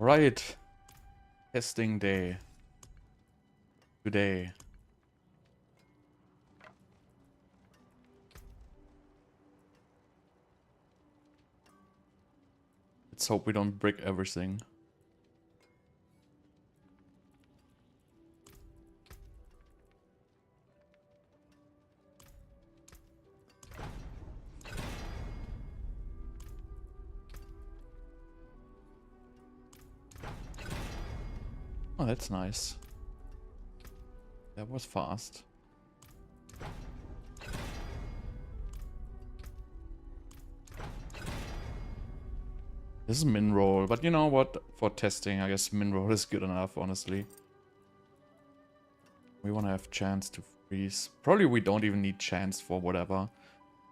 Right. Testing day. Today. Let's hope we don't break everything. Oh, that's nice. That was fast. This is min roll, but you know what? For testing, I guess min roll is good enough, honestly. We want to have chance to freeze. Probably we don't even need chance for whatever.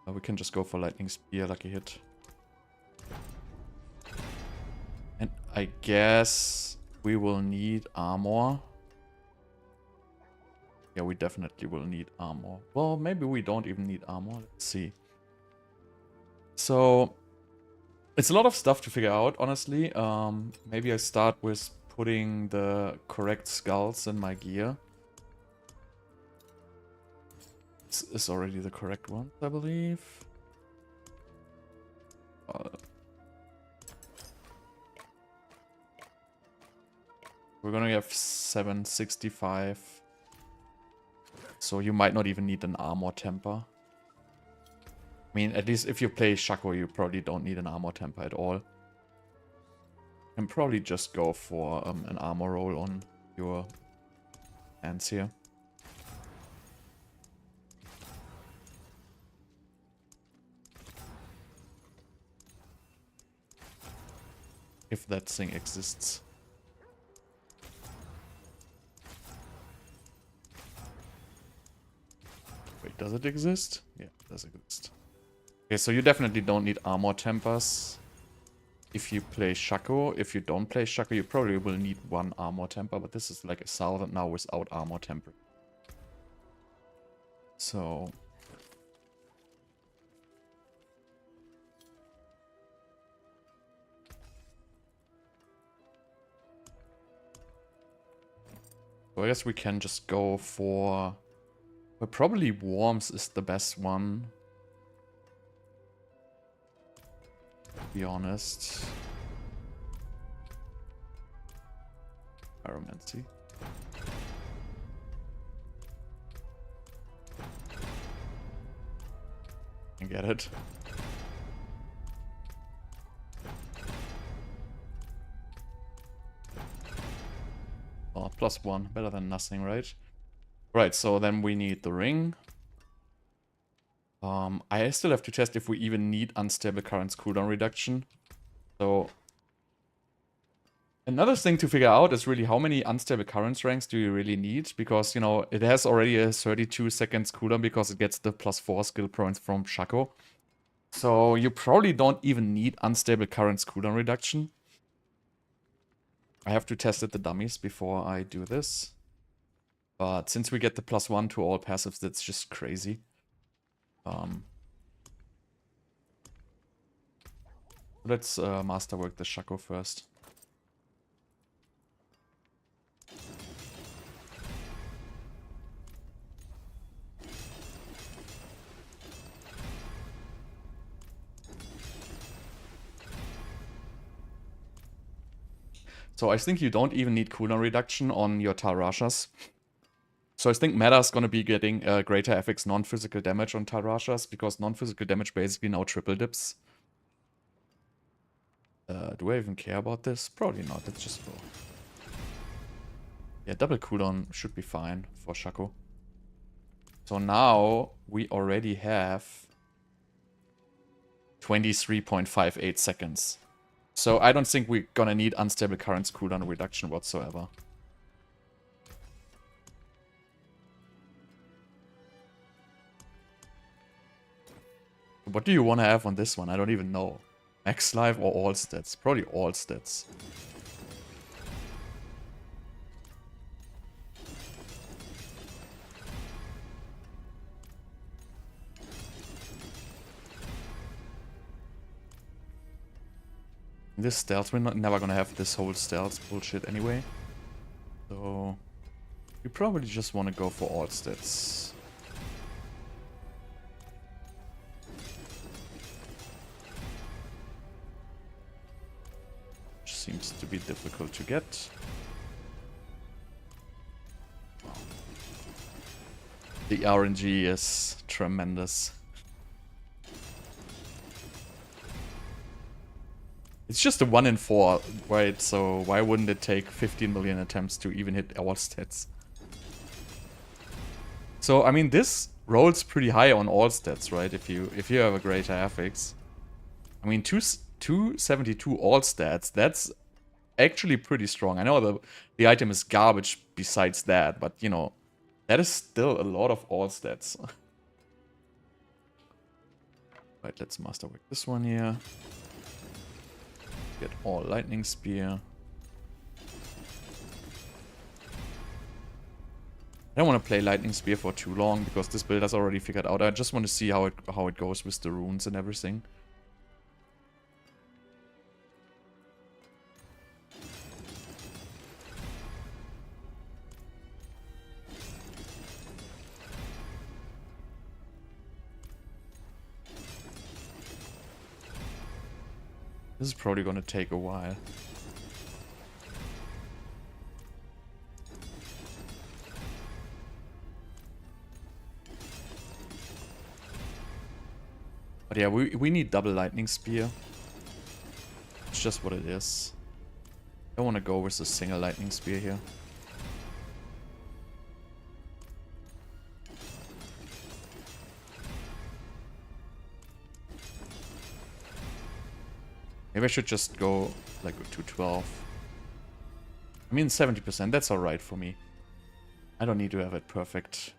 We can just go for lightning spear, lucky hit. And I guess we will need armor. Yeah, we definitely will need armor. Well, maybe we don't even need armor. Let's see. So, it's a lot of stuff to figure out, honestly. Maybe I start with putting the correct skulls in my gear. This is already the correct one, I believe. We're gonna have 765. So you might not even need an armor temper. I mean, at least if you play Shaco, you probably don't need an armor temper at all. And probably just go for an armor roll on your hands here. If that thing exists. Wait, does it exist? Yeah, it does exist. Okay, so you definitely don't need armor tempers if you play Shaco. If you don't play Shaco, you probably will need one armor temper, but this is like a Salvant now without armor temper. So... I guess we can just go for... Well, probably Worms is the best one. To be honest. Pyromancy. I get it. Oh, +1. Better than nothing, right? Right, so then we need the ring. I still have to test if we even need unstable currents cooldown reduction. So another thing to figure out is really how many unstable currents ranks do you really need? Because, you know, it has already a 32 seconds cooldown because it gets the +4 skill points from Shaco. So you probably don't even need unstable currents cooldown reduction. I have to test it the dummies before I do this. But since we get the +1 to all passives, that's just crazy. Let's masterwork the Shaco first. So I think you don't even need cooldown reduction on your Tarashas. So I think meta is going to be getting greater FX non-physical damage on Tarashas, because non-physical damage basically now triple dips. Do I even care about this? Probably not, let's just go. Yeah, double cooldown should be fine for Shaco. So now we already have 23.58 seconds. So I don't think we're gonna need unstable currents cooldown reduction whatsoever. What do you want to have on this one? I don't even know. Max life or all stats? Probably all stats. This stealth, we're never gonna have this whole stealth bullshit anyway. So you probably just want to go for all stats. Which seems to be difficult to get. The RNG is tremendous. It's just a 1 in 4, right? So why wouldn't it take 15 million attempts to even hit all stats? So I mean, this rolls pretty high on all stats, right? If you have a greater affix. I mean, 272 all stats. That's actually pretty strong. I know the item is garbage besides that, but you know, that is still a lot of all stats. Right, let's masterwork this one here. Get all lightning spear. I don't want to play lightning spear for too long because this build has already figured out. I just want to see how it goes with the runes and everything. This is probably gonna take a while. But yeah, we need double lightning spear. It's just what it is. I don't want to go with a single lightning spear here. Maybe I should just go like to 12. I mean 70%, that's alright for me. I don't need to have it perfect.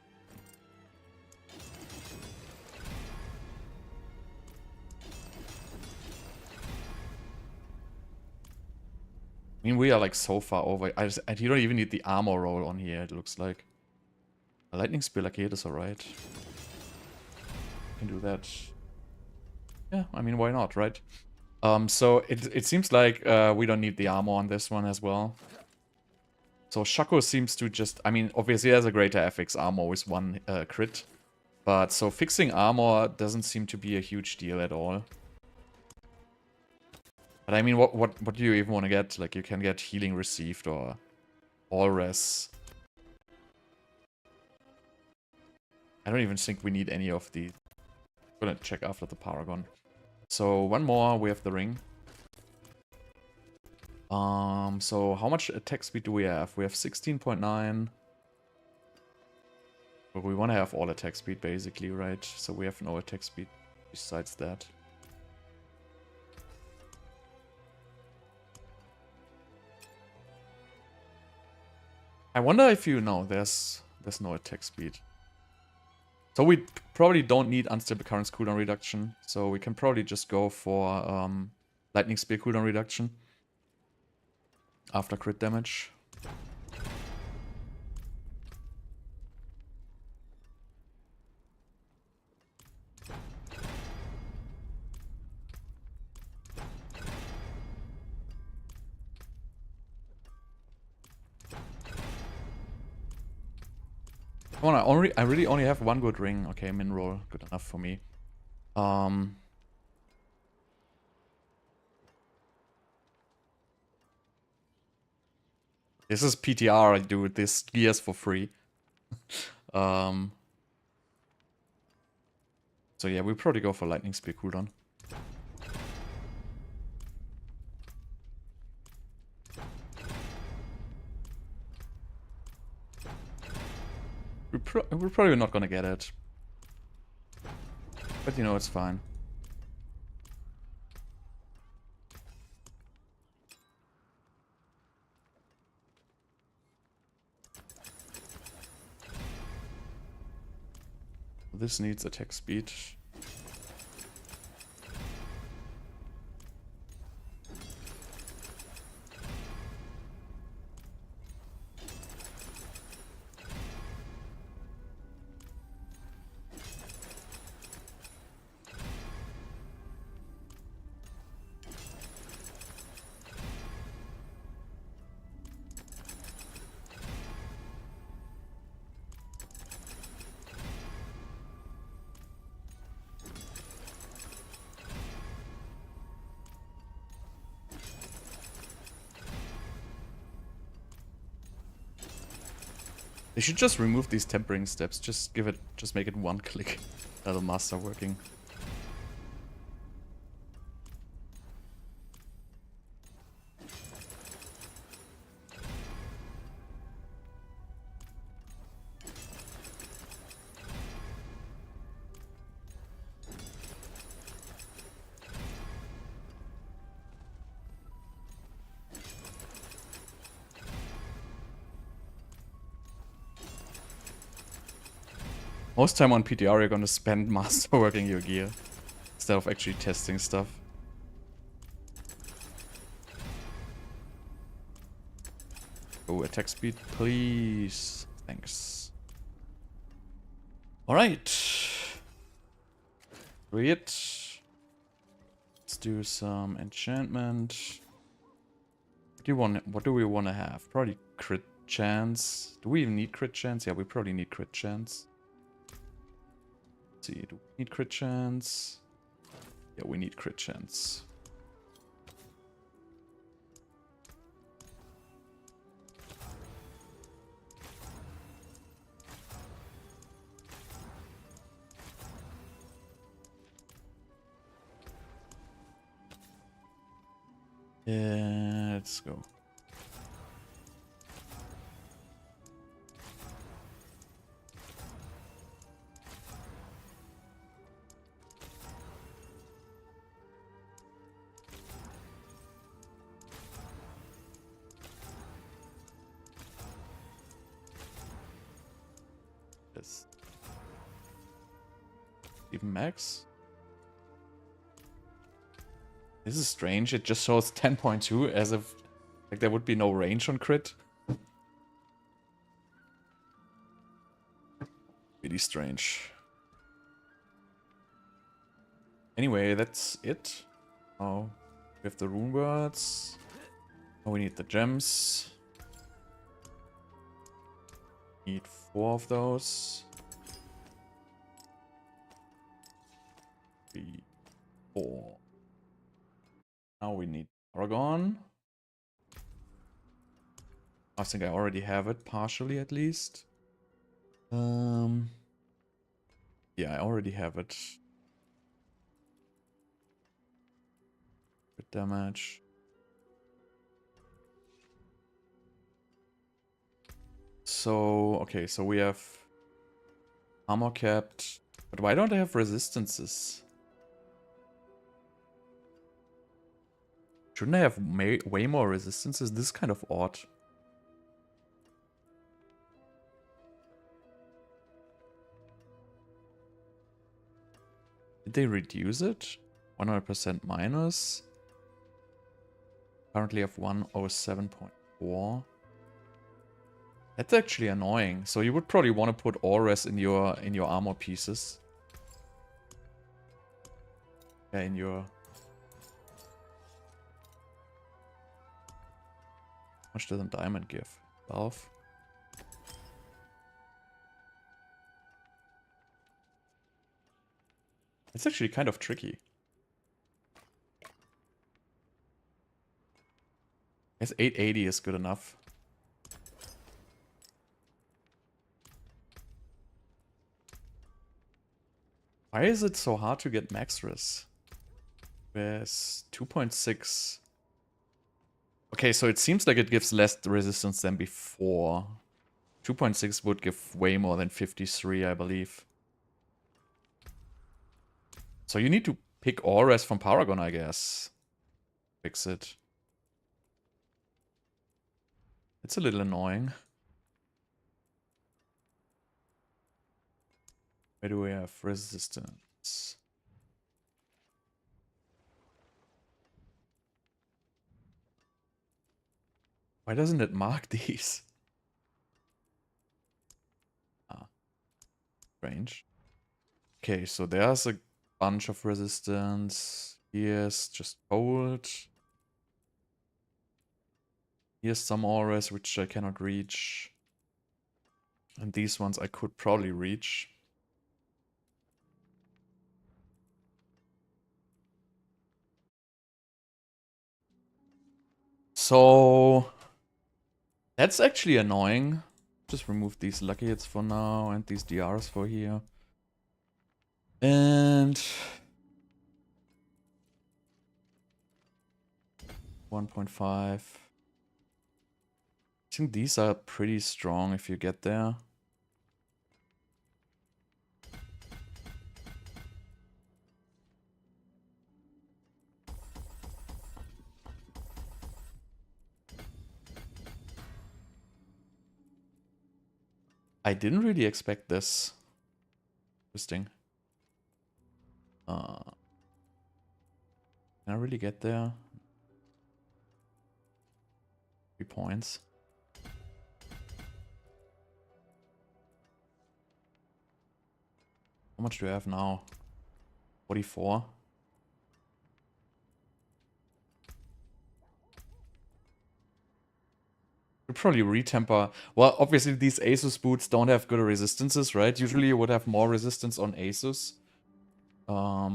I mean, we are like so far over. You don't even need the armor roll on here, it looks like. A lightning spear like it is alright. Can do that. Yeah, I mean, why not, right? So it seems like we don't need the armor on this one as well. So Shaco seems to just, I mean, obviously he has a greater FX armor with 1 crit. But so fixing armor doesn't seem to be a huge deal at all. But I mean, what do you even want to get? Like, you can get healing received or all res. I don't even think we need any of the... I'm gonna check after the Paragon. So one more, we have the ring. So how much attack speed do we have? We have 16.9. But we want to have all attack speed basically, right? So we have no attack speed besides that. I wonder if you know there's no attack speed. So we probably don't need unstable currents cooldown reduction. So we can probably just go for lightning spear cooldown reduction after crit damage. I really only have 1 good ring. Okay, min roll, good enough for me. This is PTR, I do this gears for free. So yeah, we probably go for lightning spear cooldown. We're probably not gonna get it. But you know, it's fine. This needs attack speed. They should just remove these tempering steps. Just make it one click. That'll master working. Most time on PTR you're gonna spend masterworking your gear instead of actually testing stuff. Oh, attack speed, please. Thanks. Alright. Read. Let's do some enchantment. What do we want to have? Probably crit chance. Do we even need crit chance? Yeah, we probably need crit chance. Let's see, do we need crit chance? Yeah, we need crit chance. Yeah, let's go. Yes. Even max? This is strange. It just shows 10.2 as if like there would be no range on crit. Really strange. Anyway, that's it. Oh, we have the rune words. Oh, we need the gems. Need 4 of those. 3, 4. Now we need Paragon. I think I already have it, partially at least. Yeah, I already have it. Good damage. So, okay, so we have armor capped. But why don't I have resistances? Shouldn't I have way more resistances? This is kind of odd. Did they reduce it? 100% minus. Currently have 107.4. That's actually annoying. So you would probably want to put auras in your armor pieces. Yeah, in your... How much does a diamond give? 12. It's actually kind of tricky. I guess 880 is good enough. Why is it so hard to get max res? There's 2.6. Okay, so it seems like it gives less resistance than before. 2.6 would give way more than 53, I believe. So you need to pick auras from Paragon, I guess. Fix it. It's a little annoying. Where do we have resistance? Why doesn't it mark these? Ah, strange. Okay, so there's a bunch of resistance. Here's just cold. Here's some auras which I cannot reach. And these ones I could probably reach. So that's actually annoying. Just remove these lucky hits for now and these DRs for here. And 1.5. I think these are pretty strong if you get there. I didn't really expect this. Interesting. Can I really get there? 3 points. How much do I have now? 44. You'd probably retemper. Well, obviously these Asus boots don't have good resistances, right? Usually you would have more resistance on Asus. How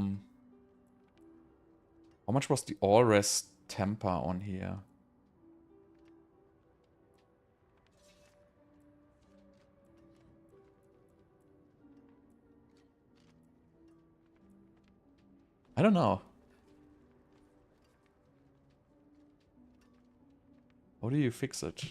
much was the all-res temper on here? I don't know. How do you fix it?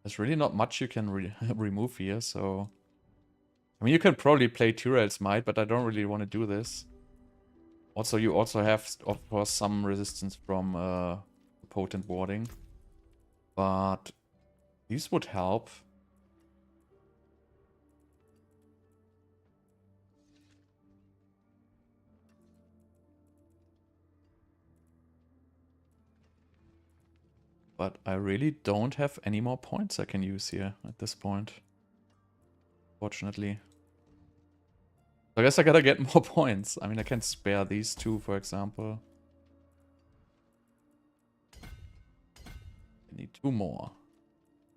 There's really not much you can remove here, so... I mean, you can probably play Tyrell's Might, but I don't really want to do this. Also, you also have, of course, some resistance from potent warding. But these would help. But I really don't have any more points I can use here at this point. Fortunately. So I guess I gotta get more points. I mean, I can spare these two, for example. I need 2 more.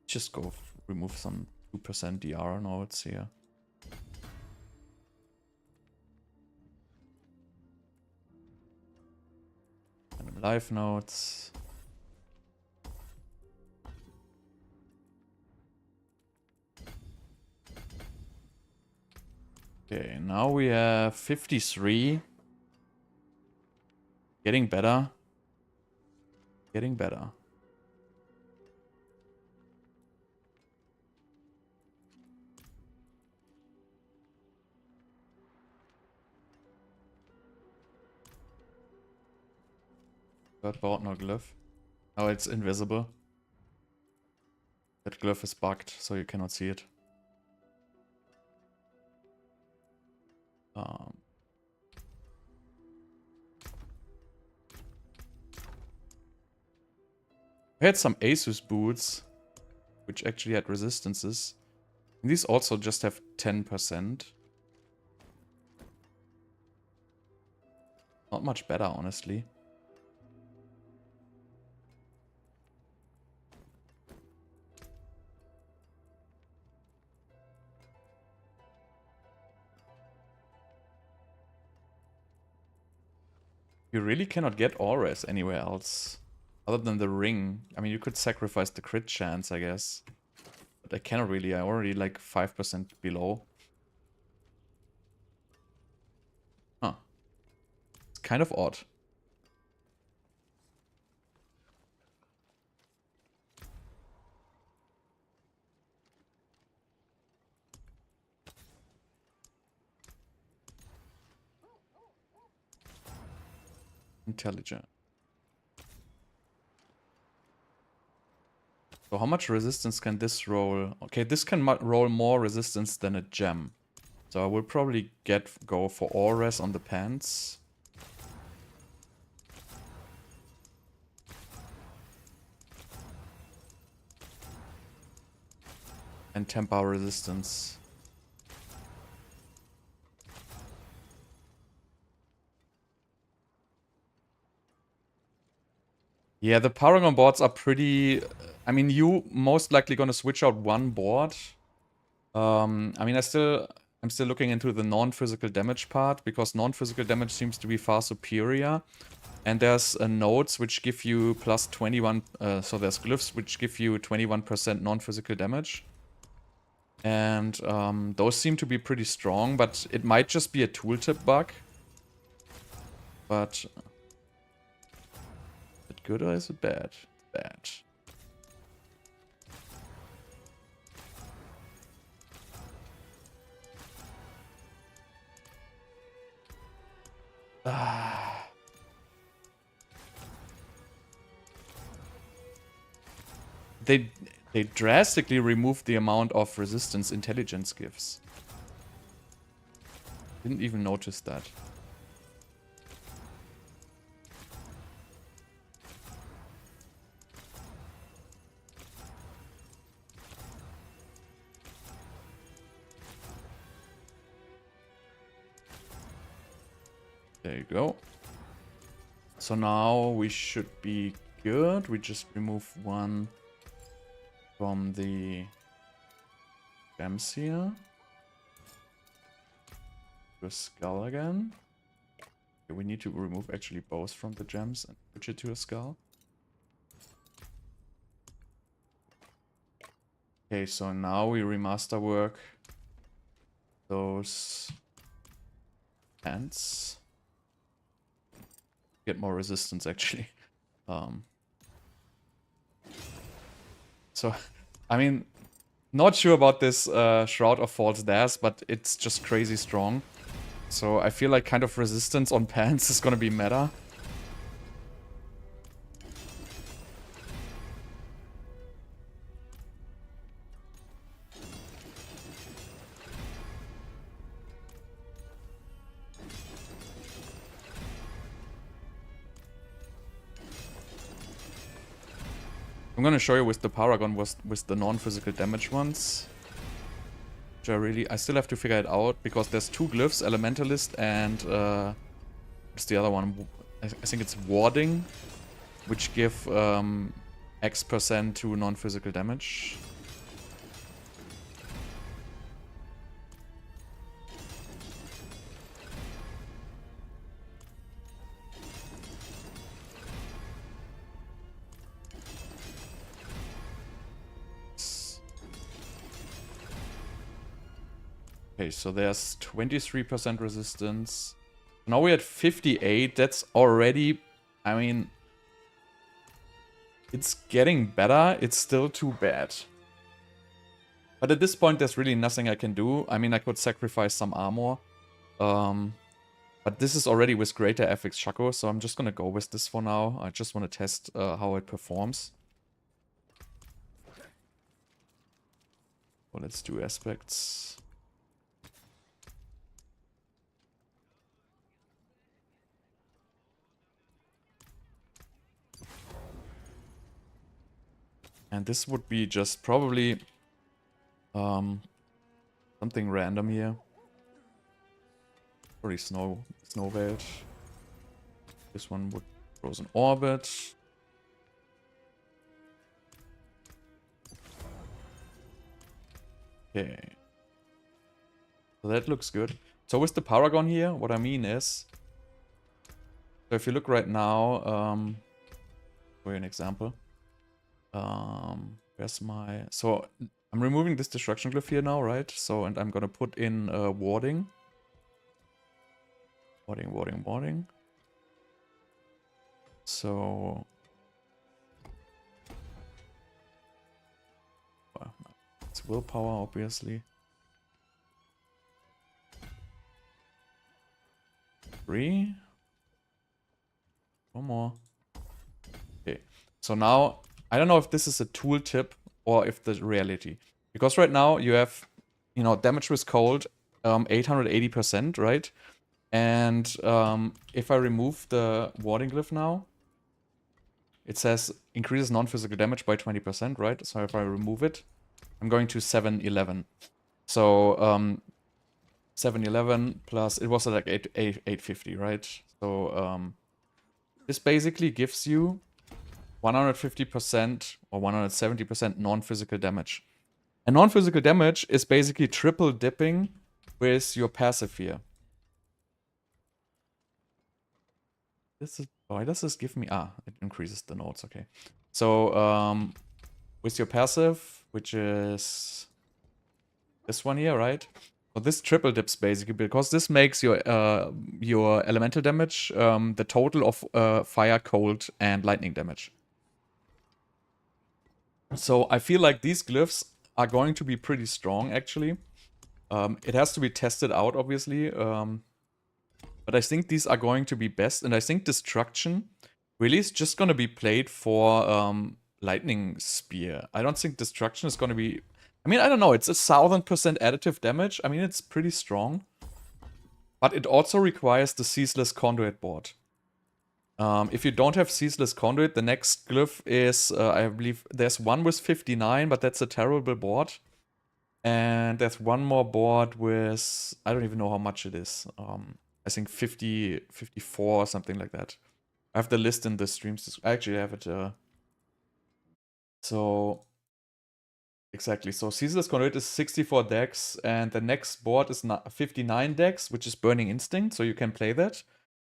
Just go remove some 2% DR nodes here. Random life nodes. Okay, now we have 53. Getting better. Getting better. Got bought no glyph. Oh, it's invisible. That glyph is bugged, so you cannot see it. I had some Asus boots, which actually had resistances. And these also just have 10%. Not much better, honestly. You really cannot get auras anywhere else. Other than the ring. I mean, you could sacrifice the crit chance, I guess. But I cannot really. I'm already like 5% below. Huh. It's kind of odd. Intelligent. So how much resistance can this roll? Okay, this can roll more resistance than a gem. So I will probably go for auras on the pants. And temper resistance. Yeah, the Paragon boards are pretty... I mean, you most likely gonna switch out one board. I mean, I still I'm still looking into the non-physical damage part, because non-physical damage seems to be far superior. And there's nodes which give you plus 21, so there's glyphs which give you 21% non-physical damage. And those seem to be pretty strong, but it might just be a tooltip bug. But is it good or is it bad? Bad. They drastically removed the amount of resistance intelligence gives. Didn't even notice that. There you go. So now we should be good. We just remove one from the gems here. To a skull again. Okay, we need to remove actually both from the gems and switch it to a skull. Okay, so now we remaster work those hands. Get more resistance actually. So, I mean, not sure about this Shroud of False Dares, but it's just crazy strong. So I feel like kind of resistance on pants is gonna be meta. I'm gonna show you with the Paragon with the non-physical damage ones. Which I still have to figure it out, because there's two glyphs, Elementalist and what's the other one? I think it's Warding, which give X% to non-physical damage. Okay, so there's 23% resistance. Now we're at 58. That's already, I mean, it's getting better. It's still too bad. But at this point, there's really nothing I can do. I mean, I could sacrifice some armor. But this is already with greater FX Shaco, so I'm just gonna go with this for now. I just want to test how it performs. Well, let's do aspects. And this would be just probably something random here. Probably Snow Veiled. This one would Frozen Orbit. Okay. So that looks good. So with the Paragon here, what I mean is, so if you look right now, for an example. Where's my... So, I'm removing this Destruction Glyph here now, right? So, and I'm gonna put in Warding. Warding. So... Well, it's Willpower, obviously. 3. One more. Okay, so now... I don't know if this is a tooltip or if the reality. Because right now you have, you know, damage with cold, 880%, right? And if I remove the Warding Glyph now, it says increases non-physical damage by 20%, right? So if I remove it, I'm going to 711. So 711 plus, it was like 850, right? So this basically gives you 150% or 170% non-physical damage. And non-physical damage is basically triple dipping with your passive here. This is, why does this give me, it increases the nodes, okay. So, with your passive, which is this one here, right? So this triple dips basically, because this makes your elemental damage the total of fire, cold, and lightning damage. So I feel like these glyphs are going to be pretty strong, actually. It has to be tested out, obviously. But I think these are going to be best. And I think Destruction really is just going to be played for Lightning Spear. I don't think Destruction is going to be... I mean, I don't know. It's 1000% additive damage. I mean, it's pretty strong. But it also requires the Ceaseless Conduit board. If you don't have Ceaseless Conduit, the next glyph is, I believe, there's one with 59, but that's a terrible board. And there's one more board with, I don't even know how much it is. I think 50, 54 or something like that. I have the list in the streams. I actually have it. So, exactly. So Ceaseless Conduit is 64 decks, and the next board is 59 decks, which is Burning Instinct, so you can play that.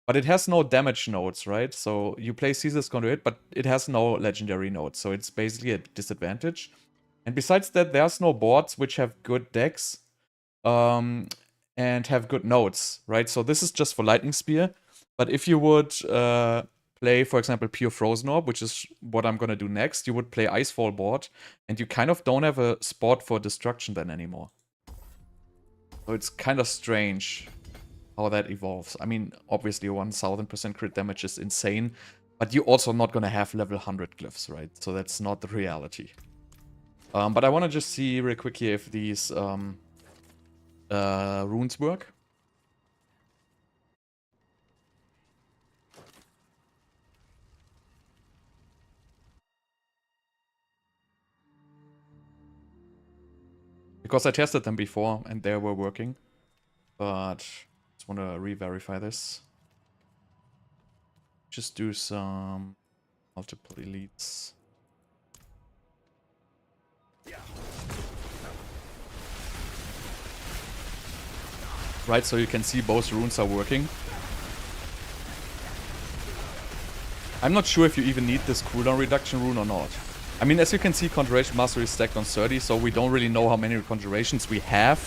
But it has no damage nodes, right? So you play Ceaseless Conduit, but it has no legendary nodes, so it's basically a disadvantage. And besides that, there's no boards which have good decks and have good nodes, right? So this is just for Lightning Spear. But if you would play, for example, pure Frozen Orb, which is what I'm gonna do next, you would play Icefall board, and you kind of don't have a spot for Destruction then anymore. So it's kind of strange how that evolves. I mean, obviously 1000% crit damage is insane, but you're also not gonna have level 100 glyphs, right? So that's not the reality. But I want to just see real quick here if these runes work. Because I tested them before and they were working. But just want to re-verify this. Just do some multiple elites. Right, so you can see both runes are working. I'm not sure if you even need this cooldown reduction rune or not. I mean, as you can see, Conjuration Mastery is stacked on 30, so we don't really know how many Conjurations we have,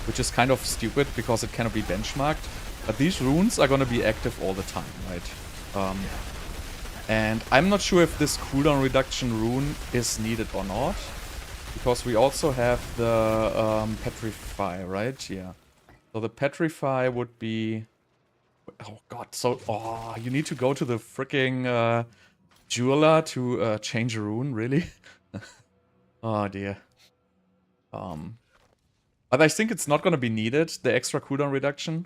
which is kind of stupid because it cannot be benchmarked. But these runes are going to be active all the time, right? And I'm not sure if this cooldown reduction rune is needed or not, because we also have the Petrify, right? Yeah. So the Petrify would be... Oh god, so... Oh, you need to go to the freaking jeweler to change a rune, really? Oh dear. But I think it's not gonna be needed, the extra cooldown reduction.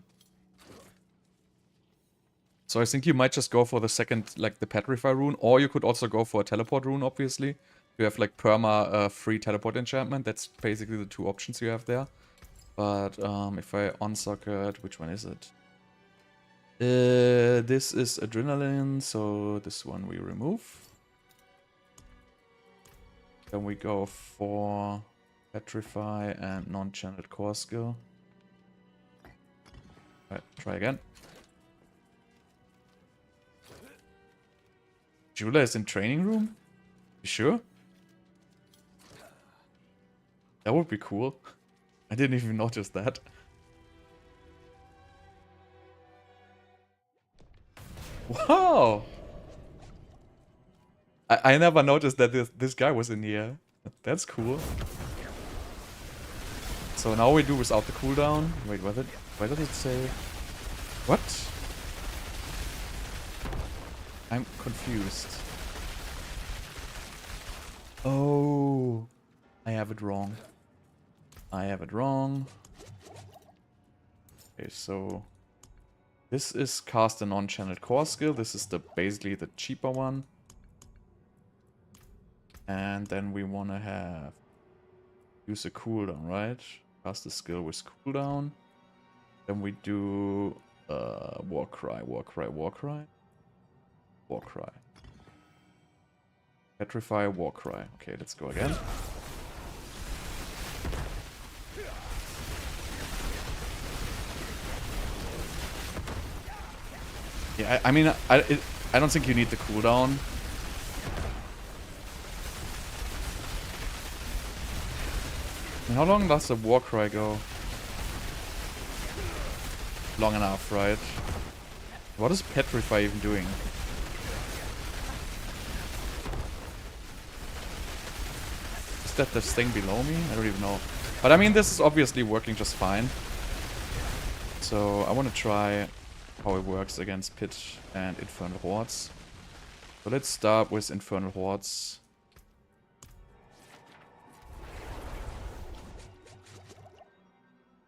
So I think you might just go for the second, like the Petrify rune, or you could also go for a teleport rune, obviously. You have like perma free teleport enchantment, that's basically the two options you have there. But if I unsocket, which one is it? This is Adrenaline, so this one we remove. Then we go for Petrify and non-channeled core skill. Alright, try again. Jeweler is in training room? You sure? That would be cool. I didn't even notice that. Wow! I never noticed that this guy was in here. That's cool. So now we do without the cooldown. Wait, why did it say... What? I'm confused. Oh, I have it wrong. I have it wrong. Okay, so this is cast a non-channeled core skill. This is basically the cheaper one. And then we want to have use a cooldown, right? Cast the skill with cooldown. Then we do Warcry, Warcry, Warcry. Warcry. Petrify, Warcry. Okay, let's go again. I mean, I don't think you need the cooldown. How long does the Warcry go? Long enough, right? What is Petrify even doing? Is that this thing below me? I don't even know. But I mean, this is obviously working just fine. So I want to try how it works against Pit and Infernal Hordes. So let's start with Infernal Hordes.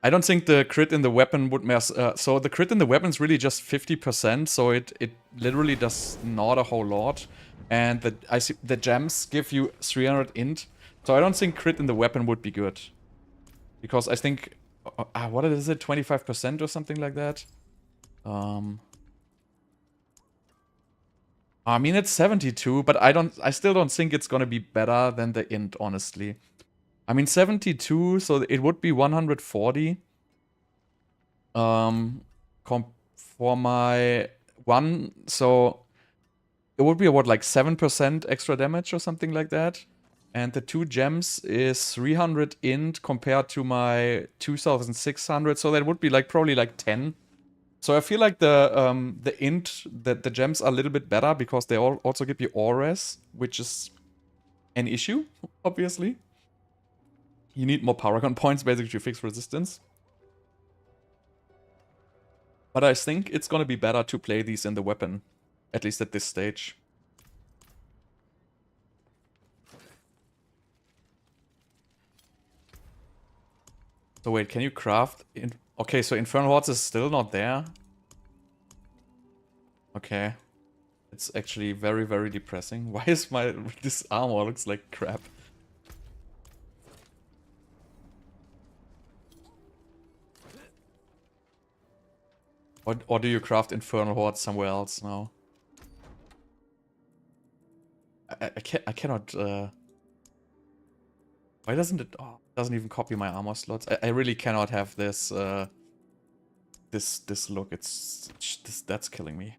I don't think the crit in the weapon would mess. So the crit in the weapon is really just 50%, so it literally does not a whole lot. And the gems give you 300 int, so I don't think crit in the weapon would be good. Because I think, what is it, 25% or something like that? I mean, it's 72, but I still don't think it's gonna be better than the int, honestly. I mean, 72, so it would be 140. For my one, so it would be what, like 7% extra damage or something like that. And the 2 gems is 300 int compared to my 2600, so that would be like probably like 10. So I feel like the int, the gems are a little bit better because they also give you Aures, which is an issue, obviously. You need more Paragon points basically to fix resistance. But I think it's gonna be better to play these in the weapon, at least at this stage. So wait, can you craft? Okay, so Infernal Hordes is still not there. Okay. It's actually very, very depressing. Why is this armor looks like crap? Or do you craft Infernal Hordes somewhere else now? I cannot. Why doesn't it? Oh, it doesn't even copy my armor slots. I really cannot have this. This look. That's killing me.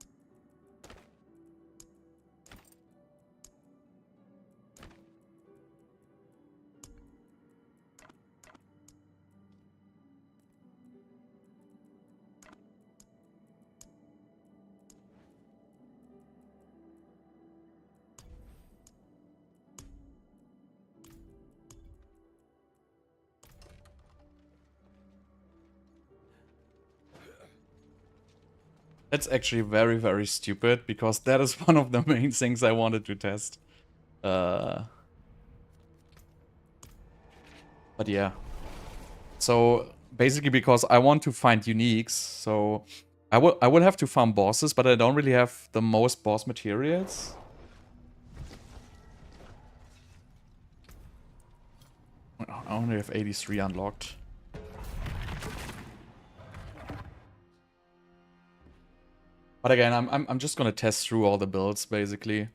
That's actually very, very stupid, because that is one of the main things I wanted to test. But yeah. So basically because I want to find uniques, so I will have to farm bosses, but I don't really have the most boss materials. I only have 83 unlocked. But again, I'm just gonna test through all the builds basically,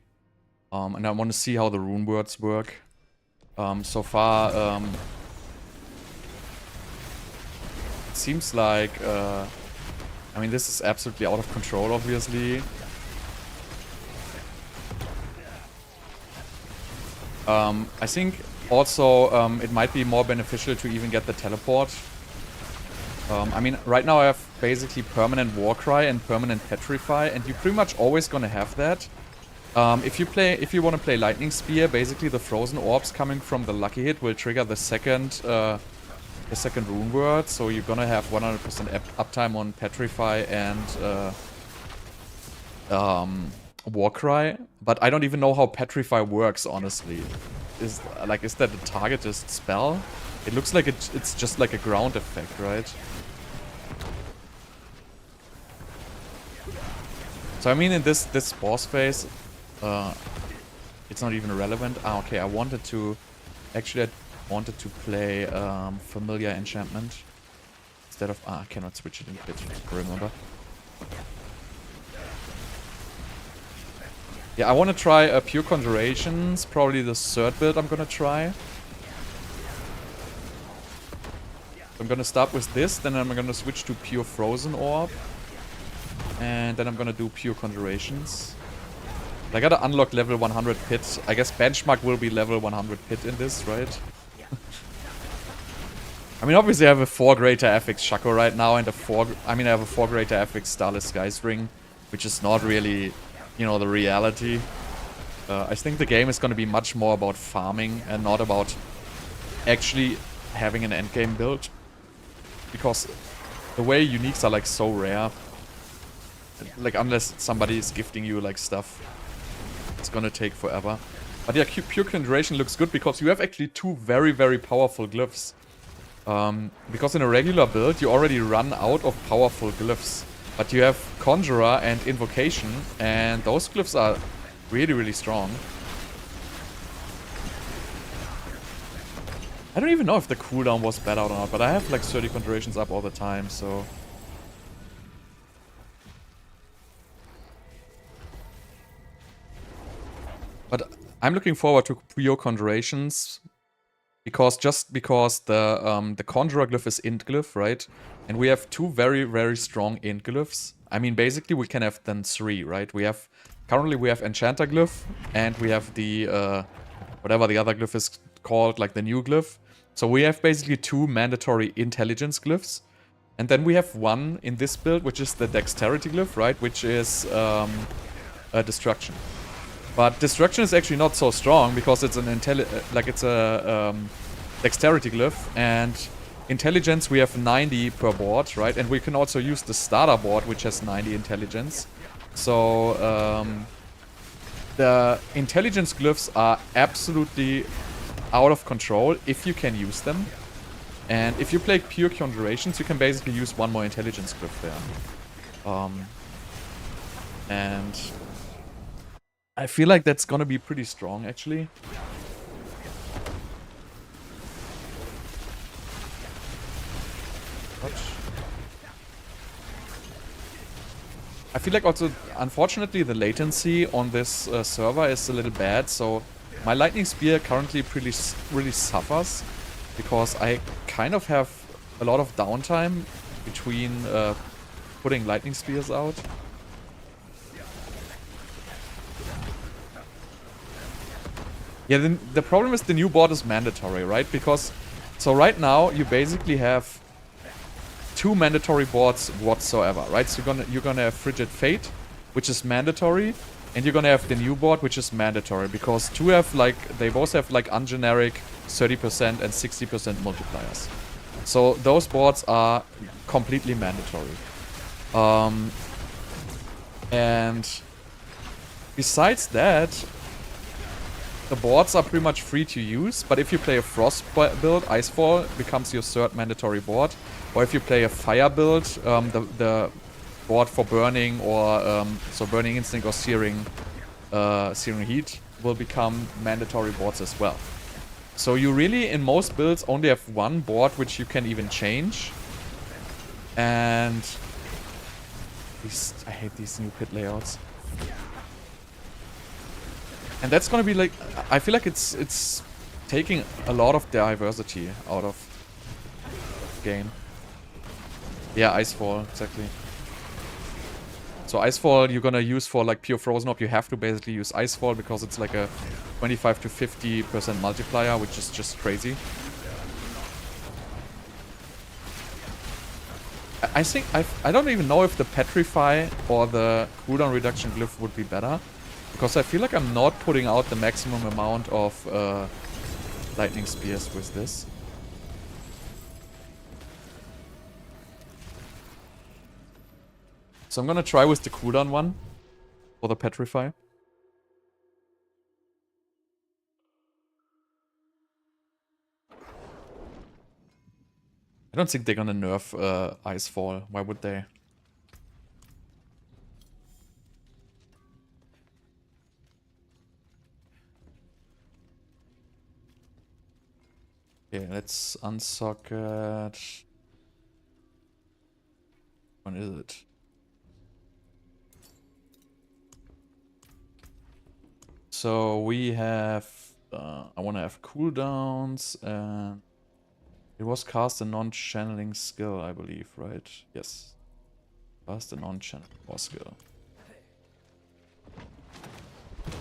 and I want to see how the rune words work. So far, it seems like I mean, this is absolutely out of control, obviously. I think also it might be more beneficial to even get the teleport. I mean, right now I have basically permanent Warcry and permanent Petrify, and you're pretty much always gonna have that. If you want to play Lightning Spear, basically the Frozen Orbs coming from the Lucky Hit will trigger the second rune word, so you're gonna have 100% uptime on Petrify and Warcry. But I don't even know how Petrify works, honestly. Is that a targeted spell? It looks like it's just like a ground effect, right? So I mean, in this boss phase, it's not even relevant. Ah, okay. I wanted to play Familiar Enchantment instead of. I cannot switch it in Pit. Remember? Yeah, I want to try Pure Conjurations. Probably the third build I'm gonna try. I'm gonna start with this, then I'm gonna switch to Pure Frozen Orb. And then I'm gonna do Pure Conjurations. I gotta unlock level 100 Pit. I guess benchmark will be level 100 Pit in this, right? I mean, obviously I have a 4 greater FX Shaco right now and I have a 4 greater FX Starless Skies ring, which is not really, you know, the reality. I think the game is gonna be much more about farming and not about actually having an endgame build. Because the way uniques are like so rare. Like, unless somebody is gifting you like stuff, it's gonna take forever. But yeah, Pure Conjuration looks good because you have actually 2 very, very powerful glyphs. Because in a regular build, you already run out of powerful glyphs. But you have Conjurer and Invocation, and those glyphs are really, really strong. I don't even know if the cooldown was better or not, but I have like 30 Conjurations up all the time, so... But I'm looking forward to Pure Conjurations because the Conjurer glyph is int glyph, right? And we have 2 very, very strong int glyphs. I mean, basically we can have then 3, right? Currently we have Enchanter glyph and we have the whatever the other glyph is called, like the new glyph. So we have basically 2 mandatory intelligence glyphs. And then we have 1 in this build, which is the dexterity glyph, right? Which is a destruction. But destruction is actually not so strong because it's an dexterity glyph, and intelligence we have 90 per board, right? And we can also use the starter board, which has 90 intelligence. So the intelligence glyphs are absolutely out of control if you can use them. And if you play Pure Conjurations, you can basically use 1 more intelligence glyph there. And I feel like that's gonna be pretty strong, actually. I feel like also, unfortunately, the latency on this server is a little bad, so my Lightning Spear currently really suffers, because I kind of have a lot of downtime between putting Lightning Spears out. Yeah, the problem is the new board is mandatory, right? Because, so right now, you basically have 2 mandatory boards whatsoever, right? So you're gonna have Frigid Fate, which is mandatory, and you're gonna have the new board, which is mandatory, because they both have like ungeneric 30% and 60% multipliers. So those boards are completely mandatory. And besides that, the boards are pretty much free to use, but if you play a Frost build, Icefall becomes your 3rd mandatory board. Or if you play a Fire build, the board for Burning or so Burning Instinct or Searing Heat will become mandatory boards as well. So you really, in most builds, only have 1 board which you can even change. And I hate these new pit layouts. And that's gonna be like, I feel like it's taking a lot of diversity out of the game. Yeah, Icefall, exactly. So Icefall you're gonna use for like pure Frozen Orb, you have to basically use Icefall because it's like a 25 to 50% multiplier, which is just crazy. I think, I don't even know if the Petrify or the cooldown reduction glyph would be better. Because I feel like I'm not putting out the maximum amount of Lightning Spears with this. So I'm gonna try with the cooldown one for the Petrify. I don't think they're gonna nerf Icefall. Why would they? Okay, let's unsocket. When is it? So we have, I want to have cooldowns, and it was cast a non-channeling skill, I believe, right? Yes. Cast an on-channel force skill.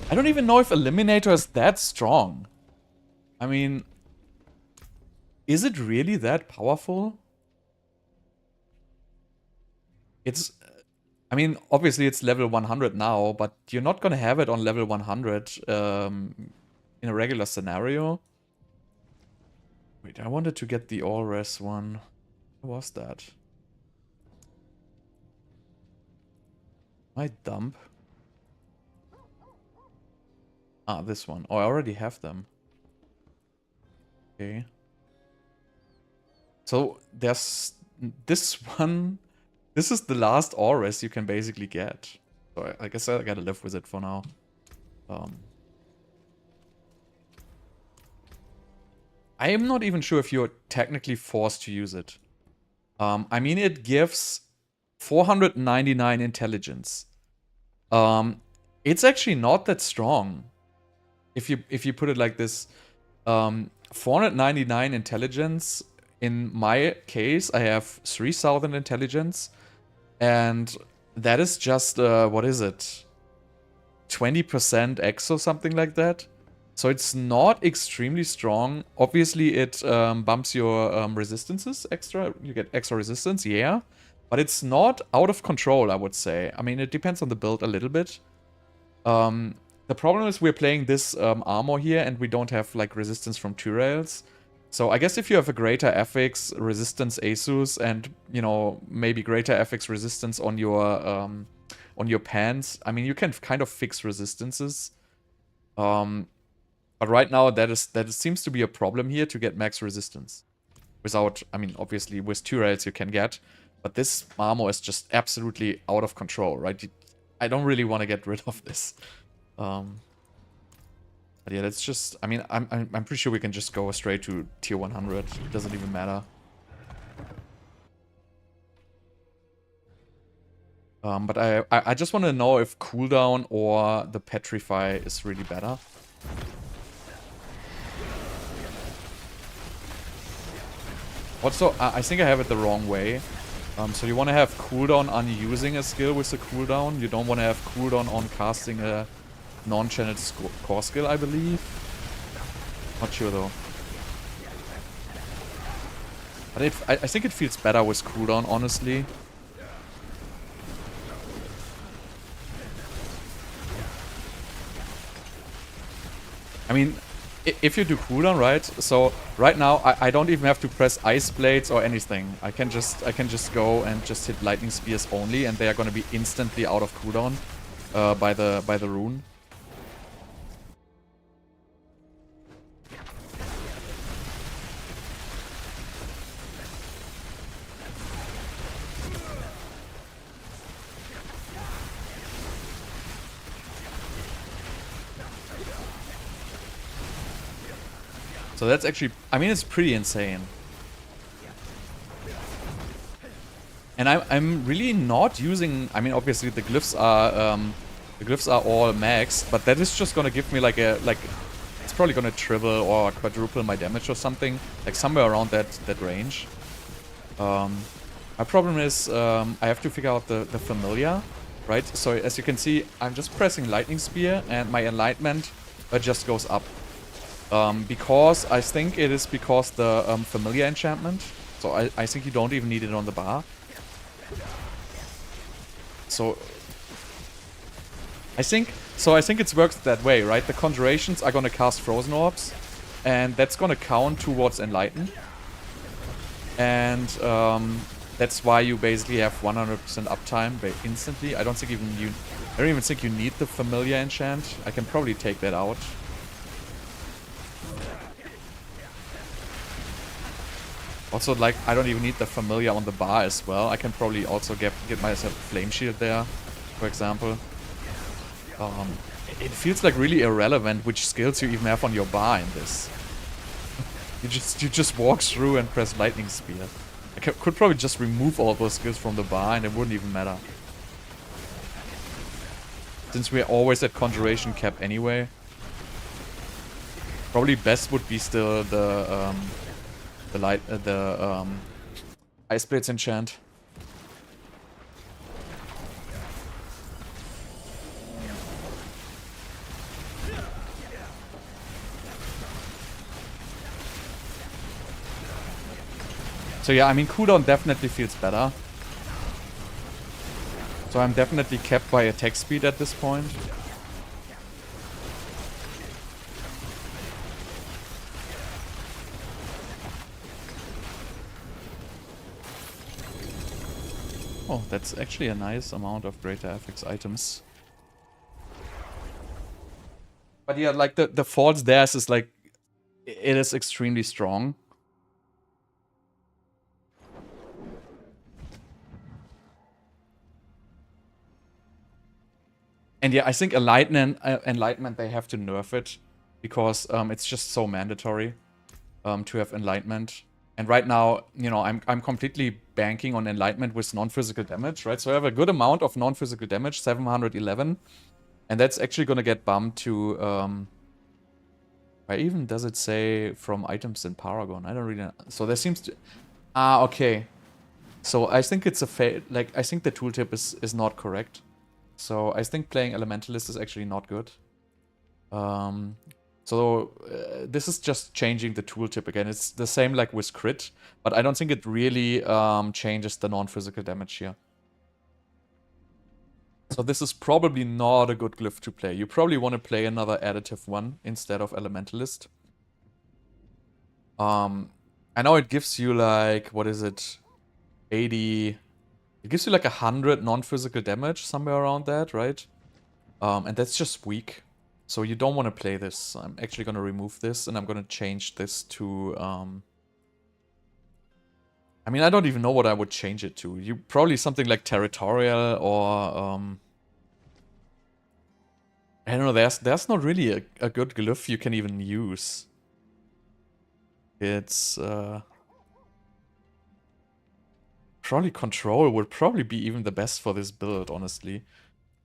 I don't even know if Eliminator is that strong. I mean, is it really that powerful? It's... I mean, obviously it's level 100 now, but you're not gonna have it on level 100 in a regular scenario. Wait, I wanted to get the all-res one. What was that? My dump? Ah, this one. Oh, I already have them. Okay. So, there's this one. This is the last all-res you can basically get. So, I guess I gotta live with it for now. I am not even sure if you're technically forced to use it. I mean, it gives 499 intelligence. It's actually not that strong. If you put it like this, 499 intelligence. In my case, I have 3000 intelligence, and that is just what is it? 20% X or something like that. So it's not extremely strong. Obviously, it bumps your resistances extra. You get extra resistance, yeah. But it's not out of control, I would say. I mean, it depends on the build a little bit. The problem is we're playing this armor here, and we don't have like resistance from 2 rails. So I guess if you have a greater FX resistance Asus, and you know maybe greater FX resistance on your pants, I mean you can kind of fix resistances. But right now that seems to be a problem here to get max resistance. Without, I mean obviously with 2 rails you can get, but this armor is just absolutely out of control, right? I don't really want to get rid of this. But yeah, let's just... I mean, I'm pretty sure we can just go straight to tier 100. It doesn't even matter. But I just want to know if cooldown or the petrify is really better. Also, I think I have it the wrong way. So you want to have cooldown on using a skill with a cooldown. You don't want to have cooldown on casting a non-channeled core skill, I believe. Not sure though. But I think it feels better with cooldown, honestly. I mean, if you do cooldown, right? So right now I don't even have to press ice blades or anything. I can just go and just hit lightning spears only, and they are gonna be instantly out of cooldown by the rune. So that's actually, I mean, it's pretty insane. And I'm really not using, I mean, obviously the glyphs are all maxed, but that is just gonna give me like it's probably gonna triple or quadruple my damage or something, like somewhere around that range. My problem is I have to figure out the familiar, right? So as you can see, I'm just pressing lightning spear and my enlightenment just goes up. Because I think it is because the familiar enchantment. So I think you don't even need it on the bar. So I think it works that way, right? The Conjurations are gonna cast Frozen Orbs, and that's gonna count towards Enlighten. And that's why you basically have 100% uptime instantly. I don't even think you need the familiar enchant. I can probably take that out. Also, like, I don't even need the familiar on the bar as well. I can probably also get myself a flame shield there, for example. It feels like really irrelevant which skills you even have on your bar in this. You just walk through and press lightning spear. I could probably just remove all those skills from the bar and it wouldn't even matter. Since we're always at conjuration cap anyway. Probably best would be still the Ice Blades enchant. So yeah, I mean, cooldown definitely feels better. So I'm definitely kept by attack speed at this point. Oh, that's actually a nice amount of greater FX items. But yeah, like the false dash is like, it is extremely strong. And yeah, I think Enlightenment they have to nerf it because it's just so mandatory to have Enlightenment. And right now, you know, I'm completely banking on Enlightenment with non-physical damage, right? So I have a good amount of non-physical damage, 711. And that's actually going to get bumped to... why even does it say from items in Paragon? I don't really know. So there seems to... Ah, okay. So I think it's a like, I think the tooltip is not correct. So I think playing Elementalist is actually not good. This is just changing the tooltip again. It's the same like with crit, but I don't think it really changes the non-physical damage here. So this is probably not a good glyph to play. You probably want to play another additive one instead of Elementalist. I know it gives you like, what is it? 80... It gives you like 100 non-physical damage, somewhere around that, right? And that's just weak. So you don't want to play this. I'm actually going to remove this, and I'm going to change this to... I mean, I don't even know what I would change it to. You probably something like Territorial or... I don't know, there's not really a good glyph you can even use. It's... Probably Control would probably be even the best for this build, honestly.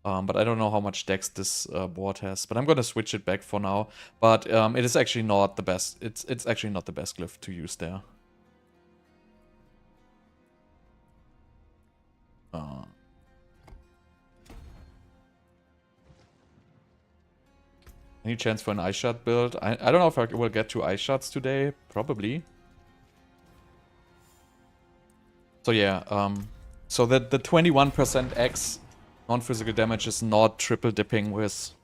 But I don't know how much dex this board has. But I'm gonna switch it back for now. But it is actually not the best. It's actually not the best glyph to use there. Any chance for an ice shard build? I don't know if I will get to ice shards today. Probably. So yeah, so the 21% X non-physical damage is not triple dipping with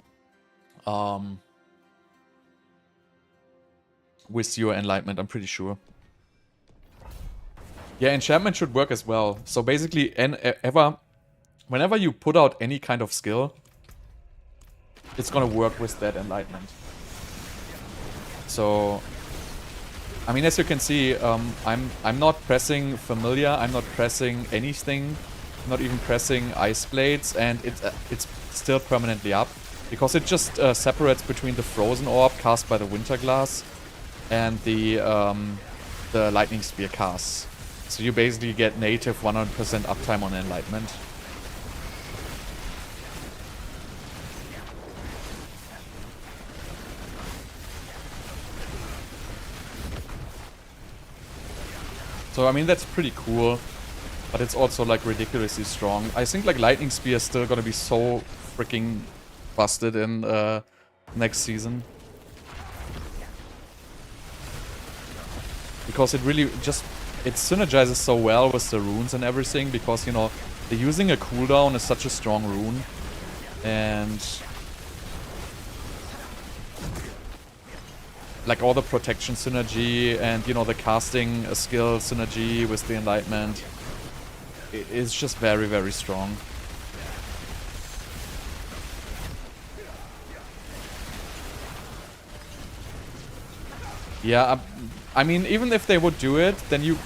your Enlightenment, I'm pretty sure. Yeah, enchantment should work as well. So basically, whenever you put out any kind of skill, it's gonna work with that Enlightenment. So, I mean, as you can see, I'm not pressing Familiar, I'm not pressing anything, I'm not even pressing Ice Blades, and it's still permanently up. Because it just separates between the Frozen Orb cast by the Winter Glass and the Lightning Spear cast. So you basically get native 100% uptime on Enlightenment. So I mean, that's pretty cool, but it's also like ridiculously strong. I think like Lightning Spear is still gonna be so freaking busted in next season. Because it really just, it synergizes so well with the runes and everything, because, you know, using a cooldown is such a strong rune. And like all the protection synergy and, you know, the casting skill synergy with the Enlightenment is just very, very strong. Yeah, I mean, even if they would do it, then you...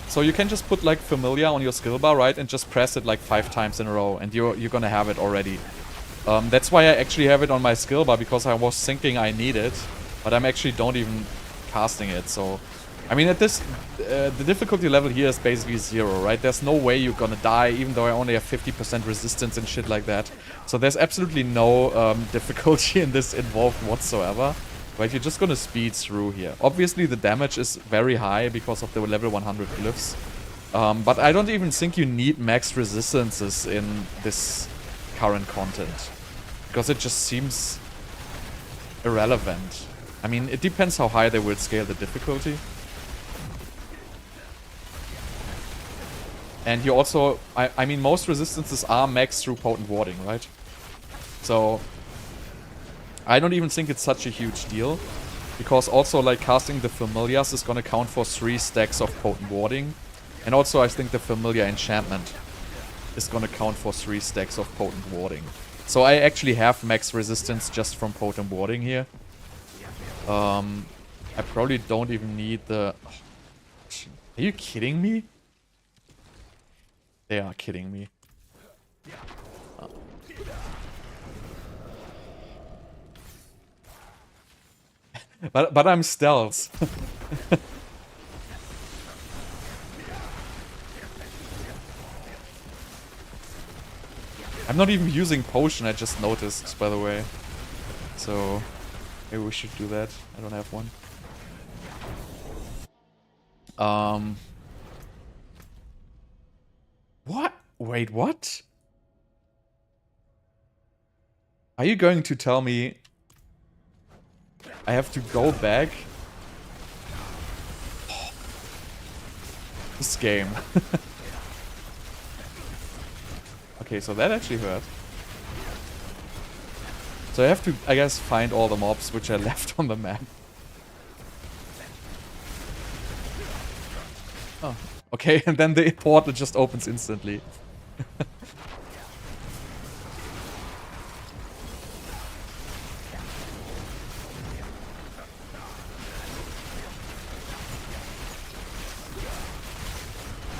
So you can just put like Familiar on your skill bar, right? And just press it like 5 times in a row, and you're gonna have it already. That's why I actually have it on my skill bar, because I was thinking I need it. But I'm actually don't even casting it, so... I mean, at this... the difficulty level here is basically 0, right? There's no way you're gonna die, even though I only have 50% resistance and shit like that. So there's absolutely no difficulty in this involved whatsoever. Right, you're just gonna speed through here. Obviously, the damage is very high because of the level 100 glyphs. But I don't even think you need max resistances in this current content. Because it just seems irrelevant. I mean, it depends how high they will scale the difficulty. And you also... I mean, most resistances are maxed through Potent Warding, right? So... I don't even think it's such a huge deal. Because also, like, casting the Familiars is gonna count for 3 stacks of Potent Warding. And also, I think the Familiar Enchantment is gonna count for 3 stacks of Potent Warding. So I actually have max resistance just from Potent Warding here. I probably don't even need the... Are you kidding me? They are kidding me. But I'm stealth. I'm not even using potion, I just noticed, by the way. So, maybe we should do that. I don't have one. What? Wait, what? Are you going to tell me I have to go back? This game. Okay, so that actually hurt. So I have to, I guess, find all the mobs which are left on the map. Oh, okay, and then the portal just opens instantly.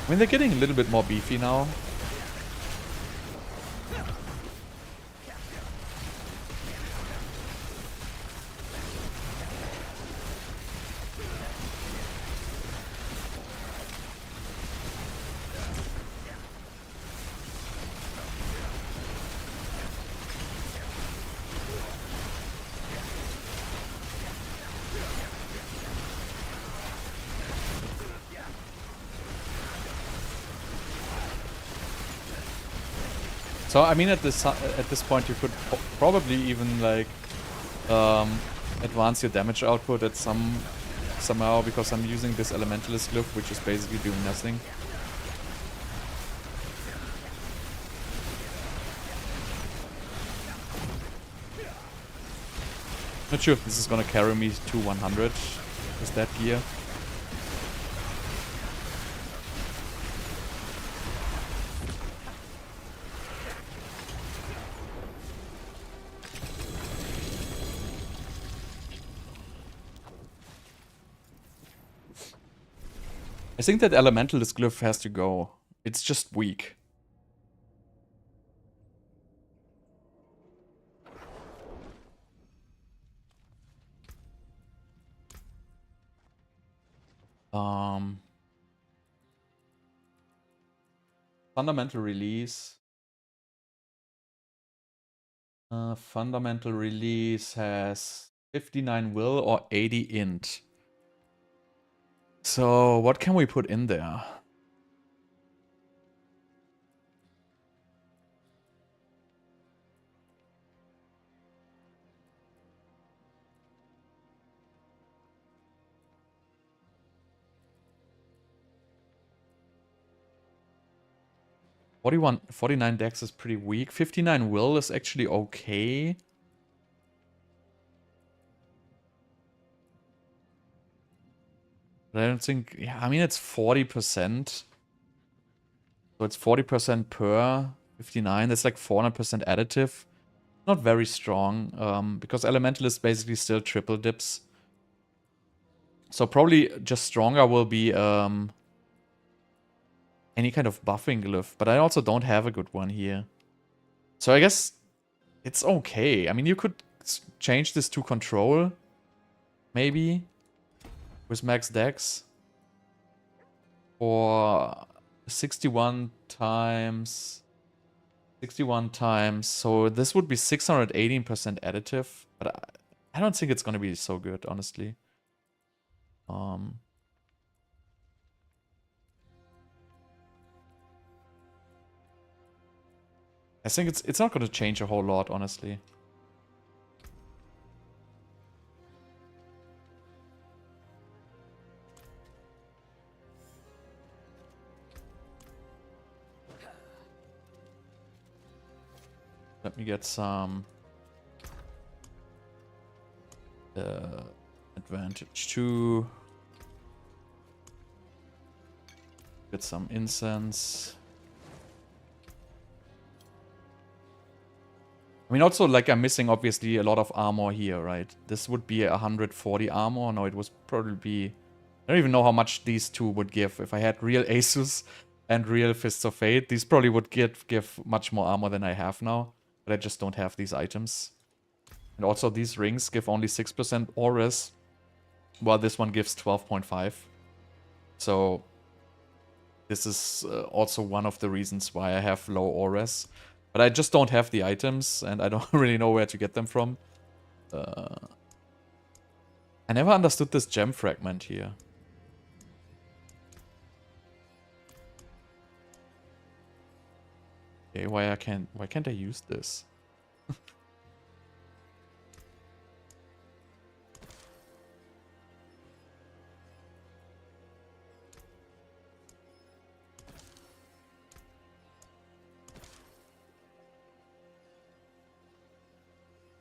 I mean, they're getting a little bit more beefy now. So I mean, at this point, you could probably even like advance your damage output at somehow, because I'm using this Elementalist Glyph, which is basically doing nothing. Not sure if this is gonna carry me to 100 with that gear. I think that Elementalist Glyph has to go. It's just weak. Fundamental Release. Fundamental Release has 59 will or 80 int. So what can we put in there? .41, 49 dex is pretty weak. 59 will is actually okay. But I don't think... Yeah, I mean, it's 40%. So it's 40% per 59. That's like 400% additive. Not very strong, because Elementalist basically still triple dips. So probably just stronger will be any kind of buffing glyph. But I also don't have a good one here. So I guess it's okay. I mean, you could change this to control. Maybe. With max dex. For 61 times... 61 times. So this would be 618% additive. But I don't think it's going to be so good, honestly. I think it's not going to change a whole lot, honestly. Let me get some advantage 2. Get some incense. I mean, also, like, I'm missing, obviously, a lot of armor here, right? This would be 140 armor. No, it was probably be... I don't even know how much these two would give. If I had real Asus and real Fists of Fate, these probably would give much more armor than I have now. But I just don't have these items. And also, these rings give only 6% ores, while this one gives 12.5. So, this is also one of the reasons why I have low ores. But I just don't have the items, and I don't really know where to get them from. I never understood this gem fragment here. Okay, why can't I use this?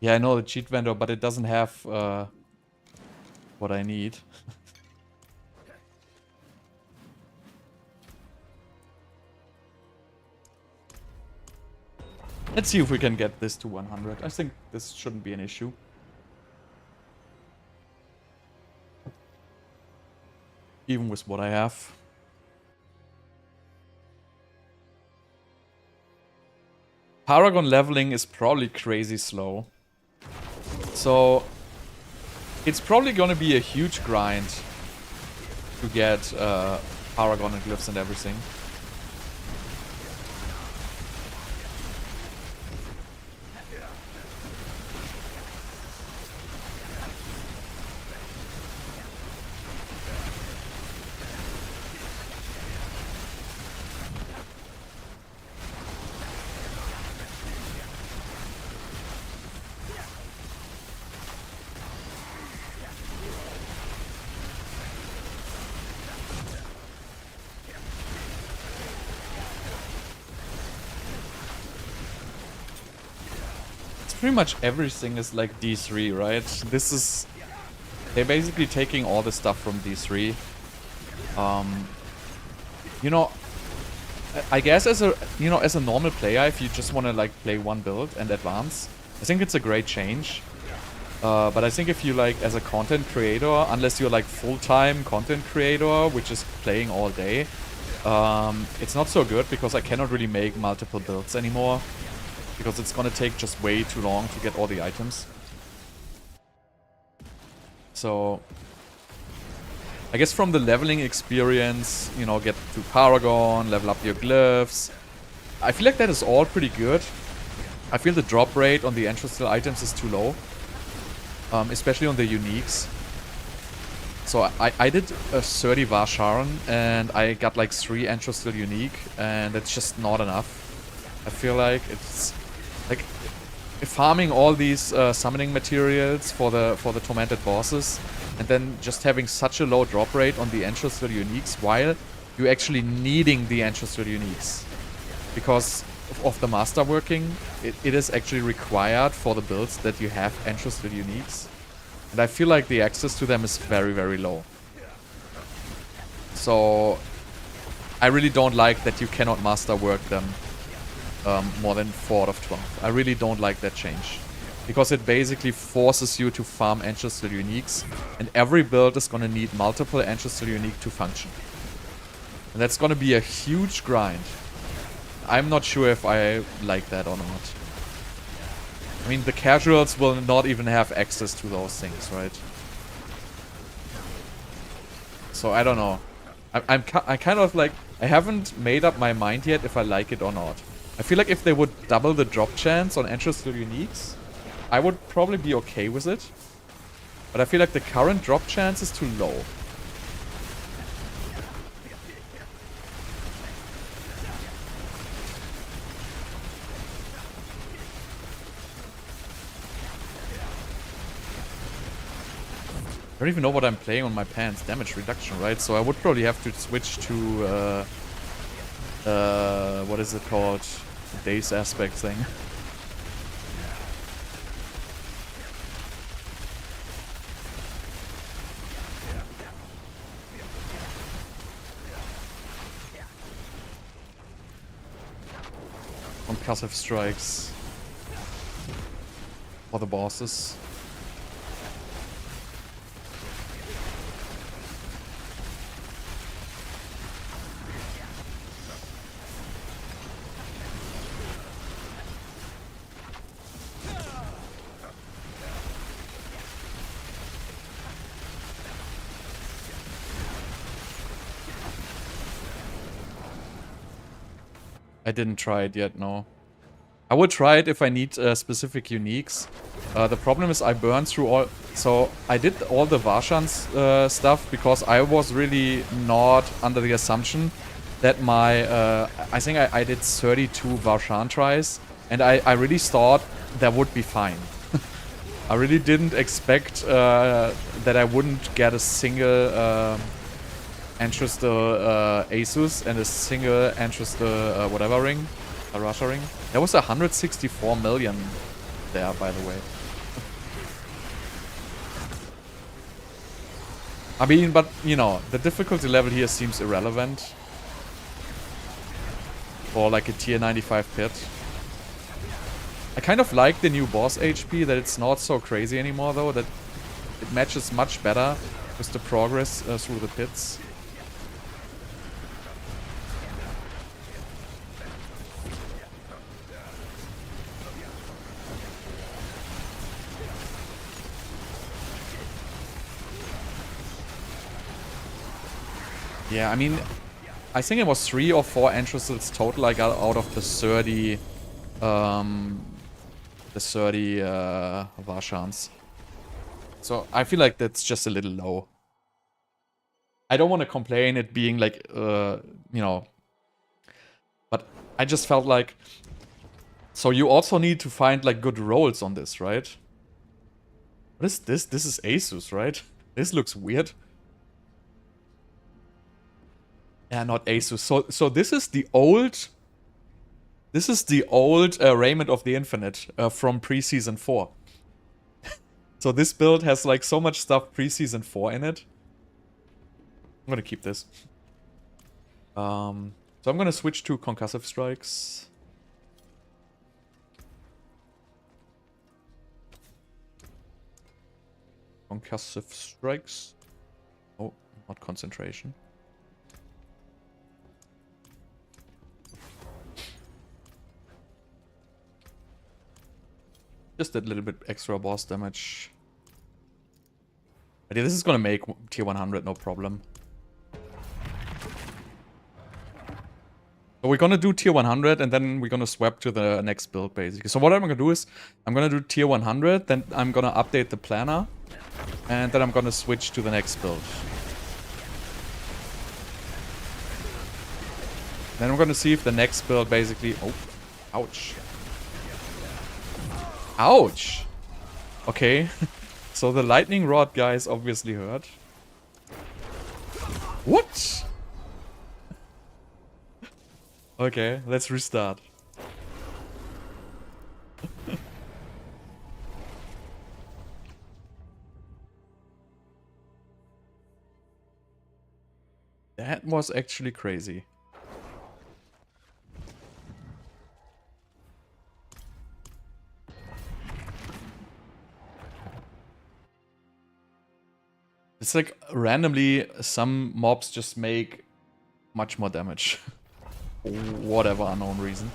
Yeah, I know the cheat vendor, but it doesn't have what I need. Let's see if we can get this to 100. I think this shouldn't be an issue. Even with what I have. Paragon leveling is probably crazy slow. So, it's probably gonna be a huge grind to get Paragon and Glyphs and everything. Pretty much everything is like D3, right? This is... They're basically taking all the stuff from D3. You know, I guess as a normal player, if you just want to like play one build and advance, I think it's a great change. But I think if you like as a content creator, unless you're like full-time content creator, which is playing all day, it's not so good because I cannot really make multiple builds anymore. Because it's gonna take just way too long to get all the items. So, I guess from the leveling experience, you know, get to Paragon, level up your glyphs. I feel like that is all pretty good. I feel the drop rate on the ancestral items is too low. Especially on the uniques. So I did a 30 Varsharan and I got like 3 ancestral unique and it's just not enough. I feel like it's... Like, farming all these summoning materials for the tormented bosses, and then just having such a low drop rate on the ancestral uniques while you're actually needing the ancestral uniques. Because of the master working, it is actually required for the builds that you have ancestral uniques. And I feel like the access to them is very, very low. So, I really don't like that you cannot master work them. More than 4 out of 12. I really don't like that change. Because it basically forces you to farm ancestral uniques. And every build is gonna need multiple ancestral unique to function. And that's gonna be a huge grind. I'm not sure if I like that or not. I mean, the casuals will not even have access to those things, right? So I don't know. I'm kind of like... I haven't made up my mind yet if I like it or not. I feel like if they would double the drop chance on ancestral uniques, I would probably be okay with it. But I feel like the current drop chance is too low. I don't even know what I'm playing on my pants. Damage reduction, right? So I would probably have to switch to... what is it called? Days aspect thing. concussive strikes for the bosses. I didn't try it yet, no. I will try it if I need specific uniques. The problem is I burned through all... So, I did all the Varshan's stuff because I was really not under the assumption that my... I think I did 32 Varshan tries, and I really thought that would be fine. I really didn't expect that I wouldn't get a single... Entrance the Asus and a single entrance the whatever ring, a Russia ring. There was 164 million there, by the way. I mean, but you know, the difficulty level here seems irrelevant for like a tier 95 pit. I kind of like the new boss HP, that it's not so crazy anymore though, that it matches much better with the progress through the pits. Yeah, I mean, I think it was 3 or 4 entrances total I got out of the 30, Varshans. So I feel like that's just a little low. I don't want to complain it being like, you know, but I just felt like, so you also need to find like good rolls on this, right? What is this? This is Asus, right? This looks weird. Yeah, not Asus. So this is the old... This is the old Raiment of the Infinite from pre-season 4. So this build has like so much stuff pre-season 4 in it. I'm gonna keep this. So I'm gonna switch to concussive strikes. Concussive strikes. Oh, not concentration. Just a little bit extra boss damage. But yeah, this is gonna make tier 100, no problem. So we're gonna do tier 100 and then we're gonna swap to the next build basically. So what I'm gonna do is, I'm gonna do tier 100, then I'm gonna update the planner, and then I'm gonna switch to the next build. Then we're gonna see if the next build basically... Oh, ouch. Ouch! Okay, so the lightning rod guys obviously hurt. What? Okay, let's restart. That was actually crazy. It's like randomly some mobs just make much more damage. Whatever unknown reason.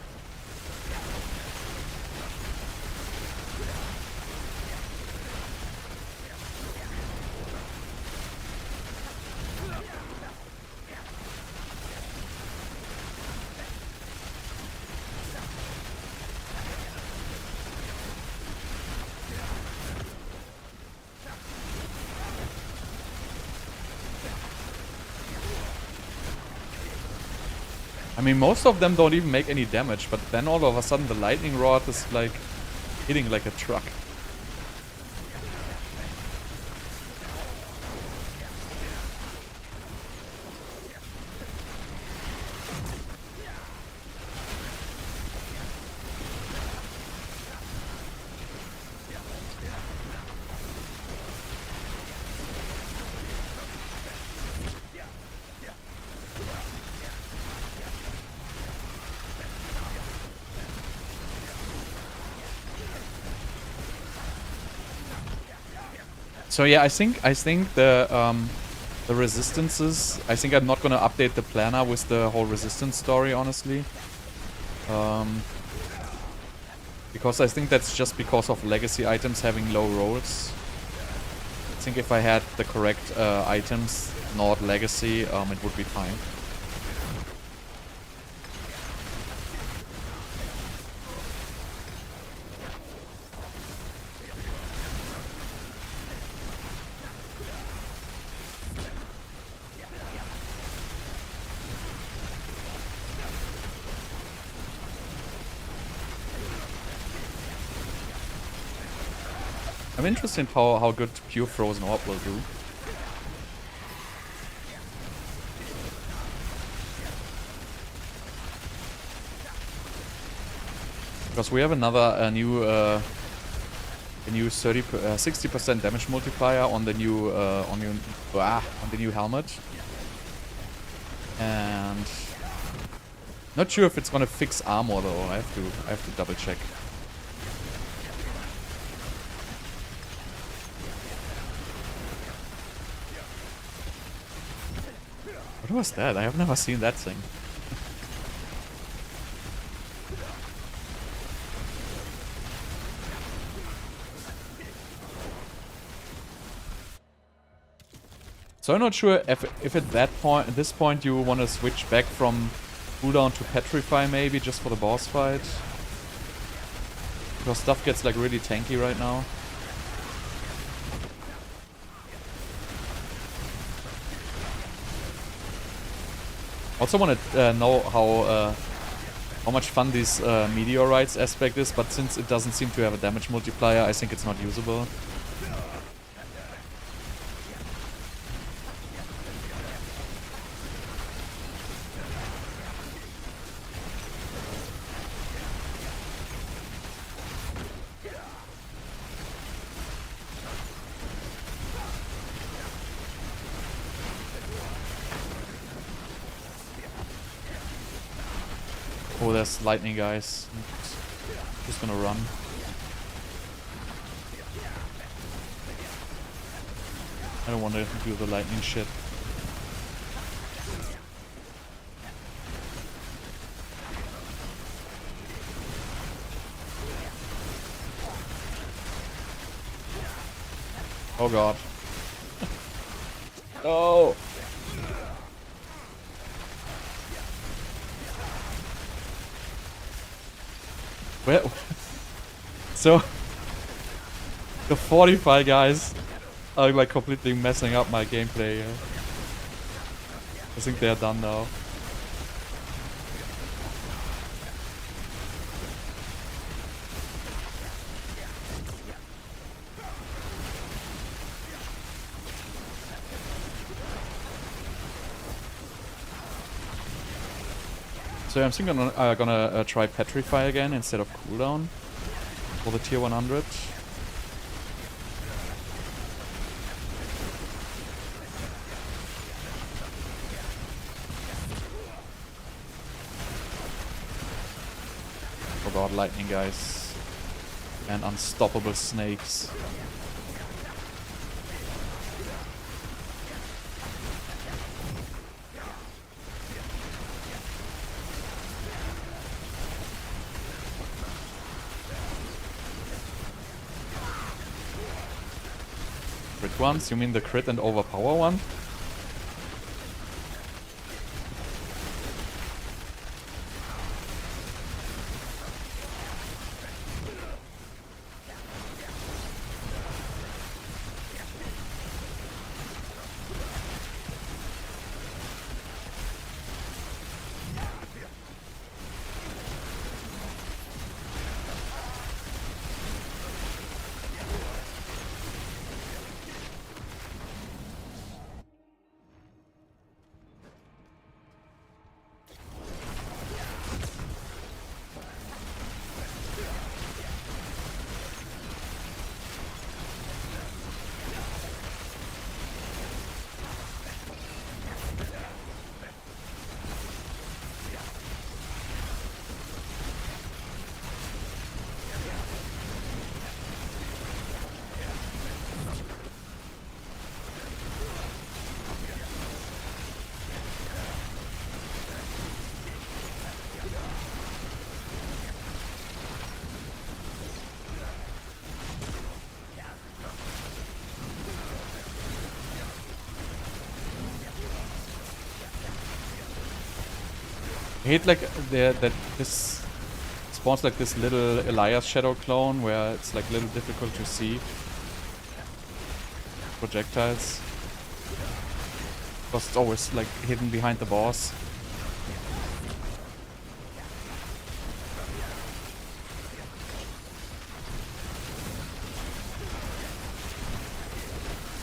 I mean, most of them don't even make any damage, but then all of a sudden the lightning rod is like hitting like a truck. So yeah, I think the resistances. I think I'm not gonna update the planner with the whole resistance story, honestly. Because I think that's just because of legacy items having low rolls. I think if I had the correct items, not legacy, it would be fine. I'm interested in how good pure Frozen Orb will do. Because we have another new 60% damage multiplier on the new on the new helmet, and not sure if it's gonna fix armor though. I have to double check. What was that? I have never seen that thing. So I'm not sure if at this point you want to switch back from cooldown to petrify maybe just for the boss fight. Because stuff gets like really tanky right now. Also want to know how much fun this meteorites aspect is, but since it doesn't seem to have a damage multiplier, I think it's not usable. Oh, there's lightning, guys. Just gonna run. I don't want to do the lightning shit. Oh god. No! Well, so the 45 guys are like completely messing up my gameplay. I think they're done now. So I'm thinking I'm gonna try Petrify again instead of cooldown for the tier 100. Oh god, lightning guys. And unstoppable snakes. Crit ones? You mean the crit and overpower one? I hate like that this spawns like this little Elias shadow clone where it's like a little difficult to see projectiles. Because it's always like hidden behind the boss.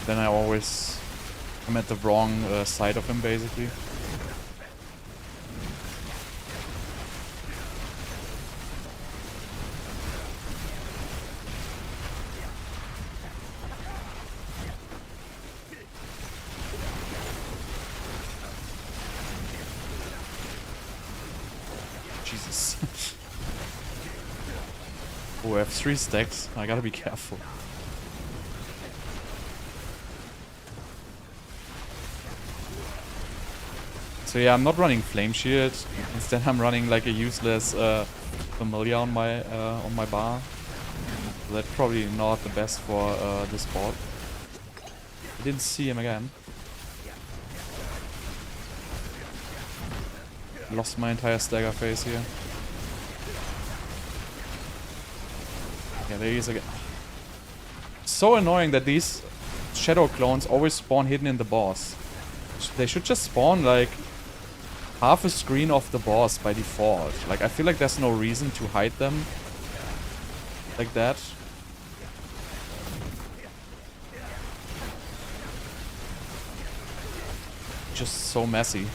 Then I always am at the wrong side of him basically. Jesus. Oh, I have 3 stacks. I gotta be careful. So yeah, I'm not running Flame Shield. Instead, I'm running like a useless Familiar on my bar. So that's probably not the best for this board. I didn't see him again. Lost my entire stagger phase here. Yeah, there he is again. So annoying that these shadow clones always spawn hidden in the boss. They should just spawn like half a screen of the boss by default. Like, I feel like there's no reason to hide them like that. Just so messy.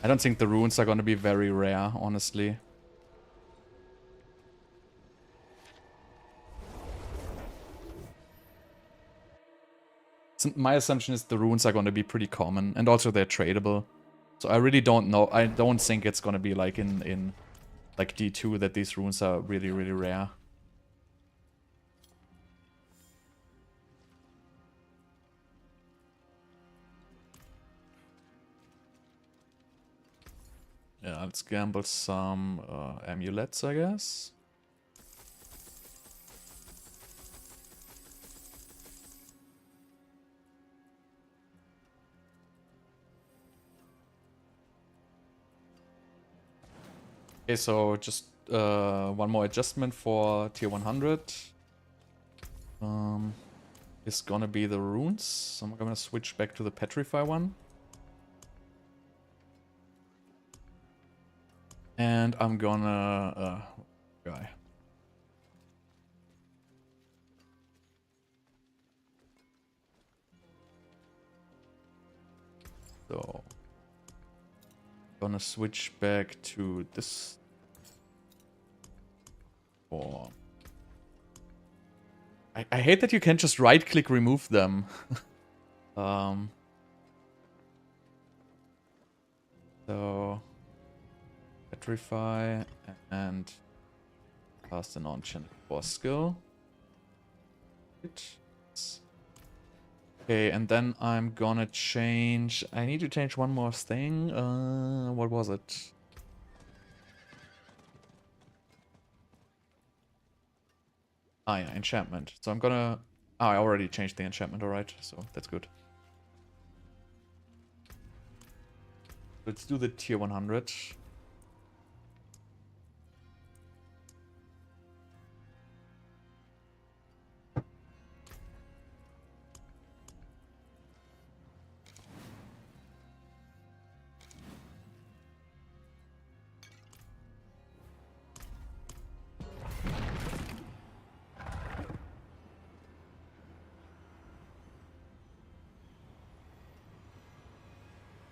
I don't think the runes are gonna be very rare, honestly. My assumption is the runes are gonna be pretty common, and also they're tradable. So I really don't know. I don't think it's gonna be like in like D2 that these runes are really, really rare. Yeah, let's gamble some amulets, I guess. Okay, so just one more adjustment for tier 100. Is gonna be the runes. So I'm gonna switch back to the Petrify one. And I'm gonna... guy. So... gonna switch back to this... Or... I hate that you can just right-click remove them. So... Petrify and cast an on-channel boss skill. Okay, and then I'm gonna change... I need to change one more thing. What was it? Ah, yeah, enchantment. So I'm gonna... Oh, I already changed the enchantment, alright. So that's good. Let's do the tier 100.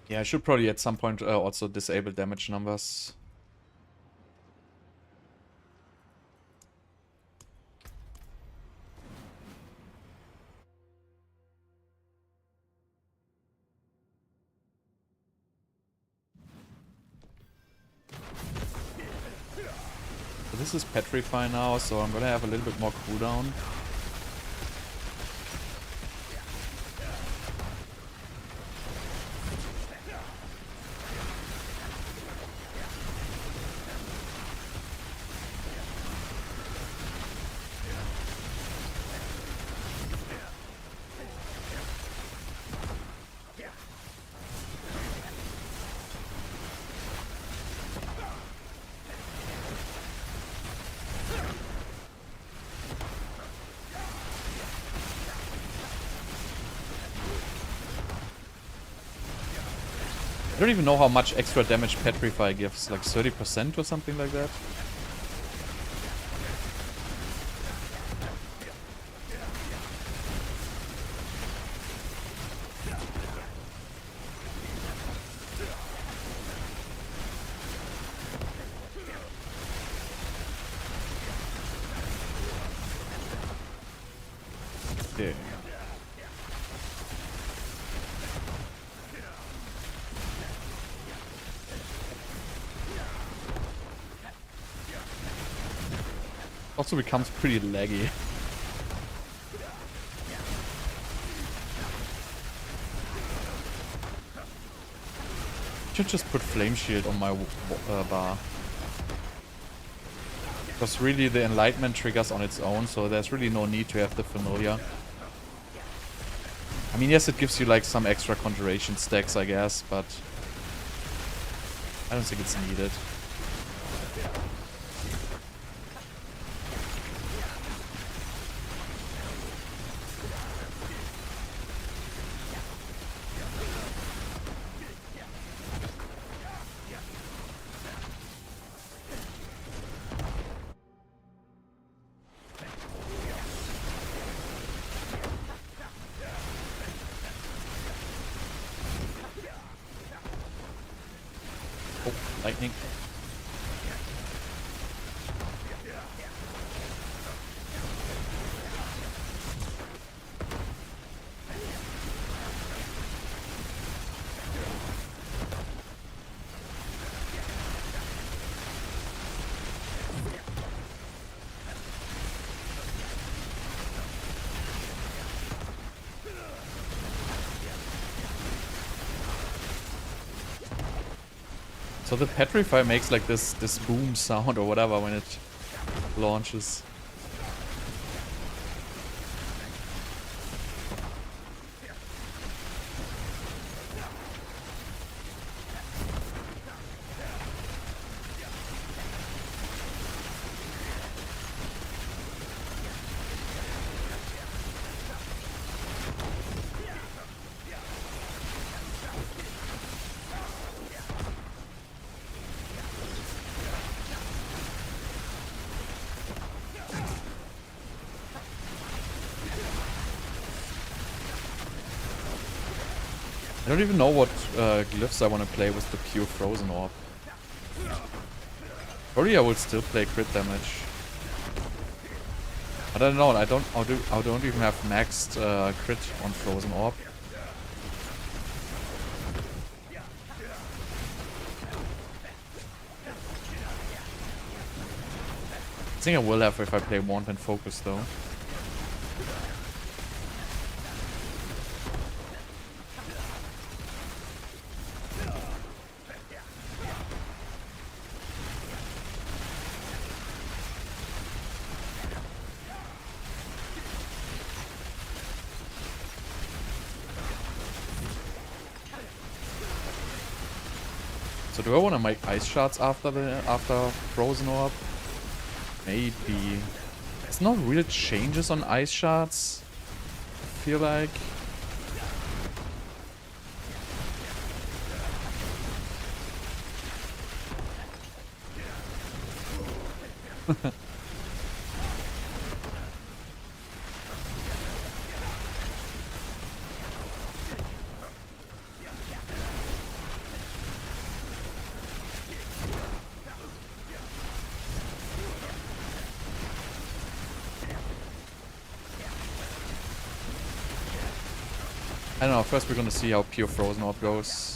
Yeah, I should probably at some point also disable damage numbers. So this is Petrify now, so I'm gonna have a little bit more cooldown. I don't even know how much extra damage Petrify gives, like 30% or something like that. Yeah. Also becomes pretty laggy. Should just put Flame Shield on my bar. Because really the Enlightenment triggers on its own, so there's really no need to have the Familiar. I mean, yes, it gives you like some extra Conjuration stacks, I guess, but I don't think it's needed. Lightning. So the Petrify makes like this boom sound or whatever when it launches. I don't even know what glyphs I want to play with the pure Frozen Orb. Probably I would still play crit damage. I don't know, I don't even have maxed crit on Frozen Orb. I think I will have if I play Wand and Focus though. So do I want to make Ice Shards after Frozen Orb? Maybe. There's no real changes on Ice Shards, I feel like. I don't know, first we're gonna see how pure Frozen Orb goes.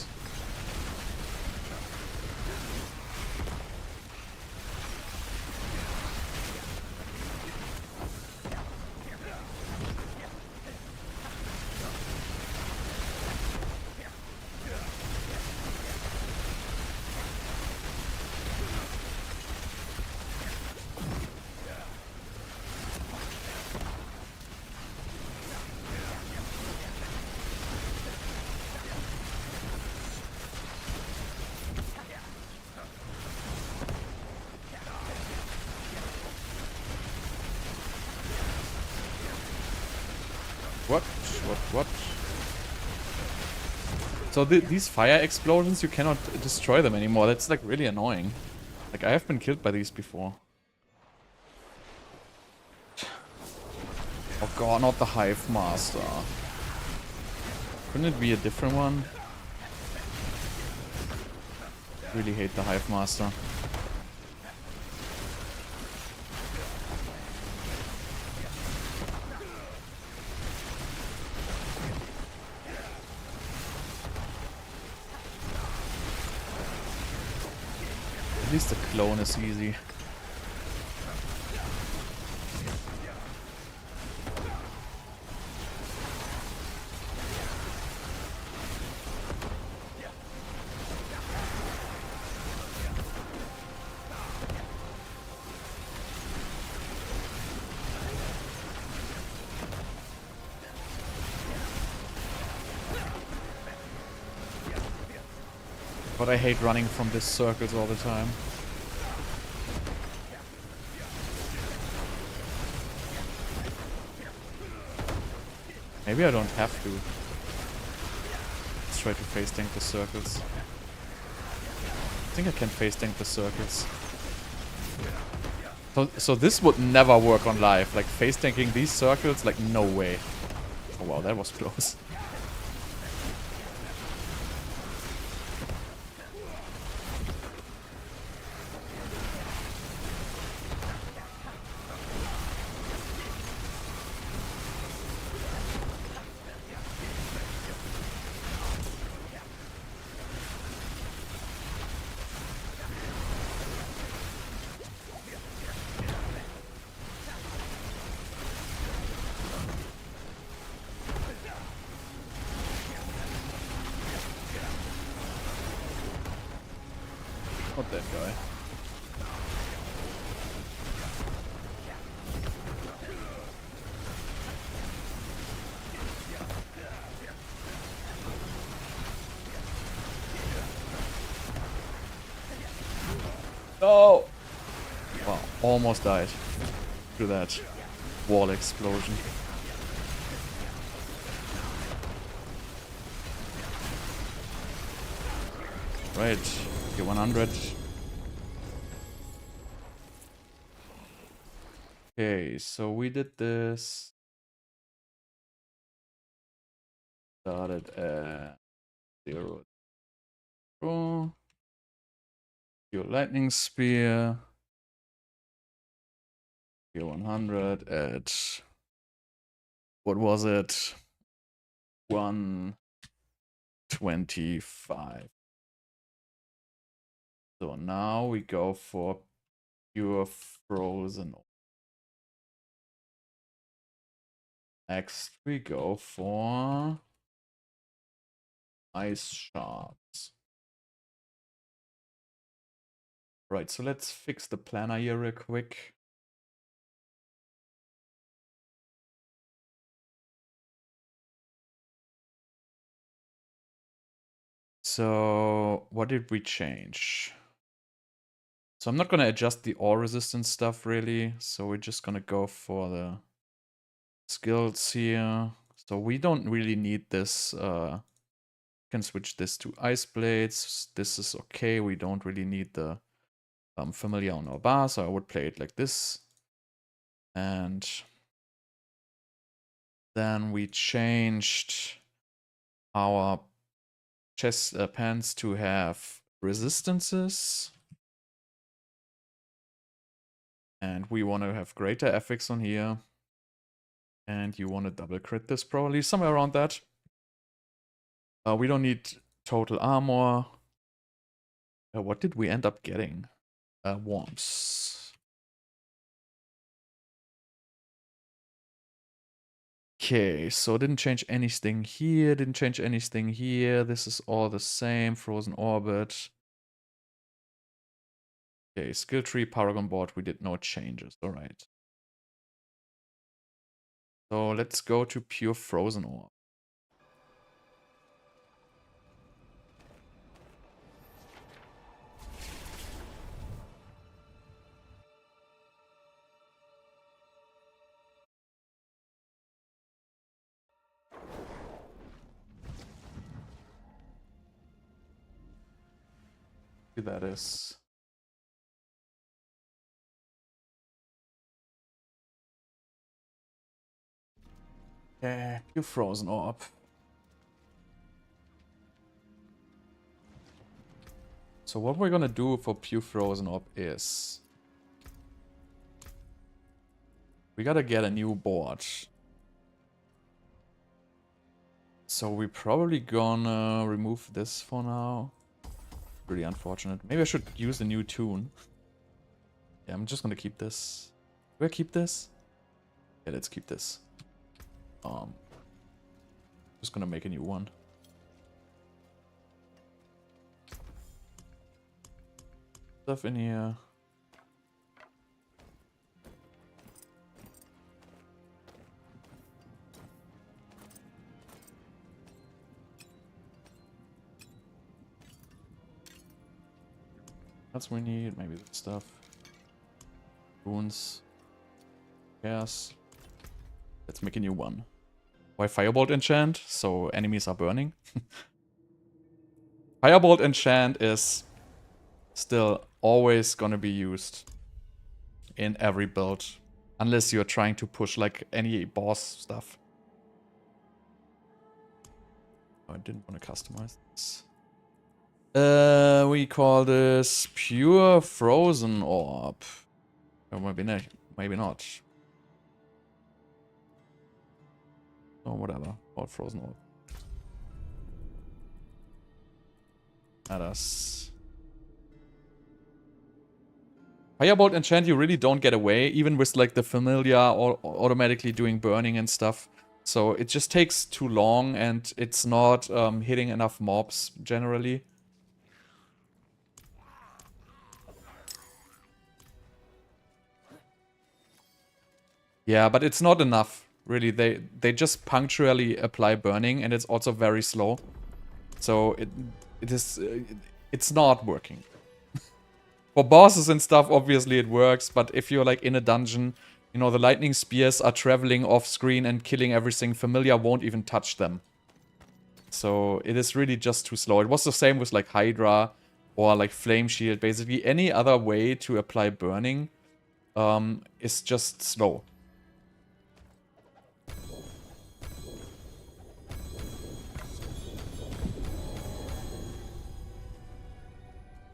What? So these fire explosions, you cannot destroy them anymore. That's like really annoying. Like I have been killed by these before. Oh god, not the Hive Master. Couldn't it be a different one? Really hate the Hive Master. At least the clone is easy. But I hate running from these circles all the time. Maybe I don't have to. Let's try to face tank the circles. I think I can face tank the circles. So this would never work on live. Like face tanking these circles, like no way. Oh wow, that was close. Not that guy. No! Wow, almost died to that wall explosion. Right, okay, 100. Okay, so we did this. Started at 0. Your lightning spear. Your 100 at. What was it? 125. So now we go for pure Frozen. Next we go for Ice Shards. Right, so let's fix the planner here real quick. So what did we change? So I'm not going to adjust the ore resistance stuff really. So we're just going to go for the skills here. So we don't really need this. Can switch this to ice blades. This is okay. We don't really need the familiar on our bar. So I would play it like this. And then we changed our chest pants to have resistances. And we want to have greater effects on here. And you want to double crit this probably, somewhere around that. We don't need total armor. What did we end up getting? Worms. Okay, so didn't change anything here, didn't change anything here. This is all the same. Frozen Orbit. Okay, skill tree, Paragon board, we did no changes. Alright. So let's go to pure Frozen Orb. that is. Pure Frozen Orb. So what we're gonna do for Pure Frozen Orb is... we gotta get a new board. So we're probably gonna remove this for now. Really unfortunate. Maybe I should use a new tune. Yeah, I'm just gonna keep this. Do I keep this? Yeah, let's keep this. Just gonna make a new one. Stuff in here. That's what we need. Maybe that stuff. Runes. Yes. Let's make a new one. Why Firebolt enchant? So enemies are burning. Firebolt enchant is still always gonna be used in every build. Unless you're trying to push like any boss stuff. Oh, I didn't want to customize this. We call this Pure Frozen Orb. Or maybe not. Or whatever. Or Frozen Orb. Add us. Firebolt enchant you really don't get away, even with like the familiar or automatically doing burning and stuff. So it just takes too long and it's not hitting enough mobs generally. Yeah, but it's not enough, really. They just punctually apply burning and it's also very slow. So it's not working. For bosses and stuff, obviously it works, but if you're like in a dungeon, you know, the lightning spears are traveling off screen and killing everything. Familiar won't even touch them. So it is really just too slow. It was the same with like Hydra or like Flame Shield. Basically any other way to apply burning is just slow.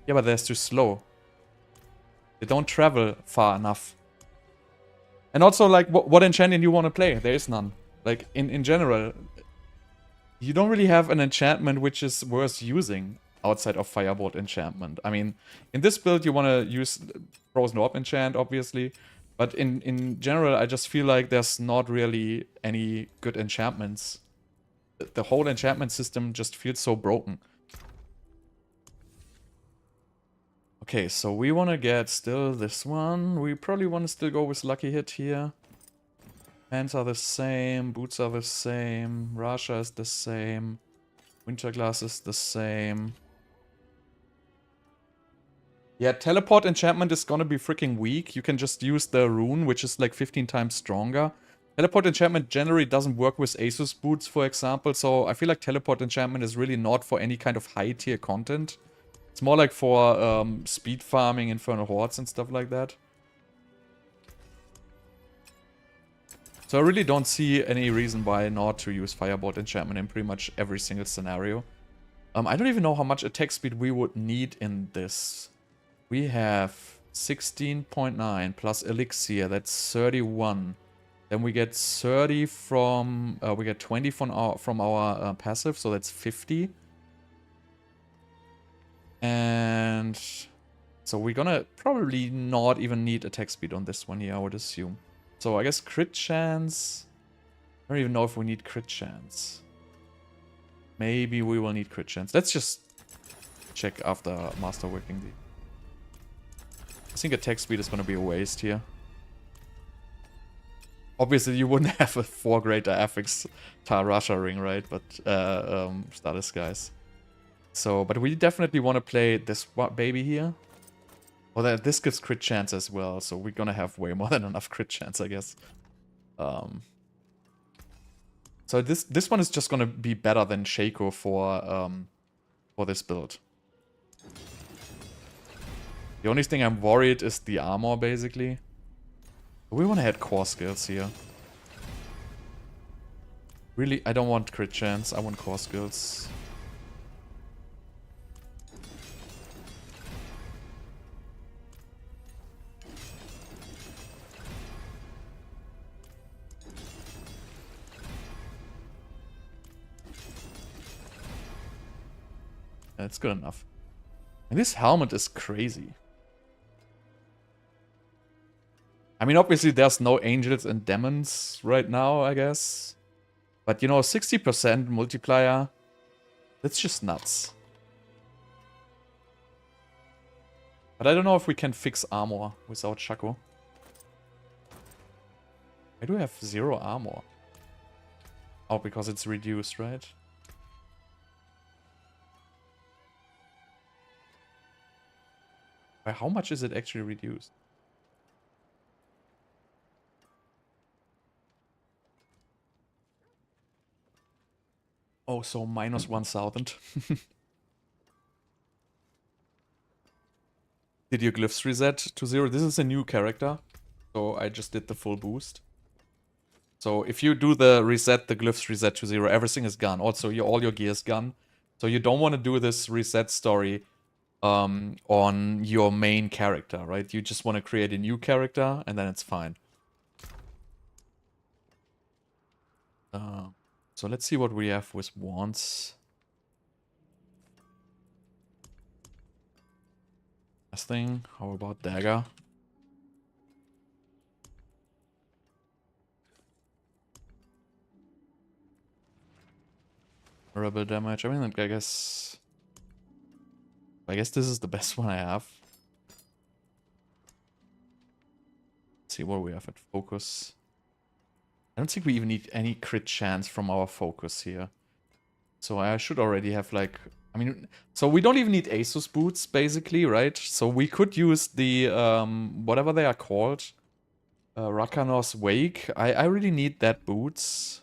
Yeah, but they're too slow. They don't travel far enough. And also, like, what enchanting you want to play? There is none. Like, in general, you don't really have an enchantment which is worth using outside of Firebolt enchantment. I mean, in this build, you want to use Frozen Orb enchant, obviously. But in general, I just feel like there's not really any good enchantments. The whole enchantment system just feels so broken. Okay, so we want to get still this one. We probably want to still go with Lucky Hit here. Hands are the same, boots are the same, Rasha is the same, Winterglass is the same. Yeah, Teleport enchantment is gonna be freaking weak. You can just use the rune, which is like 15 times stronger. Teleport enchantment generally doesn't work with Asus boots, for example, so I feel like Teleport enchantment is really not for any kind of high tier content. It's more like for speed farming, Infernal Hordes and stuff like that. So I really don't see any reason why not to use Firebolt enchantment in pretty much every single scenario. I don't even know how much attack speed we would need in this. We have 16.9 plus Elixir, that's 31. Then we get 30 from, we get 20 from our passive, so that's 50. And so we're gonna probably not even need attack speed on this one here, I would assume. So I guess crit chance. I don't even know if we need crit chance. Maybe we will need crit chance. Let's just check after masterworking the. I think attack speed is gonna be a waste here. Obviously you wouldn't have a 4 greater affix Rasha ring, right? But Starless Skies. So, but we definitely want to play this baby here. Well, this gives crit chance as well, so we're gonna have way more than enough crit chance, I guess. So this one is just gonna be better than Shaco for this build. The only thing I'm worried is the armor, basically. We want to hit core skills here. Really, I don't want crit chance, I want core skills. That's good enough. And this helmet is crazy. I mean, obviously there's no angels and demons right now, I guess. But you know, 60% multiplier, that's just nuts. But I don't know if we can fix armor without Shaco. I do have 0 armor. Oh, because it's reduced, right? By how much is it actually reduced? Oh, so minus 1000. Did your glyphs reset to 0? This is a new character, so I just did the full boost. So if you do the reset, the glyphs reset to 0, everything is gone. Also, all your gear is gone. So you don't want to do this reset story on your main character, right? You just want to create a new character, and then it's fine. So let's see what we have with wands. Last thing, how about dagger? Rebel damage. I mean, I guess this is the best one I have. Let's see what we have at focus. I don't think we even need any crit chance from our focus here. So I should already have like, I mean, so we don't even need Asus boots basically, right? So we could use the, whatever they are called, Rakanos Wake. I really need that boots.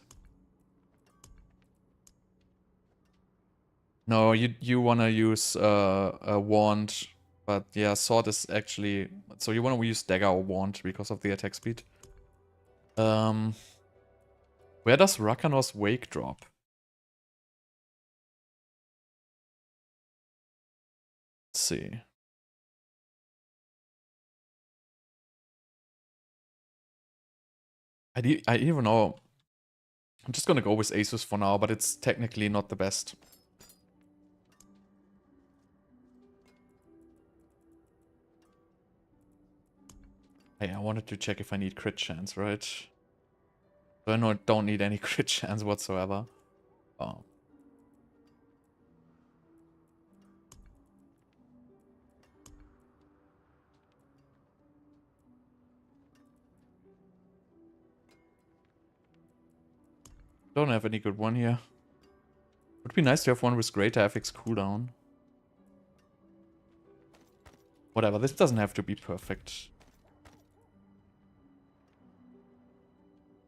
No, you want to use a wand, but yeah, sword is actually, so you want to use dagger or wand because of the attack speed. Where does Rakanos Wake drop? Let's see. I even know. I'm just gonna go with Asus for now, but it's technically not the best. Hey, I wanted to check if I need crit chance, right? So I don't need any crit chance whatsoever. Oh. Don't have any good one here. Would be nice to have one with greater FX cooldown. Whatever, this doesn't have to be perfect.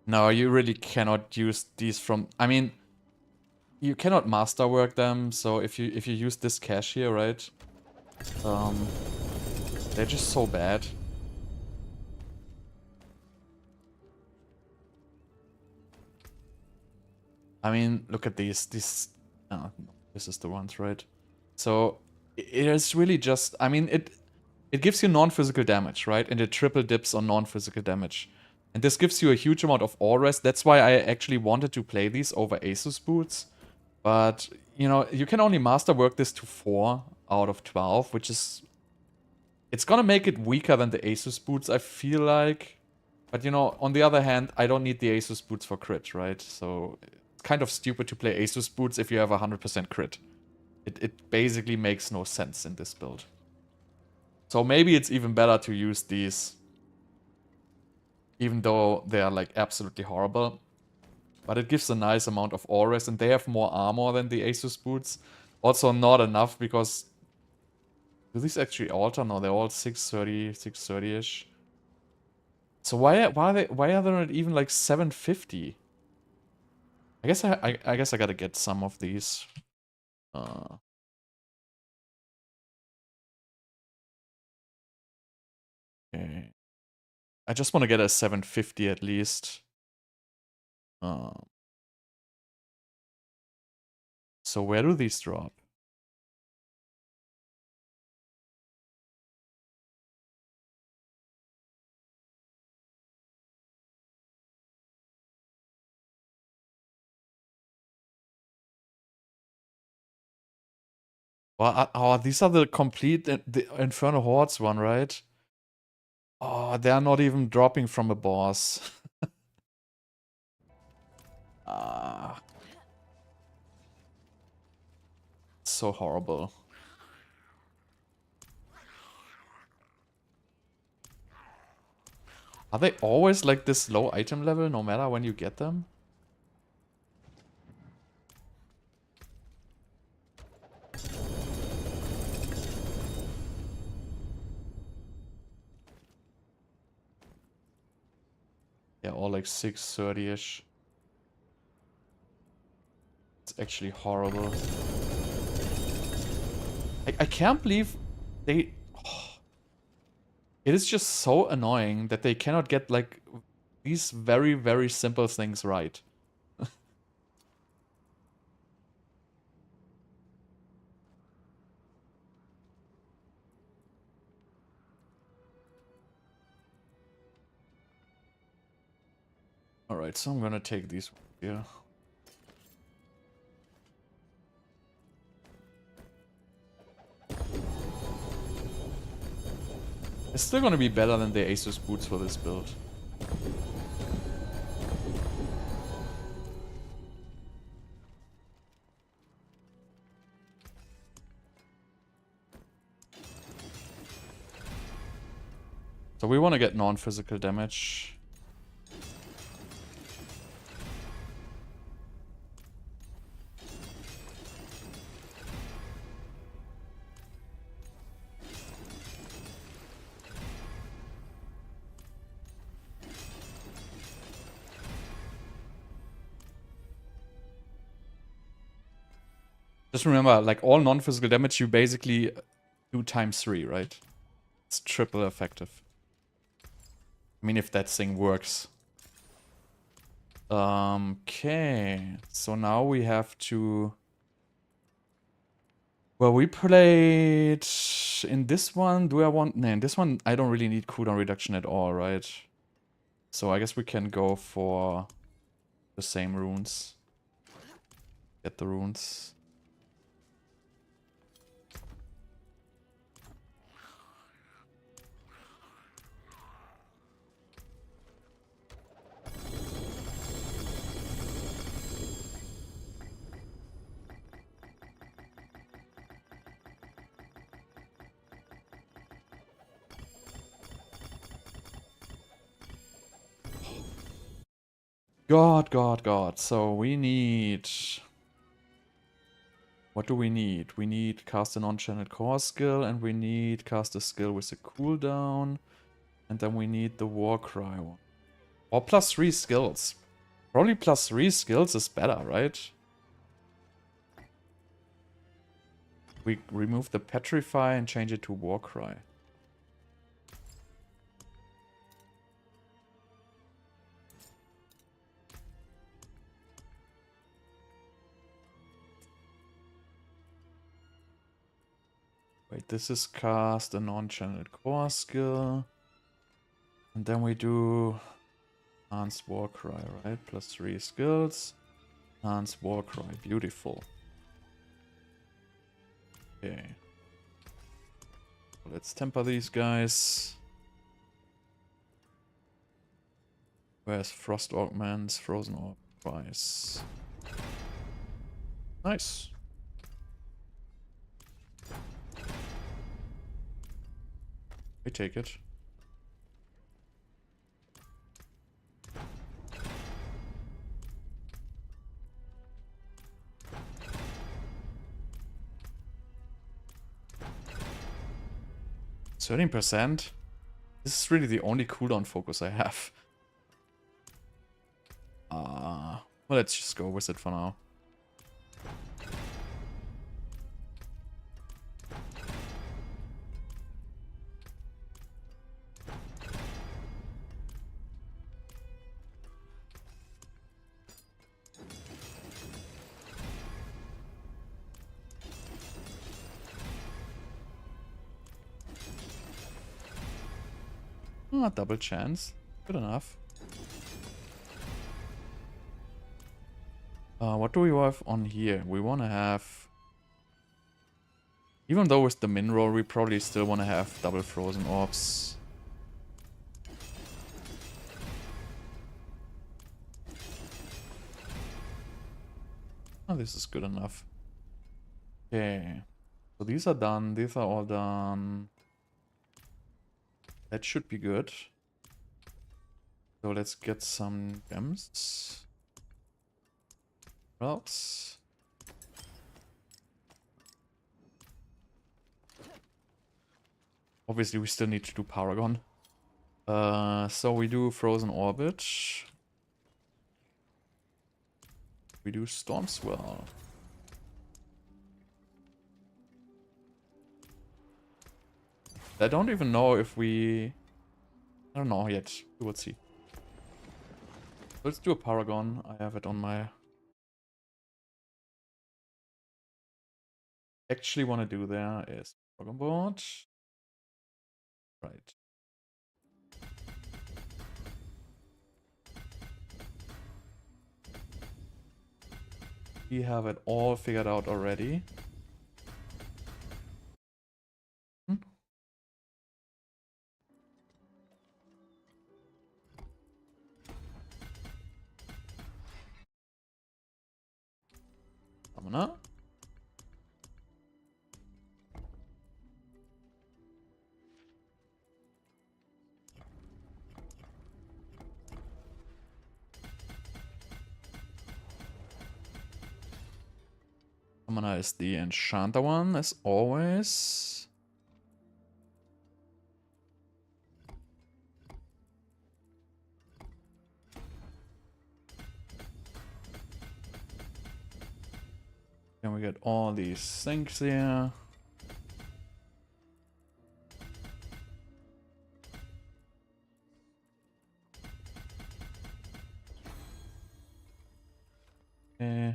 No, you really cannot use these from... I mean, you cannot masterwork them, so if you use this cache here, right? They're just so bad. I mean, look at these. Oh, this is the ones, right? So it is really just... I mean, it gives you non-physical damage, right? And it triple dips on non-physical damage. And this gives you a huge amount of ore rest. That's why I actually wanted to play these over Asus boots. But, you know, you can only masterwork this to 4 out of 12, which is... It's gonna make it weaker than the Asus boots, I feel like. But, you know, on the other hand, I don't need the Asus boots for crit, right? So it's kind of stupid to play Asus boots if you have 100% crit. It basically makes no sense in this build. So maybe it's even better to use these, even though they are like absolutely horrible. But it gives a nice amount of ore rest, and they have more armor than the Asus boots. Also not enough, because... Do these actually alter? No, they're all 630, 630-ish. So why are they not even like 750? I guess I guess I gotta get some of these. Okay. I just want to get a 750 at least. So where do these drop? Well, oh, these are the complete the Infernal Hordes one, right? Oh, they're not even dropping from a boss. Ah, so horrible. Are they always like this low item level no matter when you get them? Yeah, all like 630-ish. It's actually horrible. I can't believe they... Oh, it is just so annoying that they cannot get like these very, very simple things right. Alright, so I'm gonna take these here. It's still gonna be better than the Asus boots for this build. So we want to get non-physical damage. Just remember, like all non-physical damage, you basically do ×3, right? It's triple effective. I mean, if that thing works. Okay, so now we have to... Well, we played in this one. Do I want... No, in this one, I don't really need cooldown reduction at all, right? So I guess we can go for the same runes. Get the runes. God. So we need... What do we need? We need cast a non-channeled core skill, and we need cast a skill with a cooldown. And then we need the Warcry one. Or +3 skills. Probably +3 skills is better, right? We remove the Petrify and change it to Warcry. Wait, this is cast a non-channeled core skill. And then we do Enhanced Warcry, right? +3 skills. Enhanced Warcry, beautiful. Okay. Let's temper these guys. Where's Frost Augments, Frozen Orb Twice. Nice. We take it. %. This is really the only cooldown focus I have. Well, let's just go with it for now. Ah, double chance. Good enough. What do we have on here? We want to have... Even though with the min roll, we probably still want to have double Frozen Orbs. Oh, this is good enough. Okay. So these are done. These are all done. That should be good. So let's get some gems. What else? Obviously, we still need to do Paragon. So we do Frozen Orbit. We do Storm Swell. I don't even know if we... I don't know yet. We will see. Let's do a Paragon. I have it on my... Actually want to do there is Paragon board. Right. We have it all figured out already. Summoner. Summoner is the Enchanter one, as always. Then we get all these things here. Okay.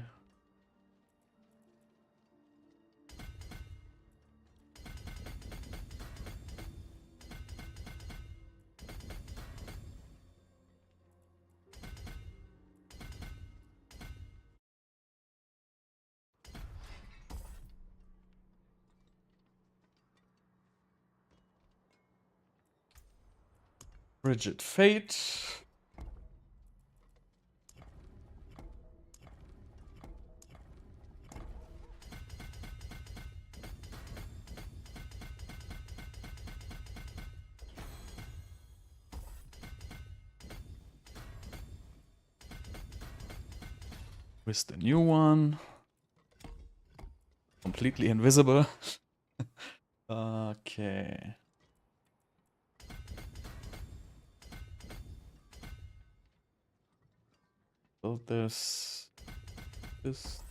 Rigid Fate. With the new one. Completely invisible. Okay. Build this. This.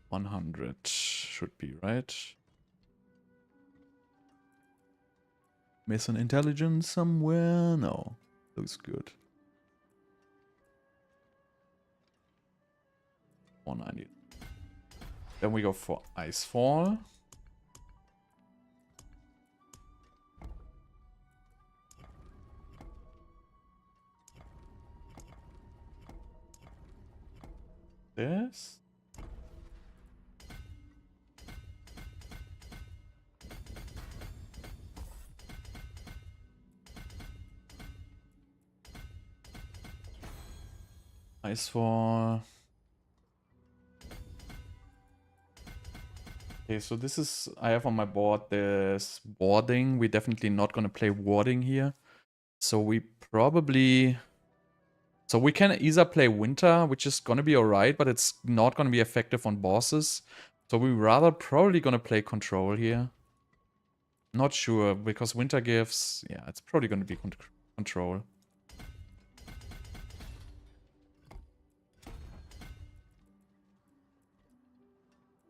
100 should be right. Miss an intelligence somewhere? No. Looks good. 190. Then we go for Icefall. This. Icefall. Okay, so this is, I have on my board this warding. We're definitely not going to play warding here. So we probably... So we can either play Winter, which is going to be alright, but it's not going to be effective on bosses. So we rather probably going to play Control here. Not sure, because Winter gives... Yeah, it's probably going to be Control.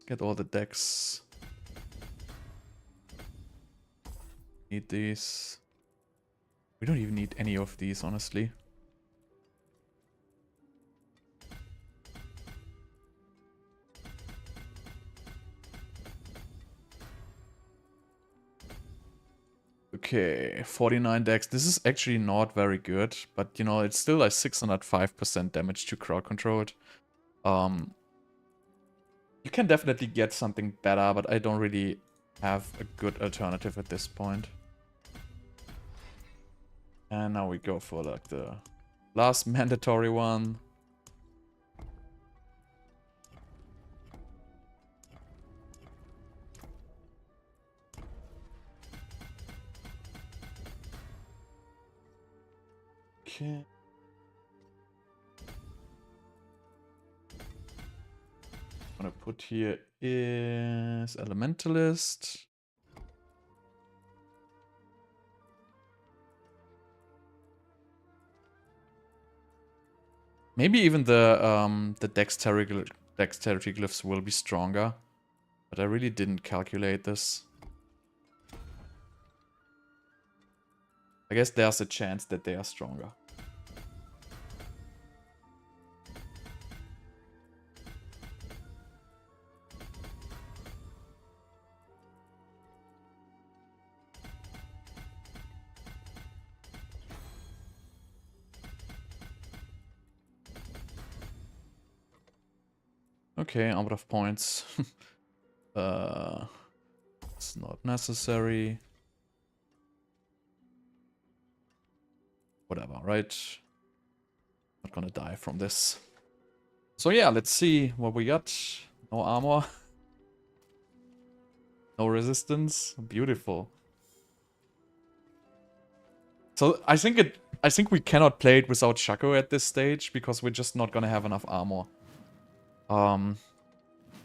Get all the decks. Need these. We don't even need any of these, honestly. Okay, 49 dex. This is actually not very good, but you know, it's still like 605% damage to crowd controlled. You can definitely get something better, but I don't really have a good alternative at this point. And now we go for like the last mandatory one. Okay. I'm gonna put here is Elementalist. Maybe even the dexterity glyphs will be stronger, but I really didn't calculate this. I guess there's a chance that they are stronger. Okay, out of points. It's not necessary. Whatever, right? Not gonna die from this. So yeah, let's see what we got. No armor. No resistance. Beautiful. So I think we cannot play it without Shaco at this stage because we're just not gonna have enough armor.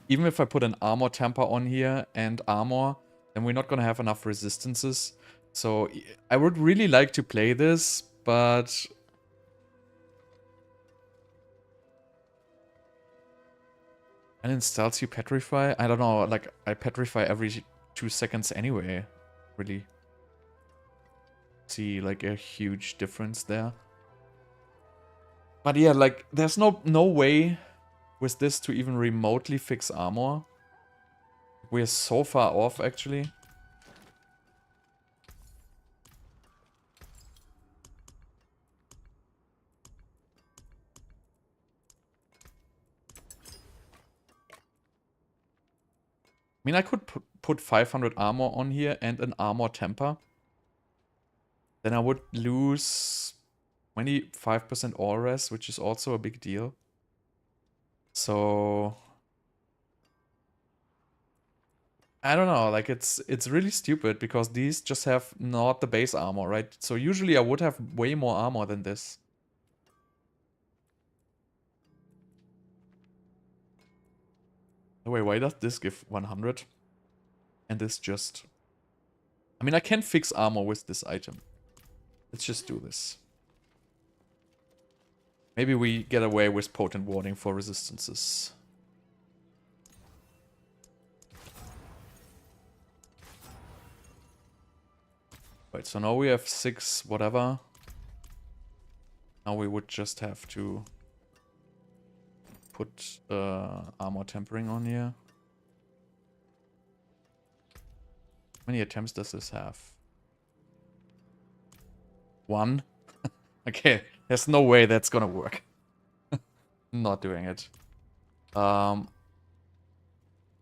Even if I put an armor temper on here and armor, then we're not gonna have enough resistances. So I would really like to play this, but and installs you petrify? I don't know, like I petrify every 2 seconds anyway. Really see like a huge difference there. But yeah, like there's no way with this to even remotely fix armor. We're so far off actually. I mean, I could put 500 armor on here and an armor temper. Then I would lose 25% all res, which is also a big deal. So I don't know, like it's really stupid because these just have not the base armor, right? So usually I would have way more armor than this. Wait, why does this give 100? And this just... I mean, I can fix armor with this item. Let's just do this. Maybe we get away with potent warding for resistances. Right, so now we have 6 whatever. Now we would just have to put armor tempering on here. How many attempts does this have? 1? Okay, there's no way that's gonna work. Not doing it. But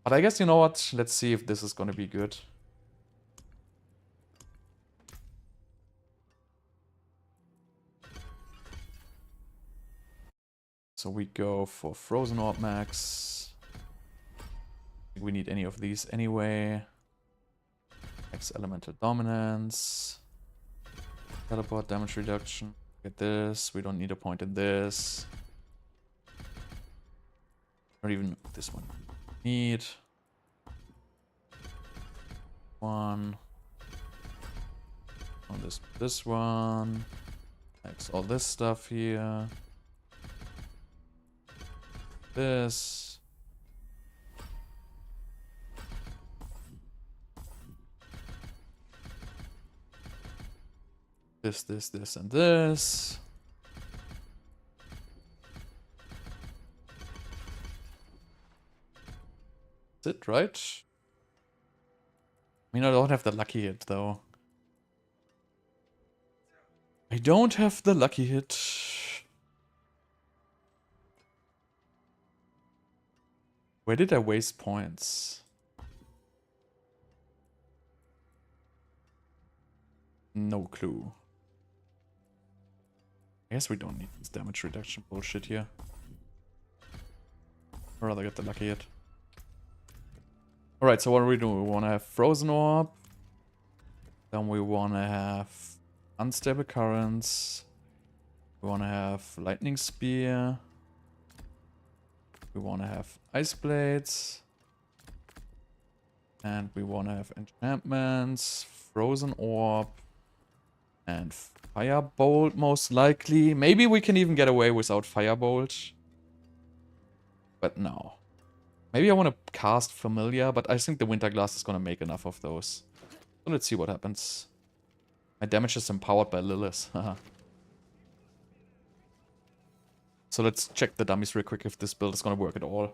I guess, you know what? Let's see if this is gonna be good. So we go for Frozen Orb Max. We need any of these anyway. X Elemental Dominance. Teleport damage reduction. Get this. We don't need a point in this. Not even this one. Need. 1. On this one. X all this stuff here. This. This, and this. That's it, right? I mean, I don't have the lucky hit, though. I don't have the lucky hit. Where did I waste points? No clue. I guess we don't need this damage reduction bullshit here. I'd rather get the lucky hit. Alright, so what do? We want to have Frozen Orb. Then we want to have Unstable Currents. We want to have Lightning Spear. We want to have Ice Blades. And we want to have Enchantments, Frozen Orb, and Firebolt most likely. Maybe we can even get away without Firebolt. But no. Maybe I want to cast Familiar, but I think the Winter Glass is going to make enough of those. So let's see what happens. My damage is empowered by Lilith. So let's check the dummies real quick if this build is going to work at all.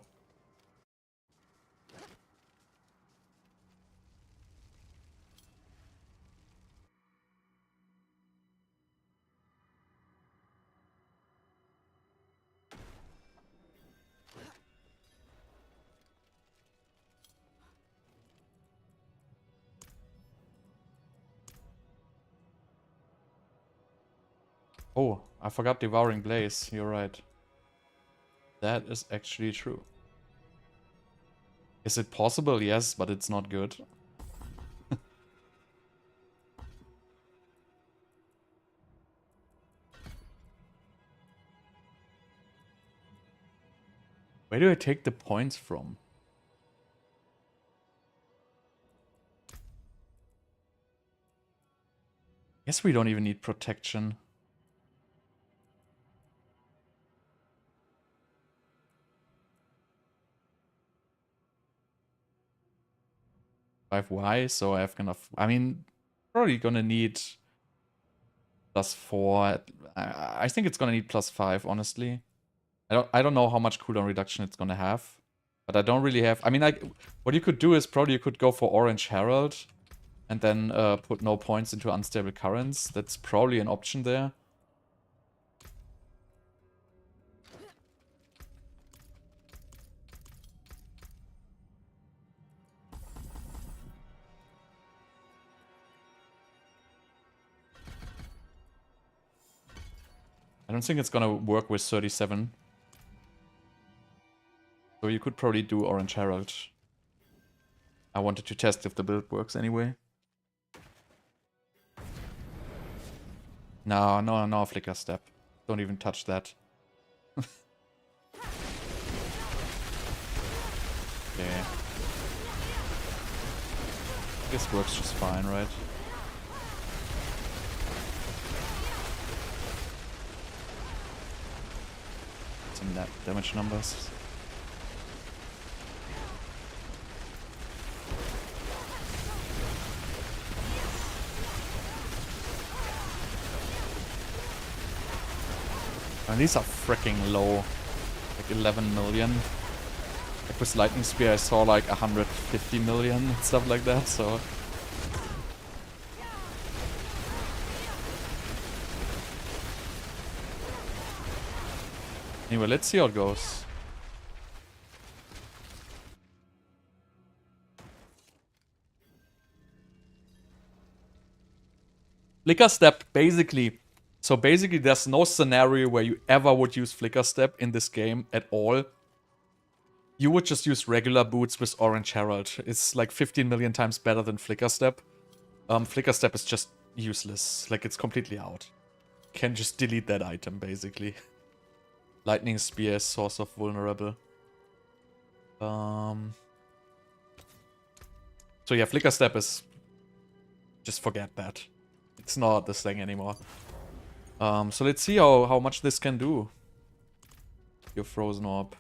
Oh, I forgot Devouring Blaze. You're right. That is actually true. Is it possible? Yes, but it's not good. Where do I take the points from? Guess we don't even need protection. +5Y, so I have enough. I mean, probably gonna need +4. I think it's gonna need +5, honestly. I don't know how much cooldown reduction it's gonna have, but I don't really have. I mean, what you could do is probably you could go for Orange Herald, and then put no points into Unstable Currents. That's probably an option there. I don't think it's gonna work with 37. So you could probably do Orange Herald. I wanted to test if the build works anyway. No, Flicker Step. Don't even touch that. Okay. This works just fine, right? Some net damage numbers. And these are freaking low. Like 11 million. Like with Lightning Spear I saw like 150 million and stuff like that, so... Anyway, let's see how it goes. Flicker Step, basically. So basically there's no scenario where you ever would use Flicker Step in this game at all. You would just use regular boots with Orange Herald. It's like 15 million times better than Flicker Step. Flicker Step is just useless. Like, it's completely out. You can just delete that item, basically. Lightning Spear is source of vulnerable. So yeah, Flicker Step is... Just forget that. It's not this thing anymore. So let's see how much this can do. Your Frozen Orb.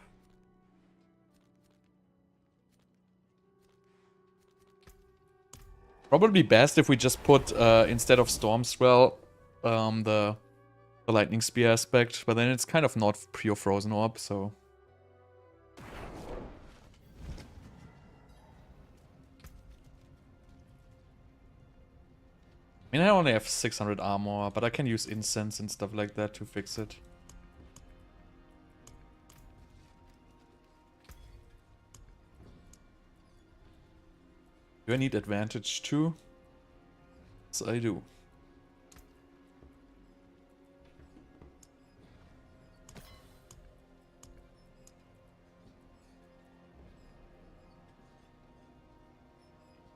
Probably best if we just put, instead of Storm Swell, the Lightning Spear aspect. But then it's kind of not pure Frozen Orb, so... I I mean, I only have 600 armor, but I can use incense and stuff like that to fix it. Do I need advantage too? Yes, I do.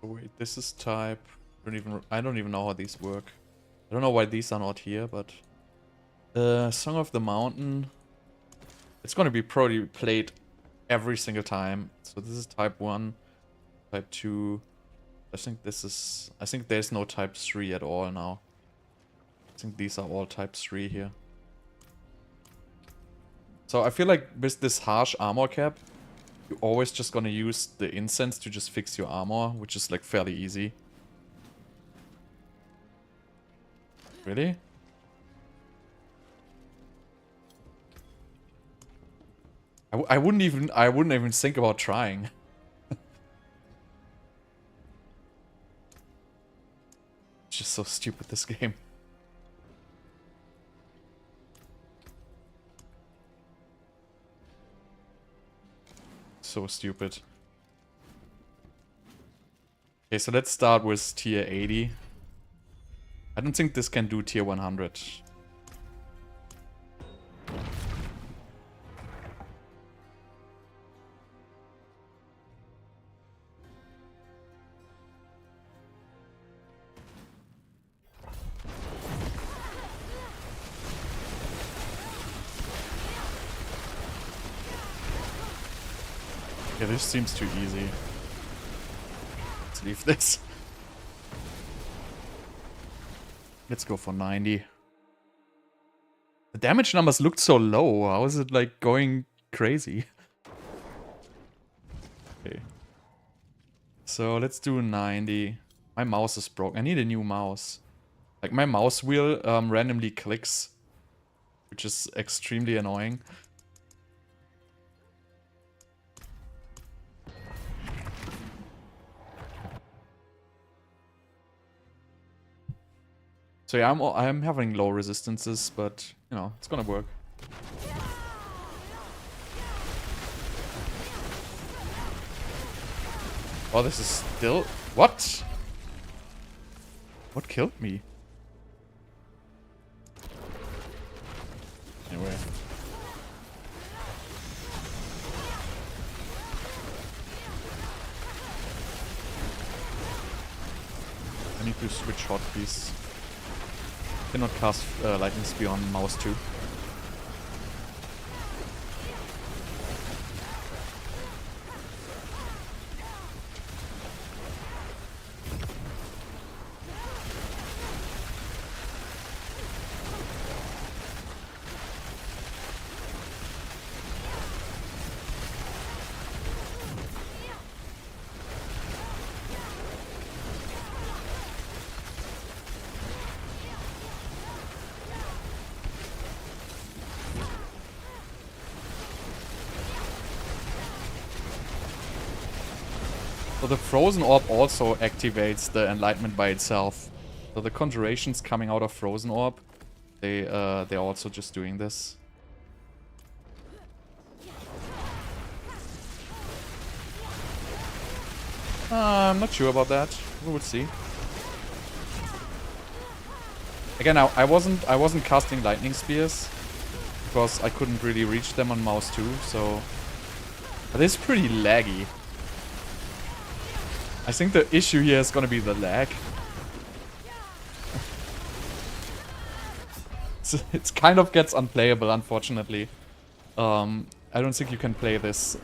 Oh, wait, this is type. I don't even know how these work. I don't know why these are not here, but Song of the Mountain. It's gonna be probably played every single time. So this is type 1, type 2. I think there's no type 3 at all now. I think these are all type 3 here. So I feel like with this harsh armor cap, you're always just gonna use the incense to just fix your armor, which is like fairly easy. Really? I wouldn't even think about trying. It's just so stupid, this game. So stupid. Okay, so let's start with tier 80. I don't think this can do tier 100. Yeah, this seems too easy. Let's leave this. Let's go for 90. The damage numbers looked so low. How is it like going crazy? Okay. So let's do 90. My mouse is broken. I need a new mouse. Like my mouse wheel randomly clicks, which is extremely annoying. So yeah, I'm having low resistances, but you know, it's gonna work. Oh, this is still... What? What killed me? Anyway. I need to switch hotkeys. Cannot cast Lightning Spear on mouse 2. So the Frozen Orb also activates the Enlightenment by itself. So the Conjurations coming out of Frozen Orb, they're also just doing this. I'm not sure about that. We will see. Again, I wasn't casting Lightning Spears because I couldn't really reach them on mouse 2, so... But it's pretty laggy. I think the issue here is gonna be the lag. It kind of gets unplayable, unfortunately. I don't think you can play this.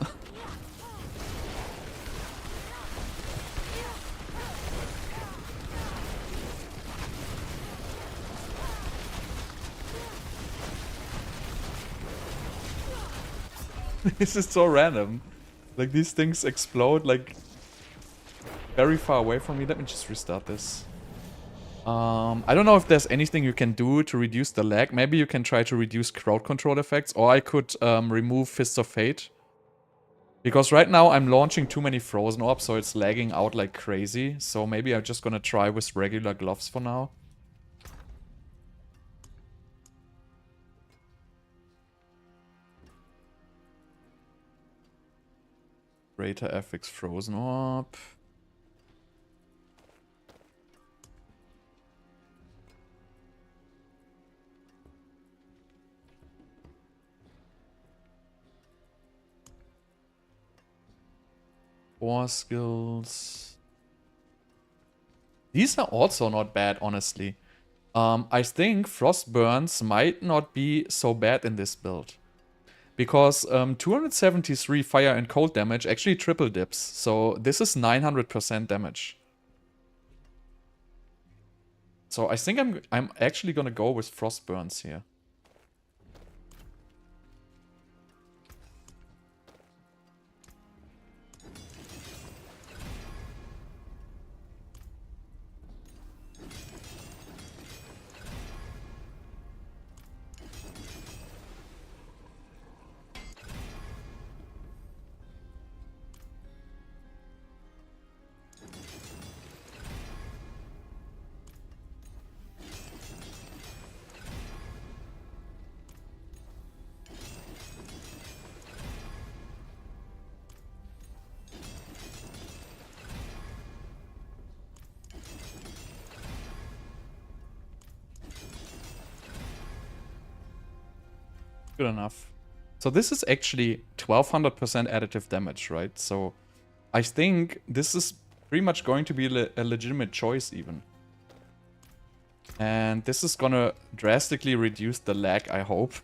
This is so random. Like, these things explode, like... very far away from me. Let me just restart this. I don't know if there's anything you can do to reduce the lag. Maybe you can try to reduce crowd control effects, or I could remove Fists of Fate. Because right now I'm launching too many Frozen Orbs, so it's lagging out like crazy. So maybe I'm just gonna try with regular gloves for now. Greater FX Frozen Orb. Four skills. These are also not bad, honestly. I think Frost Burns might not be so bad in this build. Because 273 fire and cold damage actually triple dips. So this is 900% damage. So I think I'm actually gonna go with Frost Burns here. Good enough. So this is actually 1200% additive damage, right? So I think this is pretty much going to be a legitimate choice even. And this is gonna drastically reduce the lag, I hope.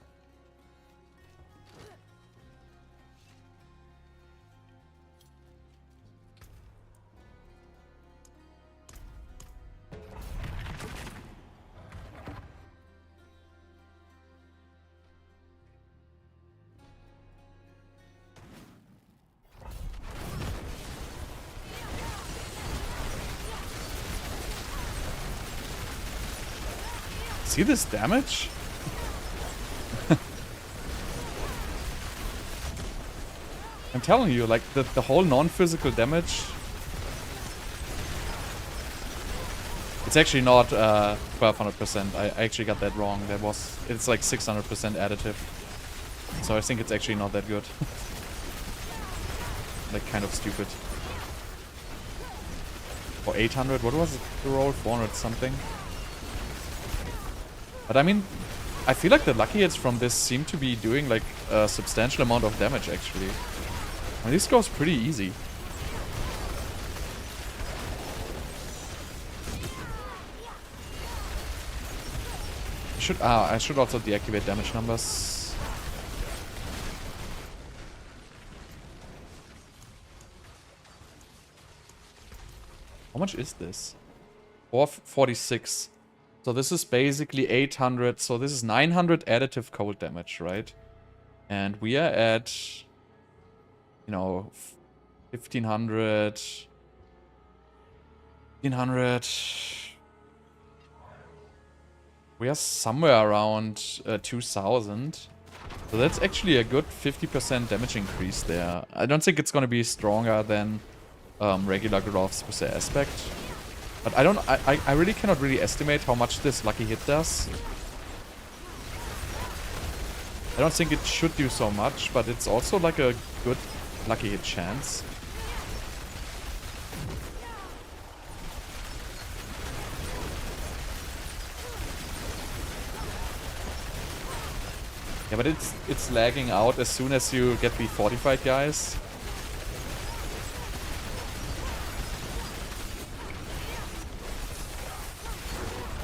See this damage? I'm telling you, like, the whole non-physical damage... It's actually not 1200%. I actually got that wrong. It's like 600% additive. So I think it's actually not that good. Like, kind of stupid. Or 800, what was it to roll? 400 something? But I mean, I feel like the lucky hits from this seem to be doing like a substantial amount of damage actually. I mean, this goes pretty easy. I should also deactivate damage numbers. How much is this? 446. So this is basically 800. So this is 900 additive cold damage, right? And we are at, you know, 1500. 1500. We are somewhere around 2000. So that's actually a good 50% damage increase there. I don't think it's going to be stronger than regular gloves with the aspect. But I really cannot really estimate how much this lucky hit does. I don't think it should do so much, but it's also like a good lucky hit chance. Yeah, but it's lagging out as soon as you get the fortified guys.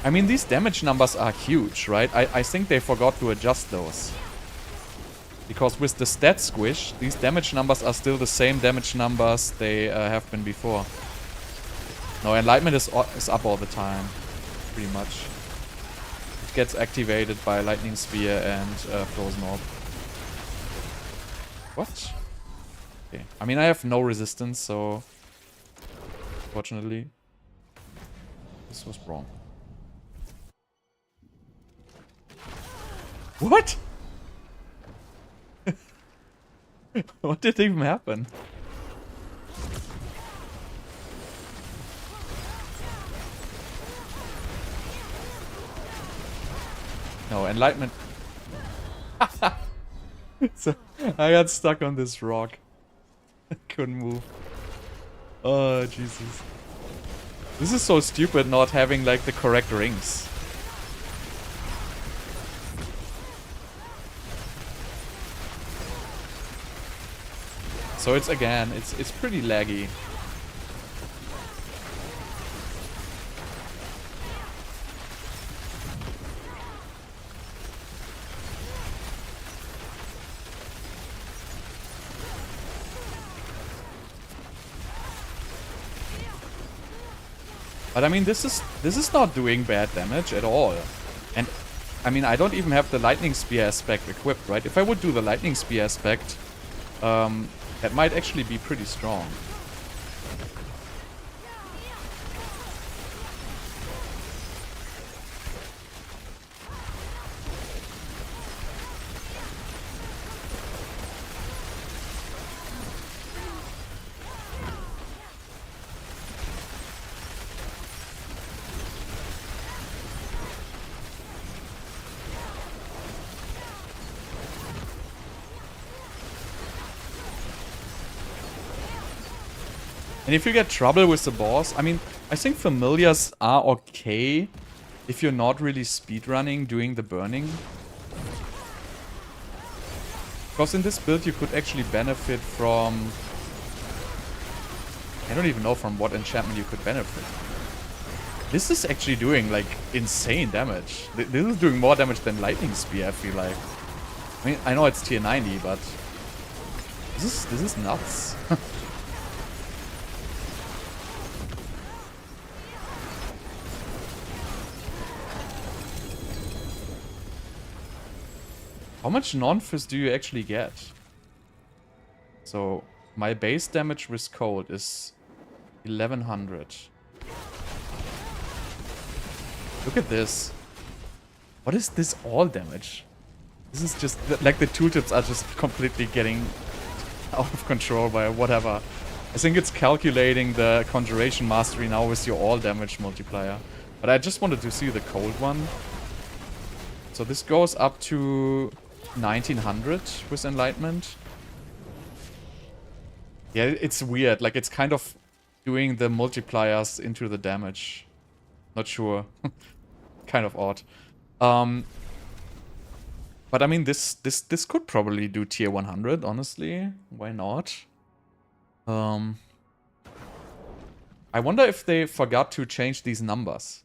I mean, these damage numbers are huge, right? I think they forgot to adjust those. Because with the stat squish, these damage numbers are still the same damage numbers they have been before. No, Enlightenment is up all the time, pretty much. It gets activated by Lightning Spear and Frozen Orb. What? Okay. I mean, I have no resistance, so... Fortunately. This was wrong. What? What did even happen? No, Enlightenment. So, I got stuck on this rock. couldn't move. Oh, Jesus. This is so stupid not having, like, the correct rings. So it's, again, it's pretty laggy. But I mean, this is not doing bad damage at all. And I mean, I don't even have the Lightning Spear aspect equipped, right? If I would do the Lightning Spear aspect, that might actually be pretty strong. And if you get trouble with the boss, I mean, I think familiars are okay if you're not really speedrunning doing the burning. Because in this build you could actually benefit from... I don't even know from what enchantment you could benefit. This is actually doing, like, insane damage. This is doing more damage than Lightning Spear, I feel like. I mean, I know it's tier 90, but... This is nuts. How much non-fizz do you actually get? So, my base damage with cold is 1100. Look at this. What is this all damage? This is just, like, the tooltips are just completely getting out of control by whatever. I think it's calculating the Conjuration Mastery now with your all damage multiplier. But I just wanted to see the cold one. So this goes up to 1900 with Enlightenment. Yeah, it's weird. Like, it's kind of doing the multipliers into the damage. Not sure. Kind of odd. But I mean, this could probably do tier 100, honestly. Why not? I wonder if they forgot to change these numbers.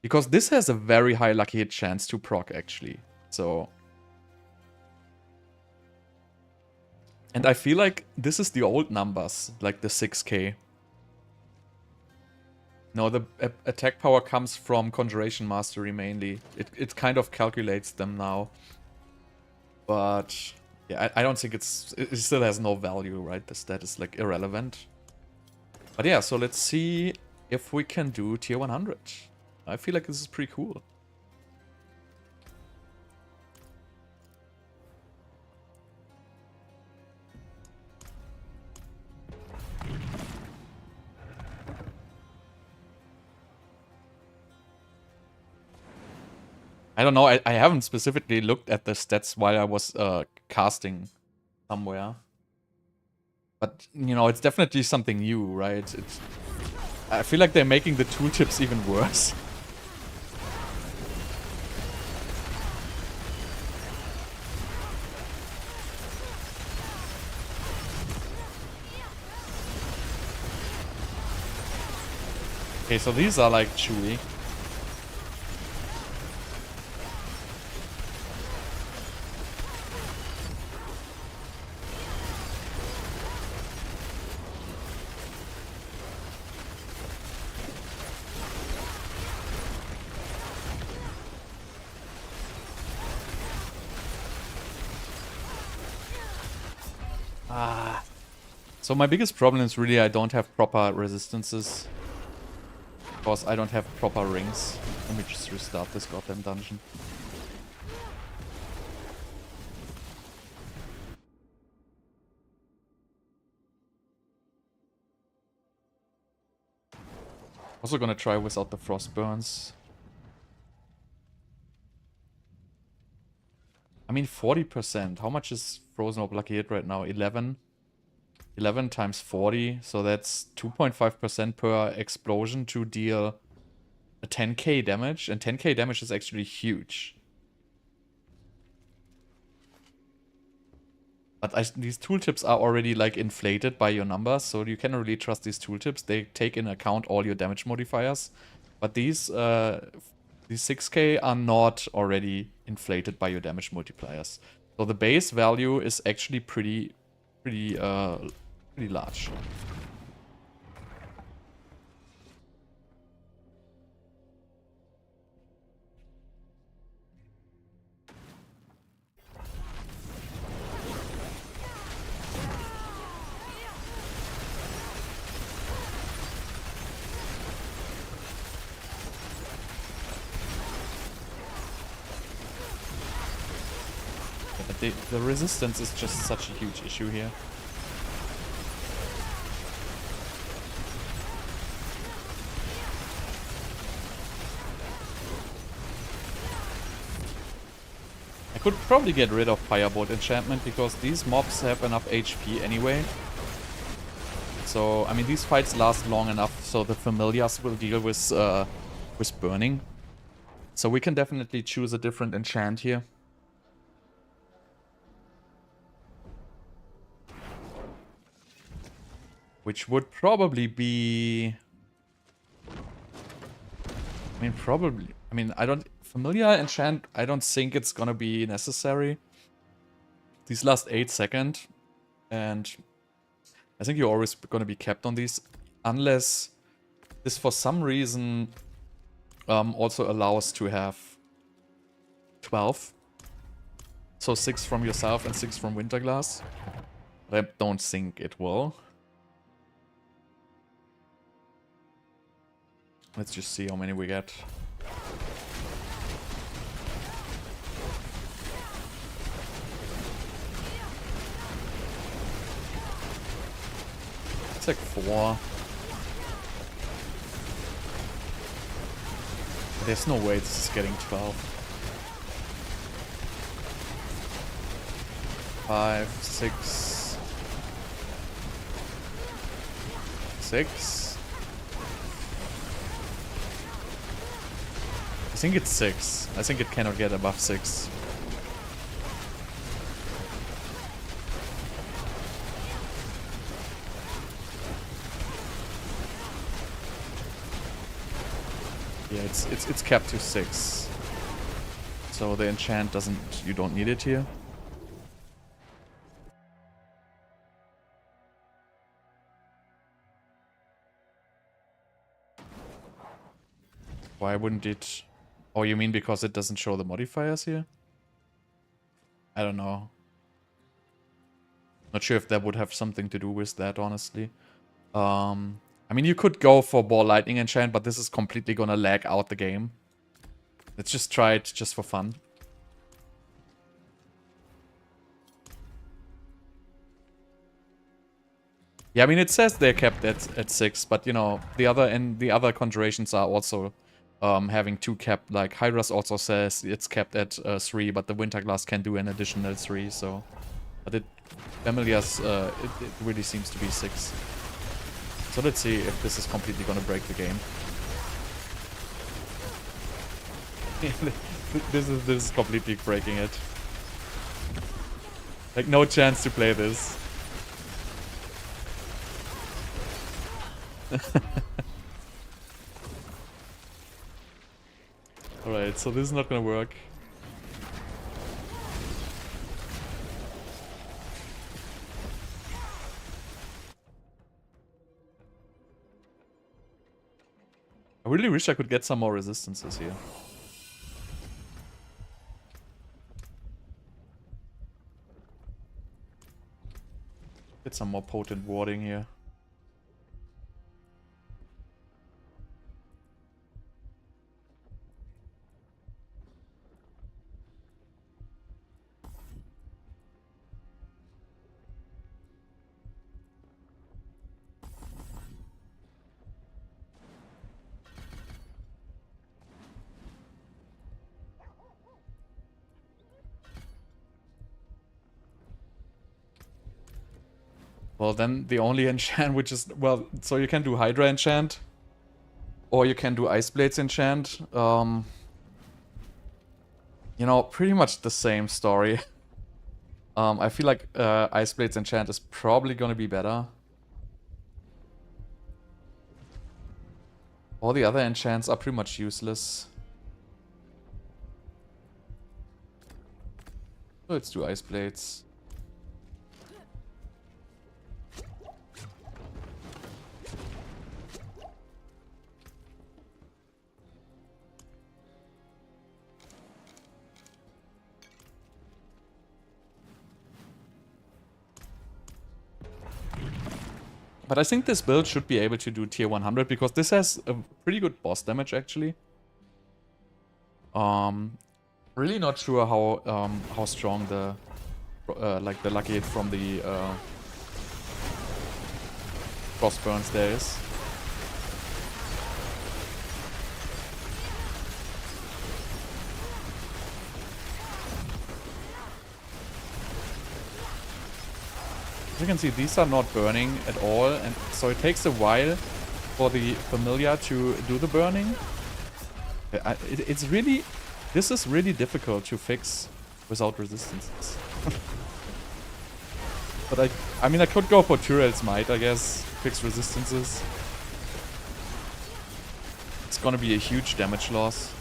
Because this has a very high lucky hit chance to proc, actually. So... And I feel like this is the old numbers, like the 6k. No, the attack power comes from Conjuration Mastery mainly. It kind of calculates them now. But yeah, I don't think it still has no value, right? The stat is like irrelevant. But yeah, so let's see if we can do tier 100. I feel like this is pretty cool. I don't know, I haven't specifically looked at the stats while I was casting somewhere. But, you know, it's definitely something new, right? I feel like they're making the tooltips even worse. Okay, so these are like chewy. So my biggest problem is really I don't have proper resistances. Because I don't have proper rings. Let me just restart this goddamn dungeon. Also gonna try without the frost burns. I mean 40%. How much is Frozen Orb Lucky Hit right now? 11? 11 times 40, so that's 2.5% per explosion to deal a 10k damage, and 10k damage is actually huge. But these tooltips are already like inflated by your numbers, so you cannot really trust these tooltips. They take into account all your damage modifiers, but these 6k are not already inflated by your damage multipliers. So the base value is actually pretty large. But the resistance is just such a huge issue here. I could probably get rid of Firebolt enchantment because these mobs have enough HP anyway. So, I mean, these fights last long enough so the familiars will deal with burning. So we can definitely choose a different enchant here. Which would probably be... I mean, probably... I mean, Familiar enchant, I don't think it's gonna be necessary. These last 8 seconds. And I think you're always gonna be kept on these. Unless this, for some reason, also allows to have 12. So 6 from yourself and 6 from Winterglass. But I don't think it will. Let's just see how many we get. It's like 4. There's no way this is getting 12. 5, 6. 6. I think it's 6. I think it cannot get above 6. Yeah, it's capped to 6. So the enchant doesn't... You don't need it here. Why wouldn't it... Oh, you mean because it doesn't show the modifiers here? I don't know. Not sure if that would have something to do with that, honestly. I mean, you could go for Ball Lightning Enchant, but this is completely gonna lag out the game. Let's just try it just for fun. Yeah, I mean, it says they're kept at 6, but, you know, the other Conjurations are also having 2 capped. Like, Hydra's also says it's kept at 3, but the Winterglass can do an additional 3, so... But Familiar's, it really seems to be 6. So let's see if this is completely gonna break the game. This is completely breaking it. Like, no chance to play this. Alright, so this is not gonna work. I really wish I could get some more resistances here. Get some more potent warding here. Well, then the only enchant which is... Well, so you can do Hydra enchant. Or you can do Ice Blades enchant. You know, pretty much the same story. I feel like Ice Blades enchant is probably gonna be better. All the other enchants are pretty much useless. Let's do Ice Blades. But I think this build should be able to do tier 100 because this has a pretty good boss damage actually. Really not sure how strong the like the lucky hit from the crossburns there is. As you can see, these are not burning at all, and so it takes a while for the familiar to do the burning. It's really... This is really difficult to fix without resistances. But I mean, I could go for Tyrell's Might, I guess. Fix resistances. It's gonna be a huge damage loss.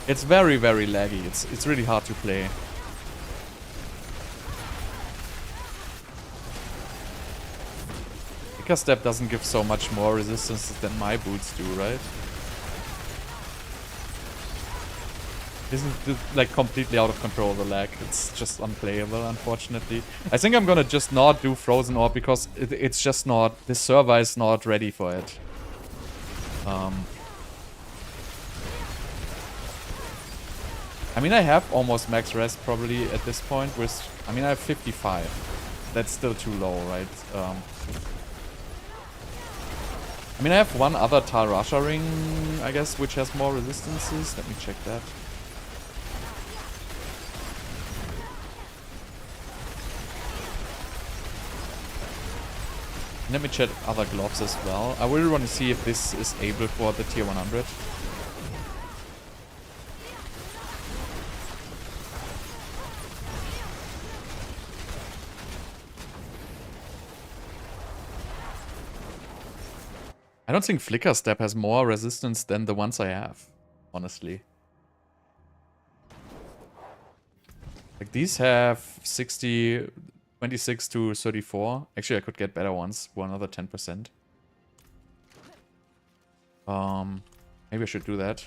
It's very, very laggy. It's really hard to play. Ica Step doesn't give so much more resistance than my boots do, right? Isn't it, like, completely out of control, the lag. It's just unplayable, unfortunately. I think I'm gonna just not do Frozen Orb because it's just not... This server is not ready for it. I mean, I have almost max rest probably at this point with... I mean, I have 55. That's still too low, right? I mean, I have one other Tal Rasha ring, I guess, which has more resistances. Let me check that. Let me check other gloves as well. I really want to see if this is able for the tier 100. I don't think Flicker Step has more resistance than the ones I have, honestly. Like, these have 60, 26 to 34. Actually, I could get better ones for another 10%. Maybe I should do that.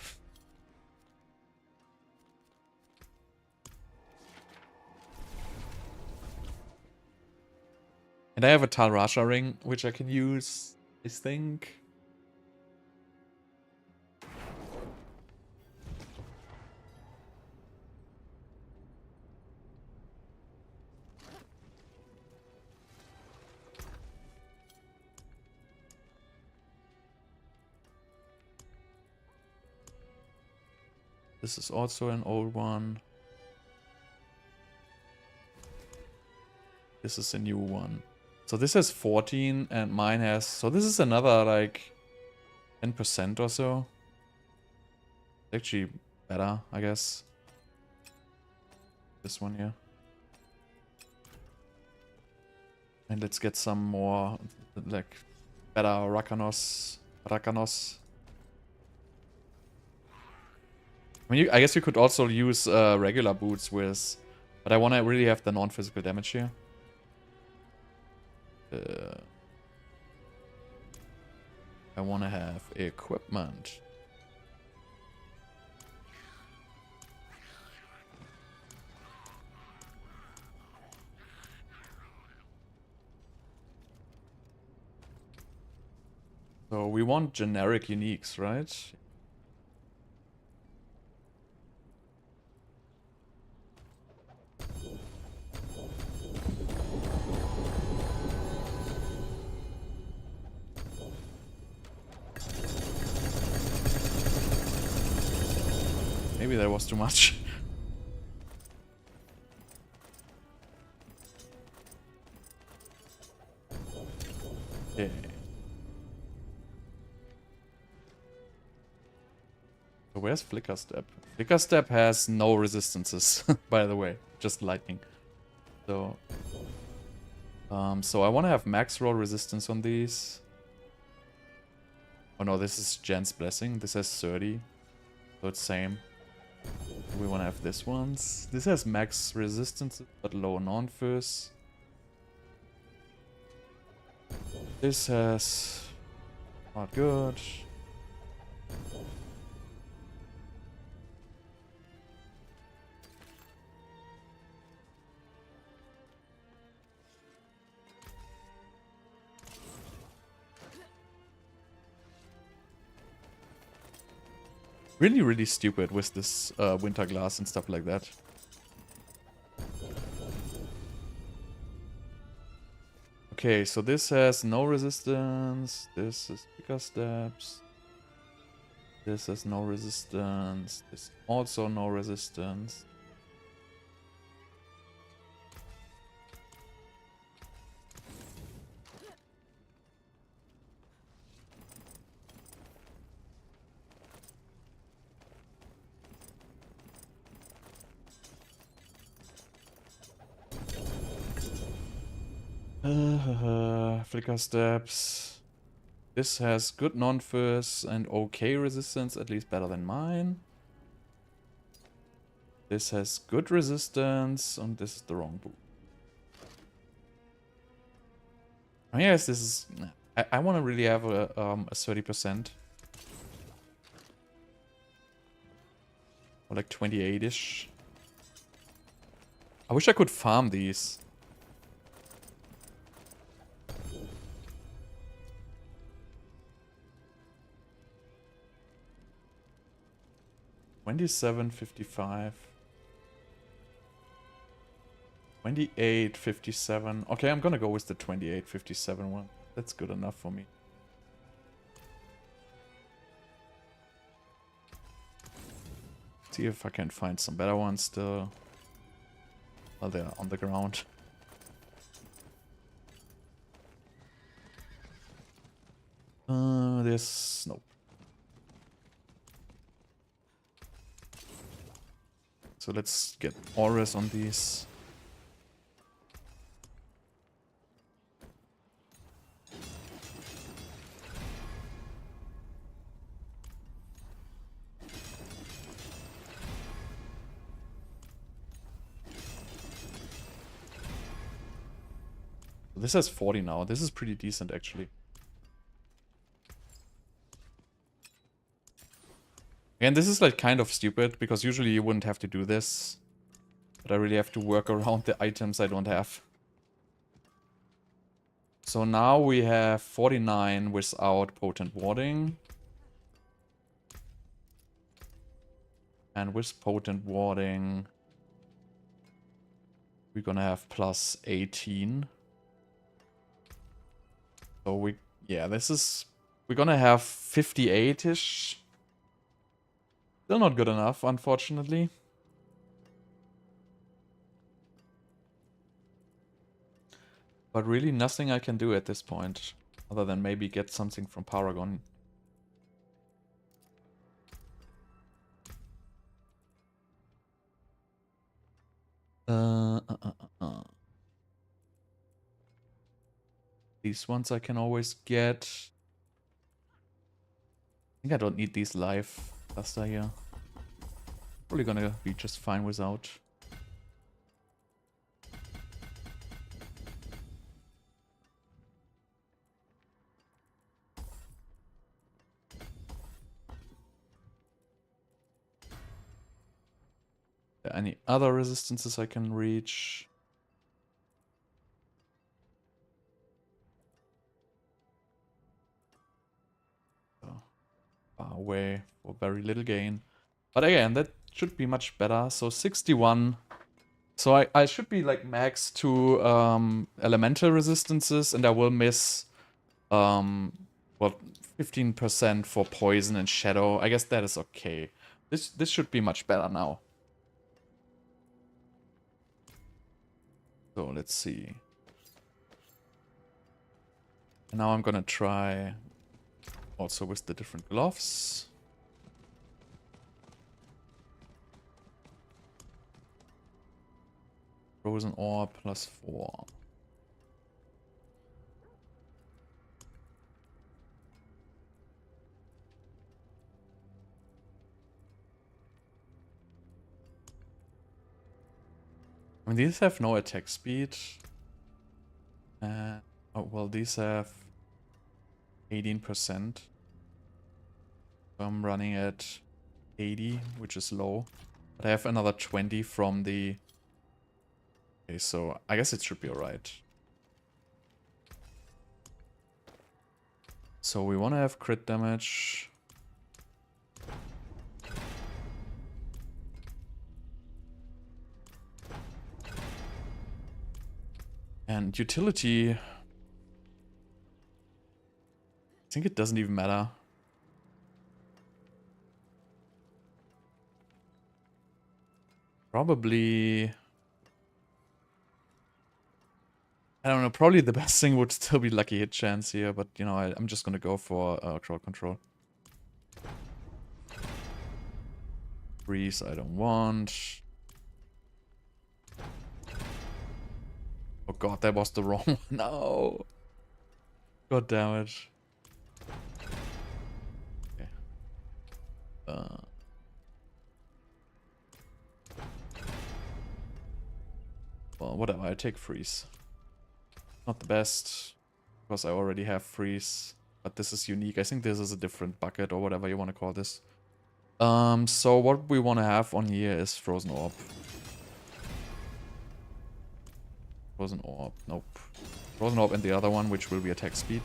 And I have a Tal Rasha ring, which I can use, I think. This is also an old one. This is a new one. So this has 14 and mine has... So this is another like 10% or so. Actually better, I guess. This one here. And let's get some more like better Rakanos. I mean, I guess you could also use regular boots with, but I want to really have the non-physical damage here. I want to have equipment. So we want generic uniques, right? Maybe that was too much. Okay. So where's Flicker Step? Flicker Step has no resistances, by the way. Just lightning. So... so I want to have max roll resistance on these. Oh no, this is Jan's Blessing. This has 30. So it's same. We want to have this ones. This has max resistance, but low non-fizz. This has... not good. Really, really stupid with this winter glass and stuff like that. Okay, so this has no resistance. This is bigger steps. This has no resistance. This also no resistance. Flicker steps. This has good non-fizz and okay resistance, at least better than mine. This has good resistance, and this is the wrong boot. Oh, yes, this is... I want to really have a 30%. Or like 28-ish. I wish I could farm these. $27.55. $28.57. Okay, I'm gonna go with the $28.57 one. That's good enough for me. See if I can find some better ones still. Well, they're on the ground. This... nope. So let's get auras on these. This has 40 now. This is pretty decent, actually. Again, this is like kind of stupid, because usually you wouldn't have to do this. But I really have to work around the items I don't have. So now we have 49 without Potent Warding. And with Potent Warding, we're gonna have plus 18. So we, yeah, this is, we're gonna have 58-ish. Still not good enough, unfortunately. But really nothing I can do at this point, other than maybe get something from Paragon. These ones I can always get. I think I don't need these live cluster here. Probably gonna be just fine without. Are there any other resistances I can reach? Far away for very little gain. But again, that should be much better. So 61. So I should be like max to elemental resistances, and I will miss well 15% for poison and shadow. I guess that is okay. This should be much better now. So let's see. And now I'm gonna try also with the different gloves. Frozen Orb +4. I mean, these have no attack speed. Oh, well, these have 18%. I'm running at 80, which is low. But I have another 20 from the... Okay, so I guess it should be alright. So we want to have crit damage. And utility... I think it doesn't even matter. Probably... I don't know, probably the best thing would still be lucky hit chance here, but you know, I'm just gonna go for crowd control. Freeze I don't want. Oh god, that was the wrong one. No! God damn it. Okay. Well, whatever, I take freeze. Not the best, because I already have freeze, but this is unique. I think this is a different bucket or whatever you want to call this. So what we want to have on here is Frozen Orb. Frozen Orb, nope. Frozen Orb and the other one, which will be attack speed.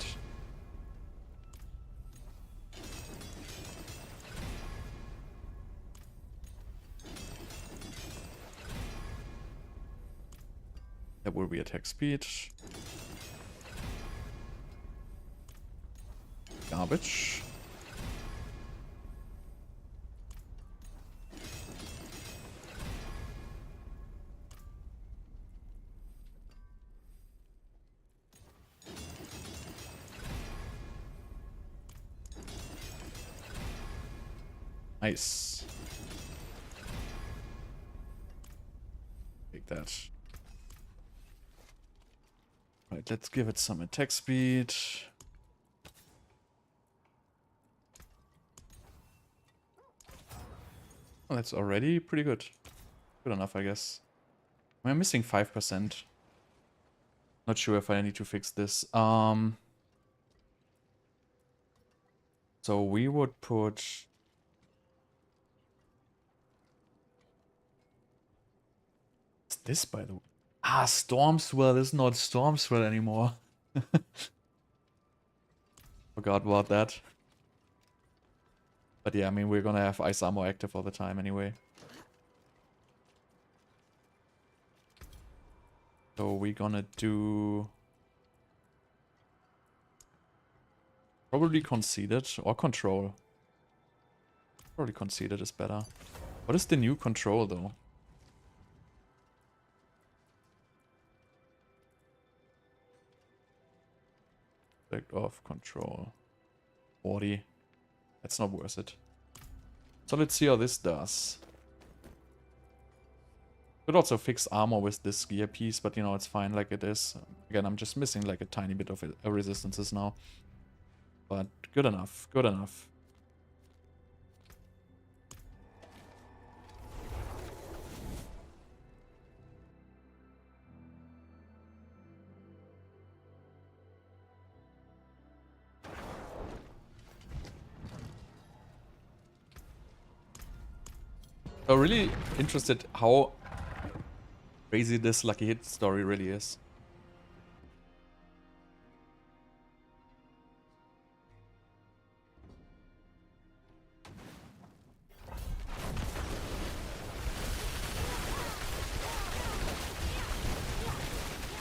That will be attack speed. Garbage. Nice. Take that. Right, let's give it some attack speed. Well, that's already pretty good. Good enough, I guess. I'm missing 5%. Not sure if I need to fix this. So we would put... What's this, by the way? Ah, Stormswell is not Stormswell anymore. Forgot about that. But yeah, I mean, we're gonna have Ice Armor active all the time anyway. So we're gonna do... Probably Conceded or Control. Probably Conceded is better. What is the new Control though? Effect of Control. 40. That's not worth it. So let's see how this does. Could also fix armor with this gear piece, but you know, it's fine like it is. Again, I'm just missing like a tiny bit of resistances now. But good enough, good enough. I'm really interested how crazy this lucky hit story really is.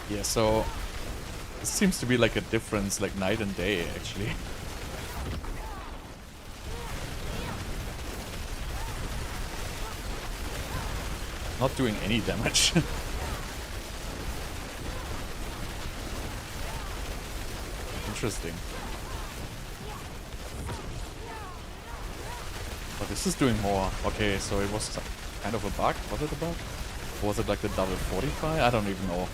Yeah, so it seems to be like a difference, like night and day actually. Not doing any damage. Interesting. But this is doing more. Okay, so it was kind of a bug. Was it a bug? Or was it like the double 45? I don't even know.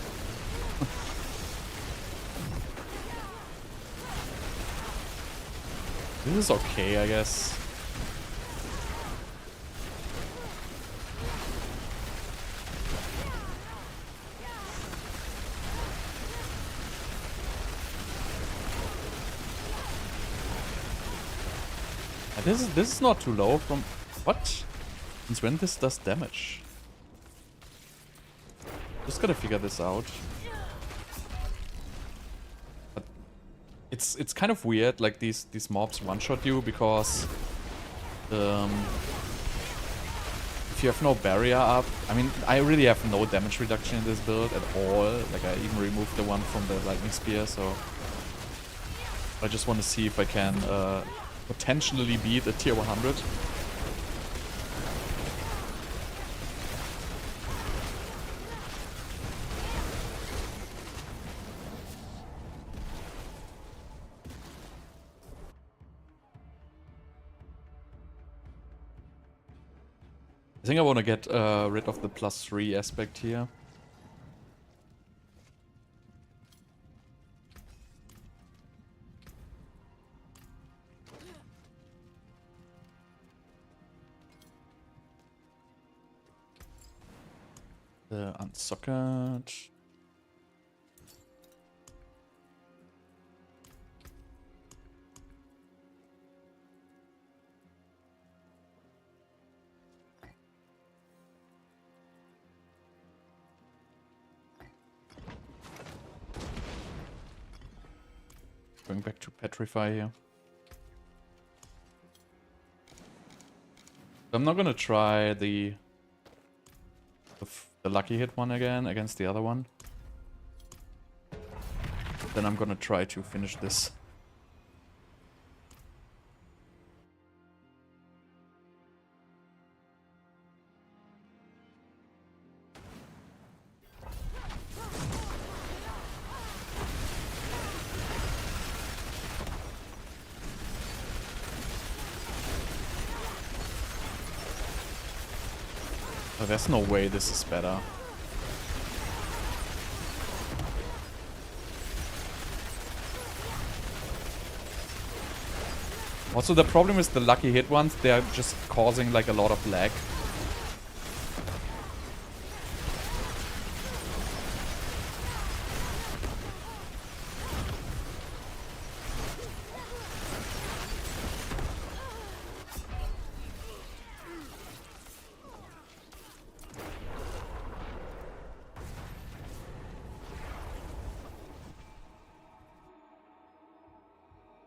This is okay, I guess. This is not too low from... What? Since when this does damage? Just gotta figure this out. But it's kind of weird, like these mobs one-shot you because if you have no barrier up, I mean, I really have no damage reduction in this build at all. Like I even removed the one from the lightning spear, so I just want to see if I can potentially beat a tier 100. I think I want to get rid of the +3 aspect here. Unsocket. Going back to Petrify here. I'm not gonna try the lucky hit one again against the other one. Then I'm gonna try to finish this. Oh, there's no way this is better. Also, the problem is the lucky hit ones, they are just causing like a lot of lag.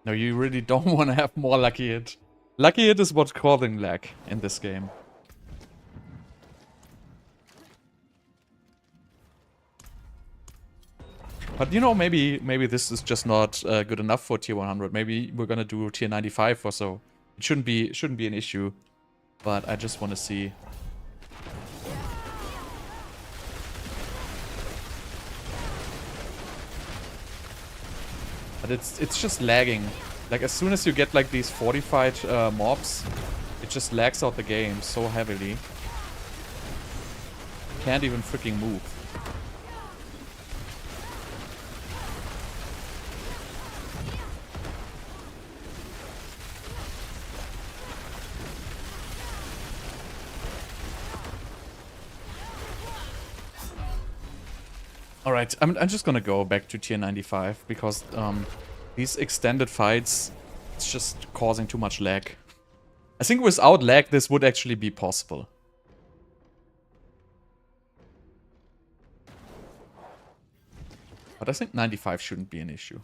No, you really don't want to have more lucky hit. Lucky hit is what's causing lag in this game. But you know, maybe this is just not good enough for tier 100. Maybe we're gonna do tier 95 or so. It shouldn't be an issue. But I just want to see. But it's just lagging. Like as soon as you get like these fortified mobs, it just lags out the game so heavily. Can't even freaking move. Alright, I'm just gonna go back to tier 95 because these extended fights, it's just causing too much lag. I think without lag this would actually be possible. But I think 95 shouldn't be an issue.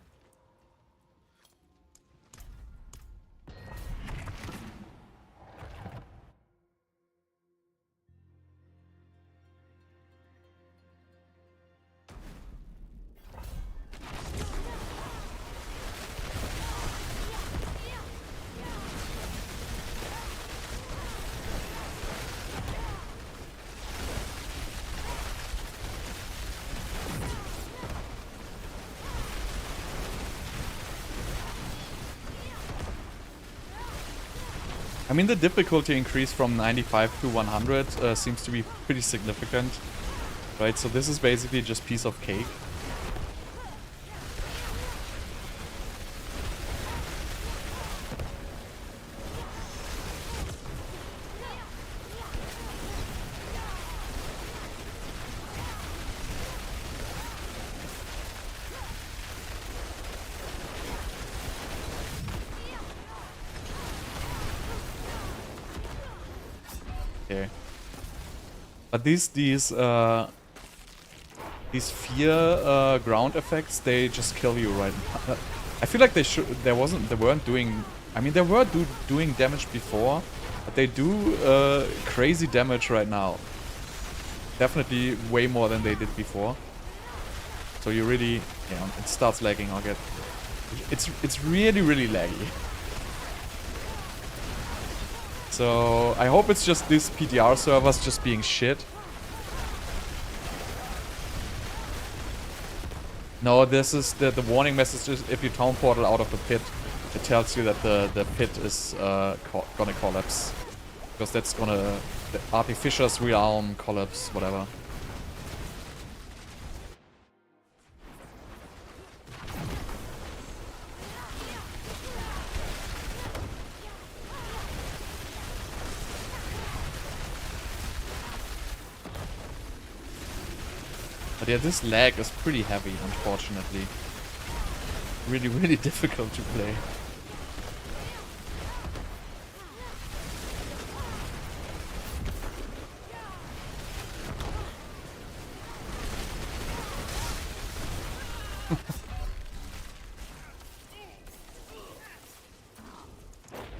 I mean, the difficulty increase from 95 to 100 seems to be pretty significant, right? So this is basically just piece of cake. Okay. But these fear ground effects, they just kill you right now. I feel like they weren't doing, I mean, they were doing damage before, but they do crazy damage right now. Definitely way more than they did before. So you really, yeah, it starts lagging. It's really, really laggy. So I hope it's just these PTR servers just being shit. No, this is the warning message is if you town portal out of the pit, it tells you that the pit is gonna collapse. Because that's gonna, the Artificer's Realm collapse, whatever. But yeah, this lag is pretty heavy, unfortunately. Really, really difficult to play.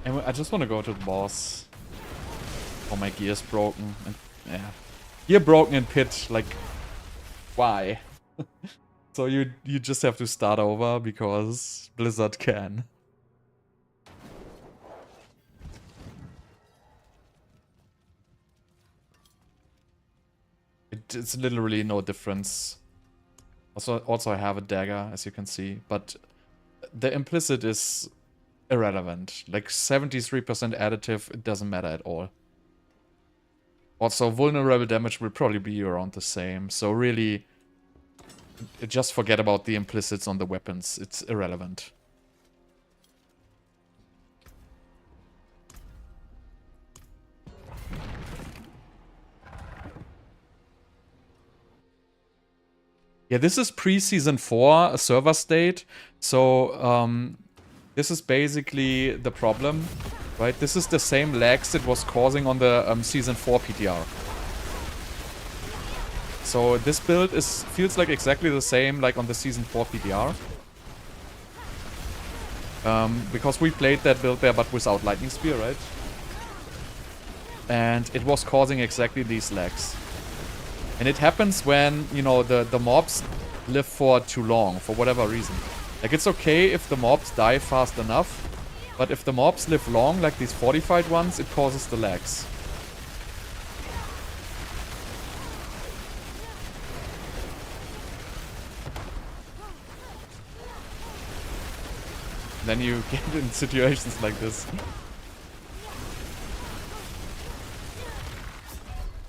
Anyway, I just want to go to the boss. Oh, my gear's broken. And, yeah. Gear broken in pit, like... Why? So you just have to start over because Blizzard can. It's literally no difference. Also I have a dagger, as you can see, but the implicit is irrelevant. Like 73% additive, it doesn't matter at all. Also, vulnerable damage will probably be around the same, so really, just forget about the implicits on the weapons. It's irrelevant. Yeah, this is pre-season 4, a server state, so this is basically the problem. Right, this is the same lags it was causing on the Season 4 PTR. So this build feels like exactly the same like on the Season 4 PTR. Because we played that build there but without Lightning Spear, right? And it was causing exactly these lags. And it happens when, you know, the mobs live for too long, for whatever reason. Like, it's okay if the mobs die fast enough, but if the mobs live long, like these fortified ones, it causes the lags. Then you get in situations like this.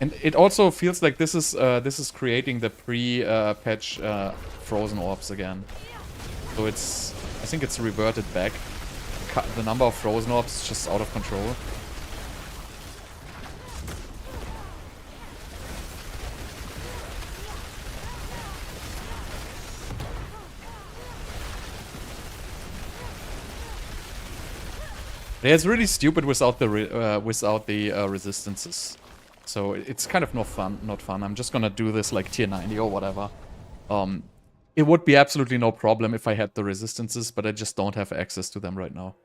And it also feels like this is creating the pre-patch Frozen Orbs again. So I think it's reverted back. The number of Frozen Orbs is just out of control. Yeah, it's really stupid without the resistances. So it's kind of not fun. I'm just gonna do this like tier 90 or whatever. It would be absolutely no problem if I had the resistances, but I just don't have access to them right now.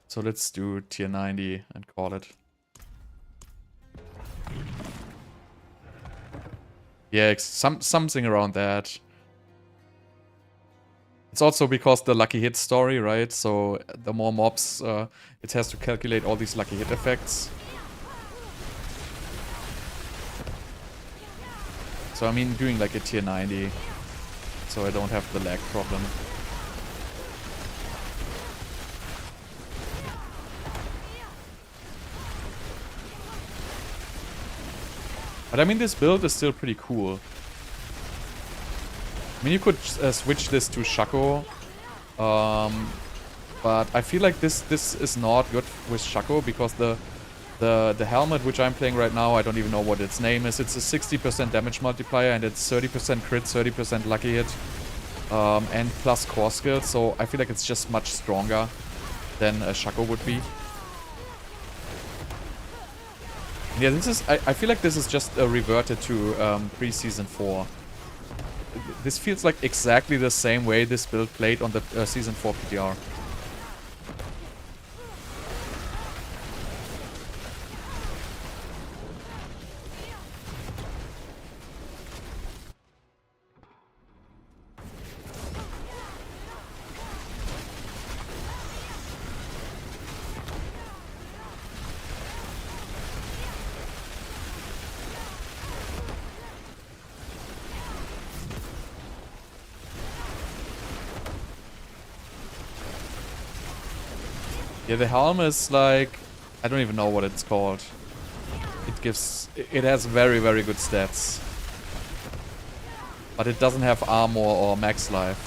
So let's do tier 90 and call it. Yeah, something around that. It's also because the lucky hit story, right? So the more mobs, it has to calculate all these lucky hit effects. So I mean doing like a tier 90, so I don't have the lag problem. But I mean, this build is still pretty cool. I mean, you could switch this to Shaco. But I feel like this is not good with Shaco because the helmet which I'm playing right now, I don't even know what its name is. It's a 60% damage multiplier and it's 30% crit, 30% lucky hit, and plus core skills. So I feel like it's just much stronger than a Shaco would be. Yeah, this is. I feel like this is just reverted to pre-season 4. This feels like exactly the same way this build played on the season 4 PTR. Yeah, the helm is like... I don't even know what it's called. It has very, very good stats. But it doesn't have armor or max life.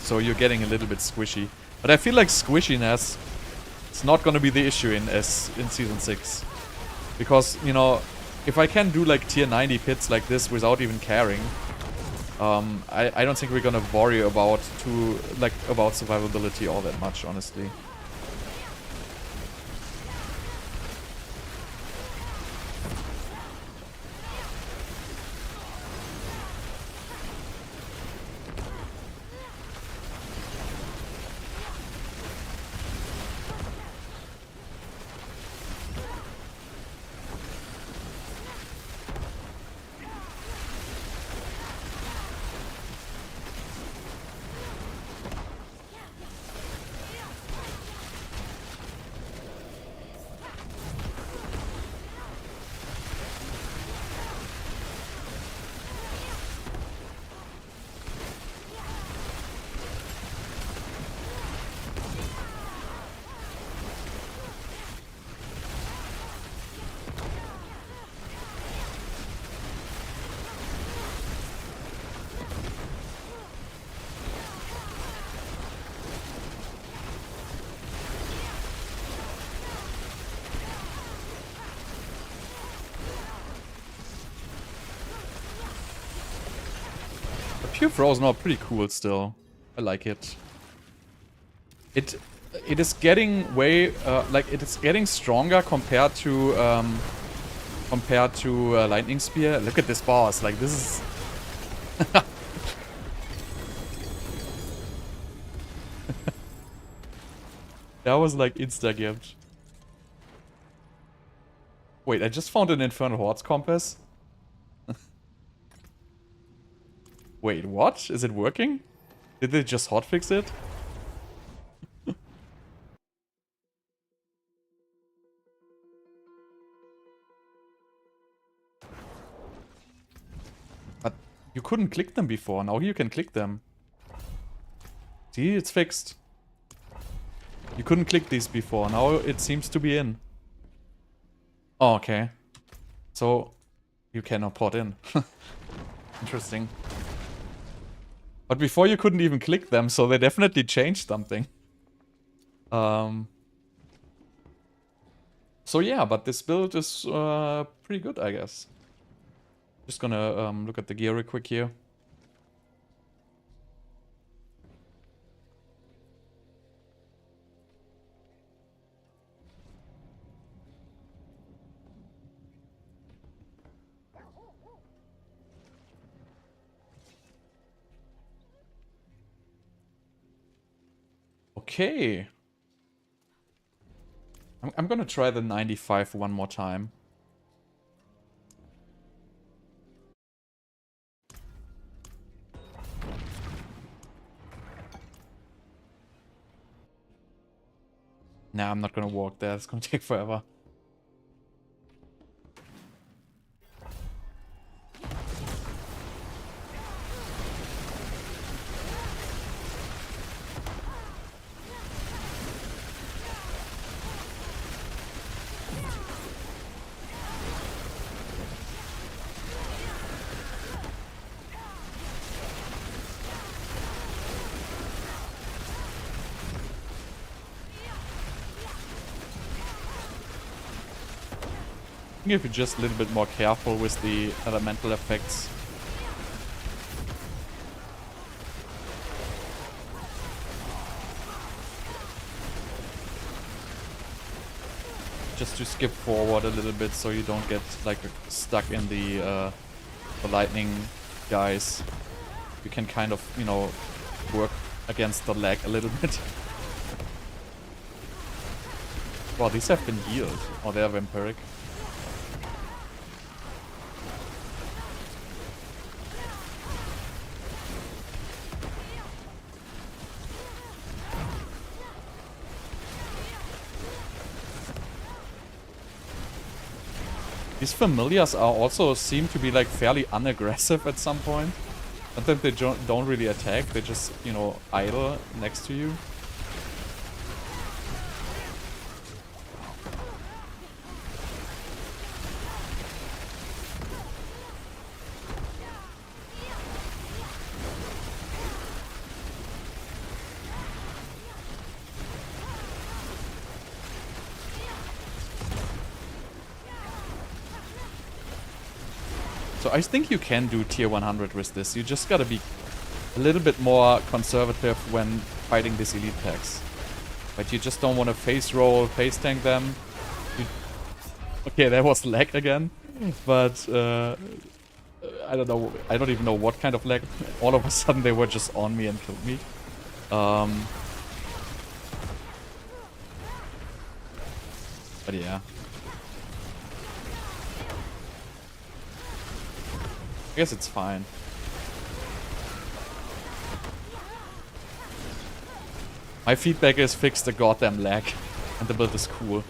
So you're getting a little bit squishy. But I feel like squishiness is not gonna be the issue in Season 6. Because, you know, if I can do like tier 90 pits like this without even caring, I don't think we're gonna worry about survivability all that much, honestly. Pure Frozen Orb pretty cool still. I like it. It is getting way it is getting stronger compared to Lightning Spear. Look at this boss. Like this is that was like insta-gift. Wait, I just found an Infernal Hordes compass. Wait, what? Is it working? Did they just hotfix it? But you couldn't click them before. Now you can click them. See, it's fixed. You couldn't click these before. Now it seems to be in. Oh, okay. So you cannot port in. Interesting. But before you couldn't even click them, so they definitely changed something. So yeah, but this build is pretty good, I guess. Just gonna look at the gear real quick here. Okay. I'm gonna try the 95 one more time. Nah, I'm not gonna walk there. It's gonna take forever. think if you're just a little bit more careful with the elemental effects. Just to skip forward a little bit so you don't get like stuck in the lightning guys. You can kind of, you know, work against the lag a little bit. Wow, these have been healed. Oh, they are vampiric. These familiars are also seem to be like fairly unaggressive at some point. Sometimes they don't really attack, they just, you know, idle next to you. So I think you can do tier 100 with this. You just gotta be a little bit more conservative when fighting these elite packs. But you just don't want to face roll, face tank them. Okay, that was lag again. But I don't know. I don't even know what kind of lag. All of a sudden they were just on me and killed me. But yeah. I guess it's fine. My feedback is fix the goddamn lag. And the build is cool.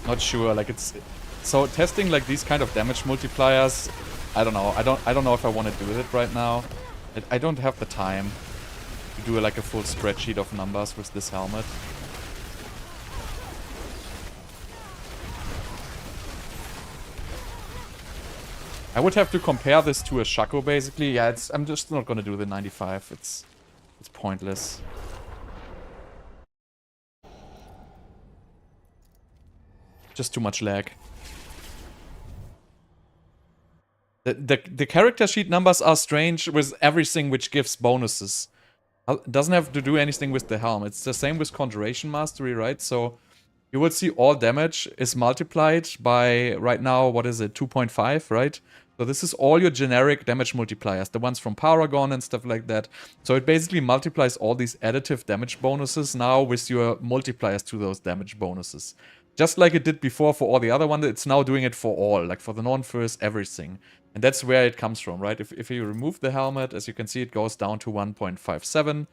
Not sure, like it's so testing like these kind of damage multipliers. I don't know. I don't know if I want to do it right now. I don't have the time to do like a full spreadsheet of numbers with this helmet. I would have to compare this to a Shaco basically. Yeah, I'm just not gonna do the 95. It's pointless. Just too much lag. The character sheet numbers are strange with everything which gives bonuses. It doesn't have to do anything with the helm. It's the same with Conjuration Mastery, right? So you will see all damage is multiplied by, right now, what is it, 2.5, right? So this is all your generic damage multipliers, the ones from Paragon and stuff like that. So it basically multiplies all these additive damage bonuses now with your multipliers to those damage bonuses. Just like it did before for all the other ones, it's now doing it for all, like for the non-first, everything. And that's where it comes from, right? If you remove the helmet, as you can see, it goes down to 1.57.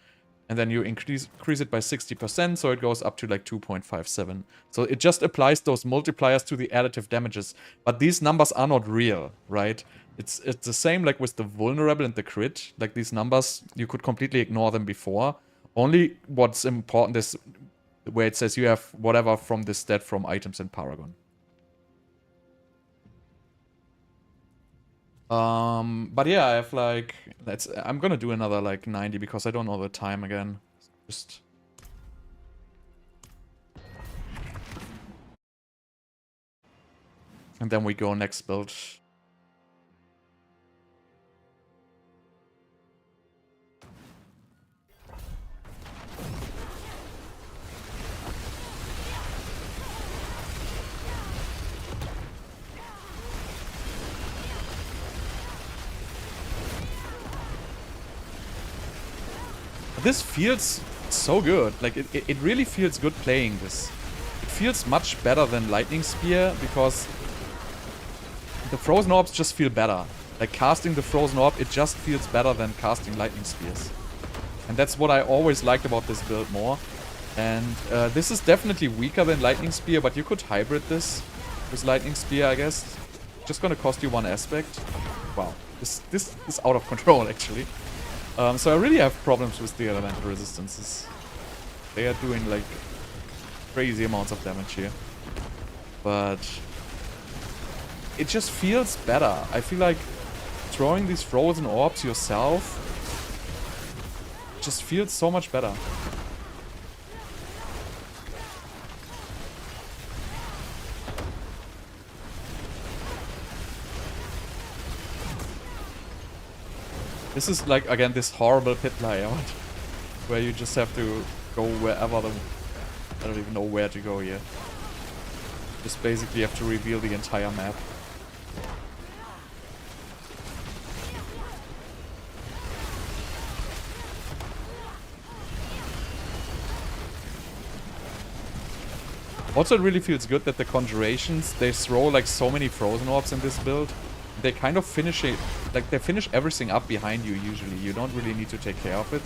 And then you increase it by 60%, so it goes up to like 2.57. So it just applies those multipliers to the additive damages. But these numbers are not real, right? It's the same like with the vulnerable and the crit. Like these numbers, you could completely ignore them before. Only what's important is where it says you have whatever from this stat from items in Paragon. But yeah, I have like, I'm gonna do another like 90 because I don't know the time again. Just... And then we go next build. This feels so good. Like, it really feels good playing this. It feels much better than Lightning Spear because the Frozen Orbs just feel better. Like, casting the Frozen Orb, it just feels better than casting Lightning Spears. And that's what I always liked about this build more. And this is definitely weaker than Lightning Spear, but you could hybrid this with Lightning Spear, I guess. Just gonna cost you one aspect. Wow, this is out of control, actually. So I really have problems with the elemental resistances. They are doing, like, crazy amounts of damage here. But it just feels better. I feel like throwing these frozen orbs yourself just feels so much better. This is like, again, this horrible pit layout where you just have to go wherever the... I don't even know where to go here. Just basically have to reveal the entire map. Also, it really feels good that the Conjurations, they throw like so many Frozen Orbs in this build. They kind of finish it, like they finish everything up behind you usually. You don't really need to take care of it.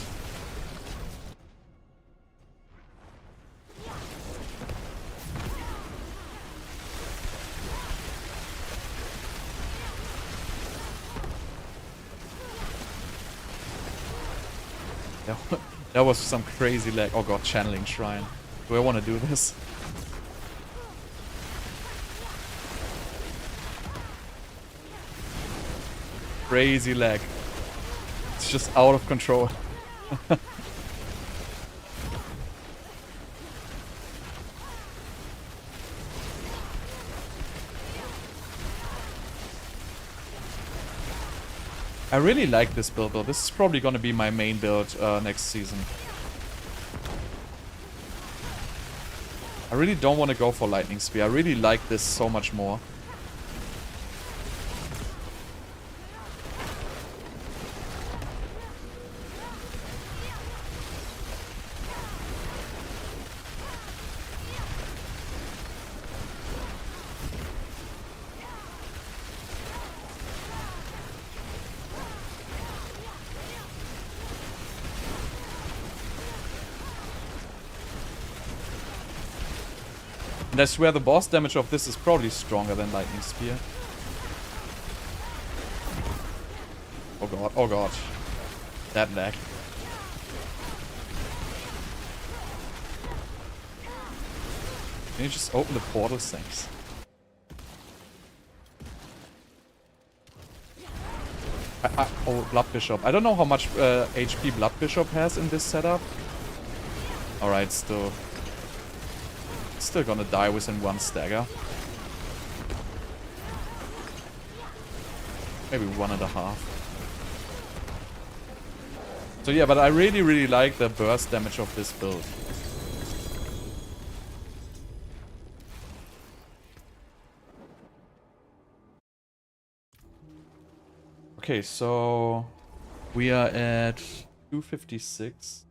That was some crazy lag. Oh god, Channeling Shrine. Do I want to do this? Crazy lag. It's just out of control. I really like this build though. This is probably gonna be my main build next season. I really don't want to go for Lightning Spear. I really like this so much more. And I swear the boss damage of this is probably stronger than Lightning Spear. Oh god, oh god. That lag. Can you just open the portals? Thanks. Oh, Blood Bishop. I don't know how much HP Blood Bishop has in this setup. Alright, still gonna die within one stagger. Maybe 1.5. So yeah, but I really like the burst damage of this build. Okay, so we are at 256.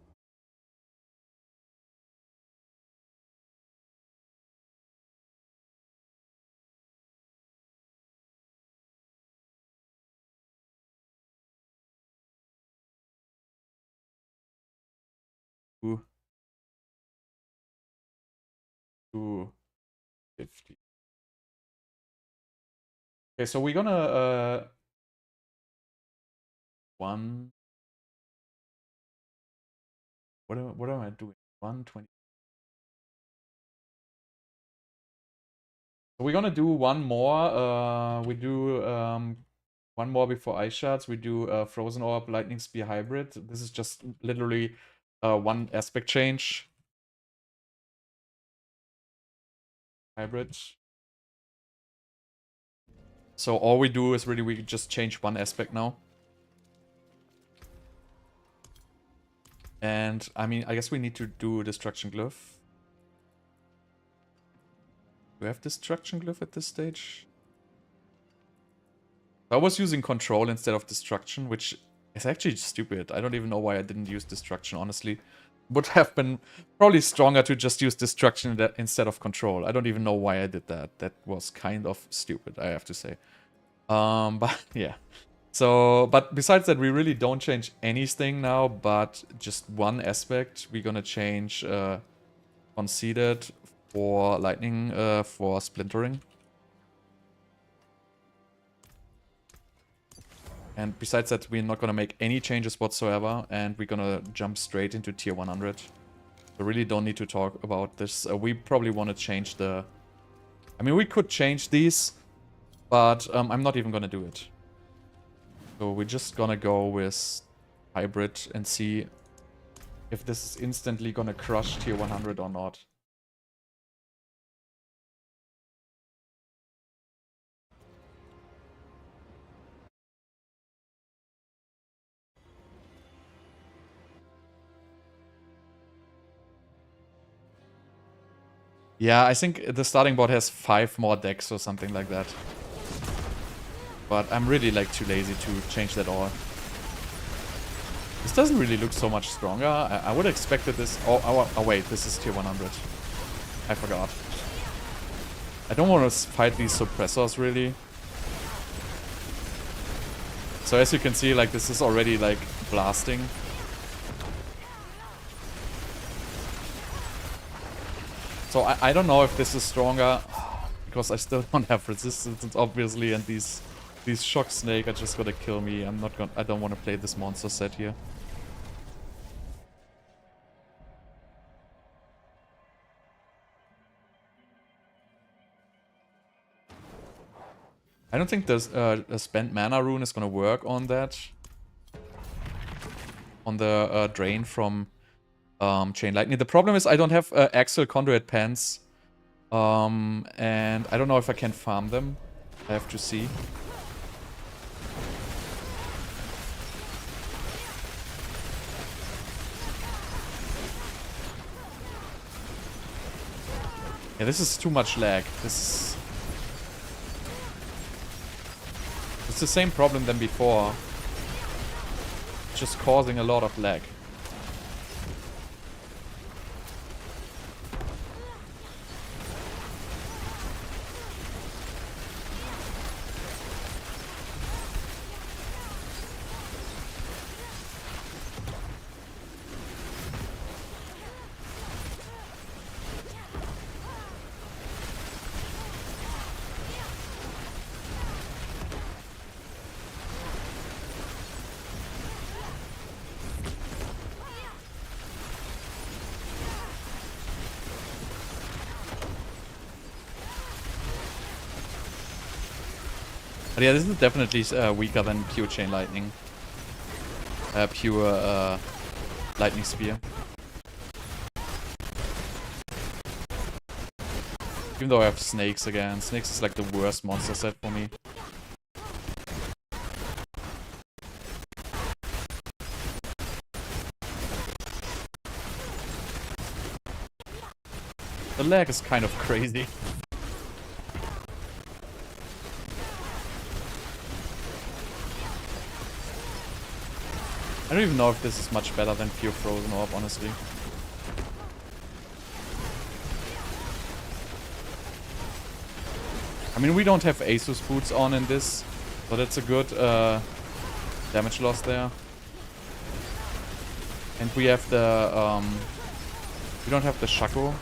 Ooh. 250. Okay, so we're gonna one. What am I doing? 120. So we're gonna do one more. We do one more before Ice Shards. We do Frozen Orb Lightning Spear Hybrid. This is just literally one aspect change. Hybrid. So all we do is really we just change one aspect now. And I mean, I guess we need to do Destruction Glyph. Do we have Destruction Glyph at this stage? I was using Control instead of Destruction, which is actually stupid. I don't even know why I didn't use Destruction, honestly. Would have been probably stronger to just use Destruction instead of Control. I don't even know why I did that. That was kind of stupid, I have to say. But yeah. So, but besides that, we really don't change anything now, but just one aspect. We're gonna change Conceded for Lightning, for Splintering. And besides that, we're not gonna make any changes whatsoever, and we're gonna jump straight into tier 100. So really don't need to talk about this. We probably want to change the... I mean, we could change these, but I'm not even gonna do it. So we're just gonna go with Hybrid and see if this is instantly gonna crush tier 100 or not. Yeah, I think the starting board has 5 more decks or something like that. But I'm really like too lazy to change that all. This doesn't really look so much stronger. I would have expected this... Oh, wait, this is tier 100. I forgot. I don't want to fight these suppressors, really. So as you can see, like, this is already, like, blasting. So I don't know if this is stronger, because I still don't have resistance, obviously, and these shock snake are just gonna kill me. I don't want to play this monster set here. I don't think there's a spent mana rune is gonna work on that. On the drain from Chain Lightning. The problem is I don't have Axel Conduit Pens. And I don't know if I can farm them. I have to see. Yeah, this is too much lag. It's the same problem than before. Just causing a lot of lag. But yeah, this is definitely weaker than pure Chain Lightning. Pure Lightning Spear. Even though I have Snakes again. Snakes is like the worst monster set for me. The lag is kind of crazy. I don't even know if this is much better than pure Frozen Orb, honestly. I mean, we don't have Asus boots on in this, so that's a good damage loss there. And we have the we don't have the Shaco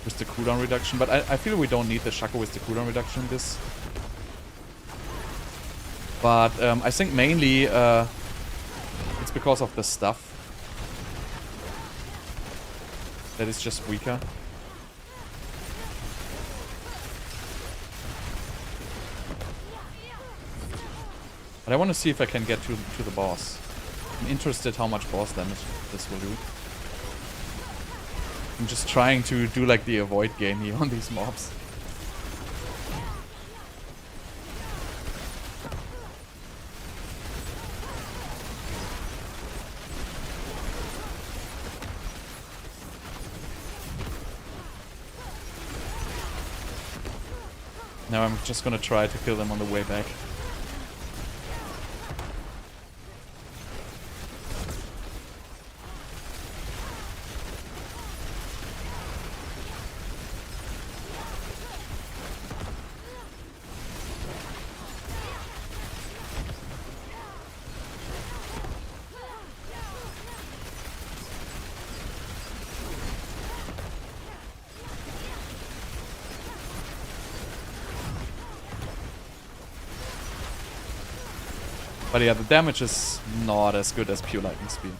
with the cooldown reduction, but I feel we don't need the Shaco with the cooldown reduction in this. But I think mainly it's because of the stuff that is just weaker. But I want to see if I can get to the boss. I'm interested how much boss damage this will do. I'm just trying to do like the avoid game here on these mobs. Now I'm just gonna try to kill them on the way back. But yeah, the damage is not as good as pure lightning speed.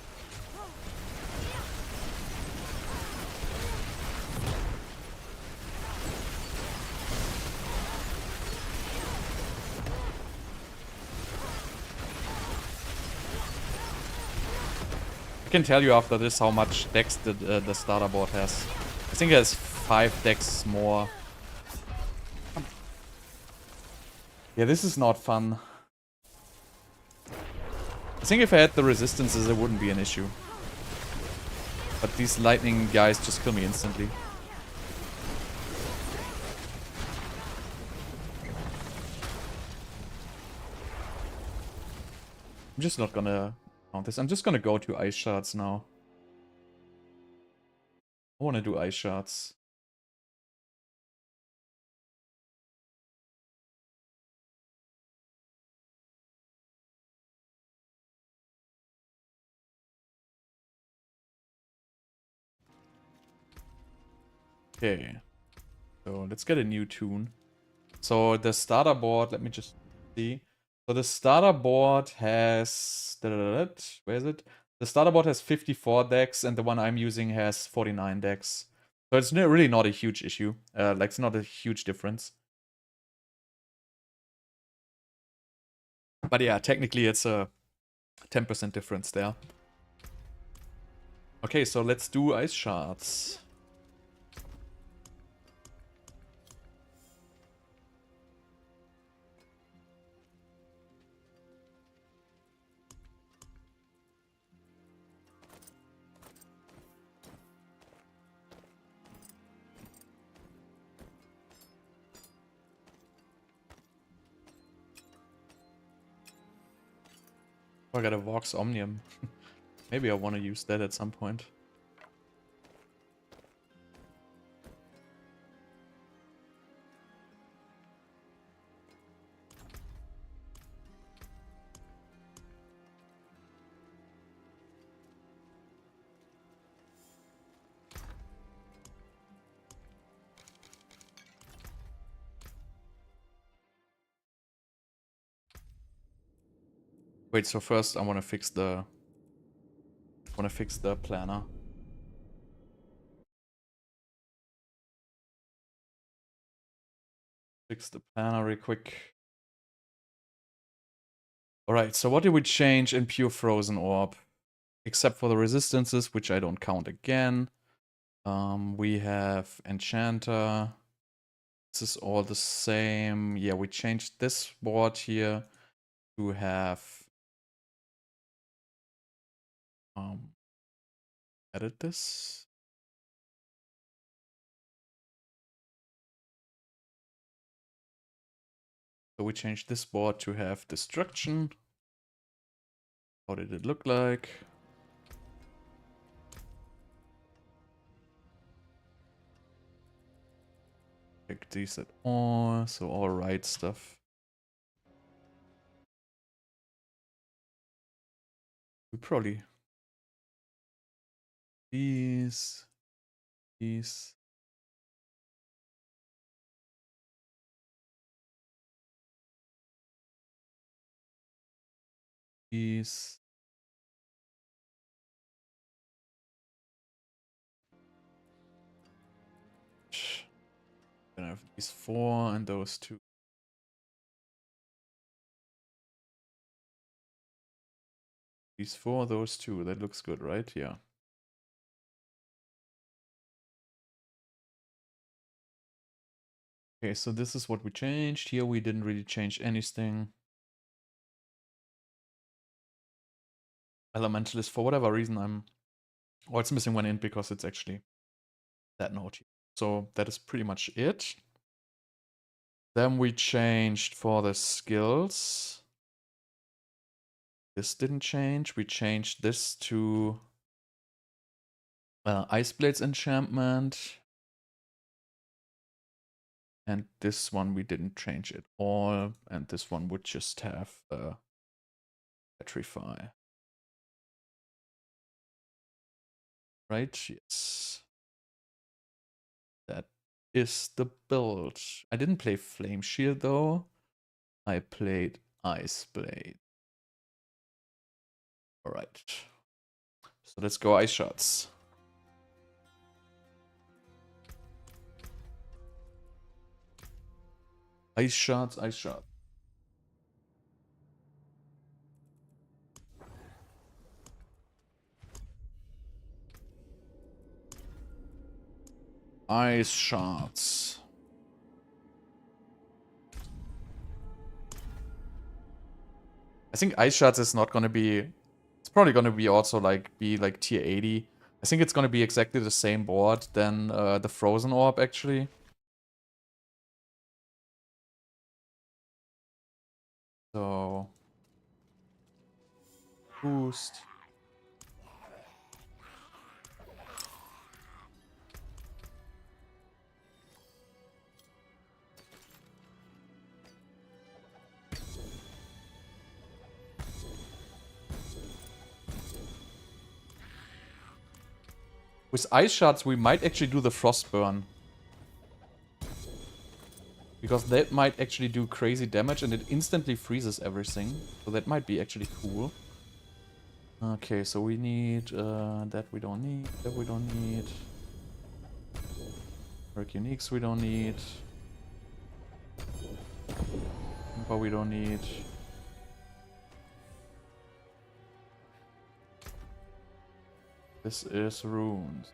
I can tell you after this how much dex the starter board has. I think it has 5 dex more. Yeah, this is not fun. I think if I had the resistances, it wouldn't be an issue. But these lightning guys just kill me instantly. I'm just not gonna count this. I'm just gonna go to ice shards now. I wanna do ice shards. Okay. So let's get a new tune. So the starter board, let me just see. So the starter board has... Where is it? The starter board has 54 decks and the one I'm using has 49 decks. So it's really not a huge issue. Like, it's not a huge difference. But yeah, technically it's a 10% difference there. Okay, so let's do ice shards. Oh, I got a Vox Omnium. Maybe I want to use that at some point. Wait, so first I want to fix the planner. Fix the planner real quick. Alright, so what did we change in pure Frozen Orb? Except for the resistances, which I don't count again. We have Enchanter. This is all the same. Yeah, we changed this board here to have edit this. So we changed this board to have Destruction. How did it look like? Pick these at all, so all right stuff. We probably these, these. These. Gonna have these 4 and those 2. These 4, those 2. That looks good, right? Yeah. Okay, so this is what we changed. Here we didn't really change anything. Elementalist, for whatever reason, oh, it's missing one int because it's actually that node here. So that is pretty much it. Then we changed for the skills. This didn't change. We changed this to Ice Blades enchantment. And this one we didn't change at all. And this one would just have Petrify. Right? Yes. That is the build. I didn't play Flame Shield though. I played Ice Blade. Alright. So let's go Ice Shards. Ice Shards, Ice Shards. Ice Shards. I think Ice Shards is not gonna be... It's probably gonna be also like tier 80. I think it's gonna be exactly the same board than the Frozen Orb actually. So... Boost. With Ice Shards, we might actually do the Frostburn. Because that might actually do crazy damage and it instantly freezes everything. So that might be actually cool. Okay, so we need that we don't need, that we don't need. Work Uniques we don't need. But we don't need. This is runes.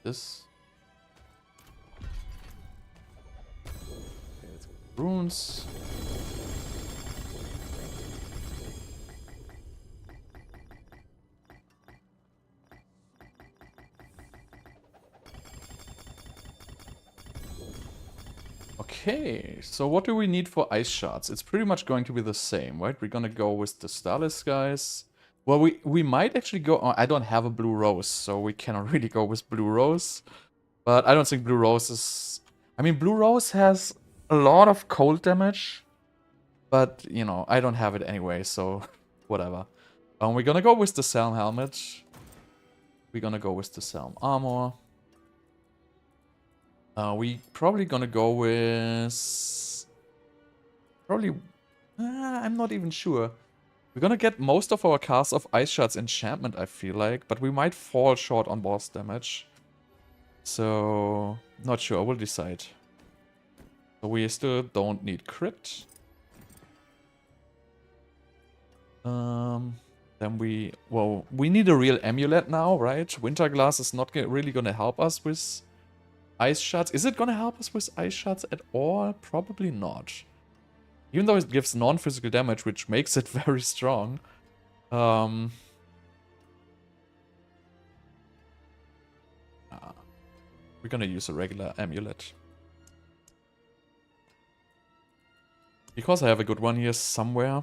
This. Okay, let's go runes. Okay, so what do we need for Ice Shards? It's pretty much going to be the same, right? We're gonna go with the Starless Skies. Well, we might actually go... Oh, I don't have a Blue Rose, so we cannot really go with Blue Rose. But I don't think Blue Rose is... I mean, Blue Rose has a lot of cold damage. But, you know, I don't have it anyway, so whatever. We're gonna go with the Selm Helmet. We're gonna go with the Selm Armor. We probably gonna go with... Probably... I'm not even sure. We're gonna get most of our casts of Ice Shards enchantment, I feel like. But we might fall short on boss damage. So... Not sure, we'll decide. So we still don't need crit. Then we... Well, we need a real amulet now, right? Winterglass is not really gonna help us with... Ice Shards. Is it gonna help us with Ice Shards at all? Probably not. Even though it gives non-physical damage, which makes it very strong. We're gonna use a regular amulet. Because I have a good one here somewhere.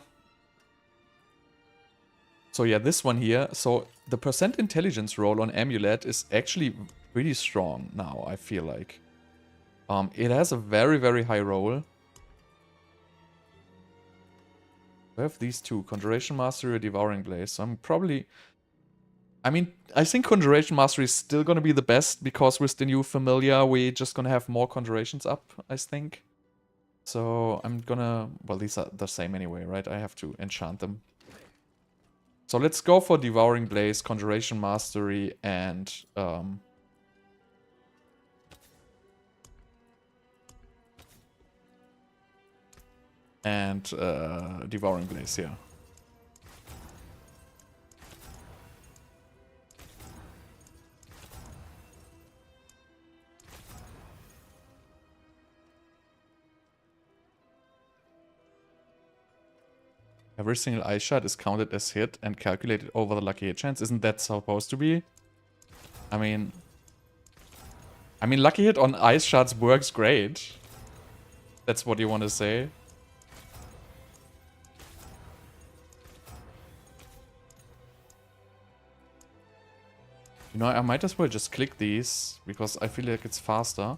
So yeah, this one here. So the percent intelligence roll on amulet is actually pretty strong now, I feel like. It has a very, very high roll. We have these two, Conjuration Mastery or Devouring Blaze. So I'm probably... I mean, I think Conjuration Mastery is still gonna be the best, because with the new Familiar, we're just gonna have more Conjurations up, I think. So I'm gonna... Well, these are the same anyway, right? I have to enchant them. So let's go for Devouring Blaze, Conjuration Mastery, and... Devouring Blaze, yeah. Every single Ice Shard is counted as hit and calculated over the lucky hit chance. Isn't that supposed to be? I mean, lucky hit on Ice Shards works great. That's what you want to say. You know, I might as well just click these, because I feel like it's faster.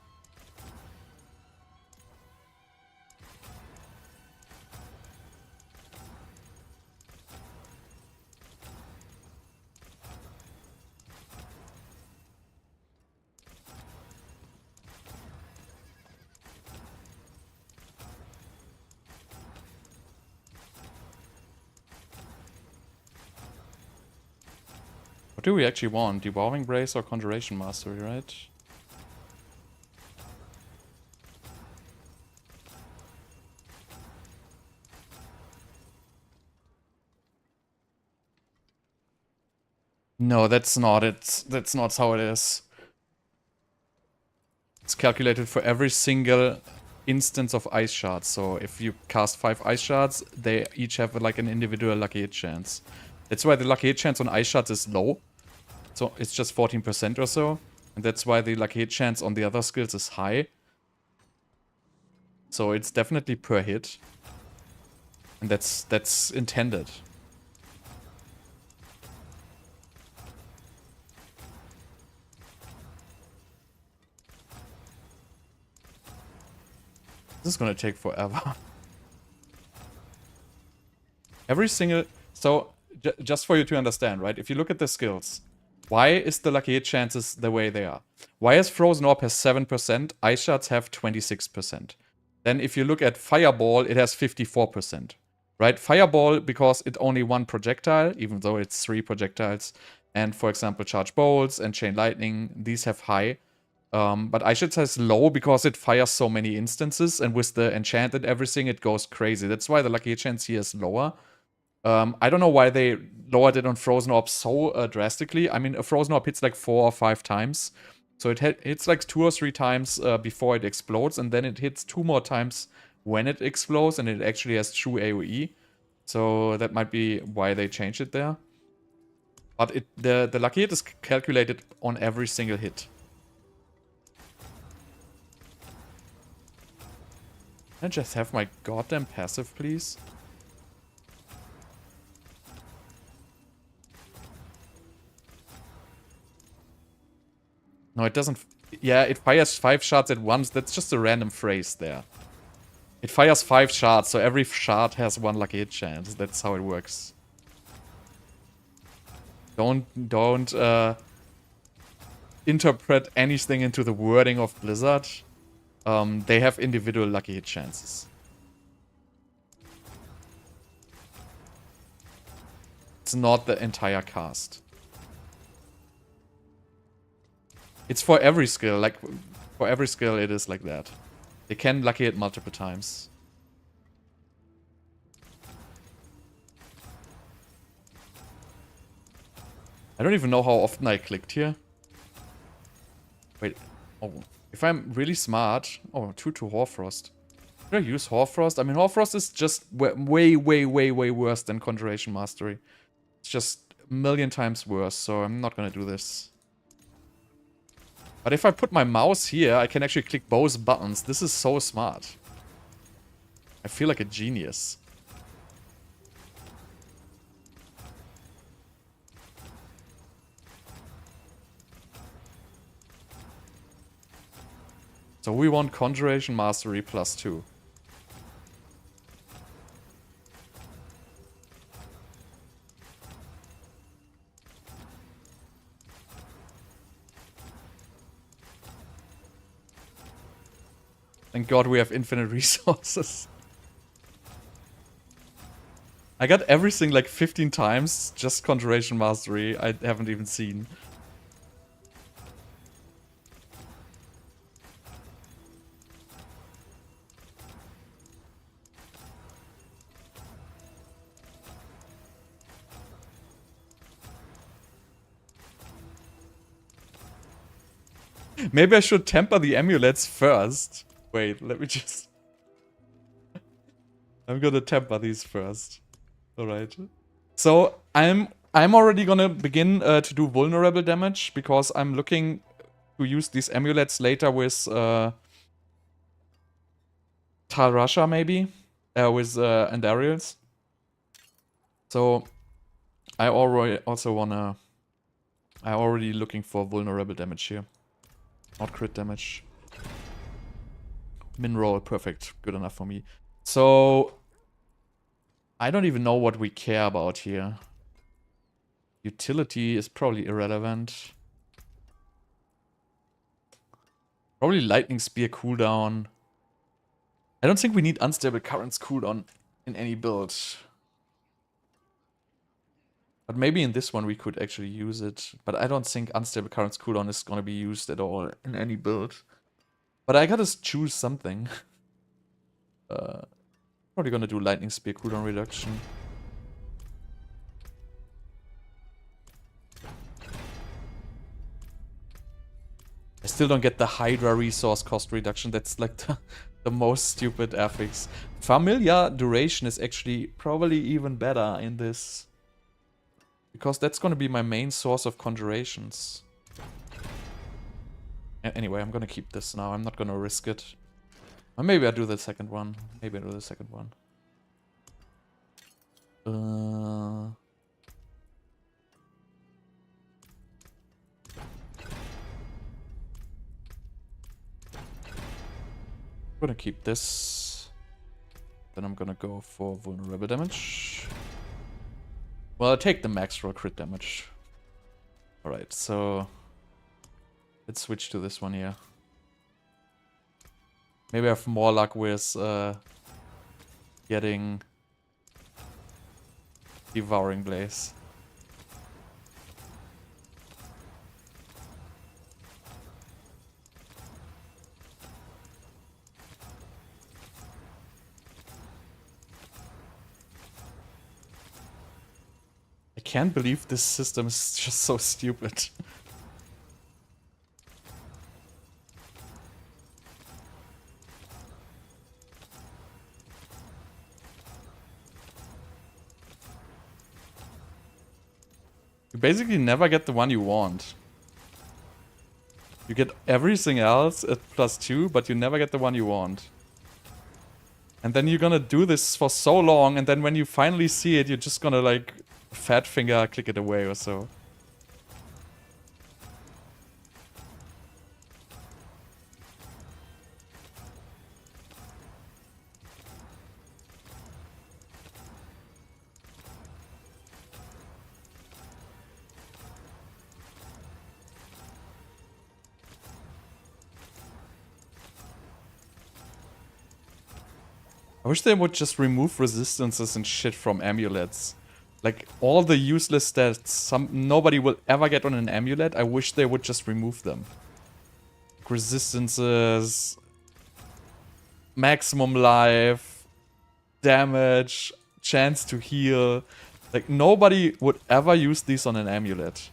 What do we actually want? Devolving Brace or Conjuration Mastery, right? No, that's not it. That's not how it is. It's calculated for every single instance of ice shards. So if you cast 5 ice shards, they each have like an individual lucky hit chance. That's why the lucky hit chance on ice shards is low. So it's just 14% or so. And that's why the lucky hit chance on the other skills is high. So it's definitely per hit. And that's intended. This is gonna take forever. Every single... So, just for you to understand, right? If you look at the skills, why is the lucky hit chances the way they are? Why is Frozen Orb has 7%, Ice Shards have 26%? Then if you look at Fireball, it has 54%. Right? Fireball, because it's only one projectile, even though it's 3 projectiles. And for example, Charge Bolts and Chain Lightning, these have high. But Ice Shards has low because it fires so many instances, and with the enchant and everything, it goes crazy. That's why the lucky hit chance here is lower. I don't know why they lowered it on Frozen Orb so drastically. I mean, a Frozen Orb hits like 4 or 5 times. So it hits like 2 or 3 times before it explodes, and then it hits 2 more times when it explodes, and it actually has true AoE. So that might be why they changed it there. But the lucky hit is calculated on every single hit. Can I just have my goddamn passive, please? No, it doesn't... Yeah, it fires 5 shards at once. That's just a random phrase there. It fires 5 shards, so every shard has 1 lucky hit chance. That's how it works. Don't interpret anything into the wording of Blizzard. They have individual lucky hit chances. It's not the entire cast. It's for every skill, like, for every skill it is like that. They can lucky hit multiple times. I don't even know how often I clicked here. Wait, oh, if I'm really smart... Oh, 2 Hoarfrost. Should I use Hoarfrost? I mean, Hoarfrost is just way worse than Conjuration Mastery. It's just a million times worse, so I'm not gonna do this. But if I put my mouse here, I can actually click both buttons. This is so smart. I feel like a genius. So we want Conjuration Mastery +2. Thank God we have infinite resources. I got everything like 15 times, just Conjuration Mastery. I haven't even seen. Maybe I should temper the amulets first. Wait, let me just... I'm gonna temper these first. Alright. So, I'm already gonna begin to do vulnerable damage, because I'm looking to use these amulets later with Tal Rasha, maybe? With Andariels. So, I already also wanna... I'm already looking for vulnerable damage here. Not crit damage. Min roll, perfect. Good enough for me. So, I don't even know what we care about here. Utility is probably irrelevant. Probably Lightning Spear cooldown. I don't think we need Unstable Currents cooldown in any build. But maybe in this one we could actually use it. But I don't think Unstable Currents cooldown is gonna be used at all in any build. But I gotta choose something. Probably gonna do Lightning Spear cooldown reduction. I still don't get the Hydra resource cost reduction. That's like the most stupid affix. Familiar duration is actually probably even better in this. Because that's gonna be my main source of conjurations. Anyway, I'm gonna keep this now. I'm not gonna risk it. Or maybe I'll do the second one. Maybe I'll do the second one. I'm gonna keep this. Then I'm gonna go for vulnerable damage. Well, I'll take the max roll crit damage. Alright, so let's switch to this one here. Maybe I have more luck with getting Devouring Blaze. I can't believe this system is just so stupid. You basically never get the one you want. You get everything else at +2, but you never get the one you want. And then you're gonna do this for so long, and then when you finally see it, you're just gonna like fat finger click it away or so. I wish they would just remove resistances and shit from amulets. Like, all the useless stats nobody will ever get on an amulet, I wish they would just remove them. Like resistances, maximum life, damage, chance to heal. Like, nobody would ever use these on an amulet.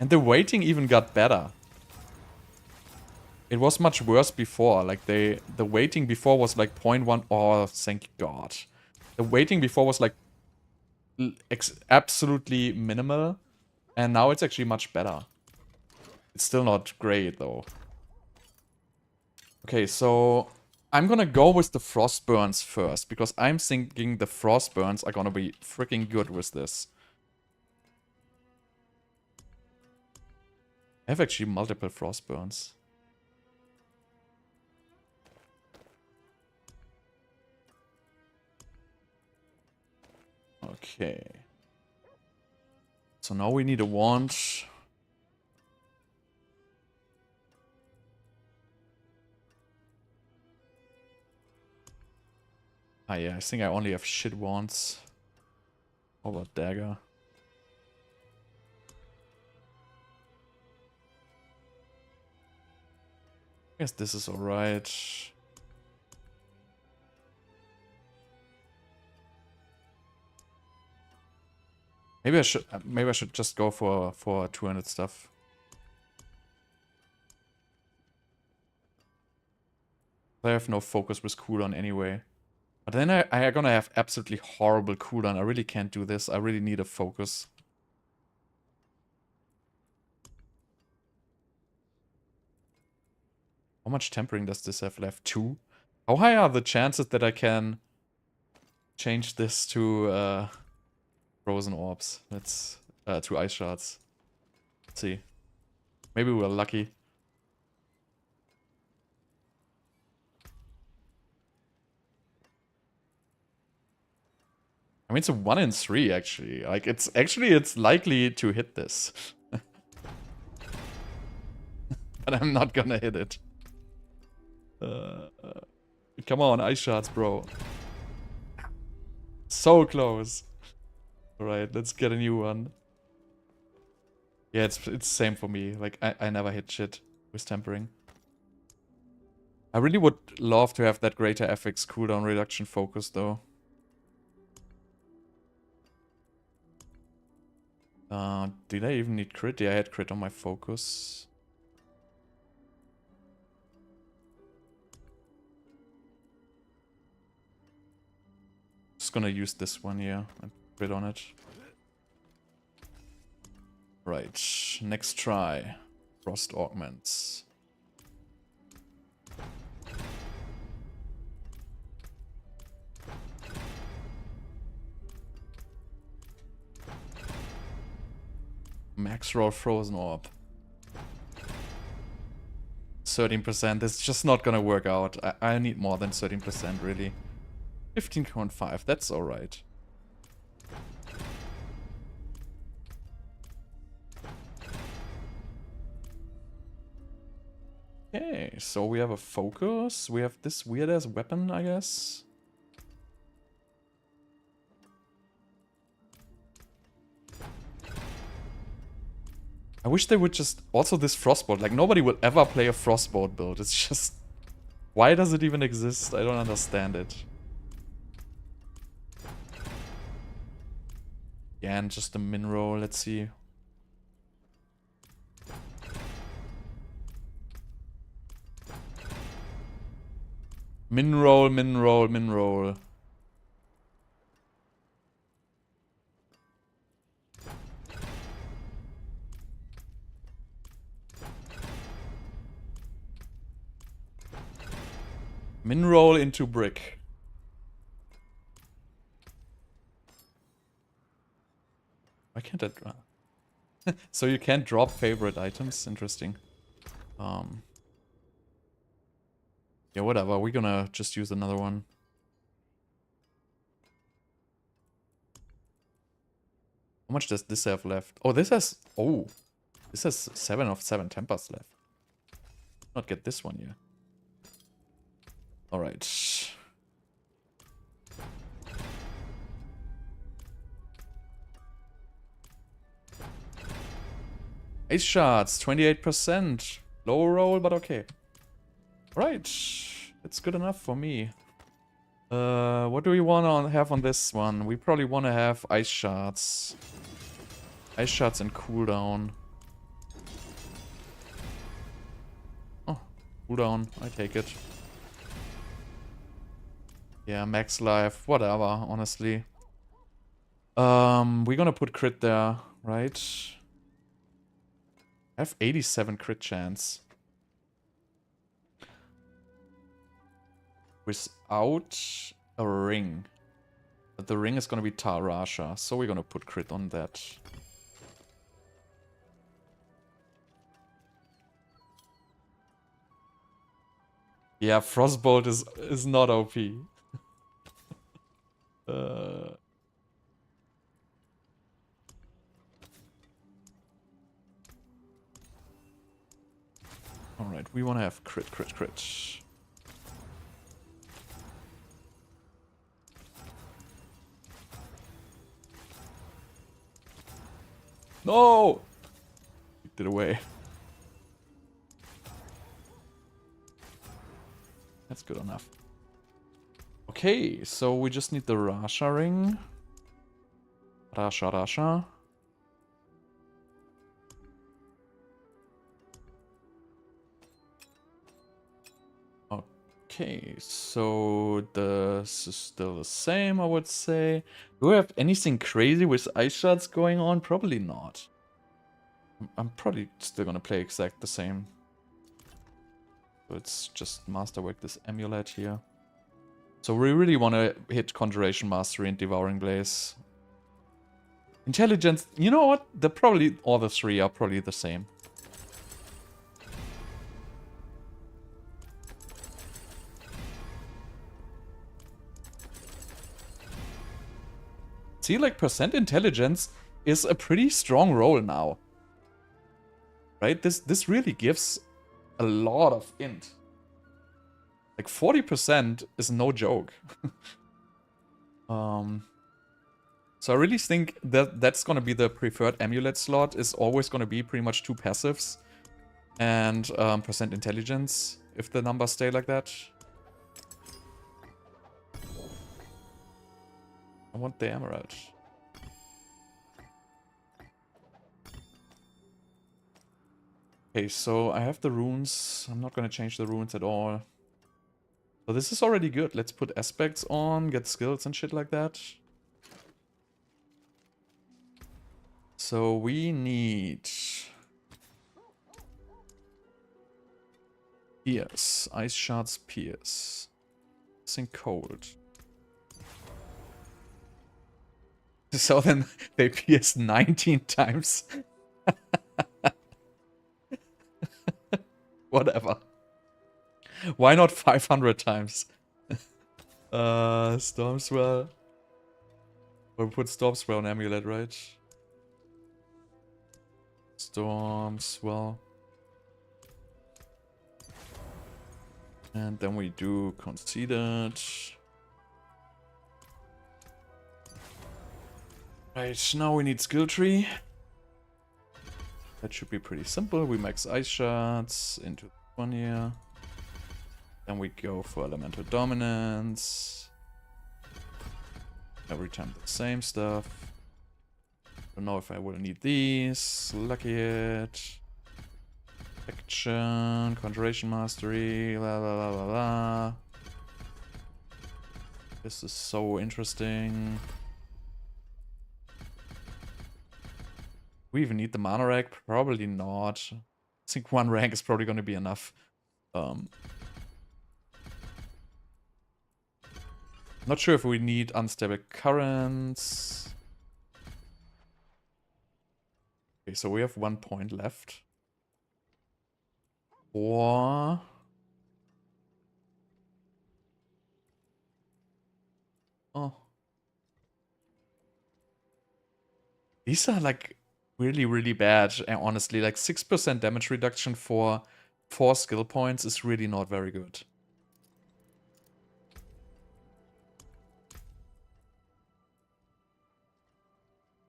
And the weighting even got better. It was much worse before. Like the weighting before was like 0.1. Oh, thank God. The weighting before was like absolutely minimal. And now it's actually much better. It's still not great though. Okay, so I'm gonna go with the Frostburns first. Because I'm thinking the Frostburns are gonna be freaking good with this. I have actually multiple Frostburns. Okay. So now we need a wand. Ah yeah, I think I only have shit wands. How about dagger? I guess this is alright. Maybe I should just go for 200 stuff. I have no focus with cooldown anyway. But then I gonna have absolutely horrible cooldown. I really can't do this. I really need a focus. How much tempering does this have left? 2? How high are the chances that I can change this to Frozen Orbs? Let's to Ice Shards. Let's see. Maybe we're lucky. I mean, it's a 1 in 3 actually. Like it's likely to hit this. But I'm not gonna hit it. Come on, Ice Shards, bro. So close. Alright, let's get a new one. Yeah, it's same for me. Like, I never hit shit with Tempering. I really would love to have that greater FX cooldown reduction focus, though. Did I even need crit? Yeah, I had crit on my focus. Just gonna use this one, yeah, and crit on it. Right, next try. Frost Augments. Max roll Frozen Orb. 13%, it's just not gonna work out. I need more than 13%, really. 15.5, that's alright. Okay, so we have a focus. We have this weird-ass weapon, I guess. I wish they would just... Also this Frostbolt. Like, nobody will ever play a Frostbolt build. It's just... Why does it even exist? I don't understand it. Yeah, and just a min roll. Let's see. Min roll, min roll, min roll. Min roll into brick. Why can't I drop? So you can't drop favorite items? Interesting. Yeah, whatever. We're gonna just use another one. How much does this have left? Oh, this has... Oh. This has 7 of 7 tempers left. Not get this one yet. Alright. Ace Shards, 28%. Low roll, but okay. Right. It's good enough for me. What do we want to have on this one? We probably want to have Ice Shards. Ice Shards and cooldown. Oh, cooldown. I take it. Yeah, max life. Whatever, honestly. We're gonna put crit there, right? I have 87 crit chance. Without a ring. But the ring is gonna be Tarasha, so we're gonna put crit on that. Yeah, Frostbolt is not OP. Alright, we wanna have crit, crit, crit. No! Kicked it away. That's good enough. Okay, so we just need the Rasha ring. Rasha. Okay, so this is still the same, I would say. Do we have anything crazy with Ice Shards going on? Probably not. I'm probably still gonna play exact the same. So it's just masterwork this amulet here. So we really want to hit Conjuration Mastery and Devouring Blaze. Intelligence, you know what? They're probably, all the three are probably the same. See, like, percent intelligence is a pretty strong roll now. Right? This really gives a lot of int. Like 40% is no joke. So I really think that that's gonna be the preferred amulet slot. Is always gonna be pretty much 2 passives and percent intelligence if the numbers stay like that. I want the emerald. Okay, so I have the runes. I'm not gonna change the runes at all. So this is already good. Let's put aspects on, get skills and shit like that. So we need Pierce, Ice Shards Pierce. Think cold. So then they pierce 19 times. Whatever. Why not 500 times? Stormswell. We'll put Stormswell on amulet, right? Stormswell. And then we do Conceded. Right, now we need skill tree. That should be pretty simple. We max Ice Shards into this one here. Then we go for Elemental Dominance. Every time the same stuff. Don't know if I will need these. Lucky Hit. Action. Conjuration Mastery. La la la la la. This is so interesting. We even need the mana rank? Probably not. I think 1 rank is probably going to be enough. Not sure if we need Unstable Currents. Okay, so we have 1 point left. Or... Oh. These are like really, really bad, honestly. Like 6% damage reduction for 4 skill points is really not very good.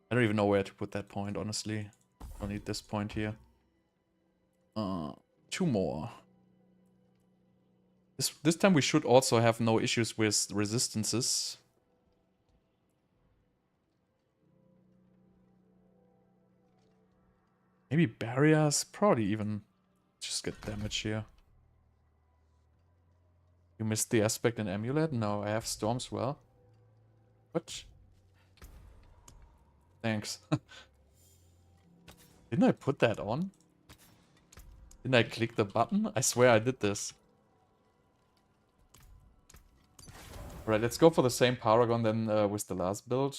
I don't even know where to put that point, honestly. I don't need this point here. 2 more. This time we should also have no issues with resistances. Maybe barriers? Probably even just get damage here. You missed the aspect in amulet? No, I have Stormswell. What? Thanks. Didn't I put that on? Didn't I click the button? I swear I did this. Alright, let's go for the same Paragon then with the last build.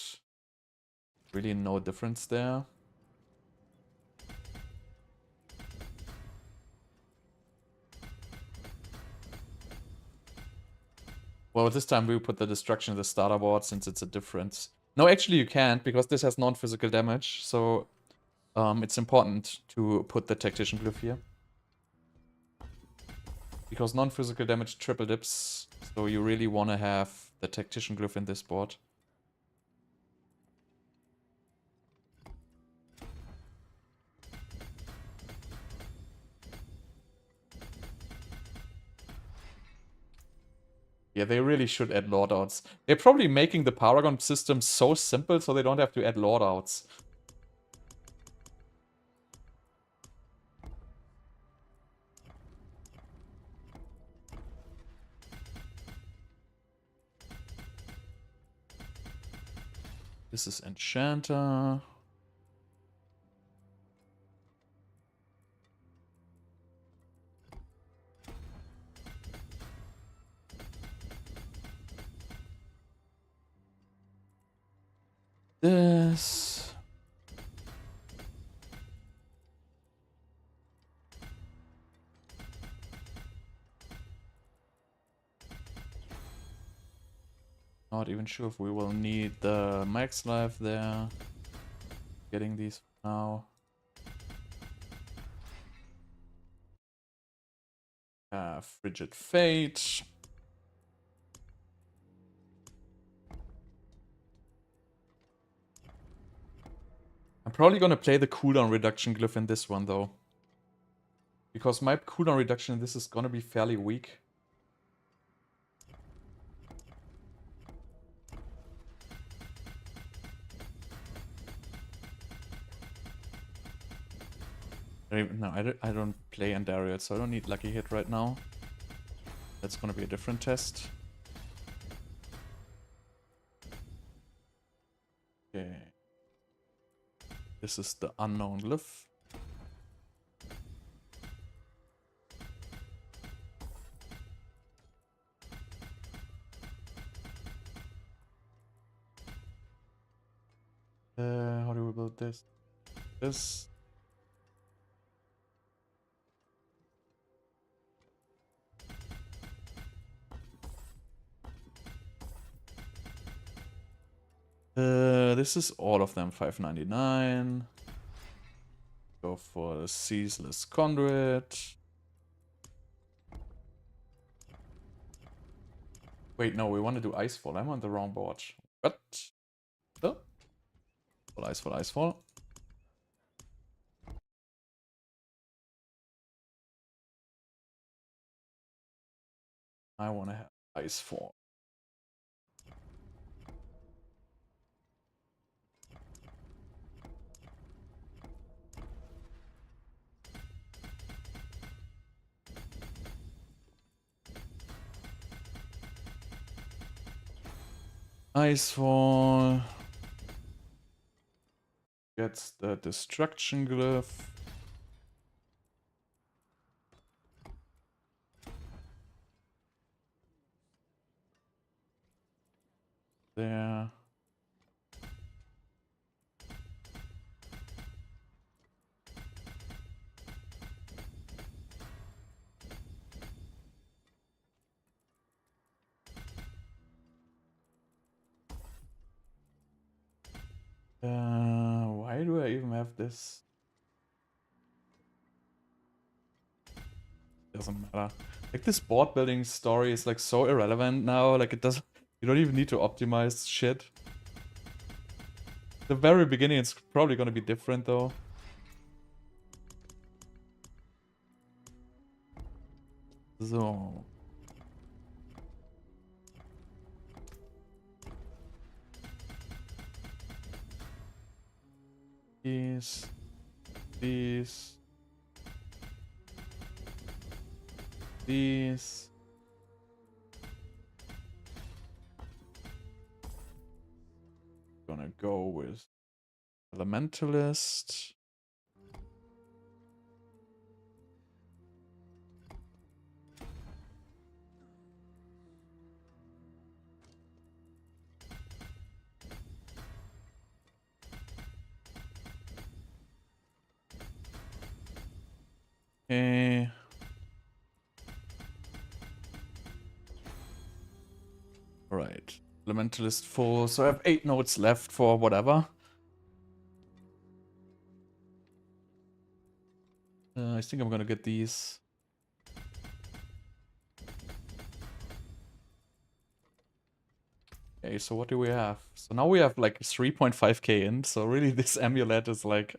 Really no difference there. Well, this time we put the destruction in the starter board since it's a difference. No, actually you can't, because this has non-physical damage, so it's important to put the Tactician Glyph here. Because non-physical damage triple dips, so you really want to have the Tactician Glyph in this board. Yeah, they really should add loadouts. They're probably making the Paragon system so simple so they don't have to add loadouts. This is Enchanter. This. Not even sure if we will need the max life there. Getting these now. Frigid Fate. probably gonna play the cooldown reduction glyph in this one though. Because my cooldown reduction in this is gonna be fairly weak. No, I don't play Andariel, so I don't need Lucky Hit right now. That's gonna be a different test. Okay. This is the unknown glyph. How do we build this? This. This is all of them, 599. Go for the Ceaseless Conduit. Wait, no, we want to do Icefall. I'm on the wrong board. What? Oh. Icefall, Icefall. I want to have Icefall. Icefall gets the Destruction Glyph. There. Why do I even have this? Doesn't matter. Like, this board building story is like so irrelevant now. Like, it doesn't. You don't even need to optimize shit. The very beginning, it's probably gonna be different though. So. These. Gonna go with Elementalist. Okay. Alright. Elementalist full. So I have 8 nodes left for whatever. I think I'm gonna get these. Okay, so what do we have? So now we have like 3.5k in, so really this amulet is like...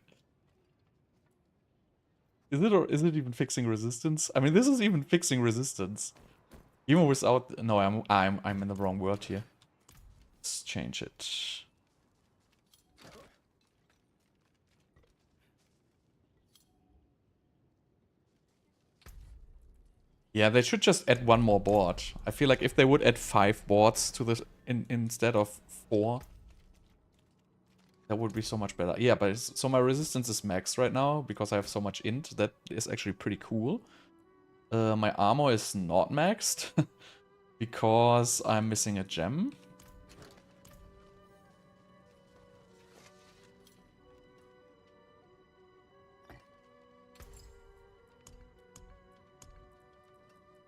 Is it, or is it even fixing resistance? I mean, this is even fixing resistance. Even without... No, I'm in the wrong word here. Let's change it. Yeah, they should just add one more board. I feel like if they would add 5 boards to this instead of 4, that would be so much better. Yeah, but so my resistance is maxed right now because I have so much int. That is actually pretty cool. My armor is not maxed because I'm missing a gem.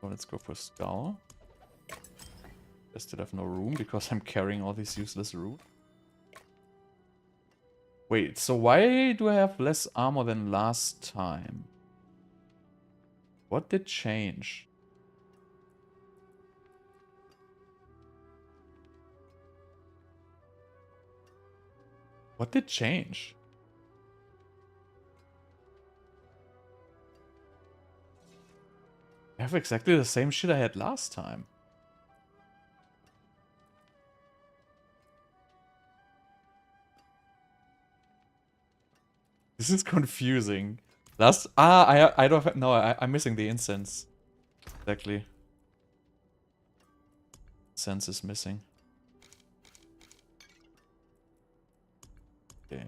So let's go for Skull. I still have no room because I'm carrying all these useless root. Wait, so why do I have less armor than last time? What did change? What did change? I have exactly the same shit I had last time. This is confusing. I don't have, no, I'm missing the incense. Exactly. Incense is missing. Okay.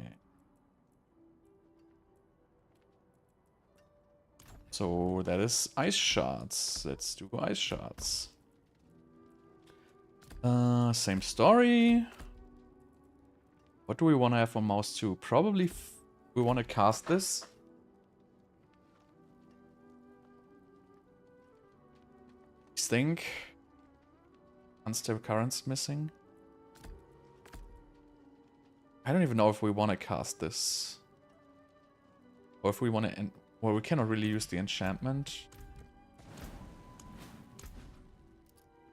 So that is ice shards. Let's do ice shards. Same story. What do we want to have on mouse 2? Probably we want to cast this. Stink. Unstable currents missing. I don't even know if we want to cast this. Or if we want to... Well, we cannot really use the enchantment.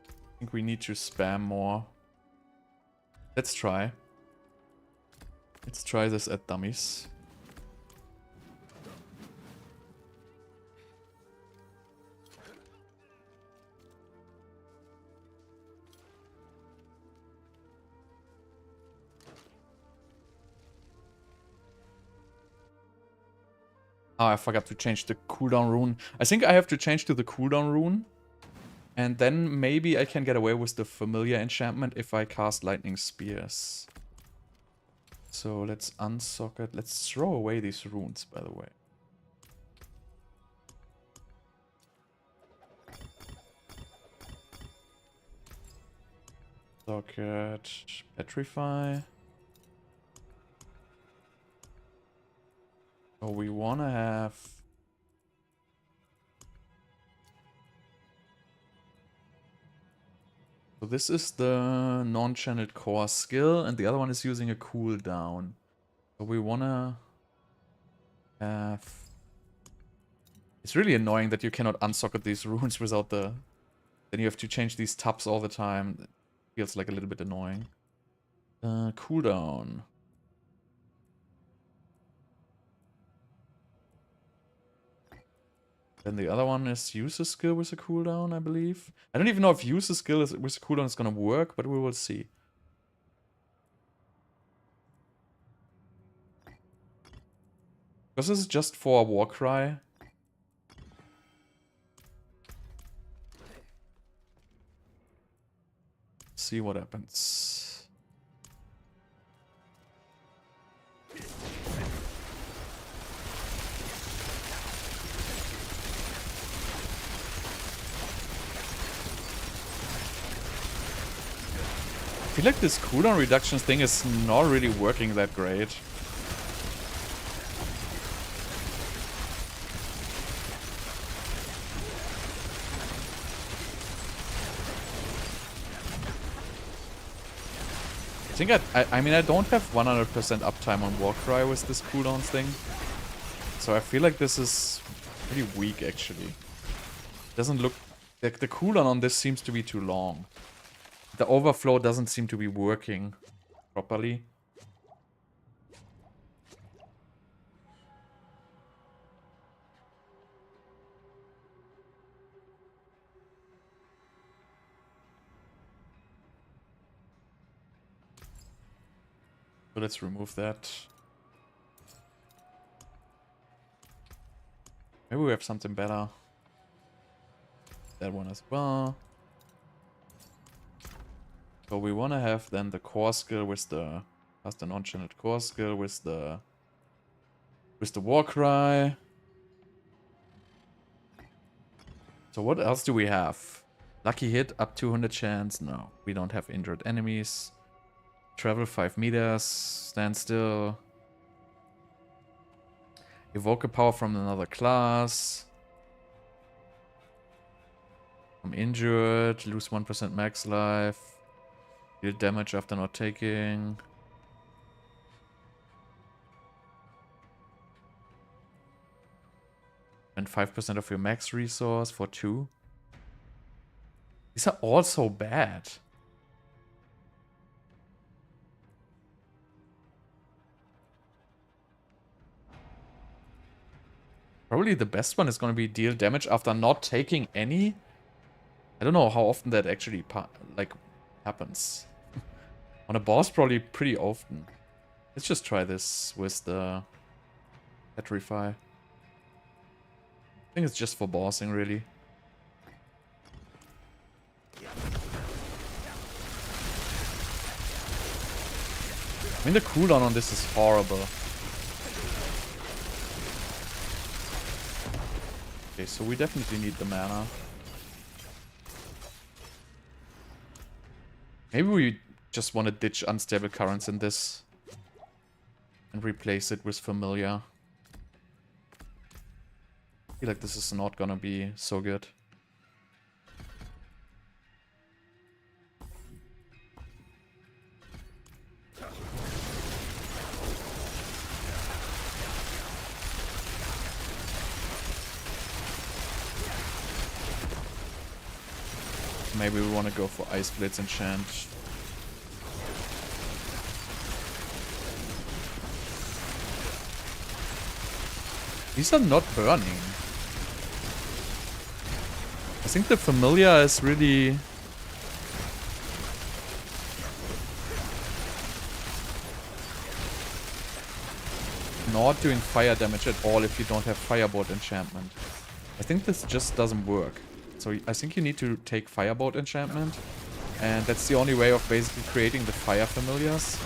I think we need to spam more. Let's try. Let's try this at dummies. Oh, I forgot to change the cooldown rune. I think I have to change to the cooldown rune. And then maybe I can get away with the familiar enchantment if I cast lightning spears. So let's unsocket. Let's throw away these runes, by the way. Socket, petrify. So we want to have... So this is the non-channeled core skill, and the other one is using a cooldown. So we want to have... It's really annoying that you cannot unsocket these runes without the... Then you have to change these tabs all the time. It feels like a little bit annoying. Cooldown. Then the other one is use a skill with a cooldown, I believe. I don't even know if use a skill with a cooldown is gonna work, but we will see. Because this is just for a Warcry. See what happens. I feel like this cooldown reduction thing is not really working that great. I mean, I don't have 100% uptime on Warcry with this cooldown thing. So I feel like this is pretty weak, actually. Doesn't look... Like, the cooldown on this seems to be too long. The overflow doesn't seem to be working properly. So let's remove that. Maybe we have something better. That one as well. So we want to have then the core skill with the... Plus the non-channeled core skill with the... With the Warcry. So what else do we have? Lucky hit, up 200 chance. No, we don't have injured enemies. Travel 5 meters. Stand still. Evoke a power from another class. I'm injured. Lose 1% max life. Deal damage after not taking. And 5% of your max resource for 2. These are all so bad. Probably the best one is going to be deal damage after not taking any. I don't know how often that actually like happens. On a boss, probably pretty often. Let's just try this with the Petrify. I think it's just for bossing, really. I mean, the cooldown on this is horrible. Okay, so we definitely need the mana. Maybe we just want to ditch Unstable Currents in this and replace it with Familiar. I feel like this is not gonna be so good. Maybe we want to go for Ice Blades Enchant. These are not burning. I think the Familiar is really... not doing fire damage at all if you don't have Firebolt Enchantment. I think this just doesn't work. So I think you need to take Firebolt Enchantment. And that's the only way of basically creating the Fire Familiars.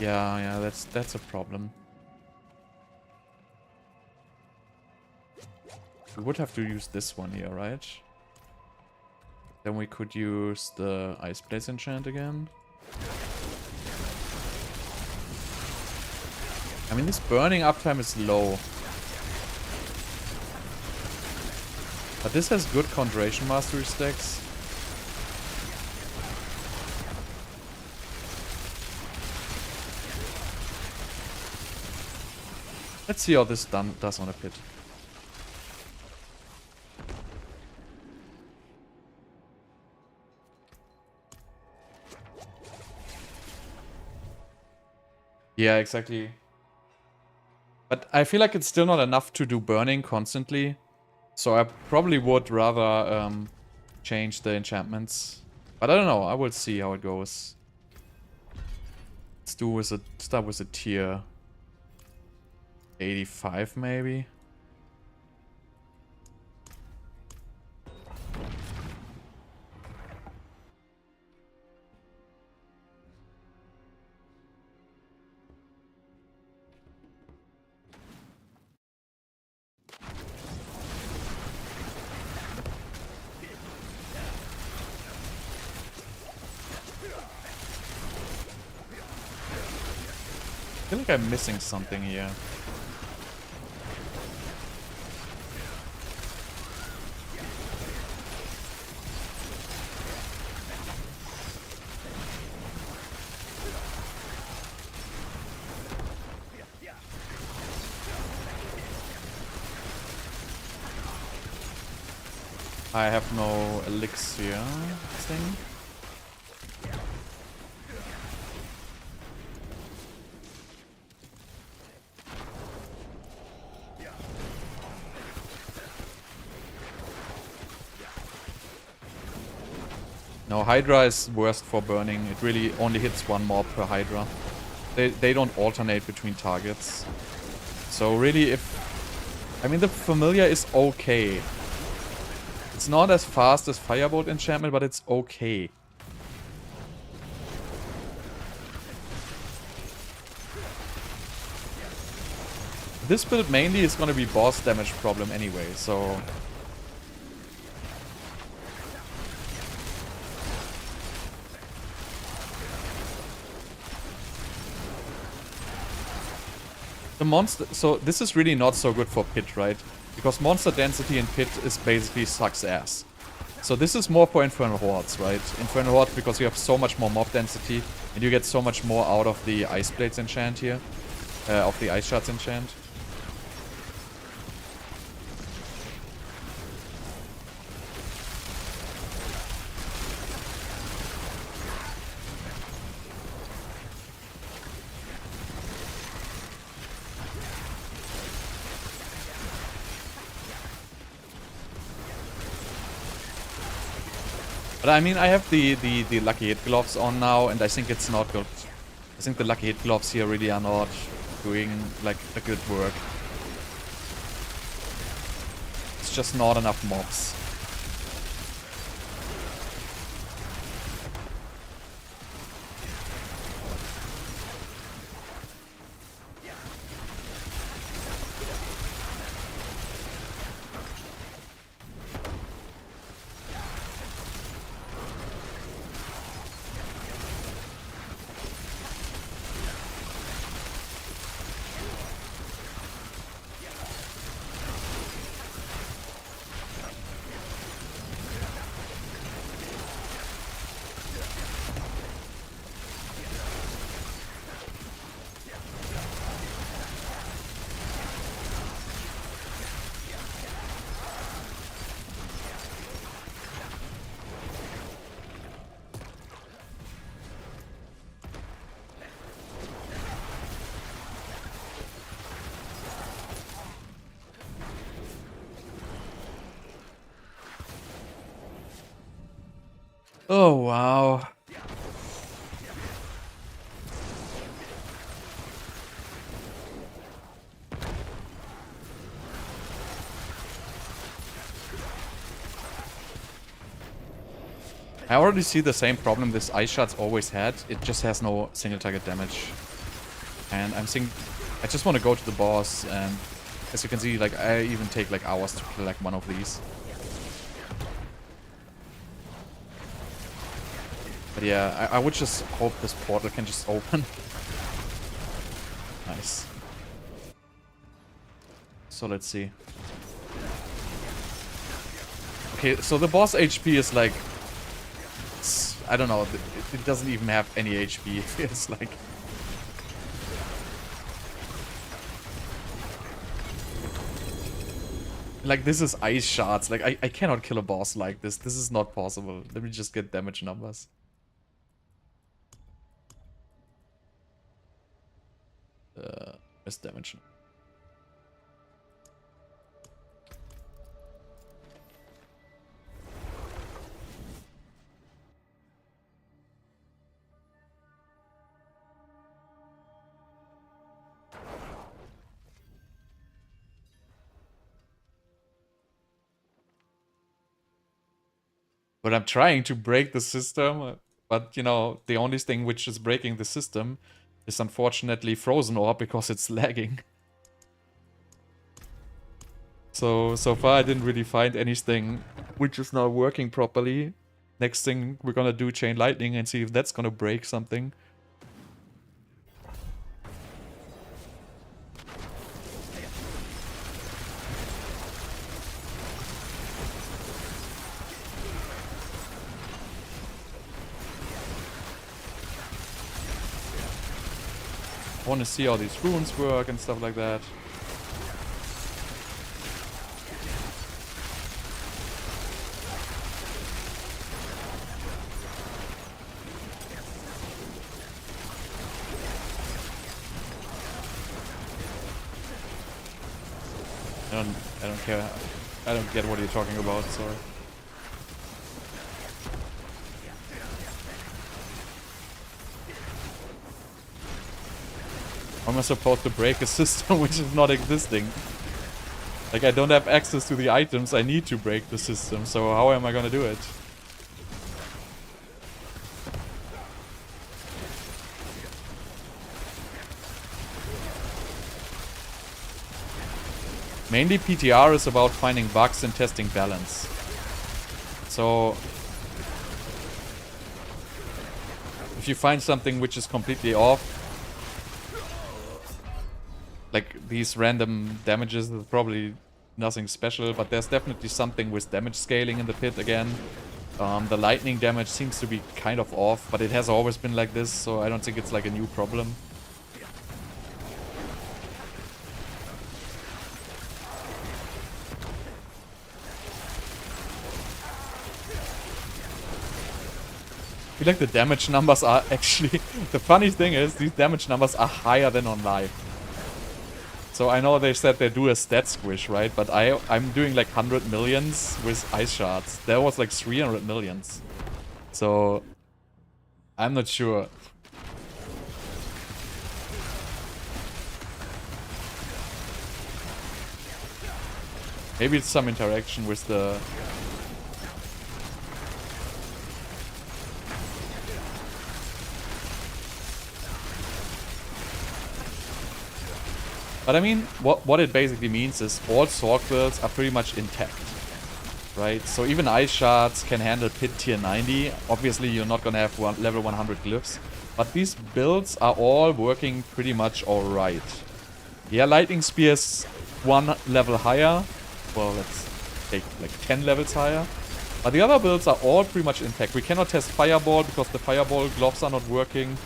Yeah, that's a problem. We would have to use this one here, right? Then we could use the Ice Blaze Enchant again. I mean, this burning uptime is low. But this has good Conjuration Mastery stacks. Let's see how this does on a pit. Yeah, exactly. But I feel like it's still not enough to do burning constantly. So I probably would rather change the enchantments. But I don't know, I will see how it goes. Let's start with a tier 85 maybe. I feel like I'm missing something here. I have no elixir thing. No, Hydra is worst for burning. It really only hits one mob per Hydra. They don't alternate between targets. So really I mean, the Familiar is okay. It's not as fast as Firebolt Enchantment, but it's okay. This build mainly is going to be boss damage problem anyway, so... The monster... So this is really not so good for Pit, right? Because monster density in Pit is basically sucks ass. So this is more for Infernal Hordes, right? Infernal Hordes because you have so much more mob density and you get so much more out of the Ice Blades enchant here. Of the Ice Shards enchant. But I mean, I have the lucky hit gloves on now, and I think it's not good. I think the lucky hit gloves here really are not doing like a good work. It's just not enough mobs. Oh, wow. I already see the same problem this Ice Shards always had. It just has no single target damage. And I'm thinking, I just want to go to the boss, and as you can see, like, I even take like hours to kill like one of these. But yeah, I would just hope this portal can just open. Nice. So let's see. Okay, so the boss HP is like... I don't know, it doesn't even have any HP. It feels like... Like, this is Ice Shards. Like, I cannot kill a boss like this. This is not possible. Let me just get damage numbers. Where's damage? But I'm trying to break the system, but you know, the only thing which is breaking the system is unfortunately Frozen Orb because it's lagging. So far I didn't really find anything which is not working properly. Next thing we're gonna do Chain Lightning and see if that's gonna break something. I want to see how these runes work and stuff like that. I don't care. I don't get what you're talking about, sorry. How am I supposed to break a system which is not existing? Like, I don't have access to the items I need to break the system, so how am I gonna do it? Mainly PTR is about finding bugs and testing balance. So if you find something which is completely off, like these random damages, is probably nothing special, but there's definitely something with damage scaling in the pit again. The lightning damage seems to be kind of off, but it has always been like this, so I don't think it's like a new problem. I feel like the damage numbers are actually... The funny thing is, these damage numbers are higher than on live. So I know they said they do a stat squish, right? But I'm doing like 100 millions with Ice Shards. There was like 300 millions. So I'm not sure. Maybe it's some interaction with the... But I mean, what it basically means is all sword builds are pretty much intact, right? So even Ice Shards can handle Pit tier 90. Obviously, you're not gonna have level 100 glyphs, but these builds are all working pretty much alright. Yeah, Lightning Spear's one level higher. Well, let's take like 10 levels higher. But the other builds are all pretty much intact. We cannot test Fireball because the Fireball gloves are not working.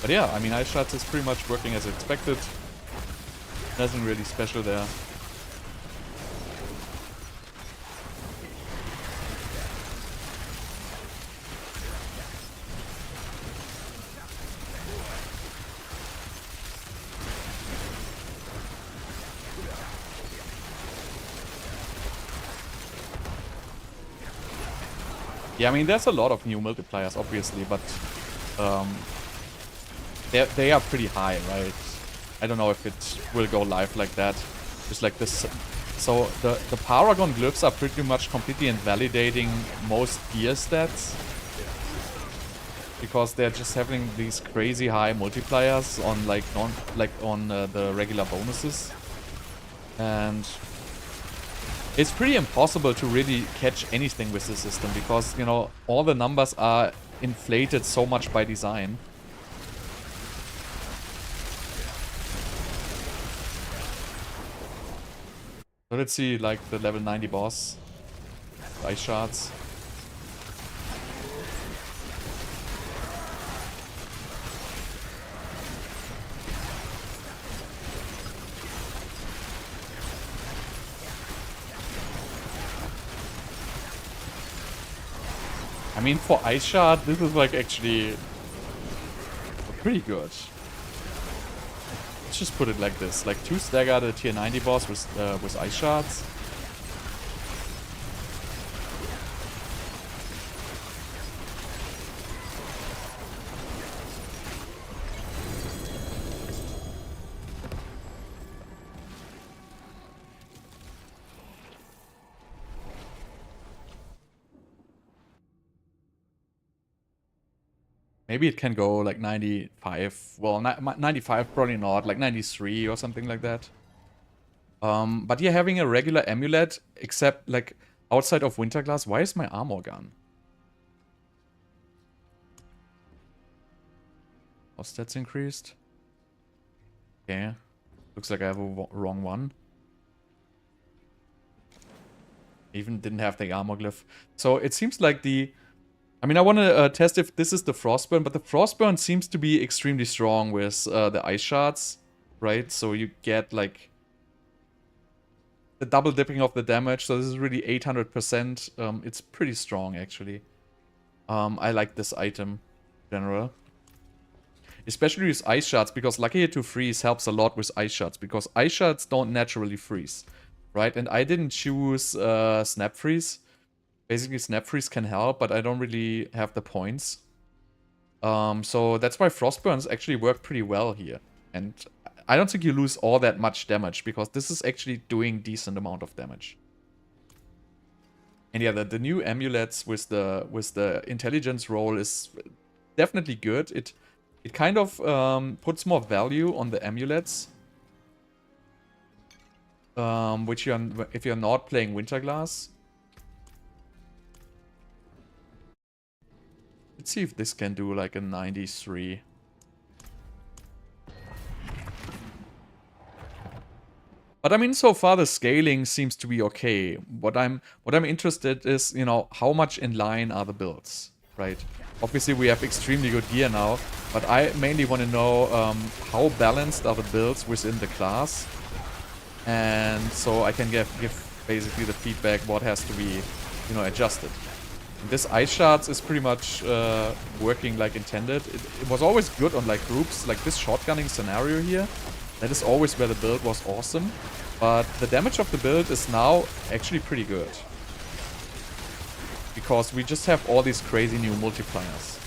But yeah, I mean, Ice Shards is pretty much working as expected. Nothing really special there. Yeah, I mean, there's a lot of new multipliers, obviously, but they are pretty high, right? I don't know if it will go live like that. Just like this. So the Paragon Glyphs are pretty much completely invalidating most gear stats. Because they're just having these crazy high multipliers on the regular bonuses. And it's pretty impossible to really catch anything with this system because, you know, all the numbers are inflated so much by design. So let's see, like, the level 90 boss. Ice Shards. I mean, for Ice Shard, this is like actually pretty good. Let's just put it like this: like 2 stagger the tier 90 boss with Ice Shards. Maybe it can go like 95. Well, 95 probably not. Like 93 or something like that. But yeah, having a regular amulet, except like outside of Winterglass. Why is my armor gone? Oh, stats increased. Okay. Looks like I have a wrong one. Even didn't have the armor glyph. So it seems like the... I mean, I want to test if this is the Frostburn, but the Frostburn seems to be extremely strong with the Ice Shards, right? So you get, like, the double dipping of the damage, so this is really 800%. It's pretty strong, actually. I like this item in general. Especially with Ice Shards, because Lucky Hit to Freeze helps a lot with Ice Shards, because Ice Shards don't naturally freeze, right? And I didn't choose Snap Freeze. Basically, Snap Freeze can help, but I don't really have the points. So that's why Frostburns actually work pretty well here. And I don't think you lose all that much damage, because this is actually doing decent amount of damage. And yeah, the new amulets with the intelligence roll is definitely good. It kind of puts more value on the amulets. Which if you're not playing Winterglass. Let's see if this can do like a 93. But I mean, so far the scaling seems to be okay. What I'm interested is, you know, how much in line are the builds, right? Obviously we have extremely good gear now, but I mainly want to know how balanced are the builds within the class. And so I can give basically the feedback what has to be, you know, adjusted. This Ice Shards is pretty much working like intended. It was always good on like groups, like this shotgunning scenario here. That is always where the build was awesome. But the damage of the build is now actually pretty good. Because we just have all these crazy new multipliers.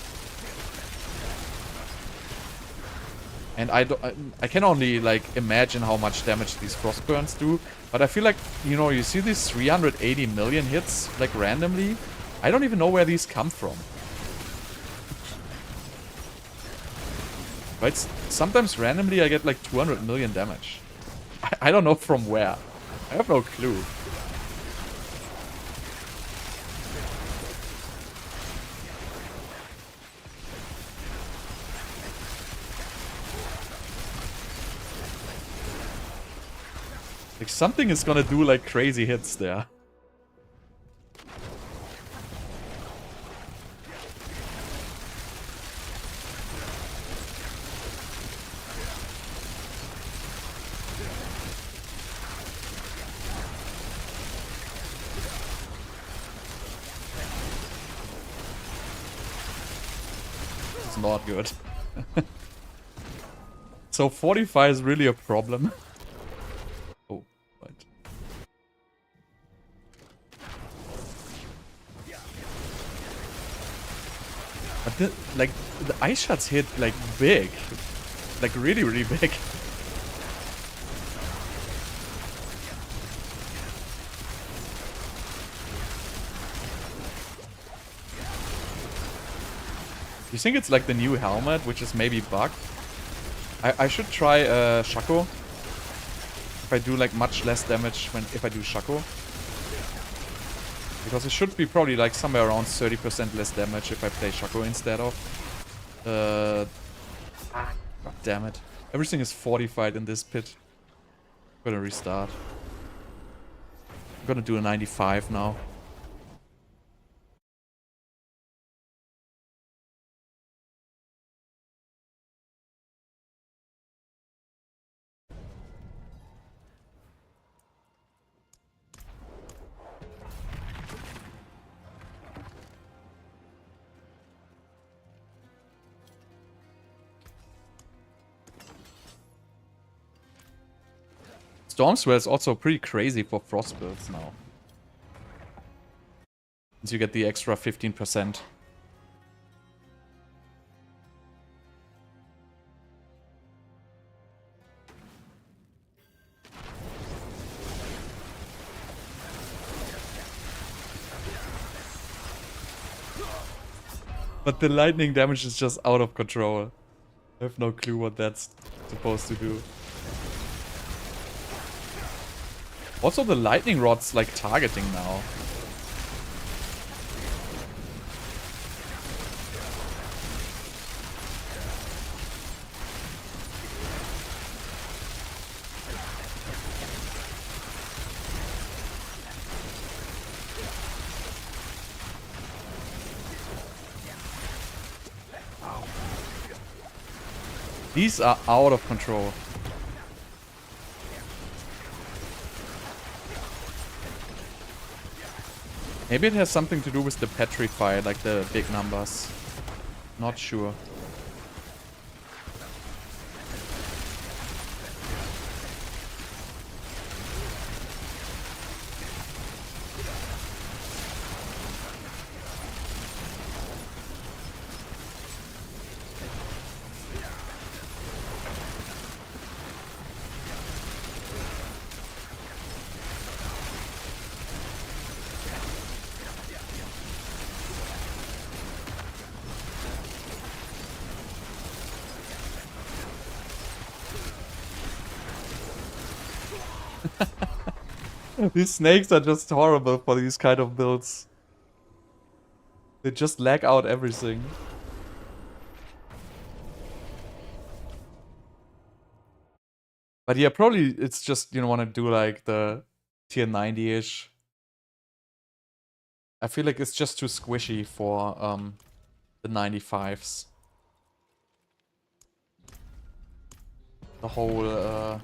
And I can only, like, imagine how much damage these frost burns do. But I feel like, you know, you see these 380 million hits, like, randomly. I don't even know where these come from. But sometimes randomly I get, like, 200 million damage. I don't know from where. I have no clue. Like, something is gonna do, like, crazy hits there. It's not good. So 45 is really a problem. Oh, right. But the ice shots hit, like, big. Like, really, really big. You think it's like the new helmet, which is maybe bugged? I should try Shaco. If I do, like, much less damage if I do Shaco. Because it should be probably, like, somewhere around 30% less damage if I play Shaco instead of. God damn it. Everything is fortified in this pit. I'm gonna restart. I'm gonna do a 95 now. Stormswell is also pretty crazy for frost builds now. Since you get the extra 15%. But the lightning damage is just out of control. I have no clue what that's supposed to do. Also, the lightning rod's, like, targeting now. These are out of control. Maybe it has something to do with the petrify, like the big numbers. Not sure. These snakes are just horrible for these kind of builds. They just lag out everything. But yeah, probably it's just, you know, want to do like the tier 90-ish. I feel like it's just too squishy for the 95s. The whole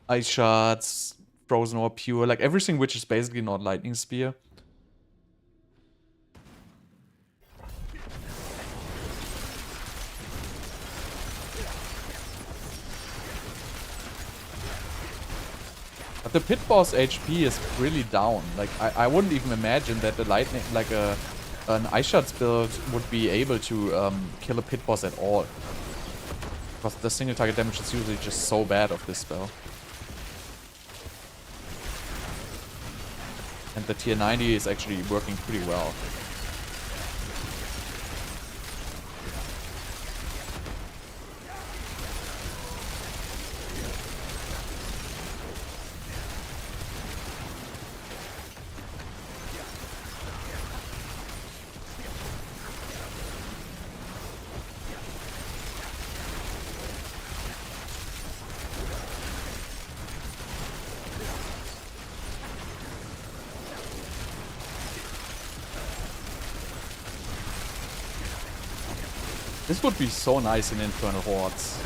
Ice Shards, Frozen Orb Pure, like everything which is basically not Lightning Spear. But the pit boss HP is really down. Like, I wouldn't even imagine that the lightning, like an Ice Shards build would be able to kill a pit boss at all. Because the single target damage is usually just so bad of this spell. And the tier 90 is actually working pretty well. This would be so nice in Infernal Hordes.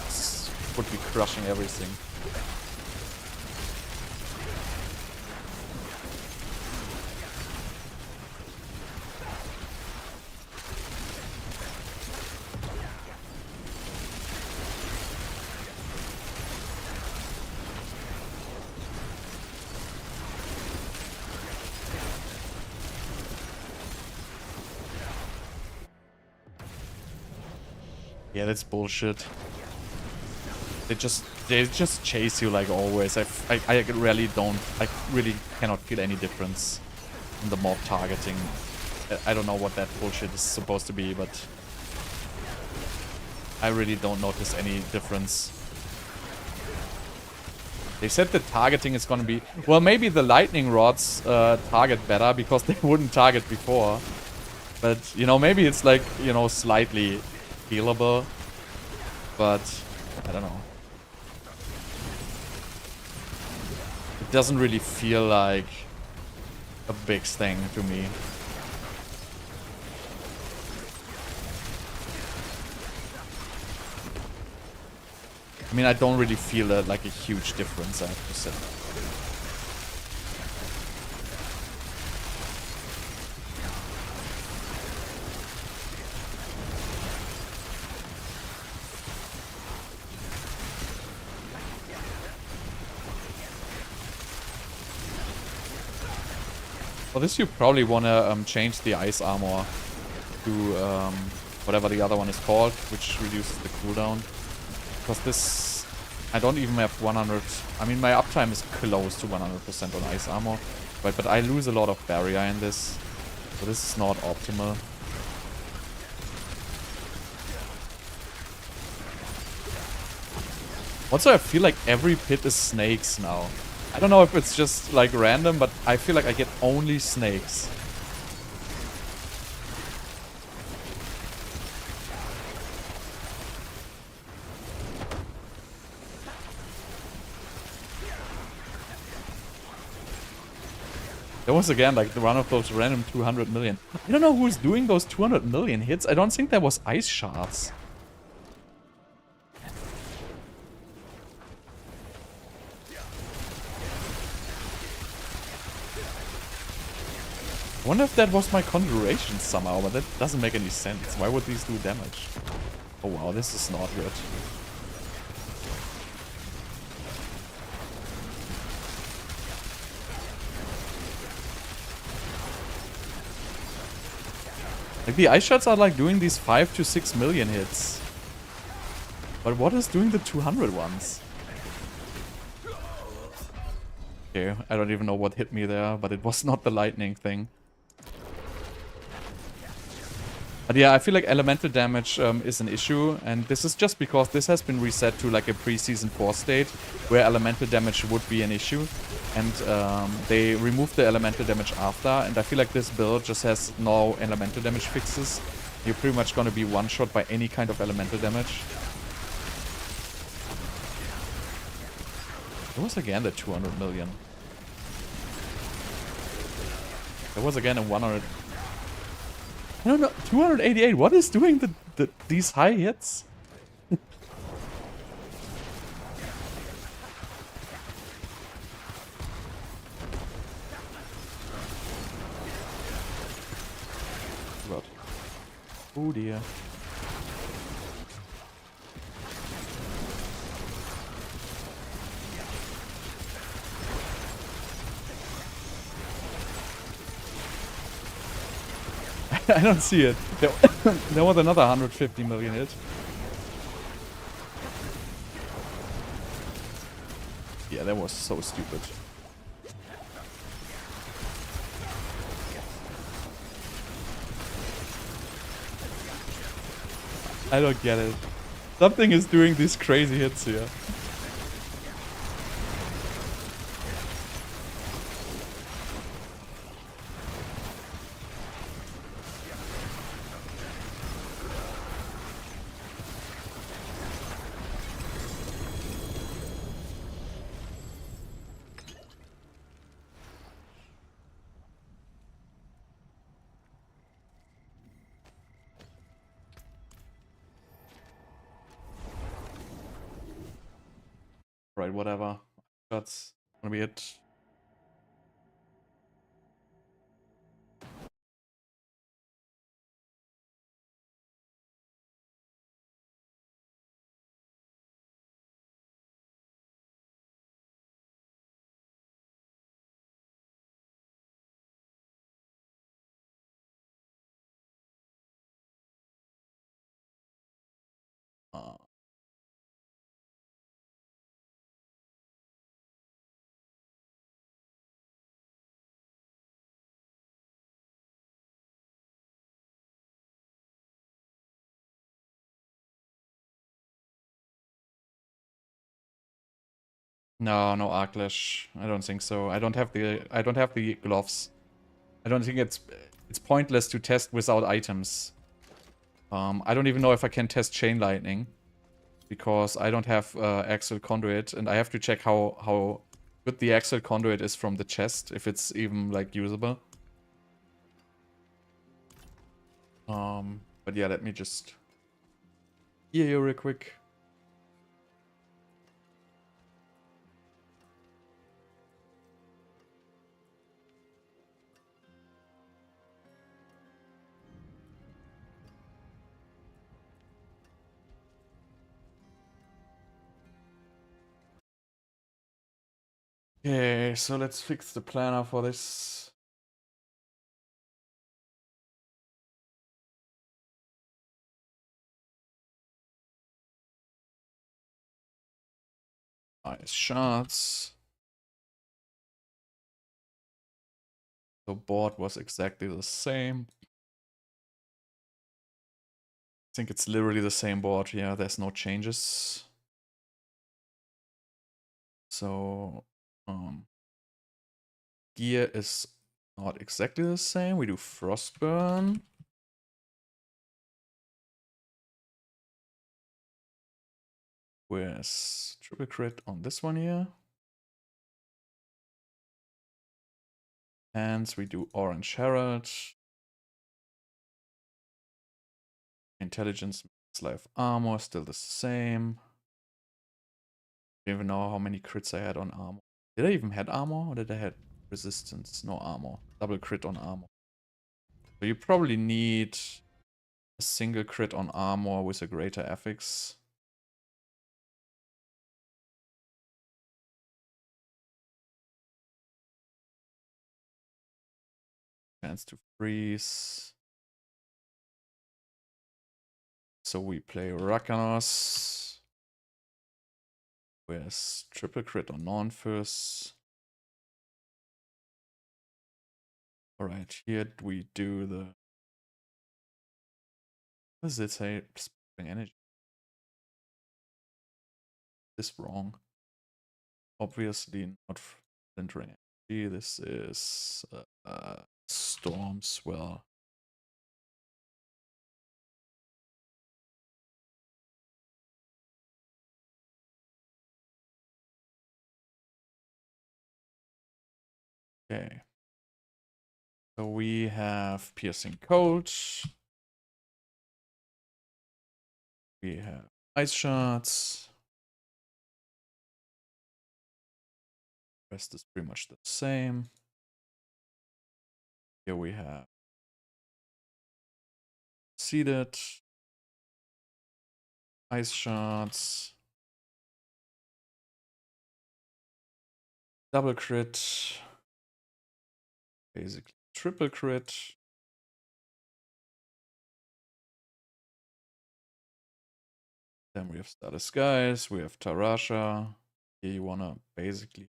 This would be crushing everything. Yeah, that's bullshit. They just chase you like always. I really don't. I really cannot feel any difference in the mob targeting. I don't know what that bullshit is supposed to be, but I really don't notice any difference. They said the targeting is gonna be... Well, maybe the lightning rods target better because they wouldn't target before. But, you know, maybe it's like, you know, slightly feelable. But, I don't know. It doesn't really feel like a big thing to me. I mean, I don't really feel like a huge difference, I have to say. For this, you probably want to change the ice armor to whatever the other one is called, which reduces the cooldown. Because this, I don't even have 100. I mean, my uptime is close to 100% on ice armor, but I lose a lot of barrier in this, so this is not optimal. Also, I feel like every pit is snakes now. I don't know if it's just like random, but I feel like I get only snakes. That was again like one of those random 200 million. I don't know who's doing those 200 million hits. I don't think that was Ice Shards. I wonder if that was my Conjurations somehow, but that doesn't make any sense. Why would these do damage? Oh wow, this is not good. Like the Ice Shards are like doing these 5 to 6 million hits. But what is doing the 200 ones? Okay, I don't even know what hit me there, but it was not the lightning thing. But yeah, I feel like elemental damage is an issue, and this is just because this has been reset to like a pre-season 4 state, where elemental damage would be an issue, and they removed the elemental damage after, and I feel like this build just has no elemental damage fixes. You're pretty much gonna be one-shot by any kind of elemental damage. There was again the 200 million. There was again a 100... I don't know, 288, what is doing these high hits? God. Oh dear. I don't see it. There was another 150 million hit. Yeah, that was so stupid. I don't get it. Something is doing these crazy hits here. Right, whatever. That's gonna be it. Uh, no, no Arclash. I don't think so. I don't have the gloves. I don't think it's pointless to test without items. I don't even know if I can test Chain Lightning because I don't have Axial Conduit, and I have to check how good the Axial Conduit is from the chest, if it's even like usable. But yeah, let me just heal you real quick. Okay, so let's fix the planner for this. Nice shots. The board was exactly the same. I think it's literally the same board. Yeah, there's no changes. So, gear is not exactly the same. We do Frostburn. With triple crit on this one here. Hands, we do Orange Herald. Intelligence, Life Armor, still the same. I don't even know how many crits I had on armor. Did I even had armor or did I had resistance? No armor. Double crit on armor. So you probably need a single crit on armor with a greater affix. Chance to freeze. So we play Rakanos with triple crit on non-first. Alright, here we do the... What does it say? Spring energy. This wrong. Obviously not flintering energy. This is storm swell. Okay. So we have piercing cold. We have ice shards. Rest is pretty much the same. Here we have seeded, ice shards, double crit, basically triple crit. Then we have Starless Skies, we have Tarasha. Here you wanna basically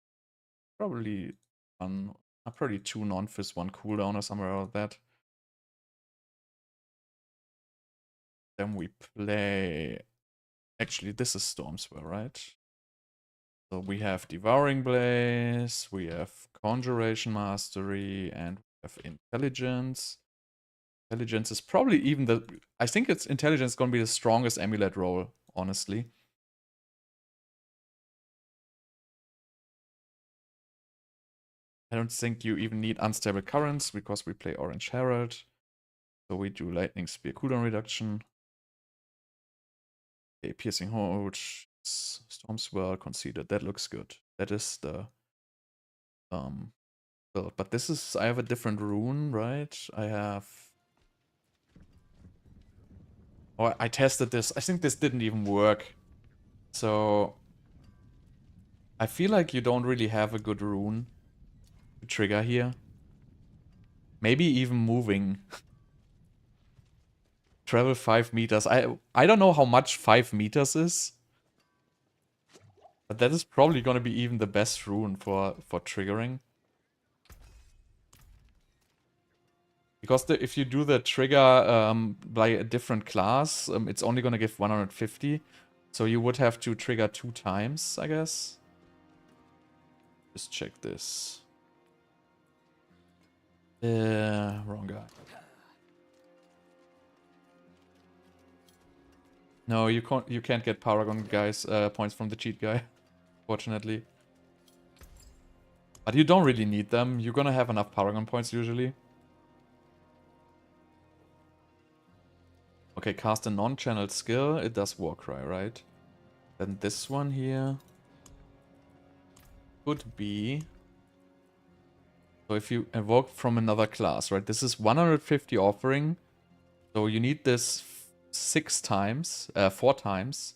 probably run probably 2 non-fizz, 1 cooldown or somewhere around that. Then we play... Actually, this is Stormswell, right? So we have Devouring Blaze, we have Conjuration Mastery, and we have Intelligence. Intelligence is probably even the... I think it's Intelligence is gonna be the strongest amulet roll, honestly. I don't think you even need Unstable Currents because we play Orange Herald. So we do Lightning Spear cooldown reduction. Okay, Piercing Hold, Stormswell, Conceded. That looks good. That is the build. But this is... I have a different rune, right? I have... Oh, I tested this. I think this didn't even work. So... I feel like you don't really have a good rune to trigger here. Maybe even moving. Travel 5 meters. I don't know how much 5 meters is. But that is probably gonna be even the best rune for triggering. Because if you do the trigger by a different class, it's only gonna give 150. So you would have to trigger 2 times, I guess. Just check this. Wrong guy. No, you can't get Paragon guys points from the cheat guy, fortunately. But you don't really need them. You're gonna have enough Paragon points usually. Okay, cast a non-channeled skill. It does Warcry, right? Then this one here could be... So if you evoke from another class, right? This is 150 offering. So you need this 4 times.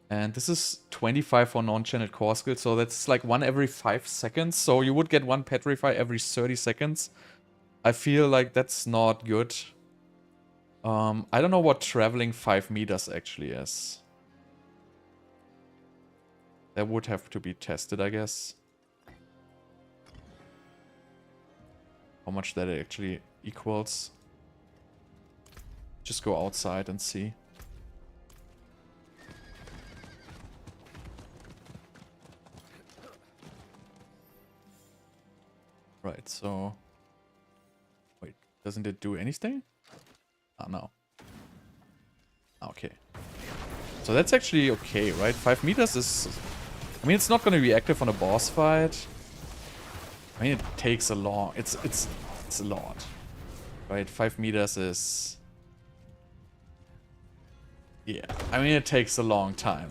And this is 25 for non-channeled core skill. So that's like 1 every 5 seconds. So you would get 1 Petrify every 30 seconds. I feel like that's not good. I don't know what traveling 5 meters actually is. That would have to be tested, I guess. How much that actually equals. Just go outside and see. Right, so... Wait, doesn't it do anything? Oh, no. Okay. So that's actually okay, right? 5 meters is... I mean, it's not going to be active on a boss fight. I mean, it takes a long... It's a lot. Right, 5 meters is... Yeah, I mean, it takes a long time.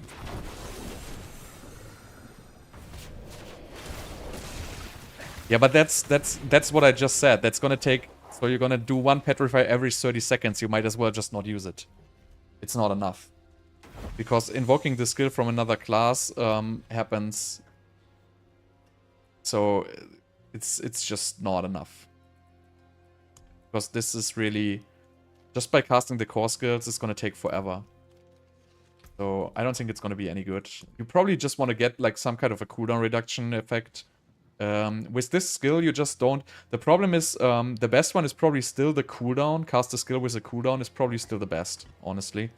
Yeah, but that's what I just said. That's gonna take... So you're gonna do 1 Petrify every 30 seconds. You might as well just not use it. It's not enough. Because invoking the skill from another class happens... So it's just not enough. Because this is really... Just by casting the core skills, it's gonna take forever. So I don't think it's gonna be any good. You probably just want to get like some kind of a cooldown reduction effect. With this skill, you just don't... The problem is, the best one is probably still the cooldown. Cast a skill with a cooldown is probably still the best, honestly.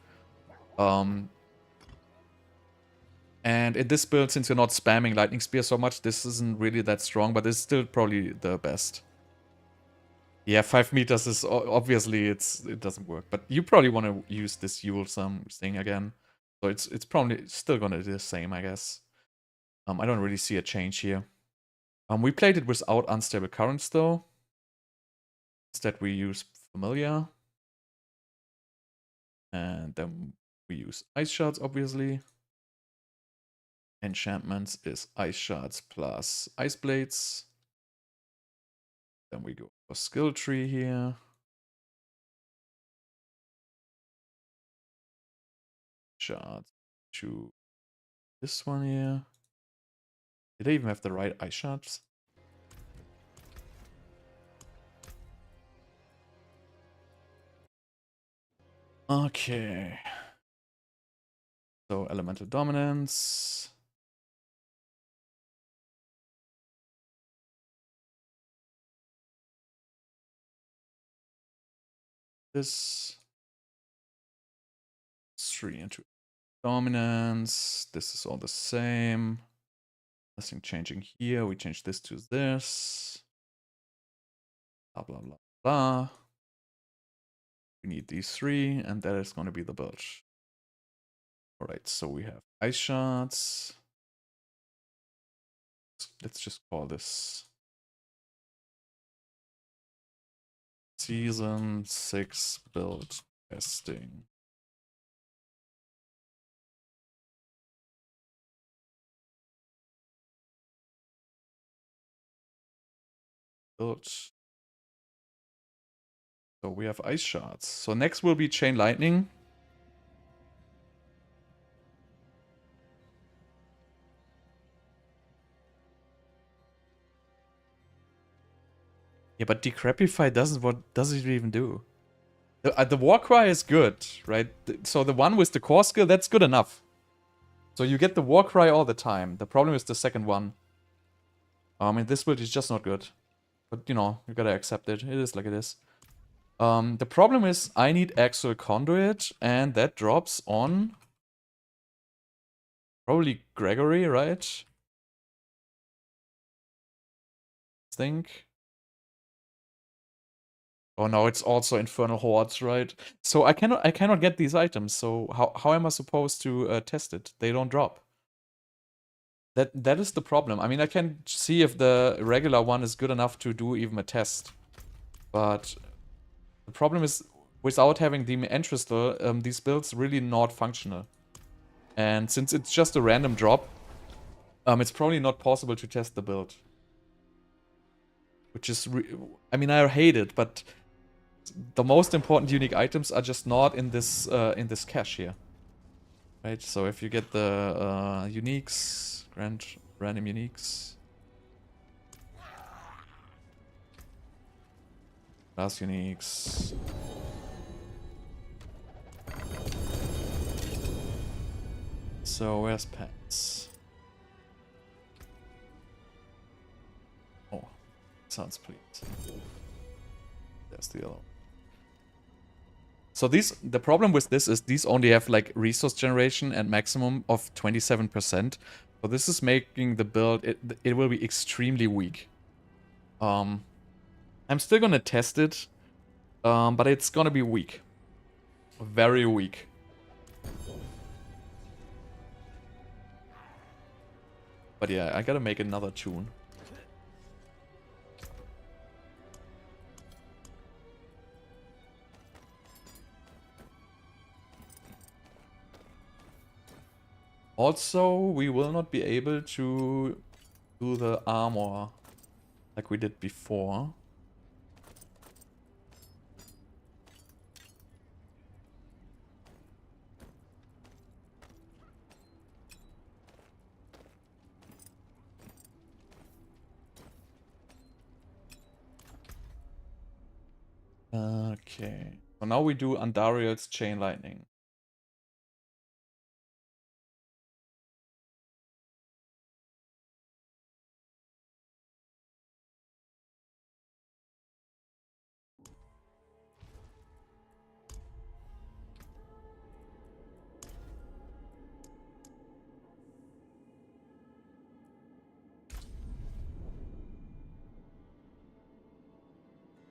And in this build, since you're not spamming Lightning Spear so much, this isn't really that strong, but it's still probably the best. Yeah, 5 meters is obviously it doesn't work, but you probably want to use this Yule thing again. So it's probably still gonna do the same, I guess. I don't really see a change here. We played it without Unstable Currents though. Instead we use Familiar. And then we use Ice Shards, obviously. Enchantments is Ice Shards plus Ice Blades. Then we go for Skill Tree here. Shards to this one here. Did I even have the right Ice Shards? Okay. So Elemental Dominance. This 3 into Dominance. This is all the same. Nothing changing here. We change this to this. Blah, blah, blah, blah. We need these 3, and that is going to be the build. Alright, so we have Ice Shards. Let's just call this Season 6 build testing. Build. So we have Ice Shards. So next will be Chain Lightning. Yeah, but Decrepify doesn't. What does it even do? The Warcry is good, right? So the one with the core skill, that's good enough. So you get the Warcry all the time. The problem is the second one. And this build is just not good. But, you know, you gotta accept it. It is like it is. The problem is I need Axial Conduit, and that drops on probably Gregory, right? Think. Oh no, it's also Infernal Hordes, right? So I cannot get these items. So how am I supposed to test it? They don't drop. That is the problem. I mean, I can see if the regular one is good enough to do even a test, but the problem is without having the Entristle, these builds really not functional. And since it's just a random drop, it's probably not possible to test the build. Which is, I mean, I hate it, but the most important unique items are just not in this cache here. Right, so if you get the uniques, random uniques. Last uniques. So where's pets? Oh, sounds please. There's the other. So the problem with this is these only have like resource generation and maximum of 27%. So this is making the build, it will be extremely weak. I'm still gonna test it, but it's gonna be weak. Very weak. But yeah, I gotta make another tune. Also, we will not be able to do the armor like we did before. Okay. So now we do Andariel's Chain Lightning.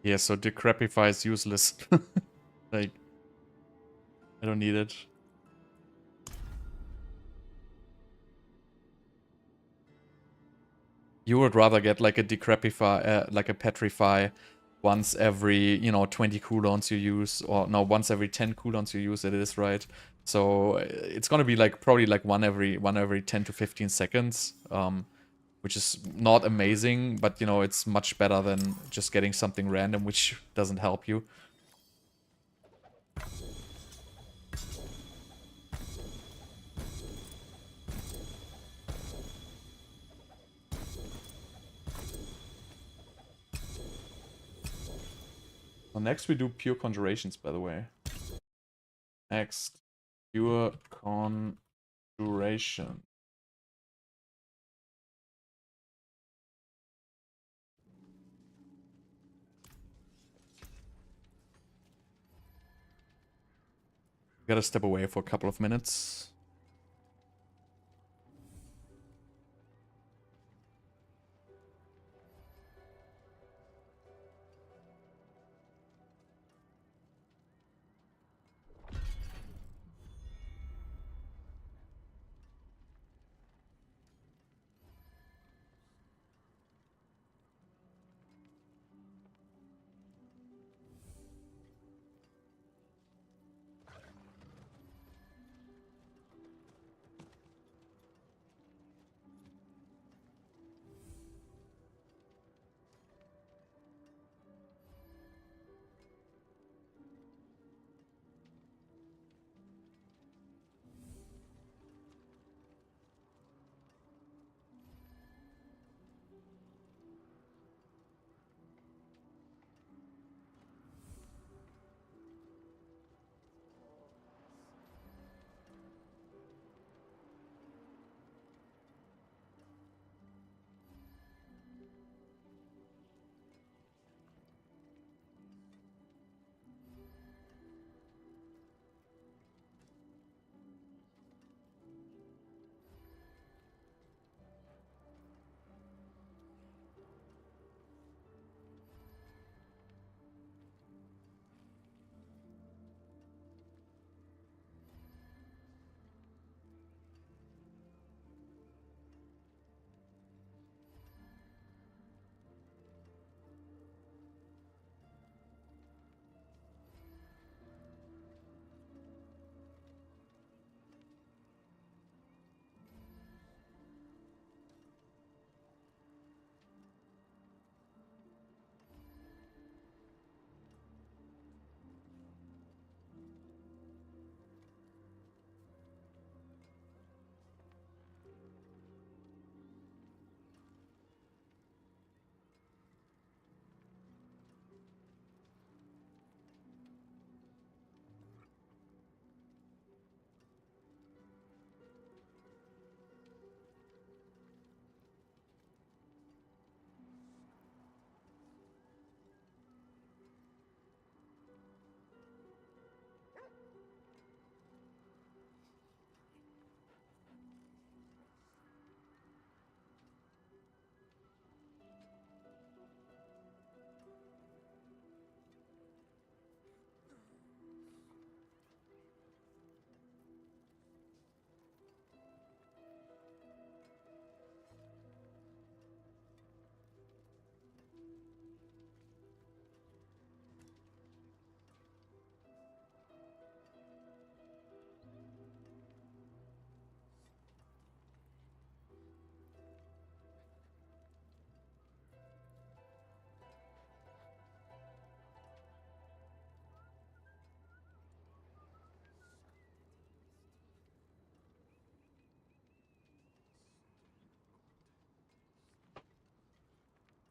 Yeah, so Decrepify is useless. Like, I don't need it. You would rather get like a Decrepify, like a Petrify once every, 20 cooldowns you use, or no, once every 10 cooldowns you use, it is, right? So it's gonna be like probably like one every 10 to 15 seconds, which is not amazing, but it's much better than just getting something random which doesn't help you. So next we do pure conjurations, by the way. Next, pure Duration. Gotta step away for a couple of minutes.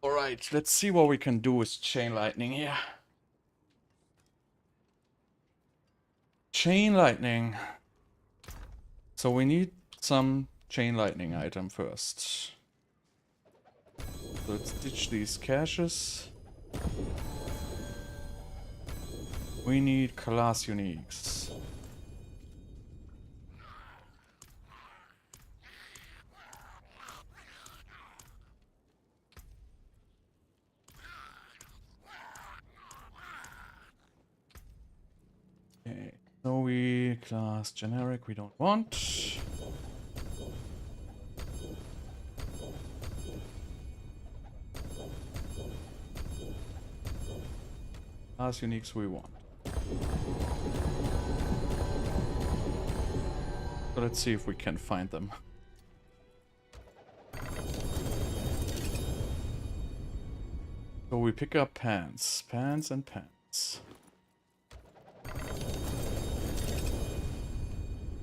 Alright, let's see what we can do with Chain Lightning here. Chain Lightning. So we need some Chain Lightning item first. So let's ditch these caches. We need class uniques. Okay, so we class generic we don't want. Class uniques we want. So let's see if we can find them. So we pick up pants, pants and pants.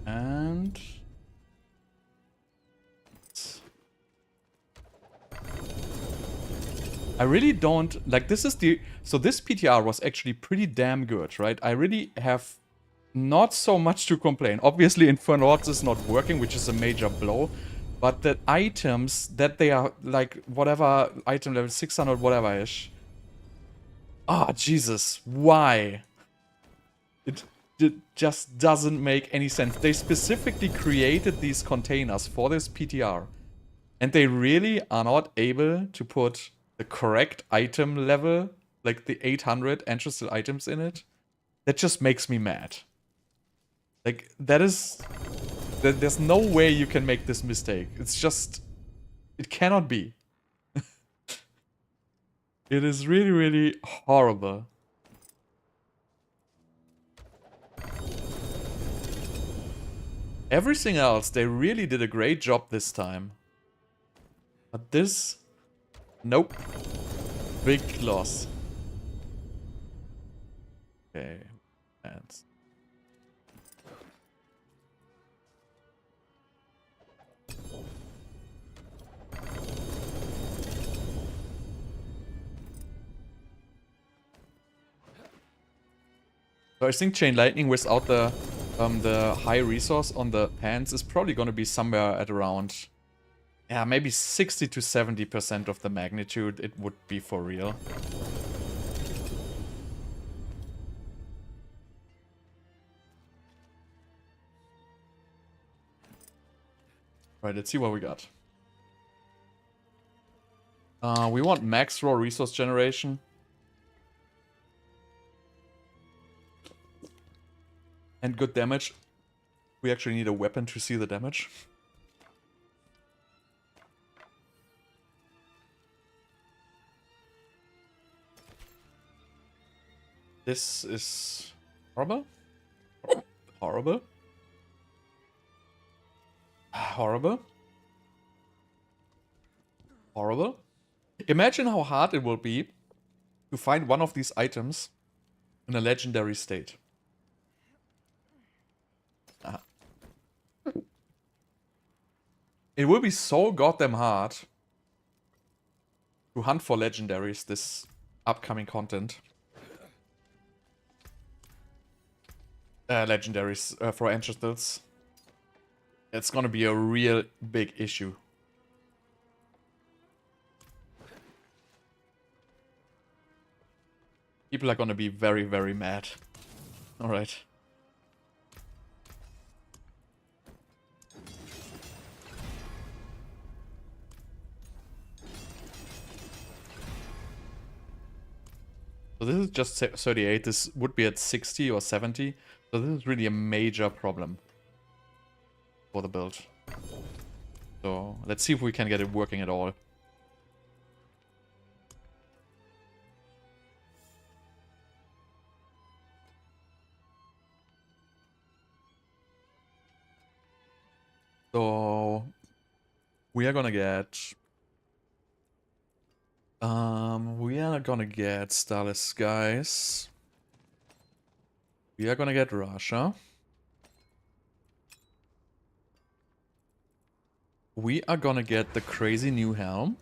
And I really don't like this is the so this PTR was actually pretty damn good, right? I really have not so much to complain. Obviously, Infernords is not working, which is a major blow. But the items that they are, like, whatever, item level 600, whatever-ish. Ah, Jesus, why? It just doesn't make any sense. They specifically created these containers for this PTR. And they really are not able to put the correct item level, like the 800 ancestral items in it. That just makes me mad. Like, that is... There's no way you can make this mistake. It's just... It cannot be. It is really, really horrible. Everything else, they really did a great job this time. But this... Nope. Big loss. Okay. Hands. So I think Chain Lightning without the high resource on the hands is probably going to be somewhere at around, yeah, maybe 60 to 70% of the magnitude it would be for real. Right, let's see what we got. We want max raw resource generation. And good damage. We actually need a weapon to see the damage. This is horrible. Horrible. Horrible. Horrible. Imagine how hard it will be to find one of these items in a legendary state. It will be so goddamn hard to hunt for legendaries this upcoming content. Legendaries for ancestrals. It's gonna be a real big issue. People are gonna be very, very mad. Alright. So this is just 38, this would be at 60 or 70. So this is really a major problem for the build. So let's see if we can get it working at all. So we are gonna get Starless Skies. We are gonna get Russia. We are gonna get the crazy new helm.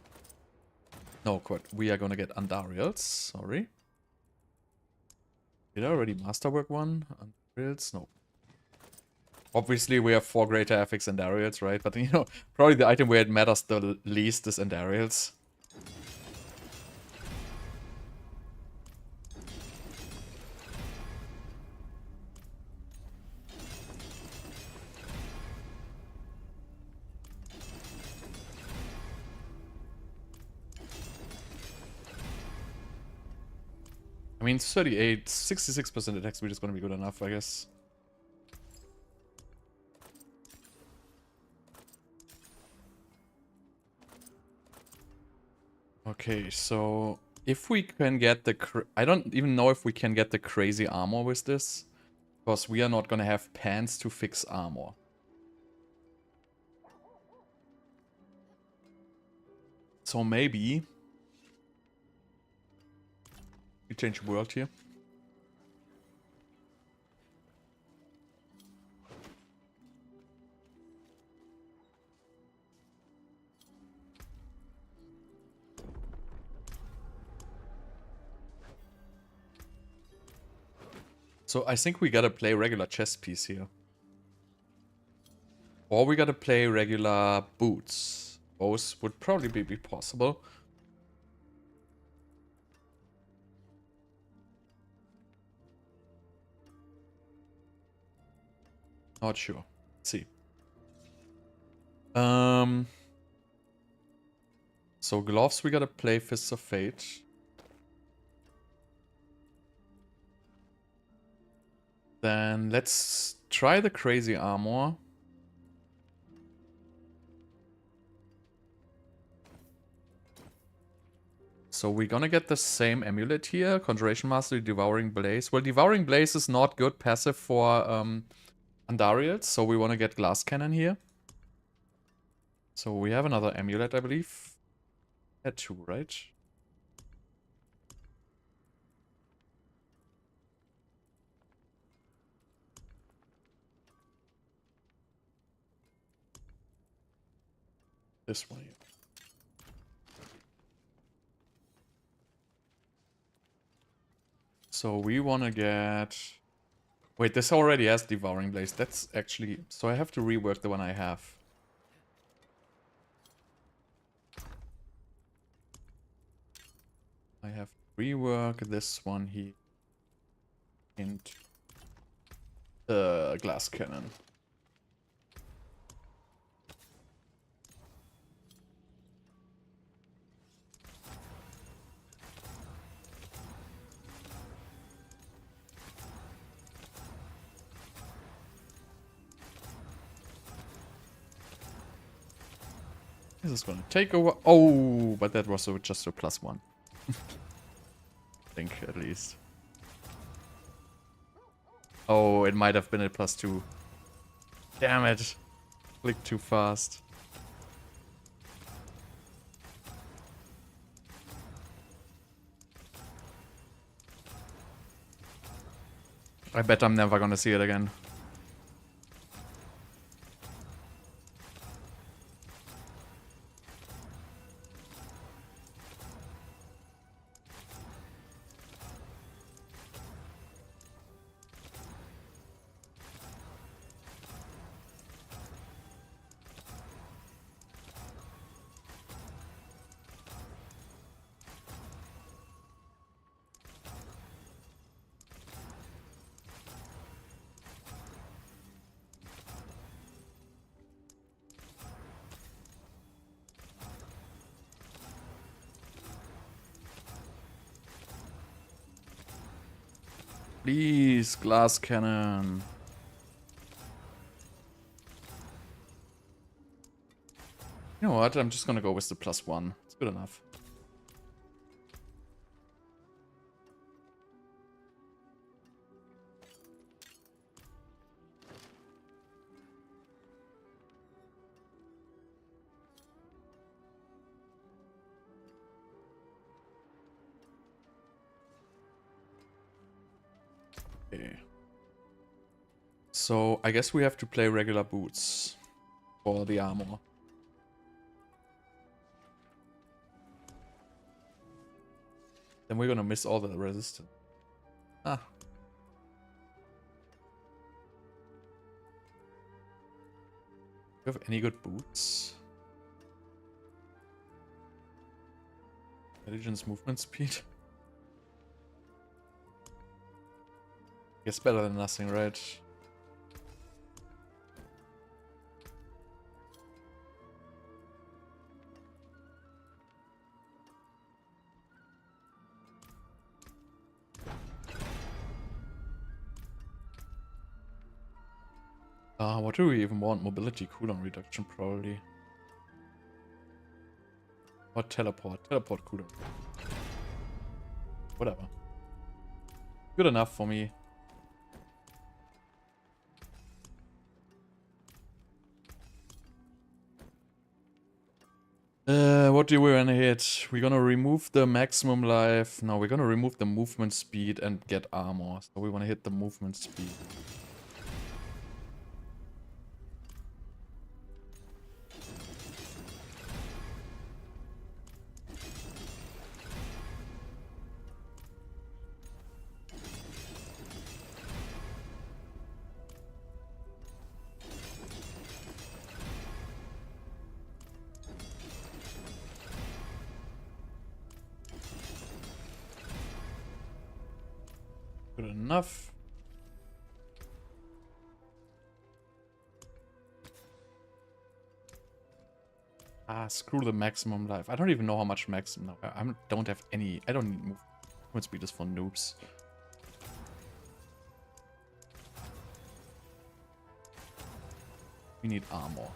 No, quite. We are gonna get Andariels. Sorry. Did I already masterwork one? Andariels? No. Obviously, we have 4 greater affix Andariels, right? But, you know, probably the item where it matters the least is Andariels. I mean, 38, 66% attack speed is going to be good enough, I guess. Okay, so if we can get the... I don't even know if we can get the crazy armor with this. Because we are not going to have pants to fix armor. So maybe... we change world here. So I think we gotta play regular chest piece here. Or we gotta play regular boots. Both would probably be possible. Not sure. Let's see. So gloves we gotta play Fists of Fate. Then let's try the crazy armor. So we're gonna get the same amulet here. Conjuration Mastery, Devouring Blaze. Well, Devouring Blaze is not good passive for Andariel, so we wanna get Glass Cannon here. So we have another amulet, I believe. Had two, right? This one here. So we want to get... Wait, this already has Devouring Blaze. That's actually... So I have to rework the one I have. I have to rework this one here into the Glass Cannon. This is gonna take over. Oh, but that was just a +1. I think, at least. Oh, it might have been a +2. Damn it. Clicked too fast. I bet I'm never gonna see it again. Please, Glass Cannon. You know what? I'm just gonna go with the +1. It's good enough. Okay. So I guess we have to play regular boots for the armor. Then we're gonna miss all the resistance. Ah. Do you have any good boots? Intelligence, movement speed. Guess better than nothing, right? What do we even want? Mobility cooldown reduction, probably. Or teleport. Teleport cooldown. Whatever. Good enough for me. What do we want to hit? We're gonna remove the maximum life. No, we're gonna remove the movement speed and get armor. So we want to hit the movement speed. Good enough. Ah, screw the maximum life. I don't even know how much maximum. I don't have any. I don't need movement speed is for noobs. We need armor.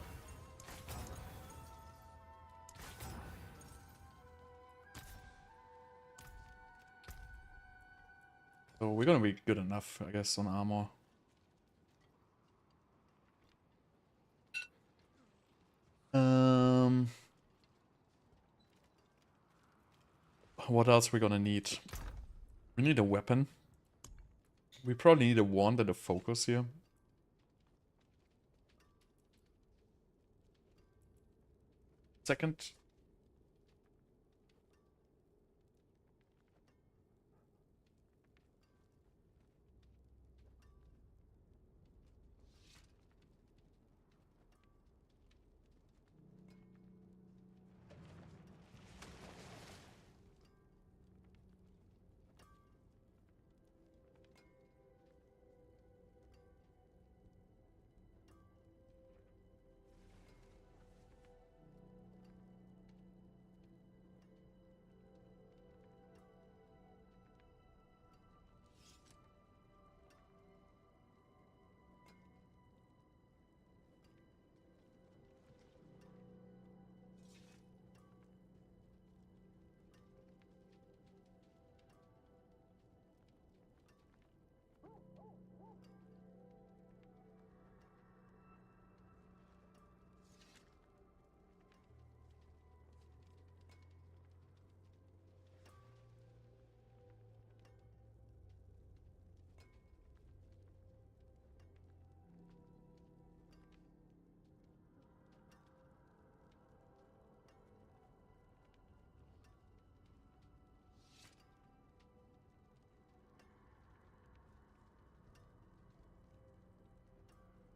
So we're gonna be good enough, I guess, on armor. What else we gonna need? We need a weapon. We probably need a wand and a focus here. Second.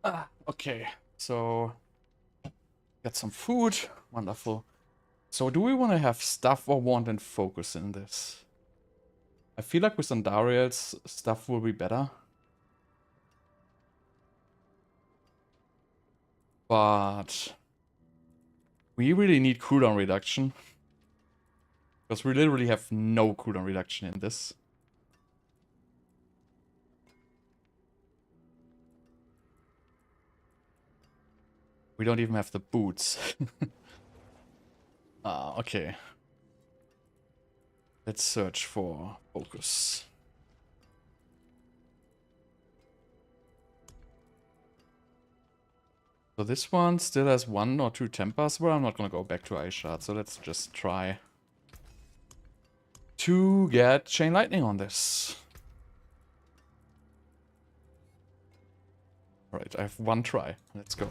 Ah, okay. So get some food. Wonderful. So do we want to have stuff or wand and focus in this? I feel like with Andariel's stuff will be better. But we really need cooldown reduction. Because we literally have no cooldown reduction in this. We don't even have the boots. Ah, okay. Let's search for focus. So this one still has 1 or 2 tempers. Well, I'm not gonna go back to Ice Shard, so let's just try to get Chain Lightning on this. Alright, I have 1 try. Let's go.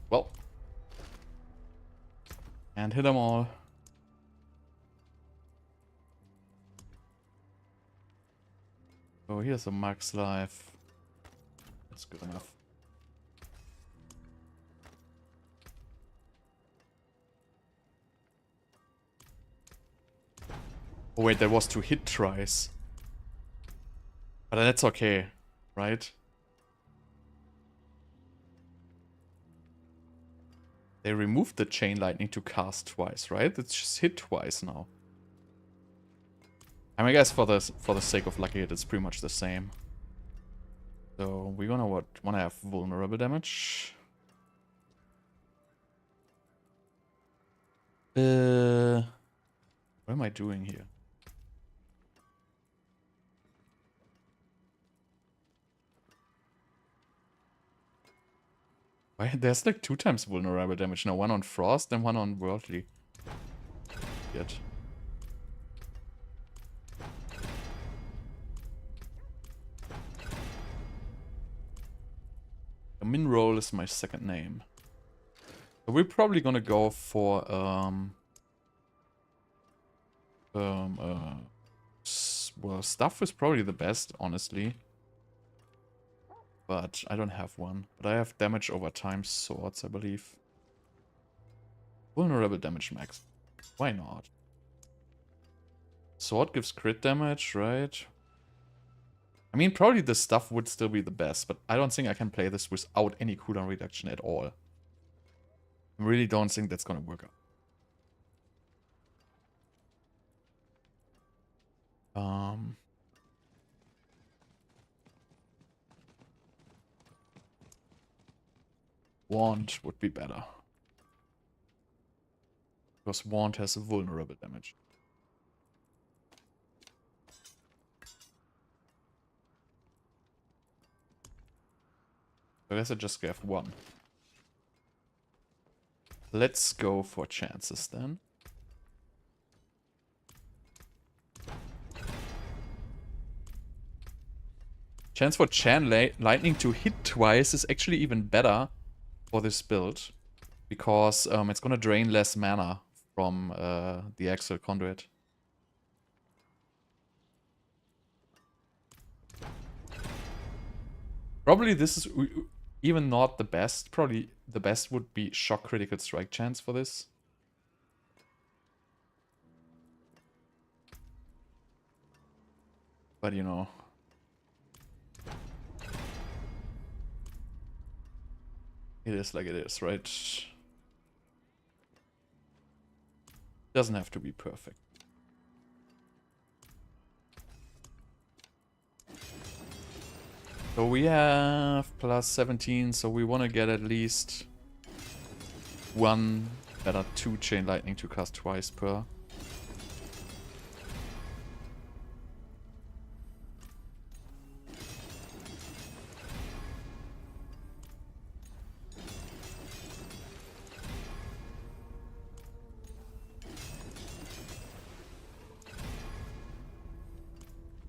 Well. And hit them all. Oh, here's a max life. That's good enough. Oh wait, that was 2 hit tries. But that's okay, right? They removed the Chain Lightning to cast twice, right? It's just hit twice now. I mean, I guess for the sake of lucky hit, it's pretty much the same. So we're gonna wanna have vulnerable damage. What am I doing here? Why? There's like 2 times vulnerable damage now. 1 on Frost and 1 on Worldly. Yet. Min roll is my second name. So we're probably gonna go for well, stuff is probably the best, honestly. But I don't have one. But I have damage over time swords, I believe. Vulnerable damage max. Why not? Sword gives crit damage, right? I mean, probably the stuff would still be the best, but I don't think I can play this without any cooldown reduction at all. I really don't think that's gonna work out. Wand would be better. Because Wand has a vulnerable damage. I guess I just gave one. Let's go for chances then. Chance for Lightning to hit twice is actually even better for this build. Because it's gonna drain less mana from the Axial Conduit. Probably this is even not the best. Probably the best would be Shock Critical Strike chance for this. But you know. It is like it is, right? Doesn't have to be perfect. So we have plus 17, so we want to get at least one, better 2 Chain Lightning to cast twice per.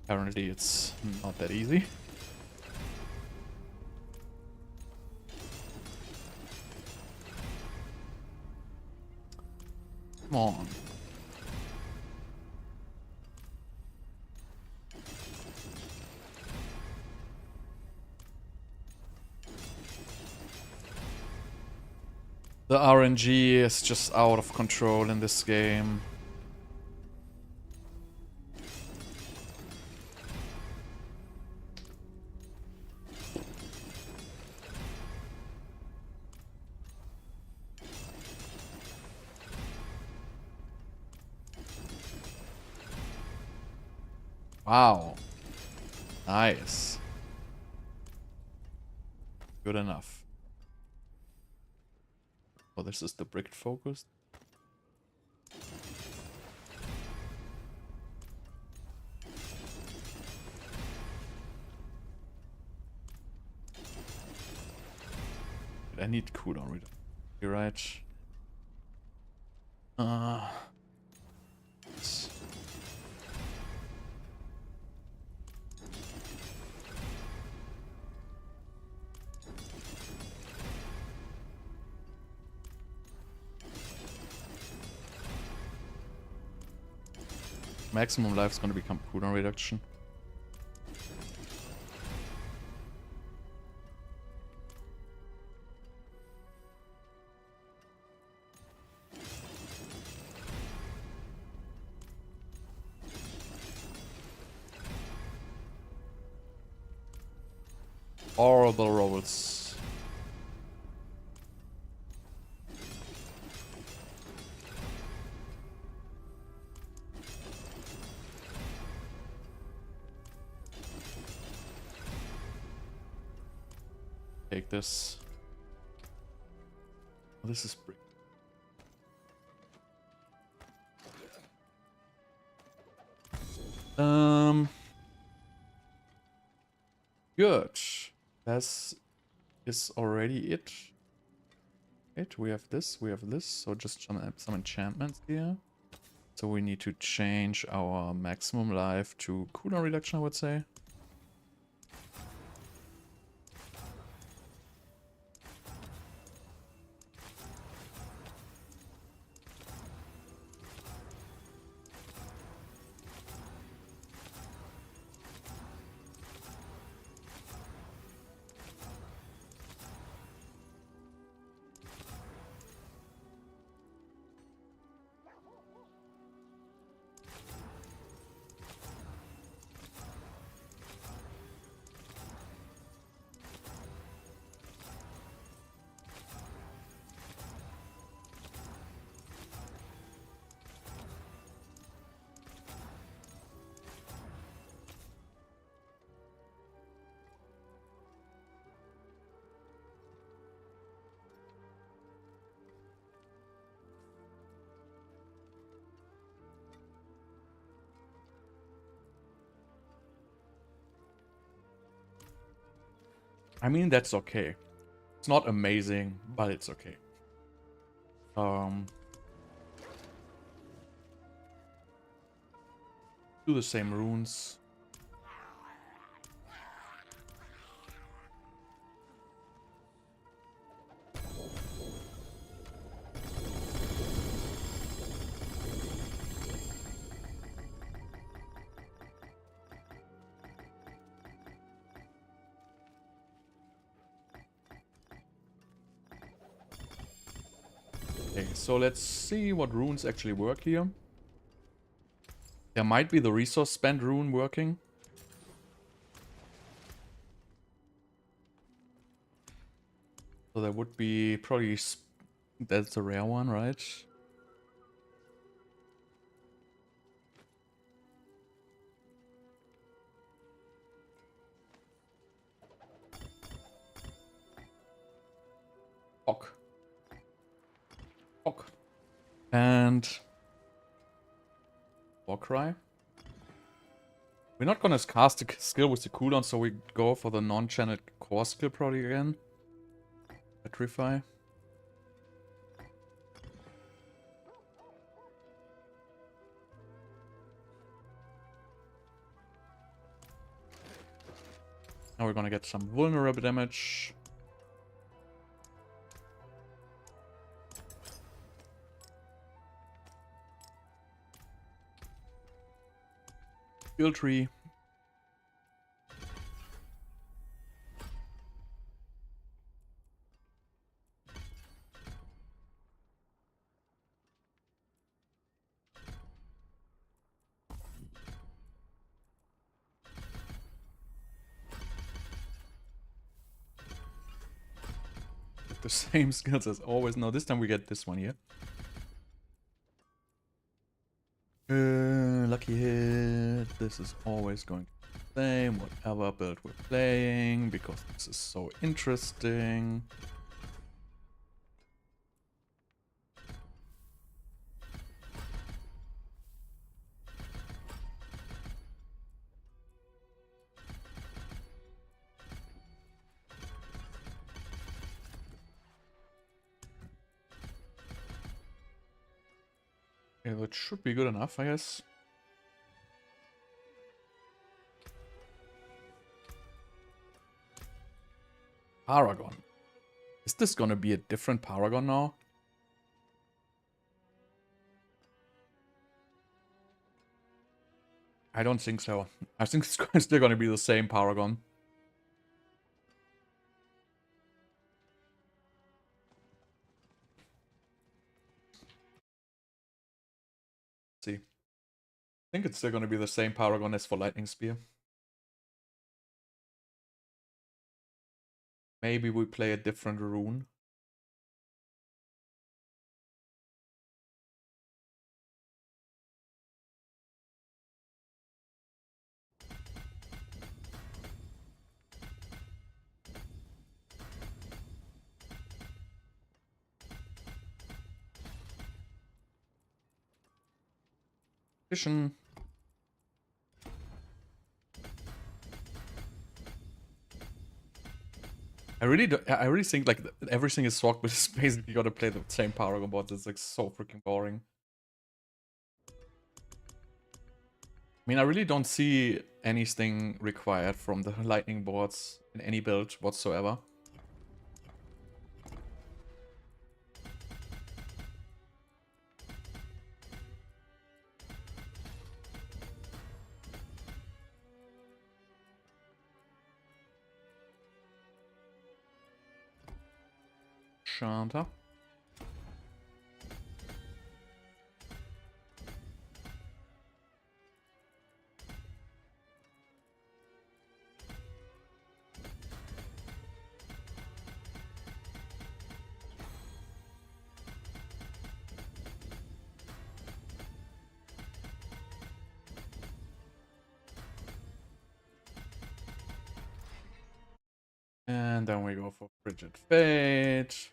Apparently it's not that easy. Come on. The RNG is just out of control in this game. Wow. Nice. Good enough. Oh, this is the brick focus. I need cooldown reader. You're right. Maximum life is going to become cooldown reduction. Horrible rolls. Take this. Oh, this is brick. Good. That is already it. We have this, so just some enchantments here. So we need to change our maximum life to cooldown reduction, I would say. I mean, that's okay. It's not amazing, but it's okay. Do the same runes. Okay, so let's see what runes actually work here. There might be the resource spend rune working. So there would be probably... That's a rare one, right? Ok. Ok. And... Warcry. We're not gonna cast the skill with the cooldown, so we go for the non-channeled core skill probably again. Petrify. Now we're gonna get some vulnerable damage. Skill tree. The same skills as always. No, this time we get this one here. Lucky hit. This is always going to be the same, whatever build we're playing, because this is so interesting. Okay, that should be good enough, I guess. Paragon. Is this gonna be a different Paragon now? I don't think so. I think it's still gonna be the same Paragon. Let's see. I think it's still gonna be the same Paragon as for Lightning Spear. Maybe we play a different rune. Vision. I really think like every single sword is basically gotta play the same Paragon board. It's like so freaking boring. I mean, I really don't see anything required from the lightning boards in any build whatsoever. Shanta. And then we go for Frigid Fate.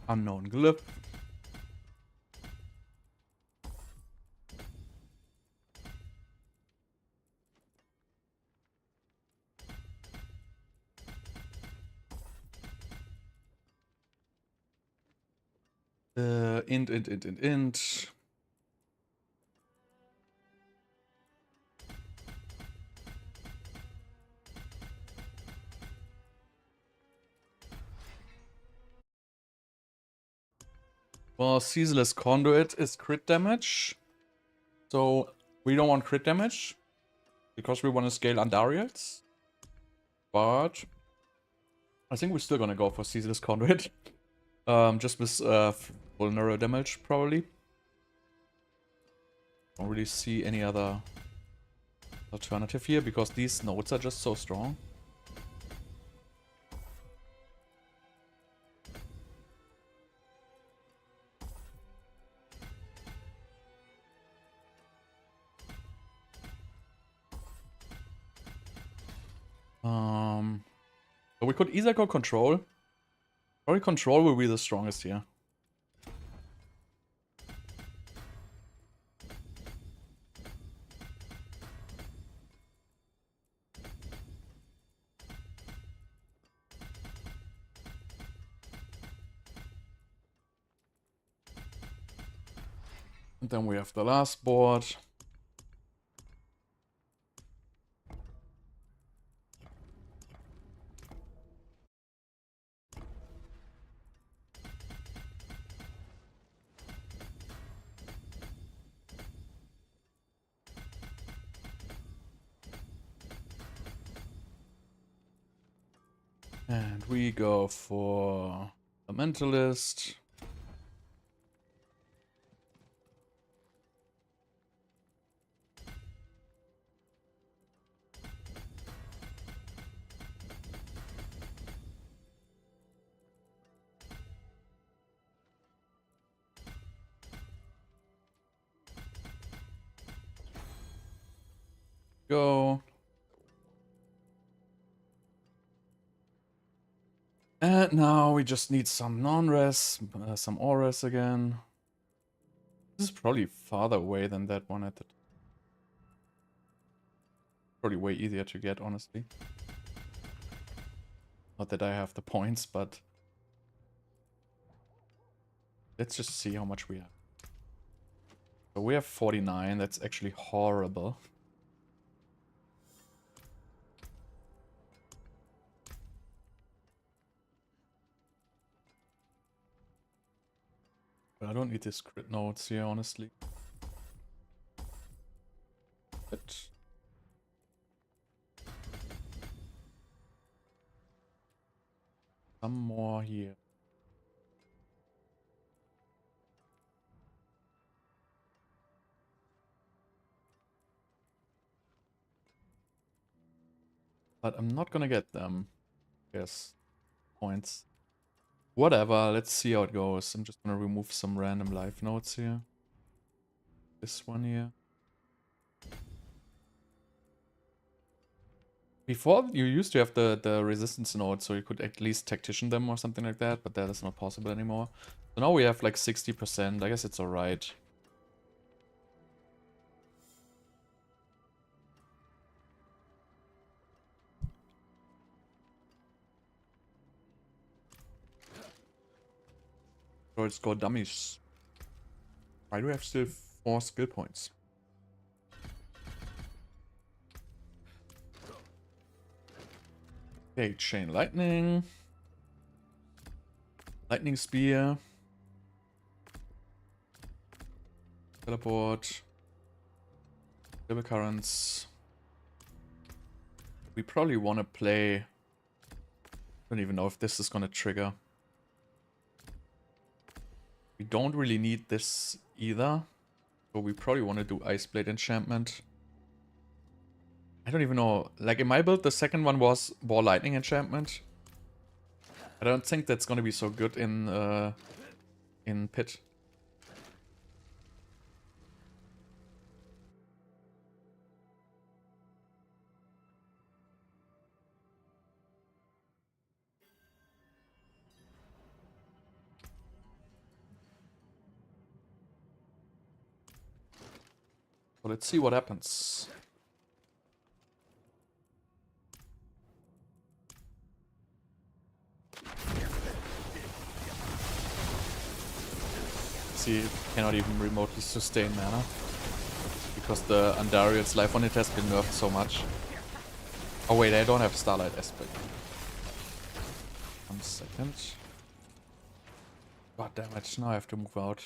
Unknown Glyph. Int. Well, Ceaseless Conduit is crit damage. So we don't want crit damage because we want to scale Andariels. But I think we're still gonna go for Ceaseless Conduit. Just with vulnerable damage, probably. Don't really see any other alternative here because these nodes are just so strong. So we could either go control. Probably control will be the strongest here. And then we have the last board. And we go for the Mentalist. Go. And now we just need some non-res, some auras again. This is probably farther away than that one at the... Probably way easier to get, honestly. Not that I have the points, but... Let's just see how much we have. So we have 49, that's actually horrible. But I don't need these crit nodes here, honestly. But... some more here. But I'm not gonna get them. Yes. Points. Whatever, let's see how it goes. I'm just gonna remove some random life nodes here. This one here. Before, you used to have the resistance node, so you could at least tactician them or something like that, but that is not possible anymore. So now we have like 60%. I guess it's alright. So let's go dummies. Why do we have still 4 skill points? Okay, Chain Lightning. Lightning Spear. Teleport. Double Currents. We probably want to play... I don't even know if this is going to trigger. We don't really need this either. But we probably want to do Ice Blade Enchantment. I don't even know. Like in my build, the second one was Ball Lightning Enchantment. I don't think that's going to be so good in Pit. So let's see what happens. See, it cannot even remotely sustain mana. Because the Andariel's life on it has been nerfed so much. Oh wait, I don't have Starlight Aspect. 1 second. God damn it, now I have to move out.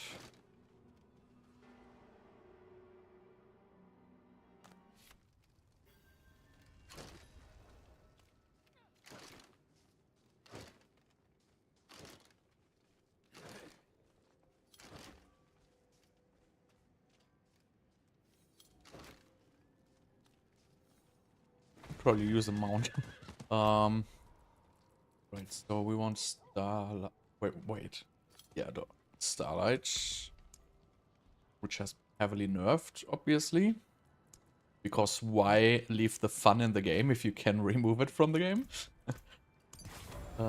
Probably use a mount. Right, so we want Starlight. Wait. Yeah, the Starlight, which has heavily nerfed, obviously. Because why leave the fun in the game if you can remove it from the game? We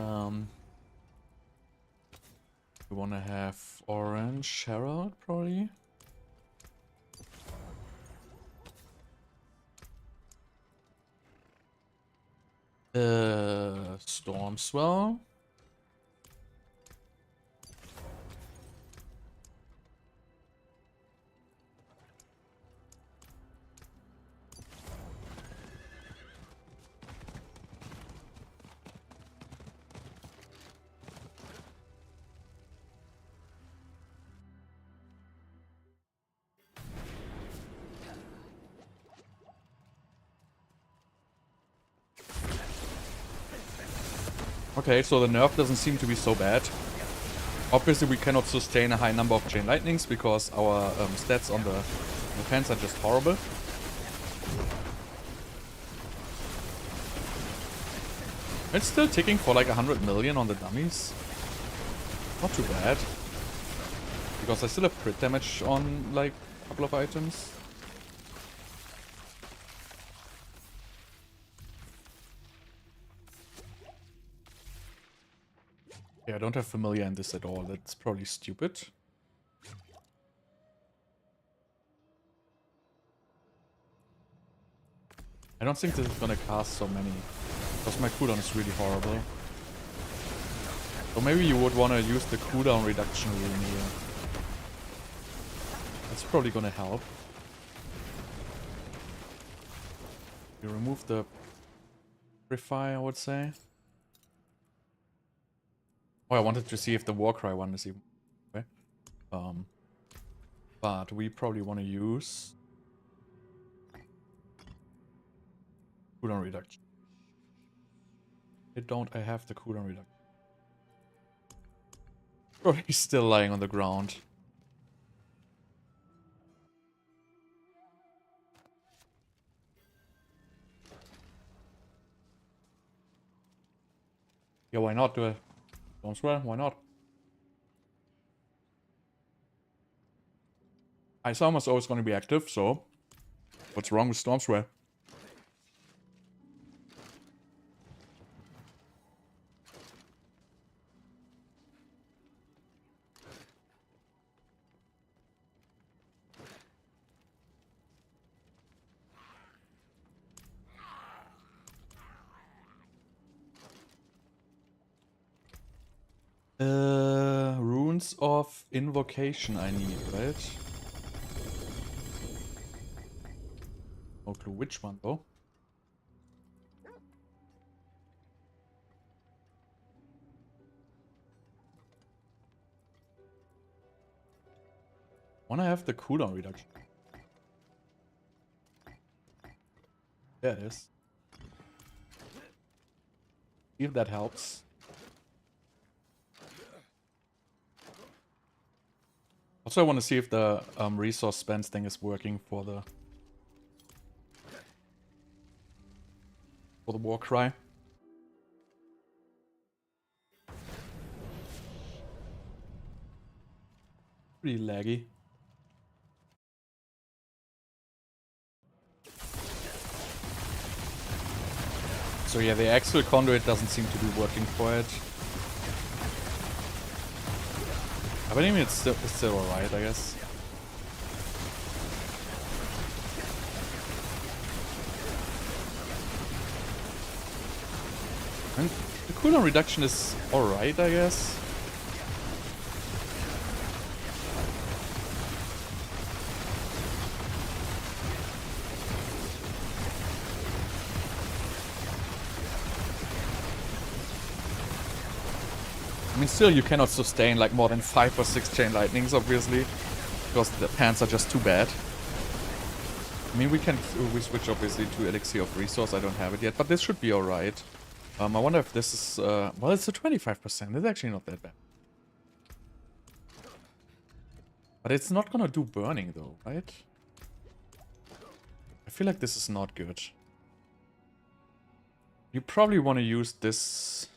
want to have Orange Herald, probably. Stormswell. Okay, so the nerf doesn't seem to be so bad. Obviously, we cannot sustain a high number of Chain Lightnings because our stats on the defense are just horrible. It's still ticking for like 100 million on the dummies. Not too bad. Because I still have crit damage on like a couple of items. Yeah, I don't have familiar in this at all. That's probably stupid. I don't think this is gonna cast so many. Because my cooldown is really horrible. So maybe you would want to use the cooldown reduction rune here. That's probably gonna help. You remove the Purify, I would say. Oh, I wanted to see if the Warcry one is even okay. But we probably want to use cooldown reduction. I have the cooldown reduction. Probably still lying on the ground. Yeah, why not do it? Don't swear, why not? Ice Armor is always going to be active, so what's wrong with Stormswear? Runes of Invocation I need, right? No clue which one though. Wanna have the cooldown reduction. There it is. See if that helps. Also, I want to see if the resource spends thing is working for the Warcry. Pretty laggy. So yeah, the actual conduit doesn't seem to be working for it. But I mean, it's still alright, I guess. And the cooldown reduction is alright, I guess. I mean, still you cannot sustain like more than 5 or 6 chain lightnings, obviously, because the pants are just too bad. I mean, we switch obviously to Elixir of Resource. I don't have it yet, but this should be alright. I wonder if this is... well, it's a 25%. It's actually not that bad. But it's not gonna do burning though, right? I feel like this is not good. You probably want to use this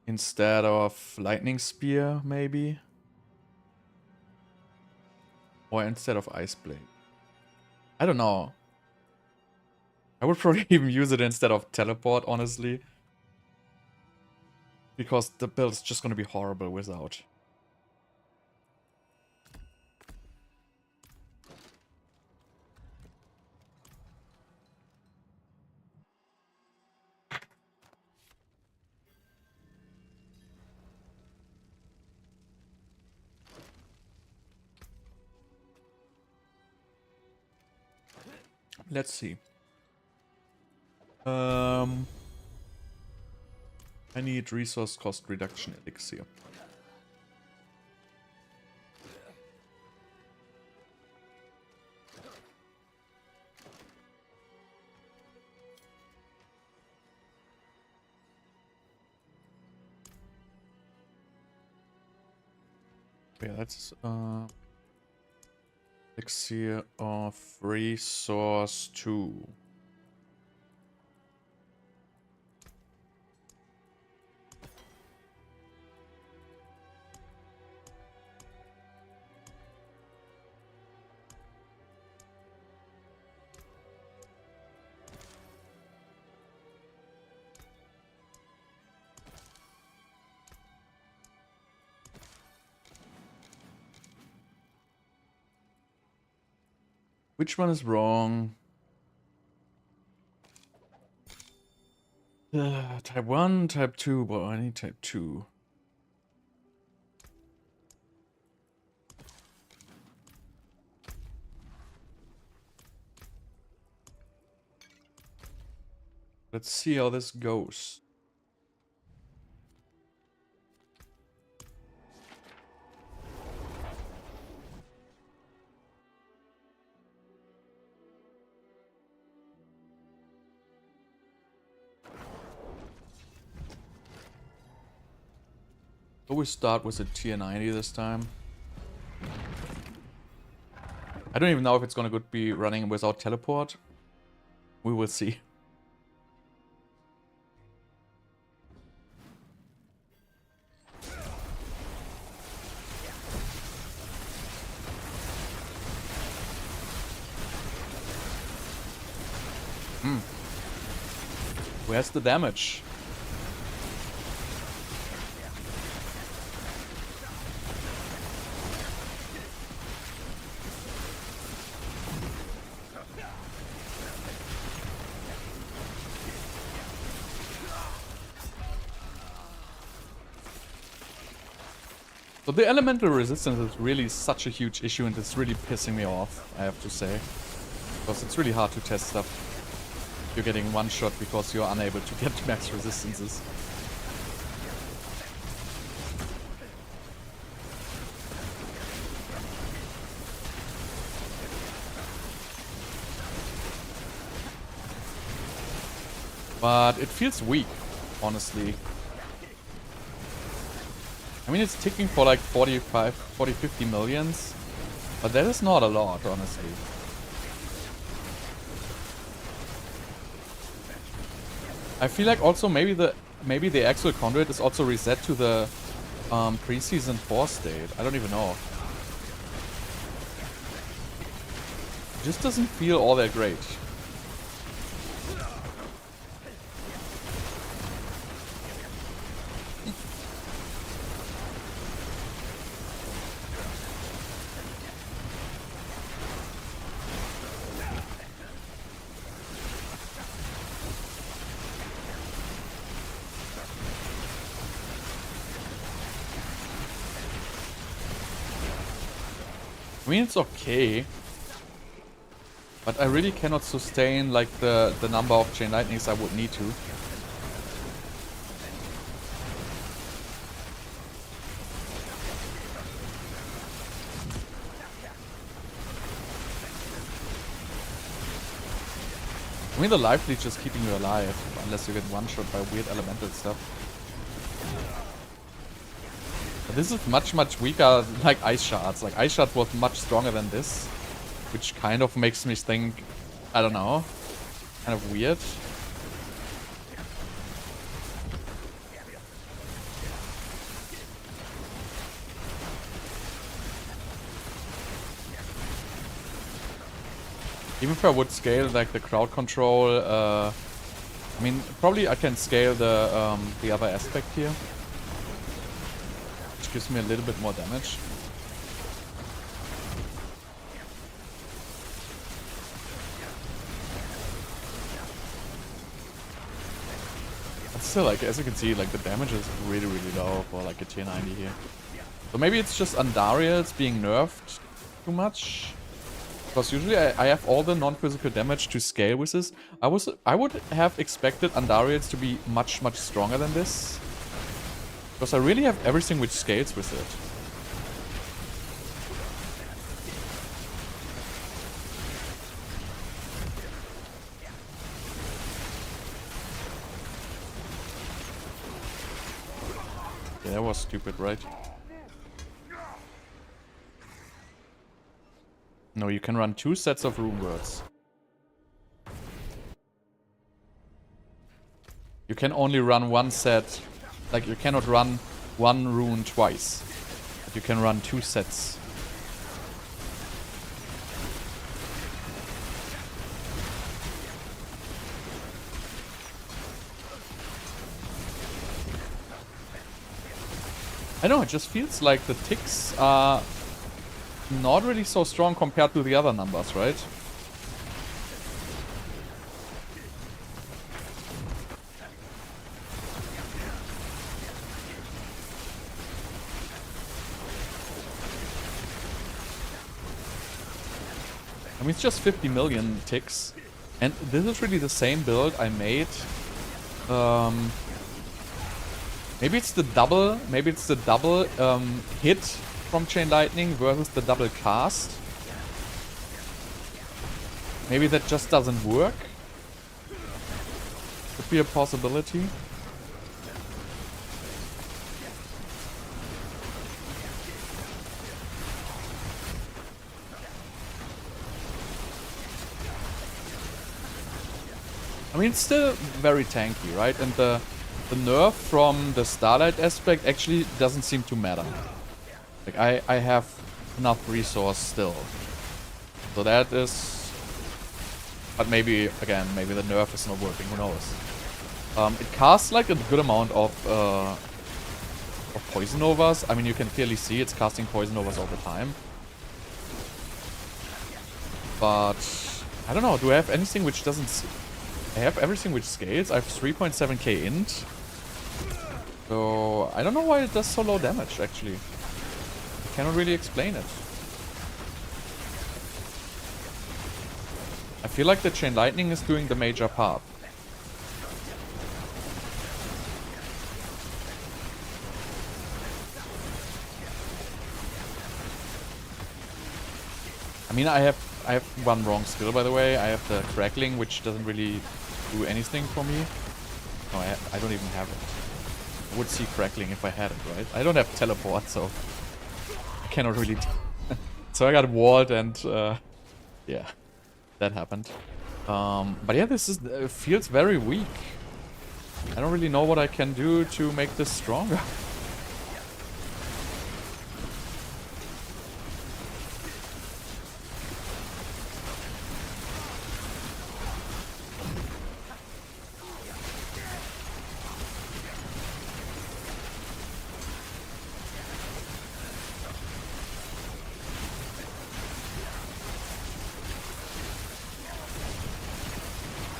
instead of Lightning Spear, maybe? Or instead of Ice Blade. I don't know. I would probably even use it instead of Teleport, honestly. Because the build is just going to be horrible without. Let's see. I need resource cost reduction elixir. Yeah, that's elixir of resource 2. Which one is wrong? Type 1, type 2, but I need type 2. Let's see how this goes. Always start with a tier 90 this time. I don't even know if it's gonna be running without teleport. We will see. Where's the damage? So the elemental resistance is really such a huge issue, and it's really pissing me off, I have to say. Because it's really hard to test stuff. You're getting one shot because you're unable to get max resistances. But it feels weak, honestly. I mean, it's ticking for like 40, 50 millions. But that is not a lot, honestly. I feel like also maybe the actual conduit is also reset to the pre-season 4 state. I don't even know. It just doesn't feel all that great. I mean, it's okay. But I really cannot sustain like the number of Chain Lightnings I would need to. I mean, the life leech is keeping you alive, unless you get one-shot by weird elemental stuff. But this is much, much weaker, like Ice Shards. Like, Ice Shards was much stronger than this, which kind of makes me think, I don't know, kind of weird. Even if I would scale like the crowd control, I mean, probably I can scale the other aspect here, which gives me a little bit more damage. But still, like as you can see, like the damage is really, really low for like a tier 90 here. So maybe it's just Andariel's being nerfed too much. Because usually I have all the non-physical damage to scale with this. I would have expected Andariel's to be much, much stronger than this. Because I really have everything which scales with it. Yeah, that was stupid, right? No, you can run 2 sets of rune words. You can only run 1 set. Like, you cannot run 1 rune twice. But you can run 2 sets. I know, it just feels like the ticks are not really so strong compared to the other numbers, right? I mean, it's just 50 million ticks. And this is really the same build I made. Maybe it's the double hit from Chain Lightning versus the double cast. Maybe that just doesn't work. Could be a possibility. I mean, it's still very tanky, right? And the nerf from the Starlight aspect actually doesn't seem to matter. Like, I have enough resource still. So that is... But maybe, again, maybe the nerf is not working, who knows. It casts like a good amount of Poison Overs. I mean, you can clearly see it's casting Poison Overs all the time. But... I don't know, do I have anything which doesn't... I have everything which scales. I have 3.7k int. So, I don't know why it does so low damage, actually. I cannot really explain it. I feel like the Chain Lightning is doing the major part. I mean, I have one wrong skill, by the way. I have the Crackling, which doesn't really do anything for me. No, I don't even have it. I would see Crackling if I had it, right? I don't have Teleport, so I cannot really... So I got walled and... yeah, that happened. But yeah, this is feels very weak. I don't really know what I can do to make this stronger.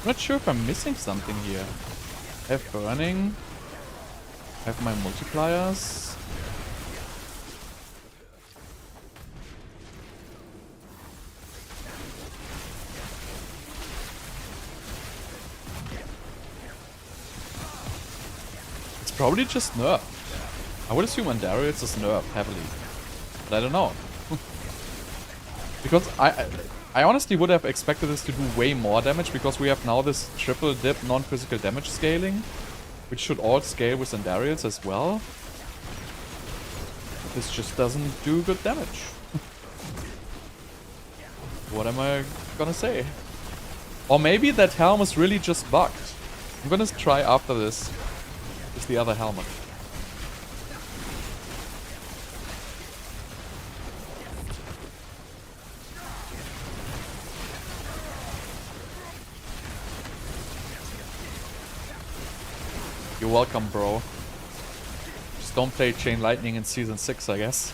I'm not sure if I'm missing something here. I have Burning. I have my multipliers. probably just nerf. I would assume Andariel is just nerf heavily. But I don't know. Because I honestly would have expected this to do way more damage, because we have now this triple dip non-physical damage scaling, which should all scale with Andariels as well. But this just doesn't do good damage. What am I gonna say? Or maybe that helm is really just bugged. I'm gonna try after this with the other helmet. You're welcome, bro. Just don't play Chain Lightning in Season 6, I guess.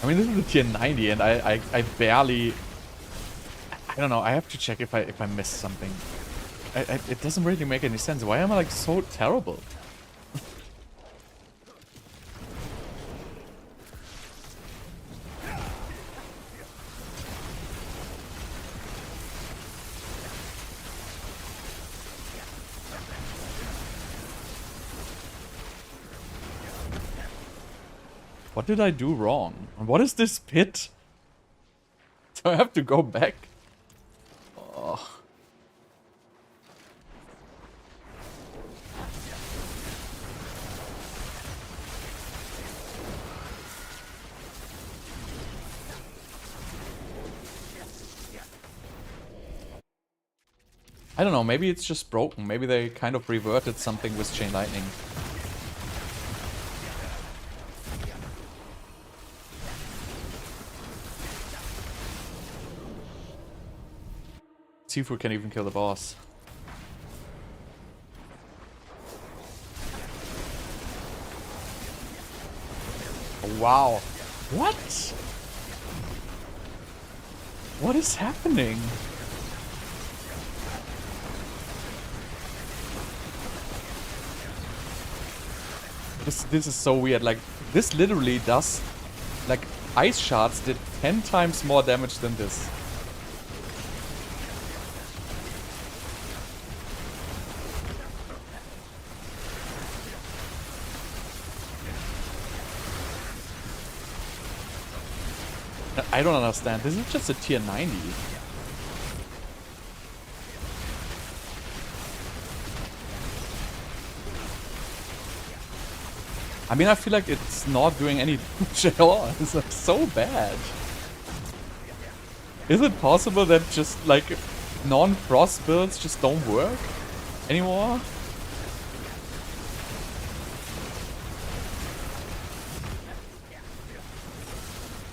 I mean, this is a tier 90, and I barely... I don't know, I have to check if I missed something. It doesn't really make any sense. Why am I, like, so terrible? What did I do wrong? And what is this pit? Do I have to go back? Oh. I don't know, maybe it's just broken. Maybe they kind of reverted something with Chain Lightning. See if we can even kill the boss. Oh, wow. What? What is happening? This is so weird. Like, this literally does... Like, Ice Shards did 10 times more damage than this. I don't understand. This is just a tier 90. I mean, I feel like it's not doing any damage at all. It's like so bad. Is it possible that just like non-frost builds just don't work anymore?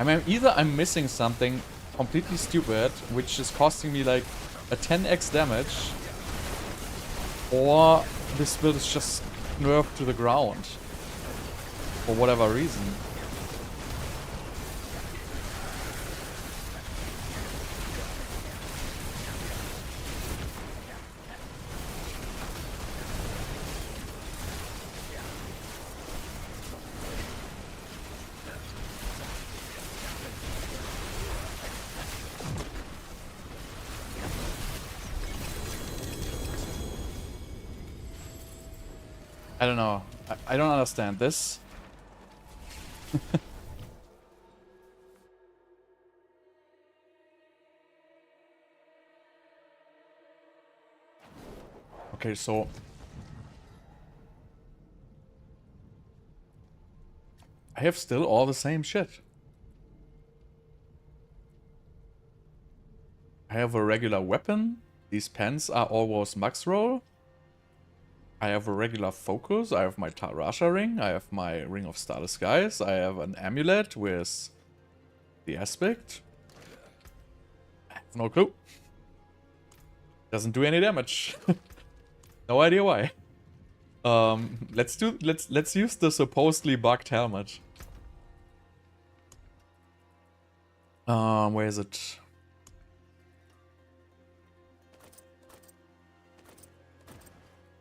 I mean, either I'm missing something completely stupid, which is costing me like a 10x damage, or this build is just nerfed to the ground for whatever reason. I don't know. I don't understand this. Okay, so... I have still all the same shit. I have a regular weapon. These pens are almost max roll. I have a regular focus, I have my Tarasha ring, I have my Ring of Starless Skies, I have an amulet with the aspect. I have no clue. Doesn't do any damage. No idea why. Let's use the supposedly bugged helmet. Where is it?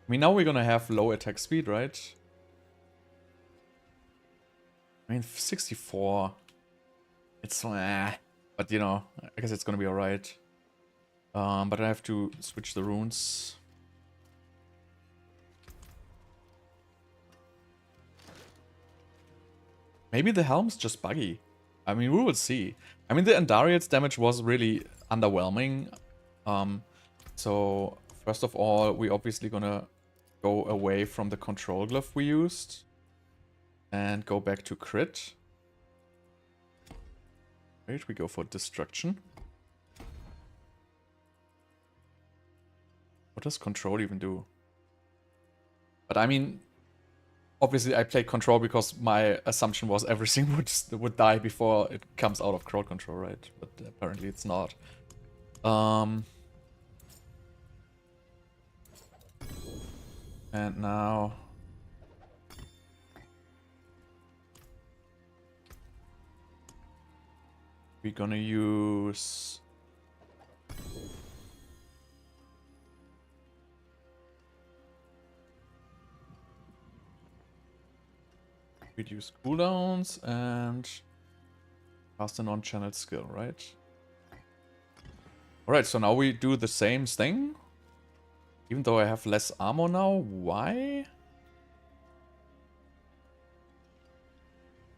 I mean, now we're gonna have low attack speed, right? I mean, 64. It's but you know, I guess it's gonna be alright. But I have to switch the runes. Maybe the helm's just buggy. I mean, we will see. I mean, the Andariel's damage was really underwhelming. So, first of all, we're obviously gonna go away from the control glyph we used. And go back to crit. Wait, we go for destruction. What does control even do? But I mean, obviously I played control because my assumption was everything would die before it comes out of crowd control, right? But apparently it's not. And now we're gonna use reduce cooldowns and cast a non-channeled skill, right? Alright, so now we do the same thing. Even though I have less armor now, why?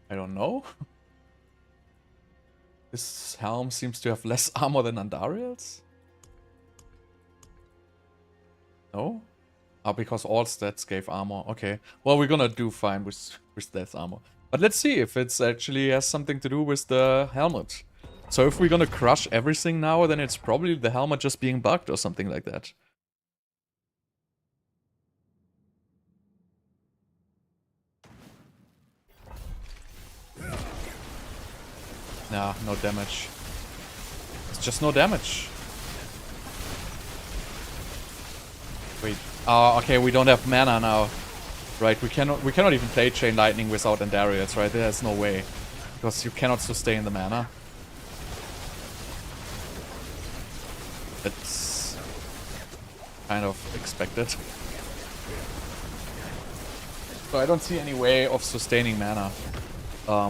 I don't know. This helm seems to have less armor than Andariel's. No? Ah, because all stats gave armor. Okay. Well, we're gonna do fine with that armor. But let's see if it's actually has something to do with the helmet. So if we're gonna crush everything now, then it's probably the helmet just being bugged or something like that. Nah, no damage. It's just no damage. Wait. Oh, okay, we don't have mana now. Right, we cannot even play Chain Lightning without Andariels, right? There's no way. Because you cannot sustain the mana. That's kind of expected. So I don't see any way of sustaining mana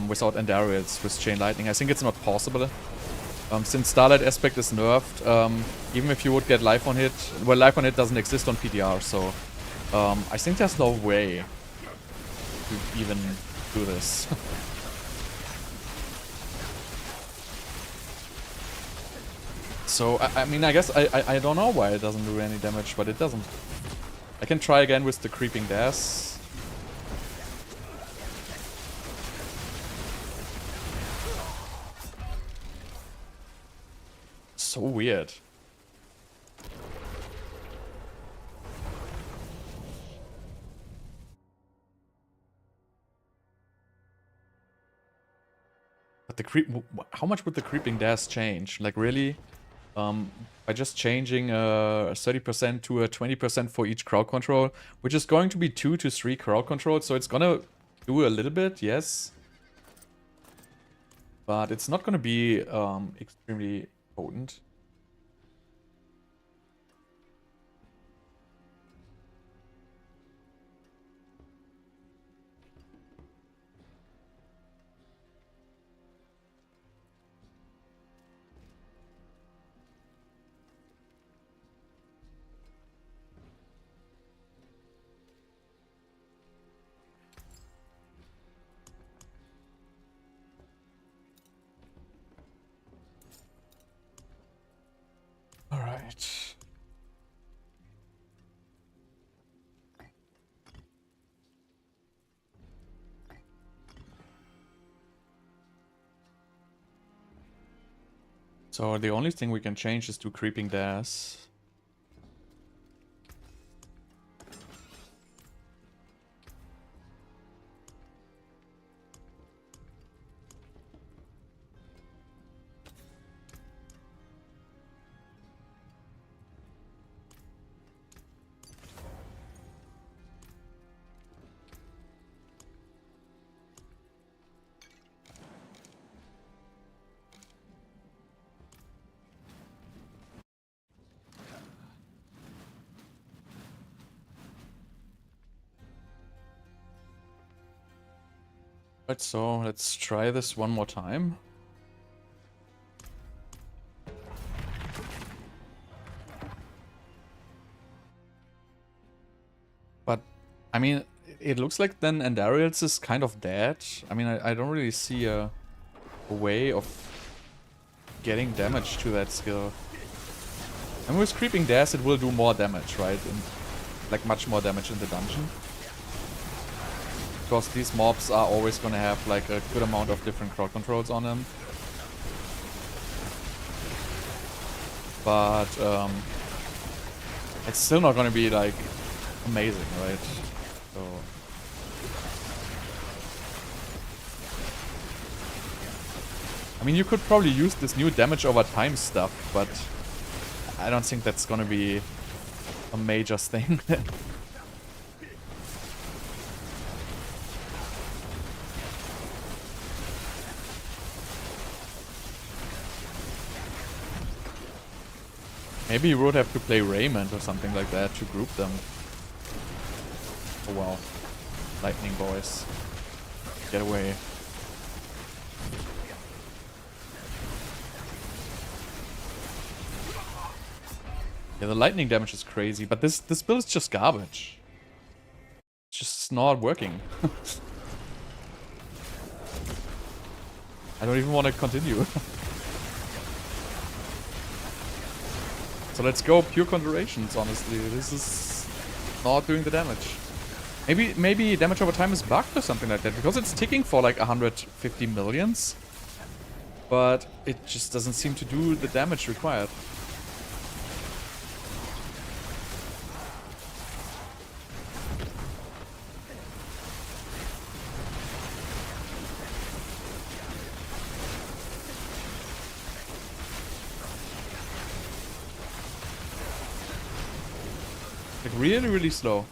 without Andariels with Chain Lightning. I think it's not possible. Since Starlight Aspect is nerfed, even if you would get Life on Hit, well, Life on Hit doesn't exist on PTR, so I think there's no way to even do this. So, I mean, I guess I don't know why it doesn't do any damage, but it doesn't. I can try again with the Creeping Dash. So weird. But the creep, how much would the Creeping Dash change? Like really? By just changing 30% to a 20% for each crowd control, which is going to be 2 to 3 crowd controls, so it's gonna do a little bit, yes. But it's not gonna be extremely potent. Alright. So the only thing we can change is to Creeping Dash. Right, so let's try this one more time. But, I mean, it looks like then Andariel's is kind of dead. I mean, I don't really see a way of getting damage to that skill. And with Creeping Dash, it will do more damage, right? And, like, much more damage in the dungeon. Because these mobs are always gonna have, like, a good amount of different crowd controls on them. But, it's still not gonna be, like, amazing, right? So... I mean, you could probably use this new damage over time stuff, but I don't think that's gonna be a major thing. Maybe you would have to play Raymond or something like that to group them. Oh well. Lightning boys. Get away. Yeah, the lightning damage is crazy, but this build is just garbage. It's just not working. I don't even want to continue. So let's go pure Conjurations, honestly. This is not doing the damage. Maybe damage over time is bugged or something like that, because it's ticking for like 150 millions. But it just doesn't seem to do the damage required. Like really, really slow.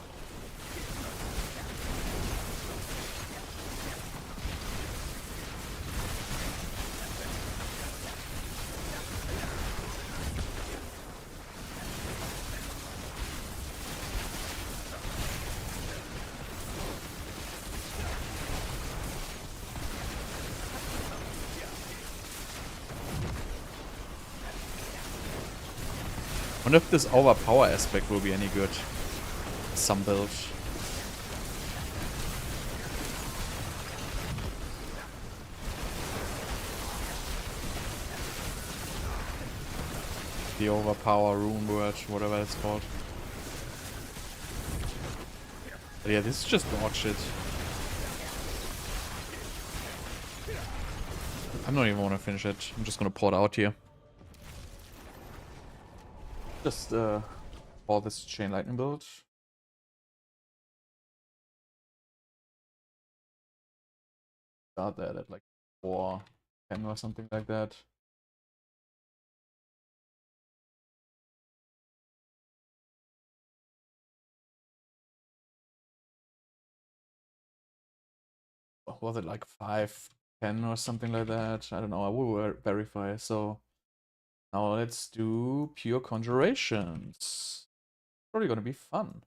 I wonder if this overpower aspect will be any good. Some build. The overpower rune word, whatever it's called. But yeah, this is just dog shit. I'm not even want to finish it. I'm just gonna pour it out here. Just pour this chain lightning build. Start that at like 4:10 or something like that. Or was it like 5:10 or something like that? I don't know. I will verify. So now let's do pure Conjurations. Probably gonna be fun.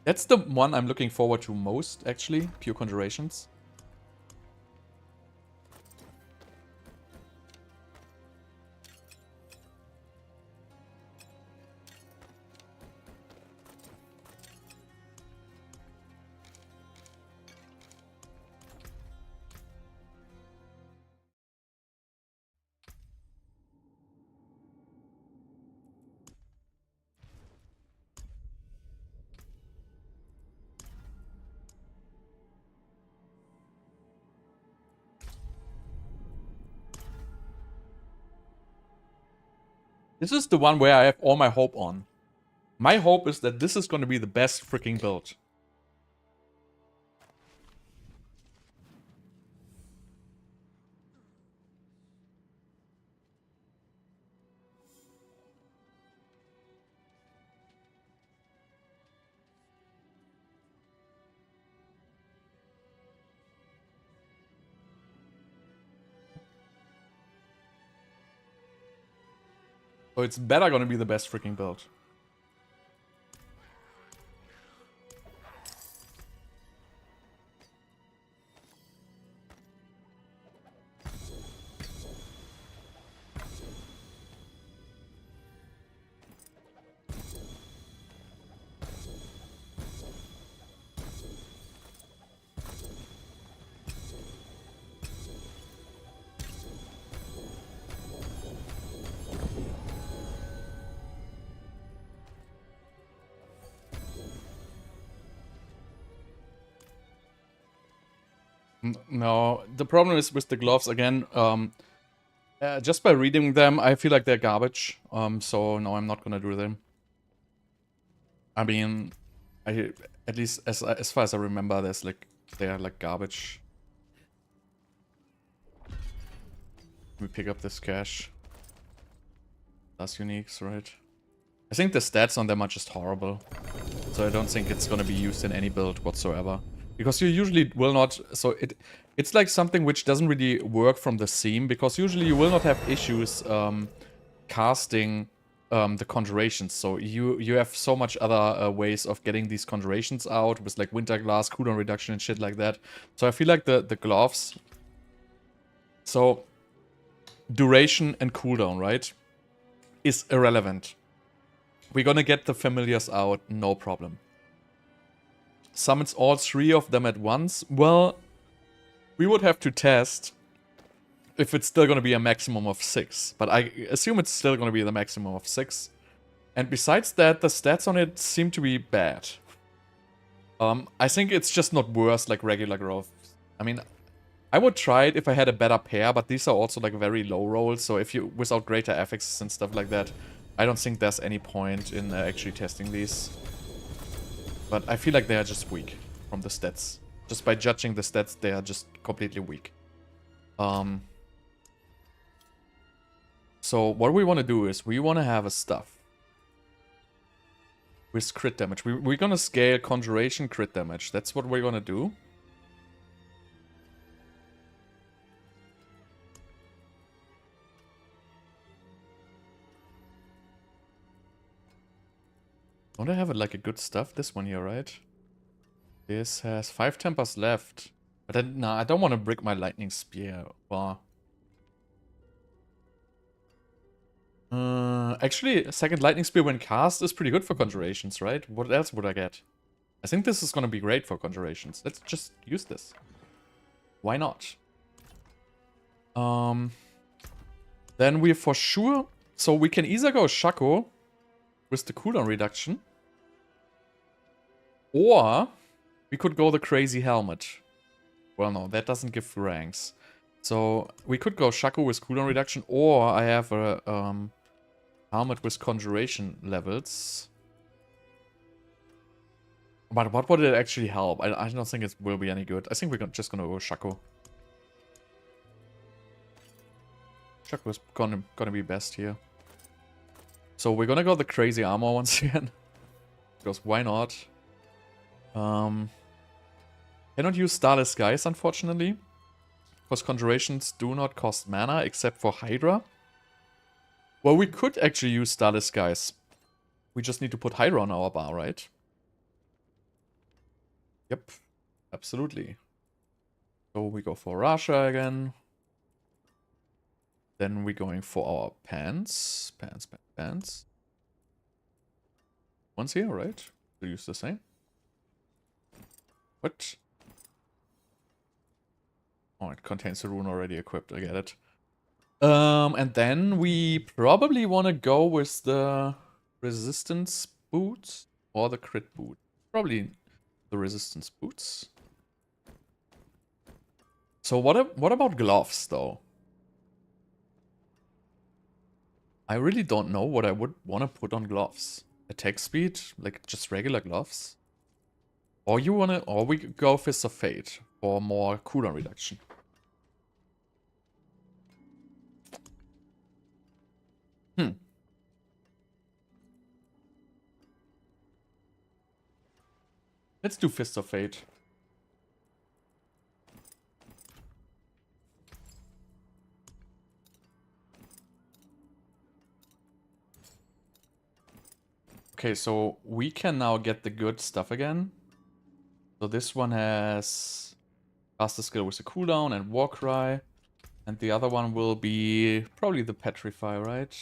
That's the one I'm looking forward to most, actually. Pure Conjurations. This is the one where I have all my hope on. My hope is that this is going to be the best freaking build. So it's better going to be the best freaking build. No, the problem is with the gloves again. Just by reading them, I feel like they're garbage. So no, I'm not gonna do them. I mean, at least as far as I remember, they're like garbage. Let me pick up this cash. That's uniques, right? I think the stats on them are just horrible. So I don't think it's gonna be used in any build whatsoever. Because you usually will not... So it's like something which doesn't really work from the theme. Because usually you will not have issues casting the Conjurations. So you have so much other ways of getting these Conjurations out. With like Winter Glass, cooldown reduction and shit like that. So I feel like the gloves... So duration and cooldown, right? Is irrelevant. We're gonna get the familiars out, no problem. Summons all 3 of them at once. Well, we would have to test if it's still gonna be a maximum of 6. But I assume it's still gonna be the maximum of 6. And besides that, the stats on it seem to be bad. I think it's just not worse like regular growth. I mean, I would try it if I had a better pair, but these are also like very low rolls. So if you, without greater affixes and stuff like that, I don't think there's any point in actually testing these. But I feel like they are just weak from the stats. Just by judging the stats, they are just completely weak. So what we want to do is we want to have a stuff with crit damage. We're going to scale Conjuration crit damage. That's what we're going to do. Don't I have like a good stuff? This one here, right? This has 5 tempers left. But then, nah, I don't want to break my lightning spear. Wow. Actually, a second lightning spear when cast is pretty good for Conjurations, right? What else would I get? I think this is gonna be great for Conjurations. Let's just use this. Why not? Then we for sure... So we can either go Shaco with the cooldown reduction. Or we could go the crazy helmet. Well, no, that doesn't give ranks. So we could go Shaco with cooldown reduction, or I have a helmet with conjuration levels. But what would it actually help? I don't think it will be any good. I think we're just gonna go Shaco. Shaco is gonna be best here. So we're gonna go the crazy armor once again. Because why not? Cannot use Starless Skies, unfortunately. Because Conjurations do not cost mana, except for Hydra. Well, we could actually use Starless Skies. We just need to put Hydra on our bar, right? Yep, absolutely. So we go for Rasha again. Then we're going for our pants. Pants. One's here, right? To use the same. What? Oh, it contains the rune already equipped. I get it. And then we probably want to go with the resistance boots or the crit boot. Probably the resistance boots. So what about gloves, though? I really don't know what I would want to put on gloves. Attack speed, like just regular gloves. Or we go Fist of Fate for more cooldown reduction. Let's do Fist of Fate. Okay, so we can now get the good stuff again. So this one has faster skill with the cooldown and Warcry. And the other one will be probably the Petrify, right?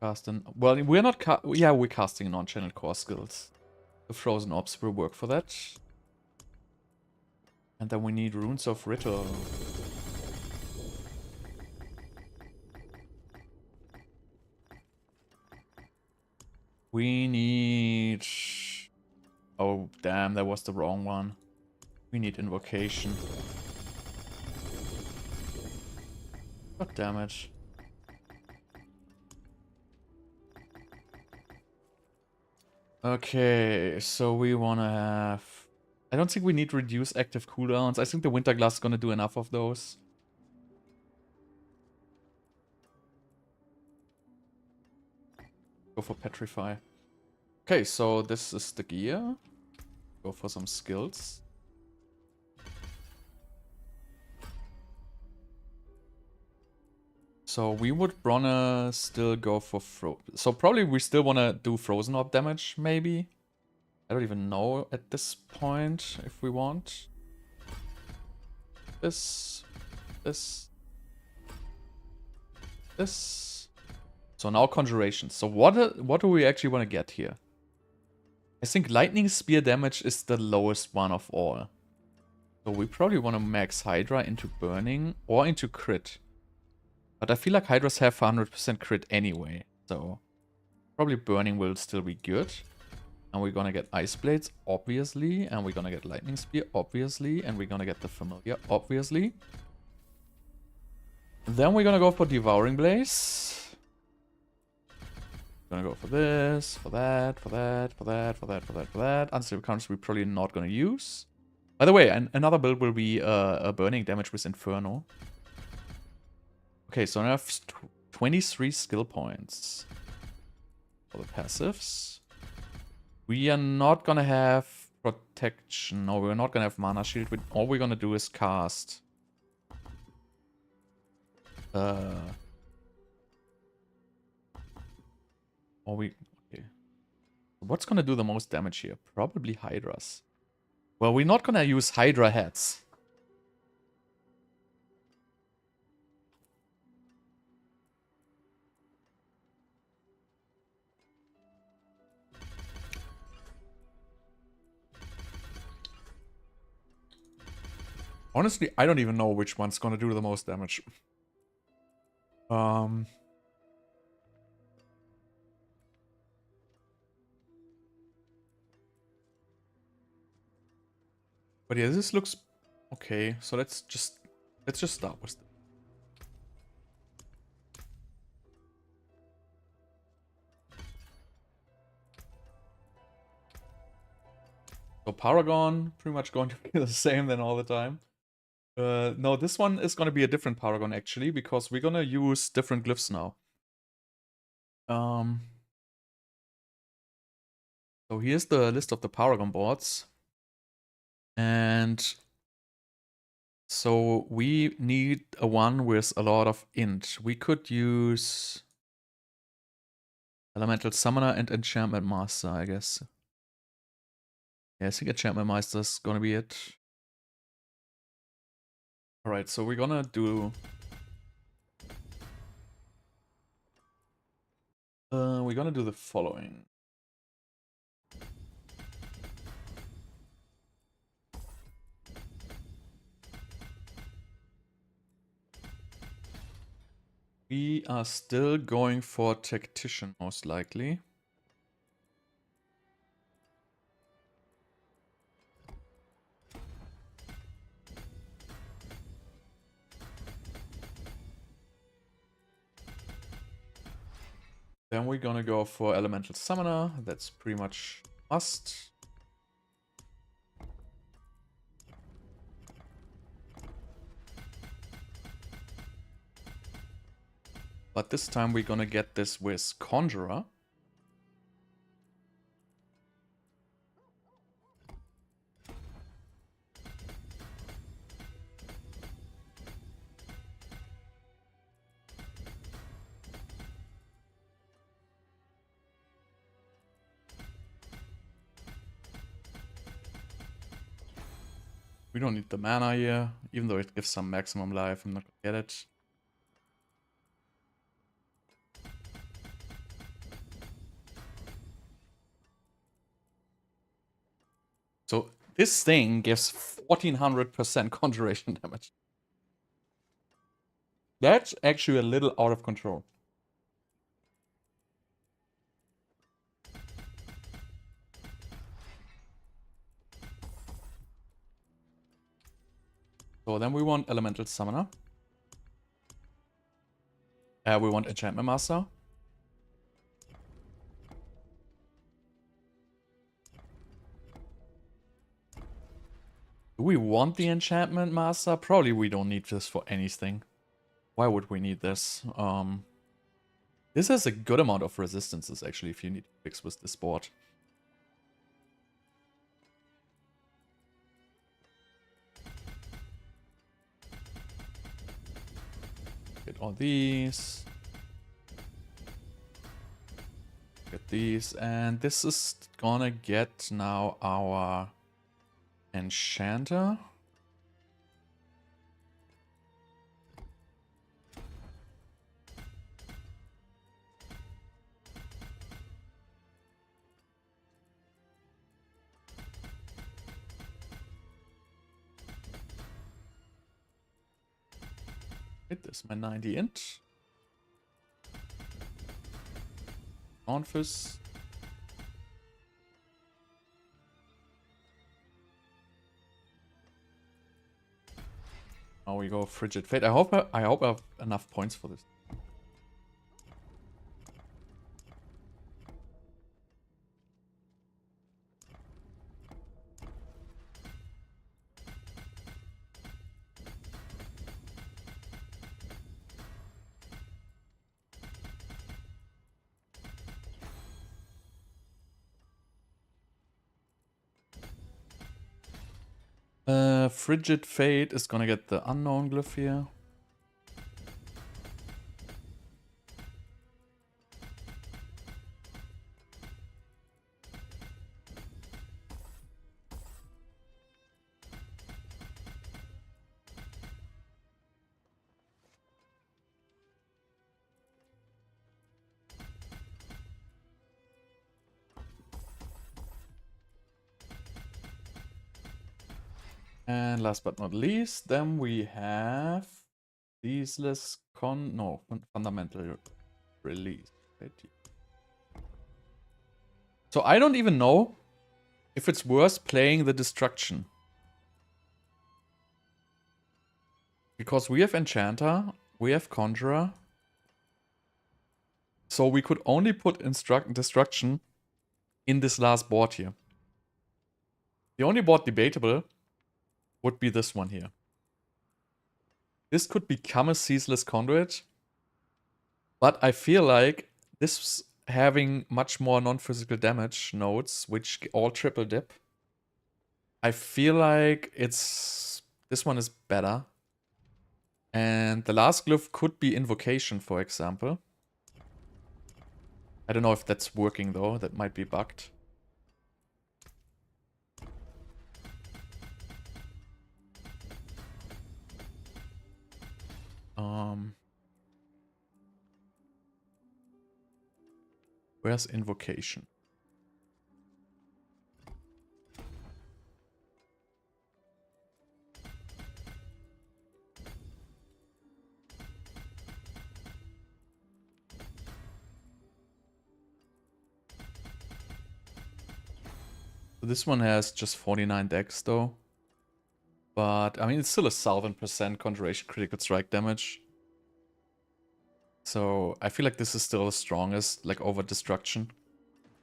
Casting. Well, we're not. Yeah, we're casting non-channel core skills. The Frozen Orbs will work for that. And then we need Runes of Ritual. We need... Oh, damn, that was the wrong one. We need invocation. God damn it. Okay, so we wanna have... I don't think we need reduced active cooldowns. I think the Winter Glass is gonna do enough of those. Go for Petrify. Okay, so this is the gear. Go for some skills. So we would wanna still go for so probably we still wanna do Frozen Orb damage, maybe? I don't even know at this point if we want. This. So now Conjurations. So what do we actually want to get here? I think Lightning Spear damage is the lowest one of all. So we probably want to max Hydra into Burning or into Crit. But I feel like Hydras have 100% crit anyway. So probably Burning will still be good. And we're gonna get Ice Blades, obviously. And we're gonna get Lightning Spear, obviously. And we're gonna get the Familiar, obviously. Then we're gonna go for Devouring Blaze. Gonna go for this, for that, for that, for that, for that, for that, for that. Unstable counters we're probably not gonna use. By the way, another build will be a burning damage with Inferno. Okay, so I have 23 skill points for the passives. We are not gonna have protection. No, we're not gonna have mana shield. All we're gonna do is cast. Okay. What's gonna do the most damage here? Probably Hydras. Well, we're not gonna use Hydra heads. Honestly, I don't even know which one's gonna do the most damage. But yeah, this looks okay. So let's just start with it. So Paragon, pretty much going to be the same then all the time. No, this one is going to be a different Paragon actually, because we're going to use different glyphs now. So here's the list of the Paragon boards. And so we need a one with a lot of int. We could use Elemental Summoner and Enchantment Master, I guess. Yeah, I think Enchantment Master is going to be it. Alright, so we're gonna do... we're gonna do the following. We are still going for Tactician, most likely. Then we're gonna go for Elemental Summoner. That's pretty much must. But this time we're gonna get this with Conjurer. We don't need the mana here, even though it gives some maximum life. I'm not gonna get it. So this thing gives 1400% conjuration damage. That's actually a little out of control. So then we want Elemental Summoner. We want Enchantment Master. Do we want the Enchantment Master? Probably we don't need this for anything. Why would we need this? This has a good amount of resistances, actually, if you need to fix with this board. Get all these. Get these. And this is gonna get now our Enchanter. Hit this, my 90 int. Onfus. Now we go Frigid Fate. I hope I have enough points for this. Frigid Fate is gonna get the Unknown Glyph here. And last but not least, then we have Ceaseless Fundamental Release. So I don't even know if it's worth playing the Destruction. Because we have Enchanter, we have Conjurer. So we could only put Destruction in this last board here. The only board debatable would be this one here. This could become a Ceaseless Conduit, but I feel like this having much more non-physical damage nodes, which all triple dip, I feel like this one is better. And the last glyph could be Invocation, for example. I don't know if that's working though, that might be bugged. Where's Invocation? So this one has just 49 dex though. But, I mean, it's still a 1000% Conjuration critical strike damage. So, I feel like this is still the strongest, like, over Destruction.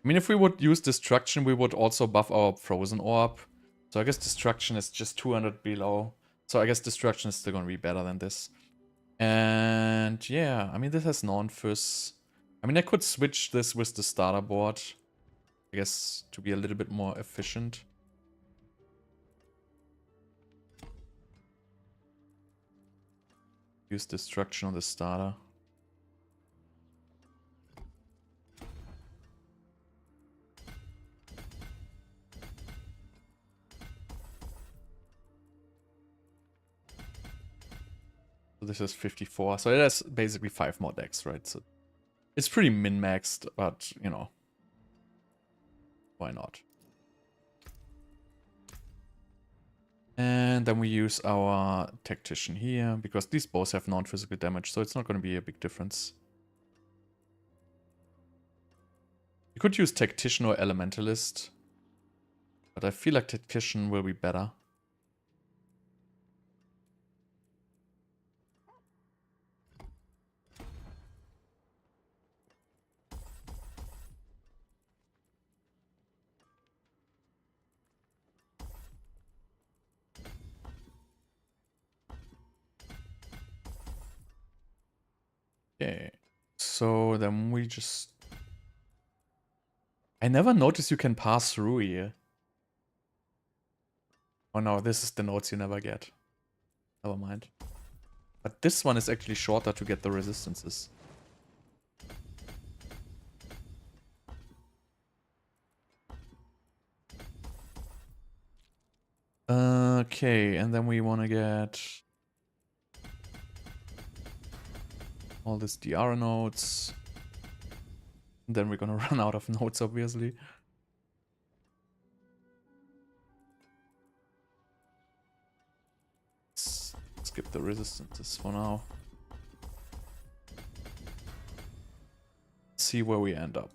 I mean, if we would use Destruction, we would also buff our Frozen Orb. So, I guess Destruction is just 200 below. So, I guess Destruction is still gonna be better than this. And, yeah, I mean, this has non-fizz. I mean, I could switch this with the starter board. I guess, to be a little bit more efficient. Use Destruction on the starter. So this is 54, so it has basically 5 more decks, right? So it's pretty min-maxed, but, you know, why not? And then we use our Tactician here, because these both have non-physical damage, so it's not going to be a big difference. You could use Tactician or Elementalist, but I feel like Tactician will be better. Okay. So then we just... I never noticed you can pass through here. Oh no, this is the notes you never get. Never mind. But this one is actually shorter to get the resistances. Okay, and then we want to get all these DR nodes. And then we're gonna run out of nodes, obviously. Let's skip the resistances for now. See where we end up.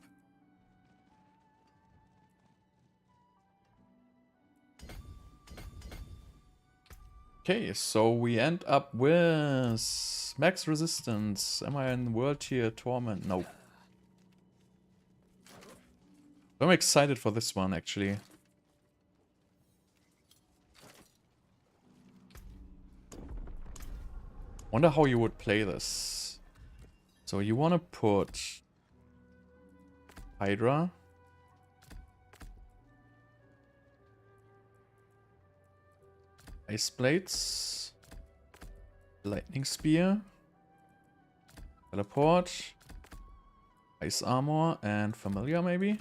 Okay, so we end up with max resistance. Am I in world tier torment? No. I'm excited for this one, actually. Wonder how you would play this. So you want to put Hydra. Ice Blades. Lightning Spear. Teleport. Ice Armor and Familiar, maybe?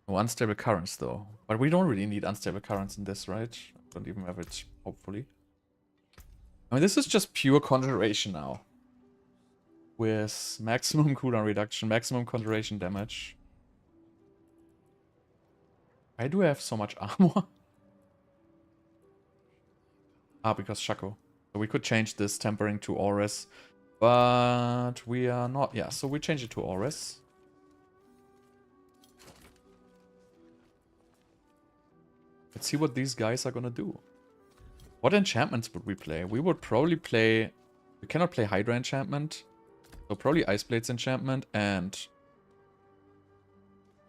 No unstable currents, though. But we don't really need unstable currents in this, right? Don't even have it, hopefully. I mean, this is just pure Conjuration now. With maximum cooldown reduction, maximum Conjuration damage. Why do I have so much armor? Ah, because Shaco. So we could change this tempering to Auras. But we are not... Yeah, so we change it to Auras. Let's see what these guys are gonna do. What enchantments would we play? We would probably play... We cannot play Hydra enchantment. So probably Ice Blades enchantment and...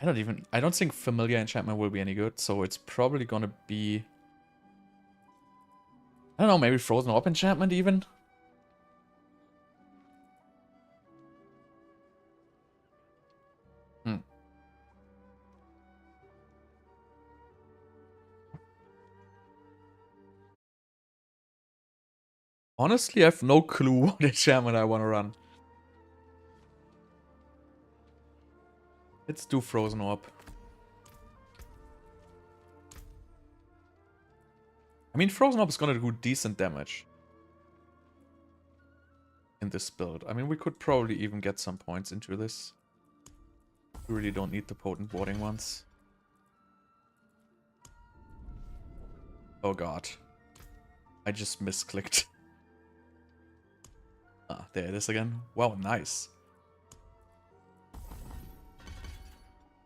I don't think Familiar enchantment will be any good. So it's probably gonna be... I don't know, maybe Frozen Orb enchantment even? Honestly, I have no clue what enchantment I want to run. Let's do Frozen Orb. I mean, Frozen Orb is gonna do decent damage in this build. I mean, we could probably even get some points into this. We really don't need the potent warding ones. Oh god. I just misclicked. Ah, there it is again. Wow, nice.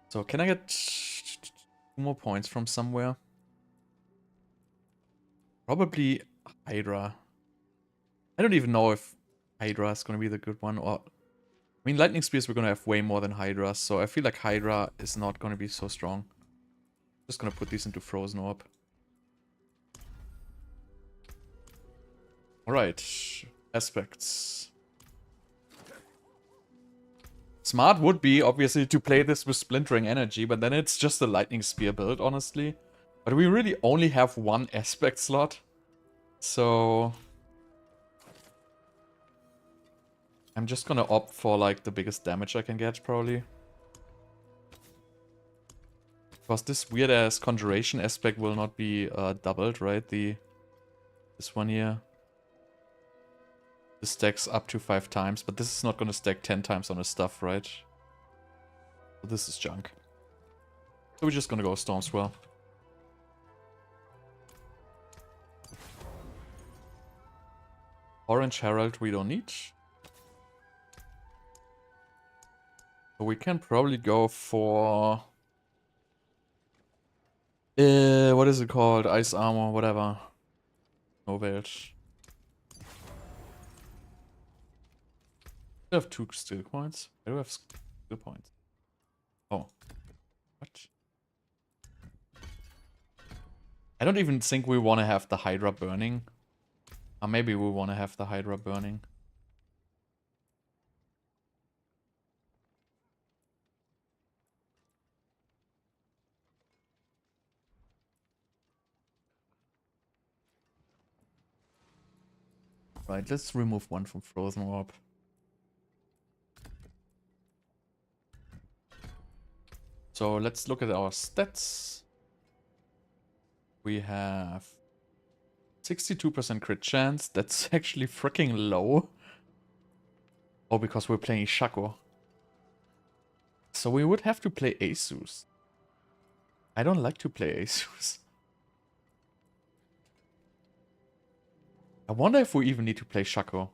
So can I get 2 more points from somewhere? Probably Hydra. I don't even know if Hydra is going to be the good one. Or, I mean, Lightning Spears we're going to have way more than Hydra. So I feel like Hydra is not going to be so strong. Just going to put these into Frozen Orb. Alright. Aspects. Smart would be, obviously, to play this with Splintering Energy, but then it's just a Lightning Spear build, honestly. But we really only have one aspect slot. So... I'm just gonna opt for, like, the biggest damage I can get, probably. Because this weird-ass Conjuration aspect will not be doubled, right? This one here. This stacks up to 5 times, but this is not gonna stack 10 times on his stuff, right? So this is junk. So we're just gonna go Storm Swell. Orange Herald we don't need. So we can probably go for... what is it called? Ice Armor, whatever. No Velt. I have 2 skill points. I do have skill points. Oh. What? I don't even think we want to have the Hydra burning. Maybe we want to have the Hydra burning. Right, let's remove one from Frozen Orb. So let's look at our stats. We have 62% crit chance. That's actually freaking low. Oh, because we're playing Shaco. So we would have to play Asus. I don't like to play Asus. I wonder if we even need to play Shaco.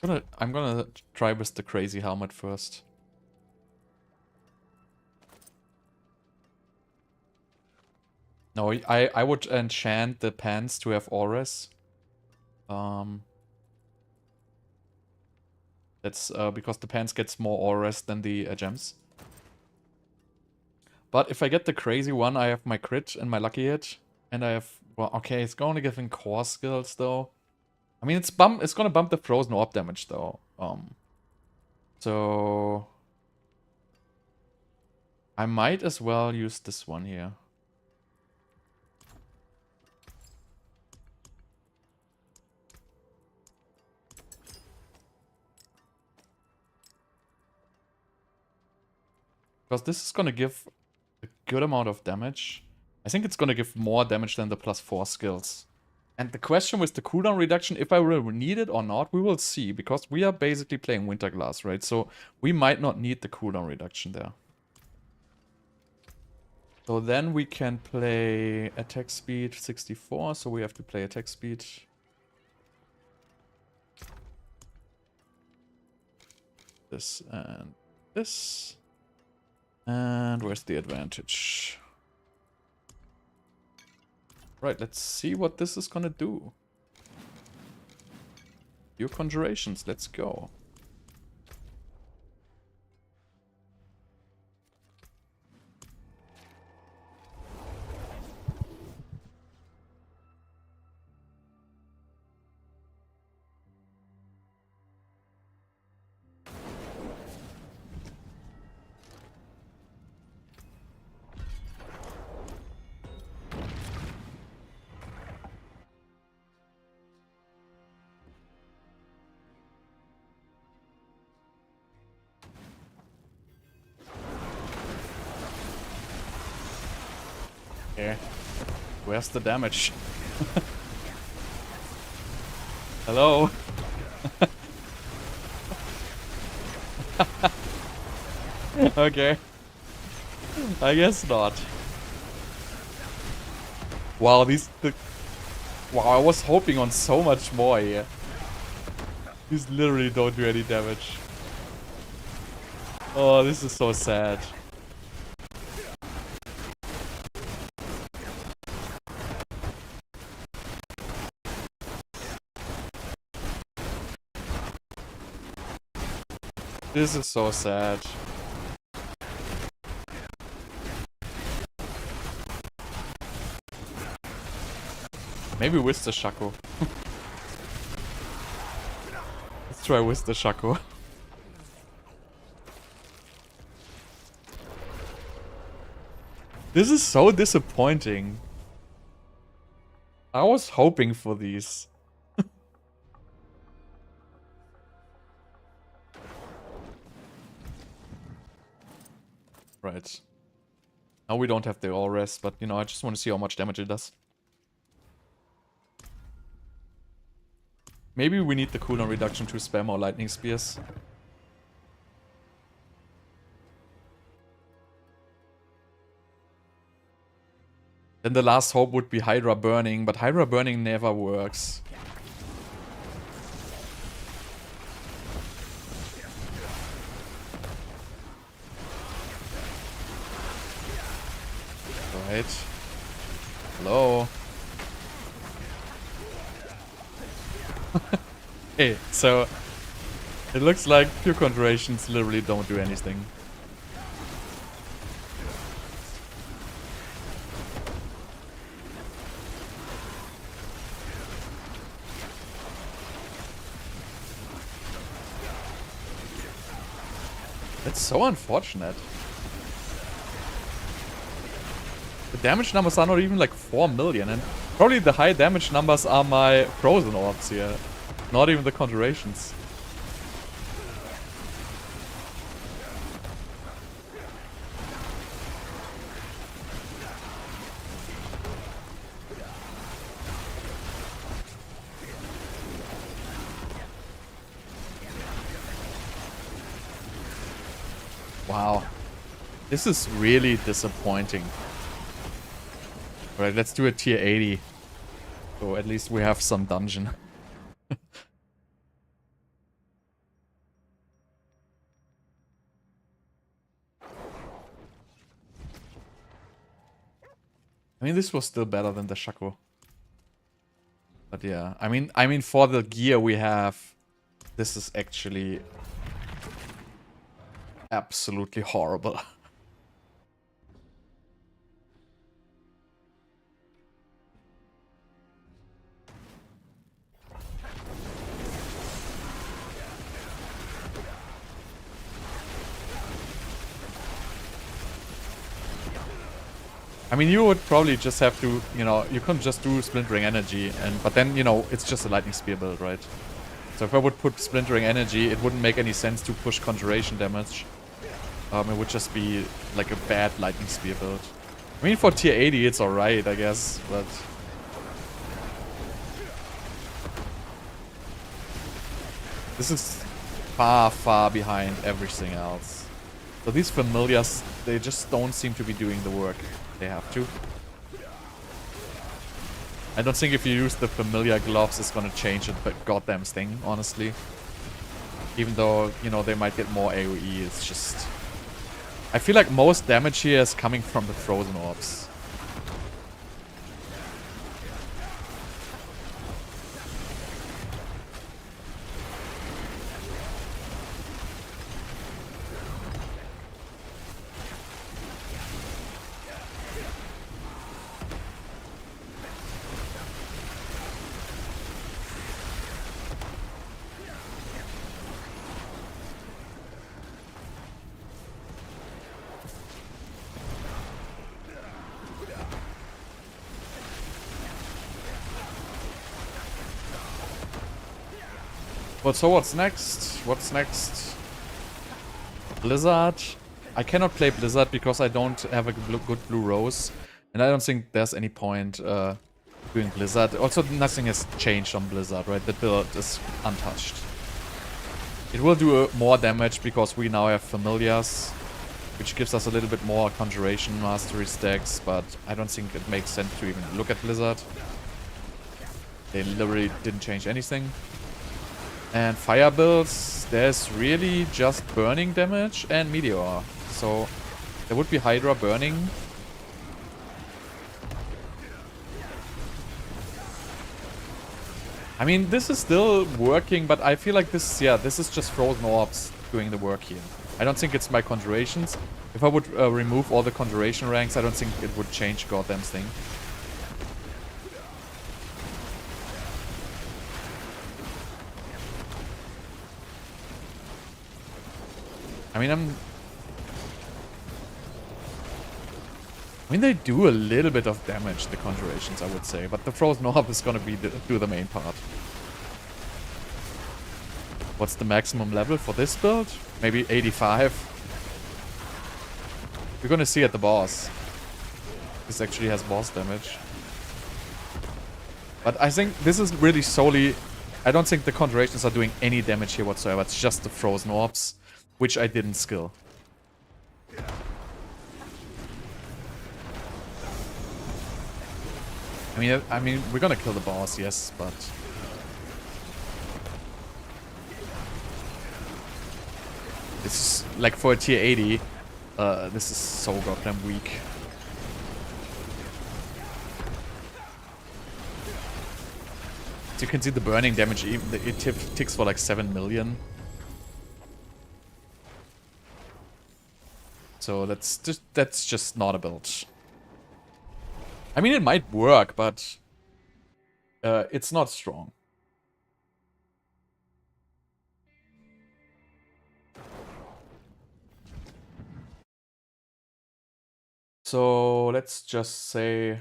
I'm gonna try with the crazy helmet first. No, I would enchant the pants to have auras. That's because the pants gets more auras than the gems. But if I get the crazy one, I have my crit and my lucky hit. And I have... Well, okay, it's going to give me core skills, though. I mean, it's gonna bump the Frozen Orb damage, though. So... I might as well use this one here. Because this is gonna give a good amount of damage. I think it's gonna give more damage than the +4 skills. And the question with the cooldown reduction, if I will need it or not, we will see. Because we are basically playing Winterglass, right? So we might not need the cooldown reduction there. So then we can play attack speed 64. So we have to play attack speed. This and this. And where's the advantage? Right, let's see what this is gonna do. Your Conjurations, let's go. Okay. Where's the damage? Hello? Okay. I guess not. Wow, wow, I was hoping on so much more here. These literally don't do any damage. Oh, this is so sad. This is so sad. Maybe with the Shaco. Let's try with the Shaco. This is so disappointing. I was hoping for these. Right. Now we don't have the all rest, but you know, I just want to see how much damage it does. Maybe we need the cooldown reduction to spam our lightning spears. Then the last hope would be Hydra burning, but Hydra burning never works. Right. Hello. Hey, so it looks like pure Conjurations literally don't do anything. That's so unfortunate. The damage numbers are not even like 4 million, and probably the high damage numbers are my Frozen Orbs here. Not even the Conjurations. Wow. This is really disappointing. Alright, let's do a tier 80. So at least we have some dungeon. I mean, this was still better than the Shaco. But yeah, I mean, for the gear we have, this is actually absolutely horrible. I mean, you would probably just have to, you know, you couldn't just do Splintering Energy, but then, you know, it's just a Lightning Spear build, right? So if I would put Splintering Energy, it wouldn't make any sense to push Conjuration damage. It would just be like a bad Lightning Spear build. I mean, for tier 80, it's alright, I guess, but... This is far, far behind everything else. So these familiars, they just don't seem to be doing the work they have to. I don't think if you use the familiar gloves, it's gonna change a goddamn thing, honestly. Even though, you know, they might get more AoE, it's just... I feel like most damage here is coming from the Frozen Orbs. But so what's next? What's next? Blizzard. I cannot play Blizzard because I don't have a good blue rose. And I don't think there's any point doing Blizzard. Also, nothing has changed on Blizzard, right? The build is untouched. It will do more damage because we now have Familiars, which gives us a little bit more Conjuration Mastery stacks, but I don't think it makes sense to even look at Blizzard. They literally didn't change anything. And fire builds, there's really just burning damage and Meteor. So there would be Hydra burning. I mean, this is still working, but I feel like this, yeah, this is just Frozen Orbs doing the work here. I don't think it's my Conjurations. If I would remove all the Conjuration ranks, I don't think it would change goddamn thing. I mean, they do a little bit of damage, the Conjurations, I would say. But the Frozen Orb is gonna do the main part. What's the maximum level for this build? Maybe 85? We're gonna see at the boss. This actually has boss damage. But I think this is really solely... I don't think the Conjurations are doing any damage here whatsoever. It's just the Frozen Orbs, which I didn't skill. I mean, we're gonna kill the boss, yes, but... This is, like, for a tier 80, this is so goddamn weak. So you can see the burning damage, it ticks for like 7 million. So that's just not a build. I mean, it might work, but it's not strong. So let's just say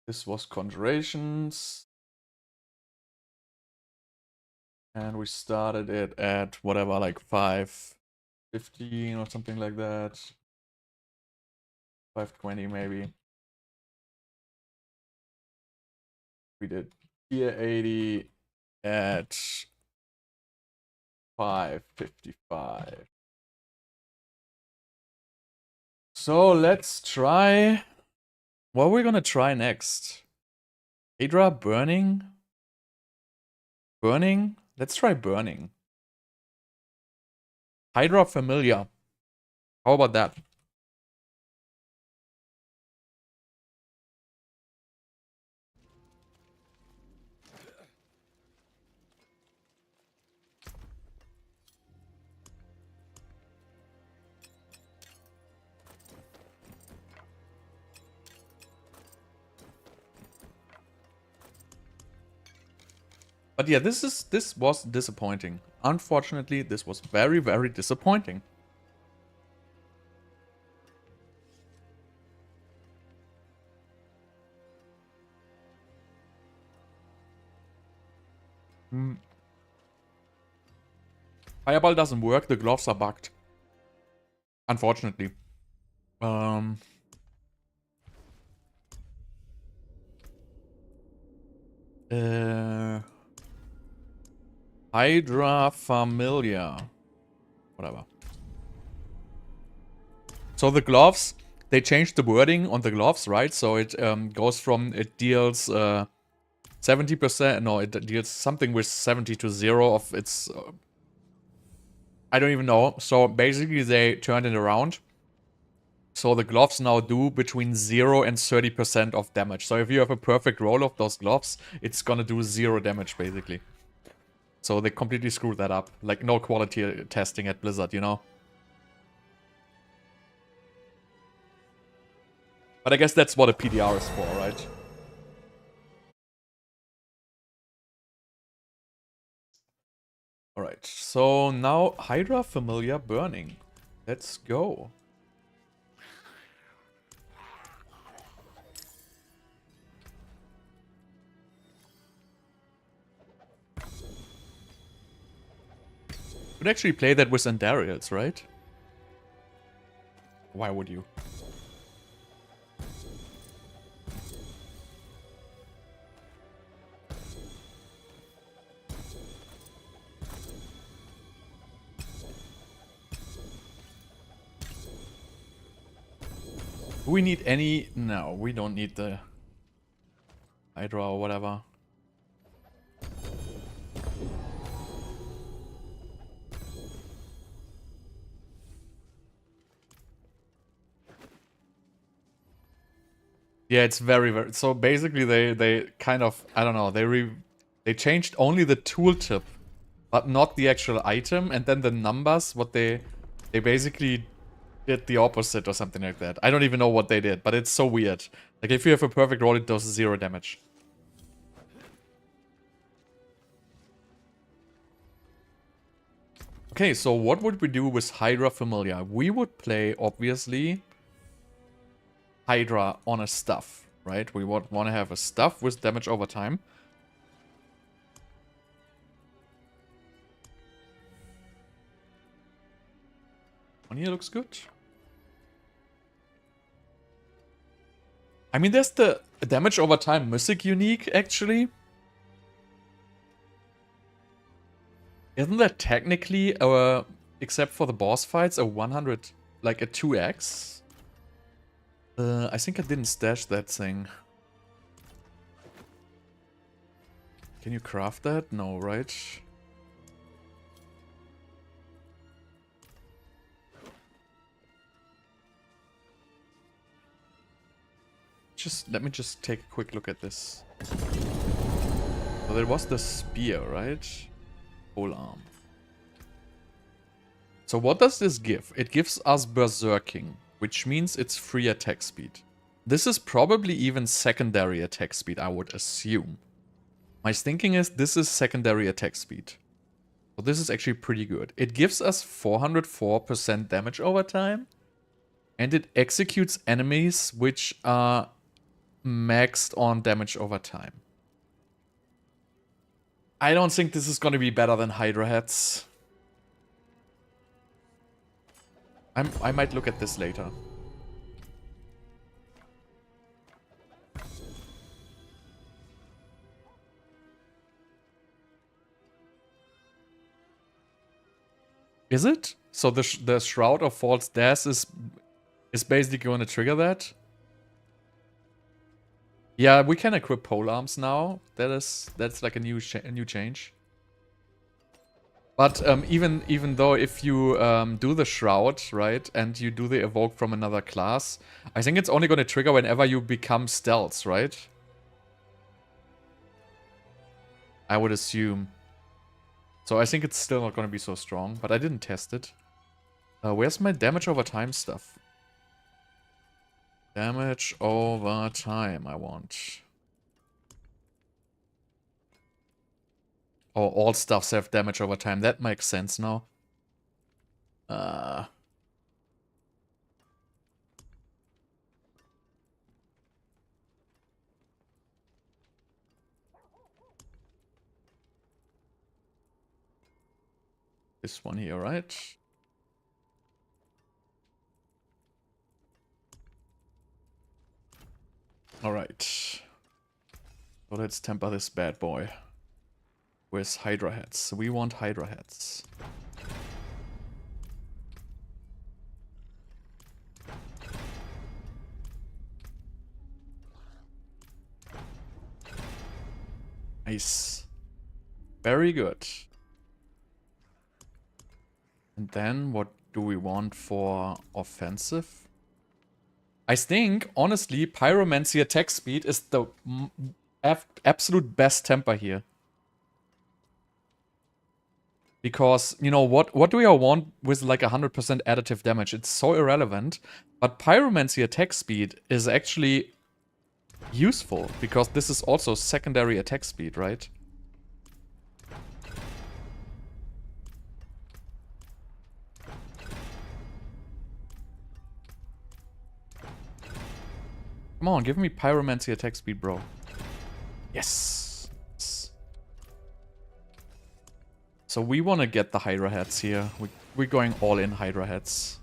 this was Conjurations. And we started it at whatever, like 515 or something like that. 520 maybe. We did tier 80 at 555. So let's try. What are we gonna try next? Hydra burning? Burning? Let's try burning. Hydra familiar. How about that? But yeah, this was disappointing. Unfortunately, this was very, very disappointing. Fireball doesn't work, the gloves are bugged. Unfortunately. Hydra familiar. Whatever. So the gloves, they changed the wording on the gloves, right? So it goes from, it deals 70%, no, it deals something with 70 to 0 of its... I don't even know. So basically they turned it around. So the gloves now do between 0 and 30% of damage. So if you have a perfect roll of those gloves, it's gonna do 0 damage, basically. So they completely screwed that up. Like, no quality testing at Blizzard, you know? But I guess that's what a PTR is for, right? Alright, so now Hydra Familiar Burning. Let's go. Could actually play that with Andariels, right? Why would you? Do we need any... No, we don't need the Hydra or whatever. Yeah, it's very, very... So basically they kind of... I don't know, they changed only the tooltip, but not the actual item, and then the numbers, what they basically did the opposite or something like that. I don't even know what they did, but it's so weird. Like, if you have a perfect roll, it does 0 damage. Okay, so what would we do with Hydra Familiar? We would play, obviously, Hydra on a stuff, right? We would want to have a stuff with damage over time. One here looks good. I mean, there's the damage over time Mythic unique, actually. Isn't that technically, except for the boss fights, a 100, like a 2x? I think I didn't stash that thing. Can you craft that? No, right? Let me just take a quick look at this. So there was the spear, right? Whole arm. So what does this give? It gives us berserking, which means it's free attack speed. This is probably even secondary attack speed, I would assume. My thinking is this is secondary attack speed. So this is actually pretty good. It gives us 404% damage over time. And it executes enemies which are maxed on damage over time. I don't think this is going to be better than Hydra heads. I might look at this later. Is it? So the Shroud of False Death is basically going to trigger that? Yeah, we can equip polearms now. That's like a new change. But even though if you do the Shroud, right, and you do the Evoke from another class, I think it's only going to trigger whenever you become stealth, right? I would assume. So I think it's still not going to be so strong, but I didn't test it. Where's my damage over time stuff? Damage over time, I want. Oh, all stuffs have damage over time. That makes sense now. This one here, right? Alright. So let's temper this bad boy. Where's Hydra heads? We want Hydra heads. Nice. Very good. And then what do we want for offensive? I think, honestly, Pyromancy attack speed is the absolute best temper here. Because, you know, what do we all want with like 100% additive damage? It's so irrelevant. But Pyromancy attack speed is actually useful. Because this is also secondary attack speed, right? Come on, give me Pyromancy attack speed, bro. Yes. So we want to get the Hydra heads here. We're going all in Hydra heads.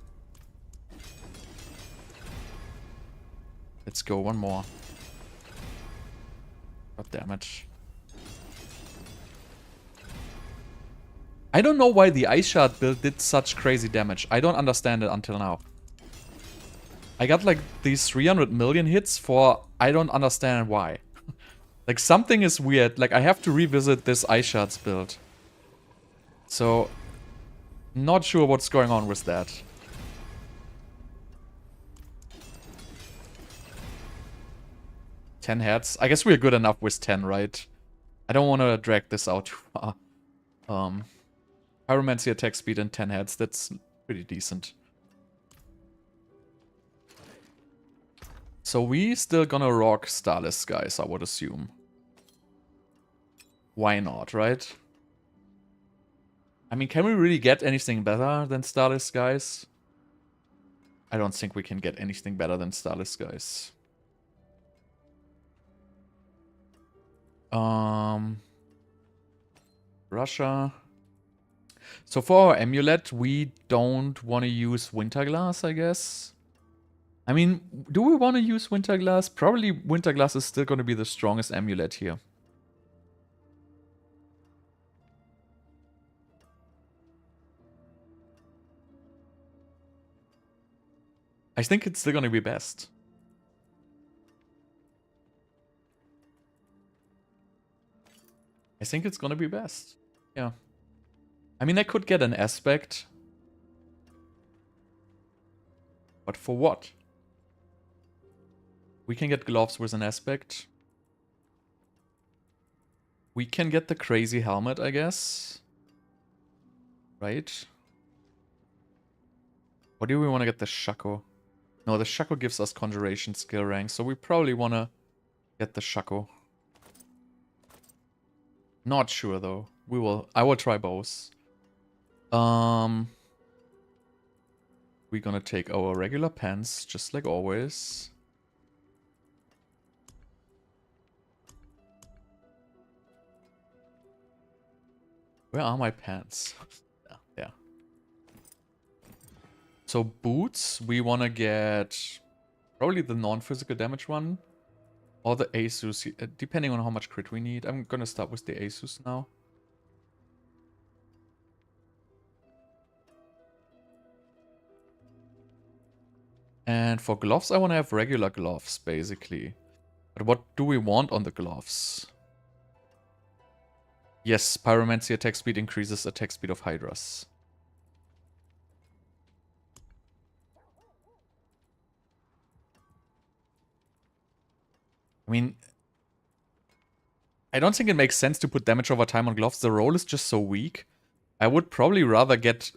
Let's go, one more. God damn it. I don't know why the Ice Shard build did such crazy damage. I don't understand it until now. I got like these 300 million hits for... I don't understand why. Like something is weird. Like I have to revisit this Ice Shards build. So, not sure what's going on with that. Ten heads. I guess we're good enough with 10, right? I don't want to drag this out too far. Pyromancy attack speed and 10 heads. That's pretty decent. So we still gonna rock Starless Skies, I would assume. Why not, right? I mean, can we really get anything better than Starless Skies? I don't think we can get anything better than Starless Skies. Russia. So for our amulet, we don't want to use Winterglass, I guess. I mean, do we want to use Winterglass? Probably Winterglass is still going to be the strongest amulet here. I think it's still going to be best. I think it's going to be best. Yeah. I mean, I could get an aspect. But for what? We can get gloves with an aspect. We can get the crazy helmet, I guess. Right? Or do we want to get the Shaco? No, the Shaco gives us Conjuration skill rank, so we probably want to get the Shaco. Not sure though. I will try both. we're gonna take our regular pants, just like always. Where are my pants? Yeah. So boots, we wanna get probably the non-physical damage one. Or the Asus, depending on how much crit we need. I'm gonna start with the Asus now. And for gloves, I want to have regular gloves, basically. But what do we want on the gloves? Yes, Pyromancy attack speed increases attack speed of Hydras. I mean, I don't think it makes sense to put damage over time on gloves. The roll is just so weak. I would probably rather get...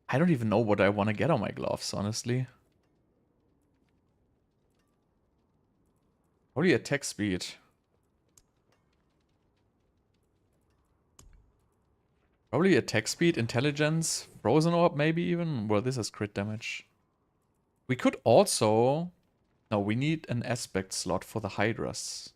I don't even know what I want to get on my gloves, honestly. Probably attack speed. Probably attack speed, intelligence, Frozen Orb maybe even. Well, this is crit damage. We could also... No, we need an aspect slot for the Hydras.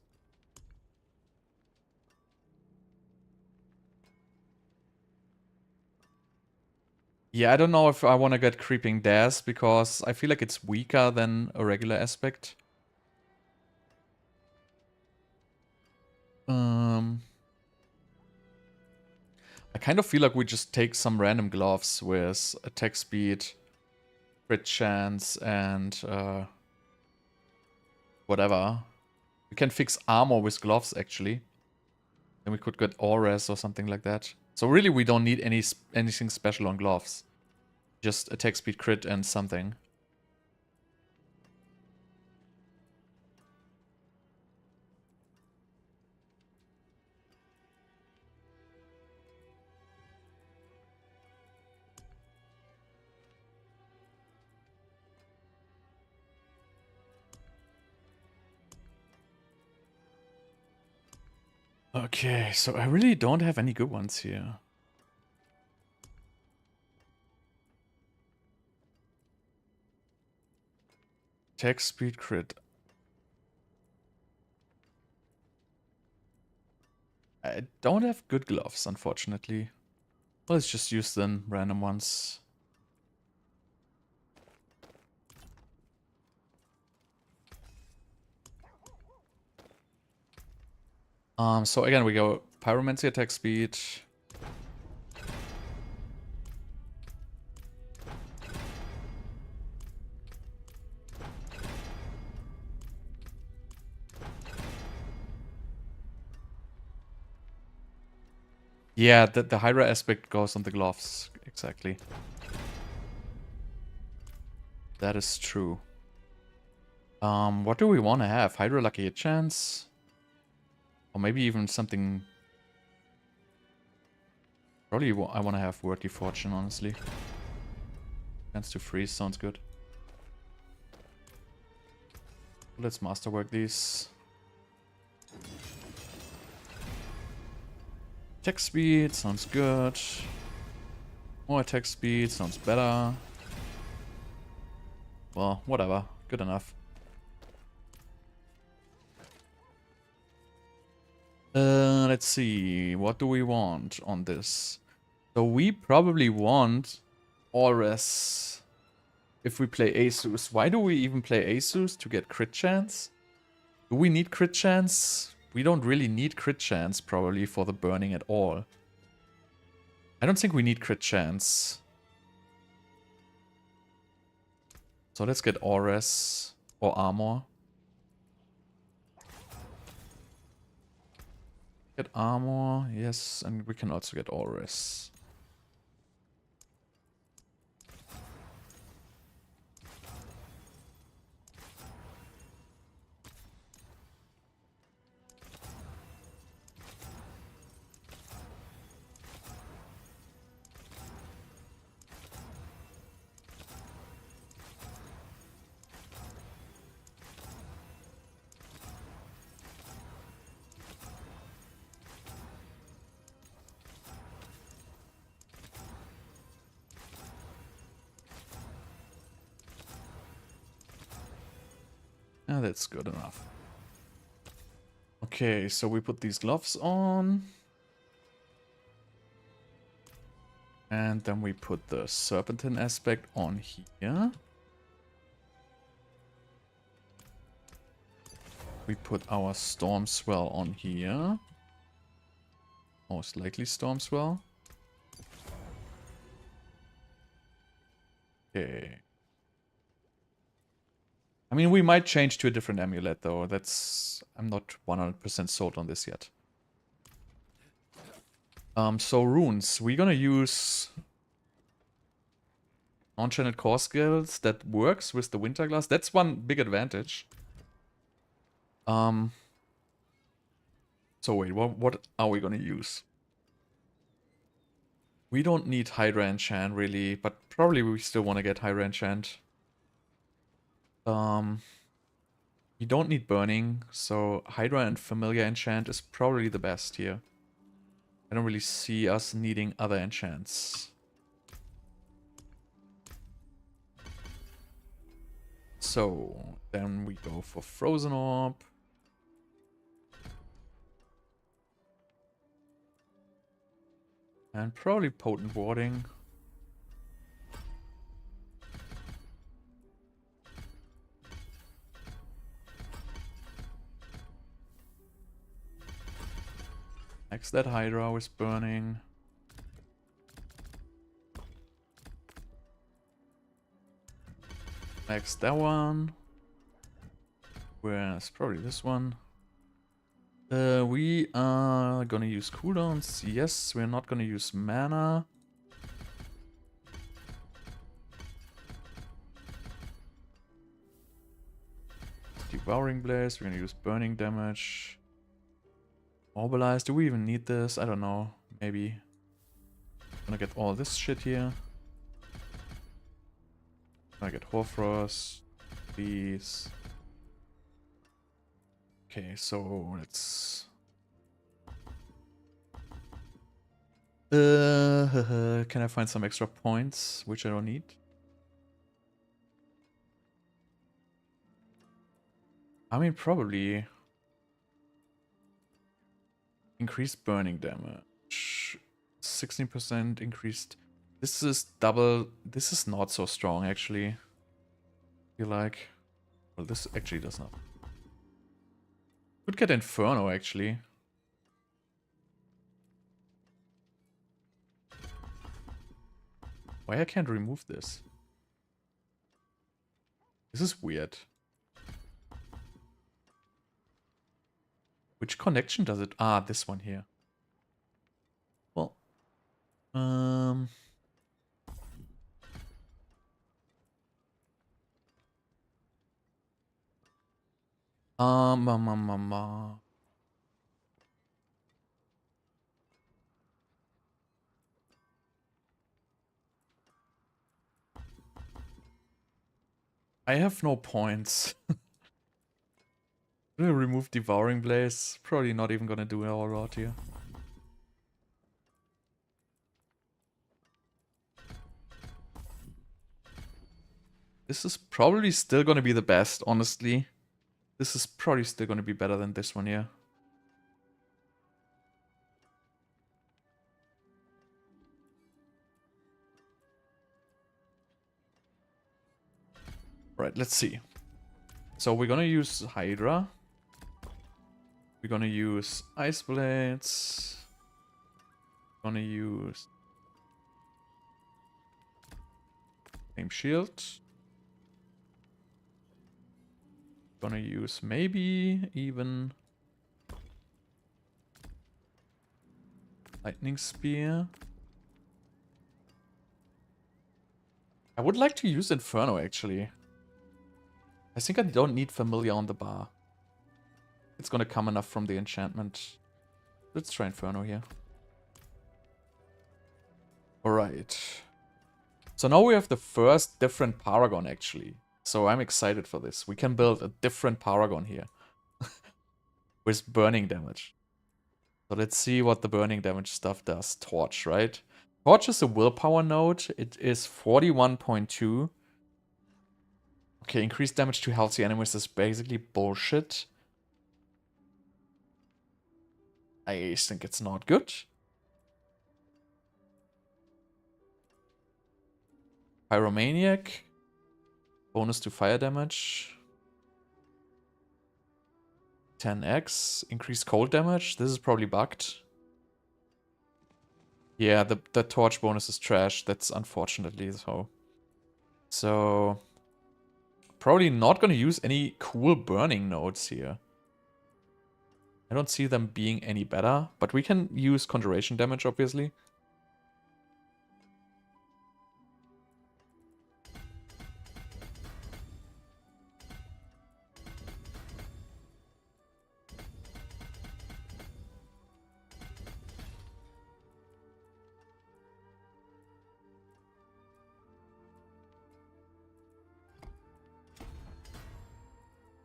Yeah, I don't know if I want to get Creeping Dash, because I feel like it's weaker than a regular aspect. I kind of feel like we just take some random gloves with attack speed, crit chance, and whatever. We can fix armor with gloves, actually. Then we could get auras or something like that. So really, we don't need anything special on gloves. Just attack speed, crit, and something. Okay, so I really don't have any good ones here. Attack speed, crit. I don't have good gloves, unfortunately. Well, let's just use the random ones. So again, we go Pyromancy attack speed. Yeah, the Hydra aspect goes on the gloves, exactly. That is true. What do we want to have? Hydra Lucky a chance? Or maybe even something... Probably I want to have Worthy Fortune, honestly. Chance to freeze sounds good. Let's masterwork these. Attack speed sounds good. More attack speed sounds better. Well, whatever. Good enough. Let's see. What do we want on this? So we probably want Auras if we play Asus. Why do we even play Asus? To get crit chance? Do we need crit chance? We don't really need crit chance probably for the burning at all. I don't think we need crit chance. So let's get Auras or armor. Get armor, yes, and we can also get Auras. Yeah, that's good enough. Okay, so we put these gloves on. And then we put the Serpentine aspect on here. We put our Storm Swell on here. Most likely Storm Swell. Okay. I mean, we might change to a different amulet, though. I'm not 100% sold on this yet. So runes. We're gonna use non-channeled core skills that works with the Winter Glass. That's one big advantage. So wait, what are we gonna use? We don't need Hydra Enchant, really, but probably we still want to get Hydra Enchant. We don't need Burning, so Hydra and Familiar Enchant is probably the best here. I don't really see us needing other enchants. So, then we go for Frozen Orb. And probably Potent Warding. Next, that Hydra is burning. Next, that one. Where's probably this one. We are gonna use cooldowns. Yes, we're not gonna use mana. Devouring Blaze, we're gonna use burning damage. Mobilize, do we even need this? I don't know, maybe. Gonna get all this shit here. Gonna get Hoarfrost, these. Okay, so let's... can I find some extra points, which I don't need? I mean, probably... Increased burning damage. 16% increased... This is double... This is not so strong, actually. I feel like... Well, this actually does not. Could get Inferno, actually. Why I can't remove this? This is weird. Which connection does it? Ah, this one here. Well, I have no points. Gonna remove Devouring Blaze. Probably not even gonna do our rot here. This is probably still gonna be the best, honestly. This is probably still gonna be better than this one here. Right, let's see. So we're gonna use Hydra. We're gonna use Ice Blades. Gonna use Flame Shield. Gonna use maybe even Lightning Spear. I would like to use Inferno, actually. I think I don't need Familiar on the bar. It's gonna come enough from the enchantment. Let's try Inferno here. Alright. So now we have the first different Paragon, actually. So I'm excited for this. We can build a different Paragon here. With burning damage. So let's see what the burning damage stuff does. Torch, right? Torch is a willpower node. It is 41.2. Okay, increased damage to healthy enemies is basically bullshit. I think it's not good. Pyromaniac. Bonus to fire damage. 10x. Increased cold damage. This is probably bugged. Yeah, the torch bonus is trash. That's unfortunately so. So, probably not going to use any cool burning nodes here. I don't see them being any better, but we can use conjuration damage, obviously.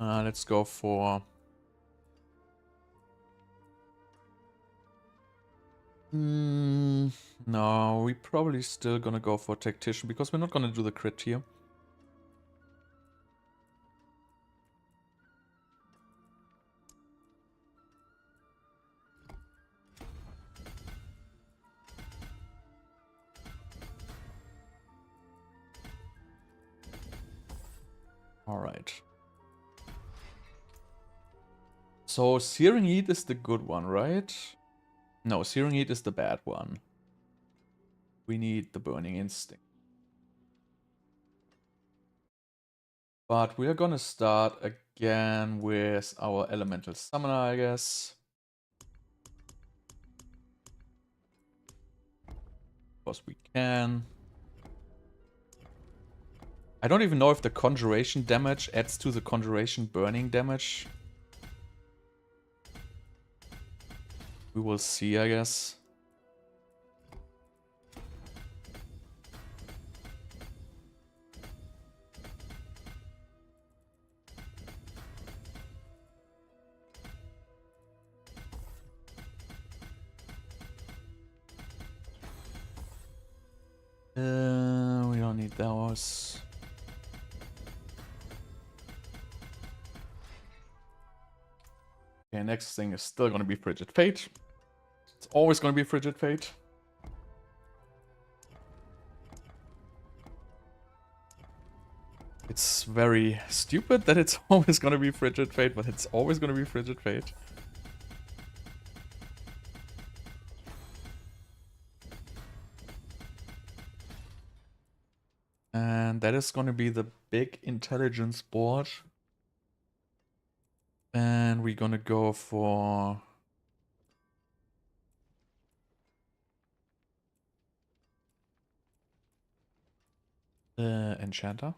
Let's go for... no, we probably still gonna go for Tactician because we're not gonna do the crit here. Alright. So Searing Heat is the good one, right? No, Searing Heat is the bad one. We need the Burning Instinct. But we are gonna start again with our Elemental Summoner, I guess. Because we can. I don't even know if the Conjuration damage adds to the Conjuration burning damage. We will see, I guess. We don't need those. Okay, next thing is still gonna be Frigid Fate. It's always gonna be Frigid Fate. It's very stupid that it's always gonna be Frigid Fate, but it's always gonna be Frigid Fate. And that is gonna be the big intelligence board. And we're gonna go for... Enchanter.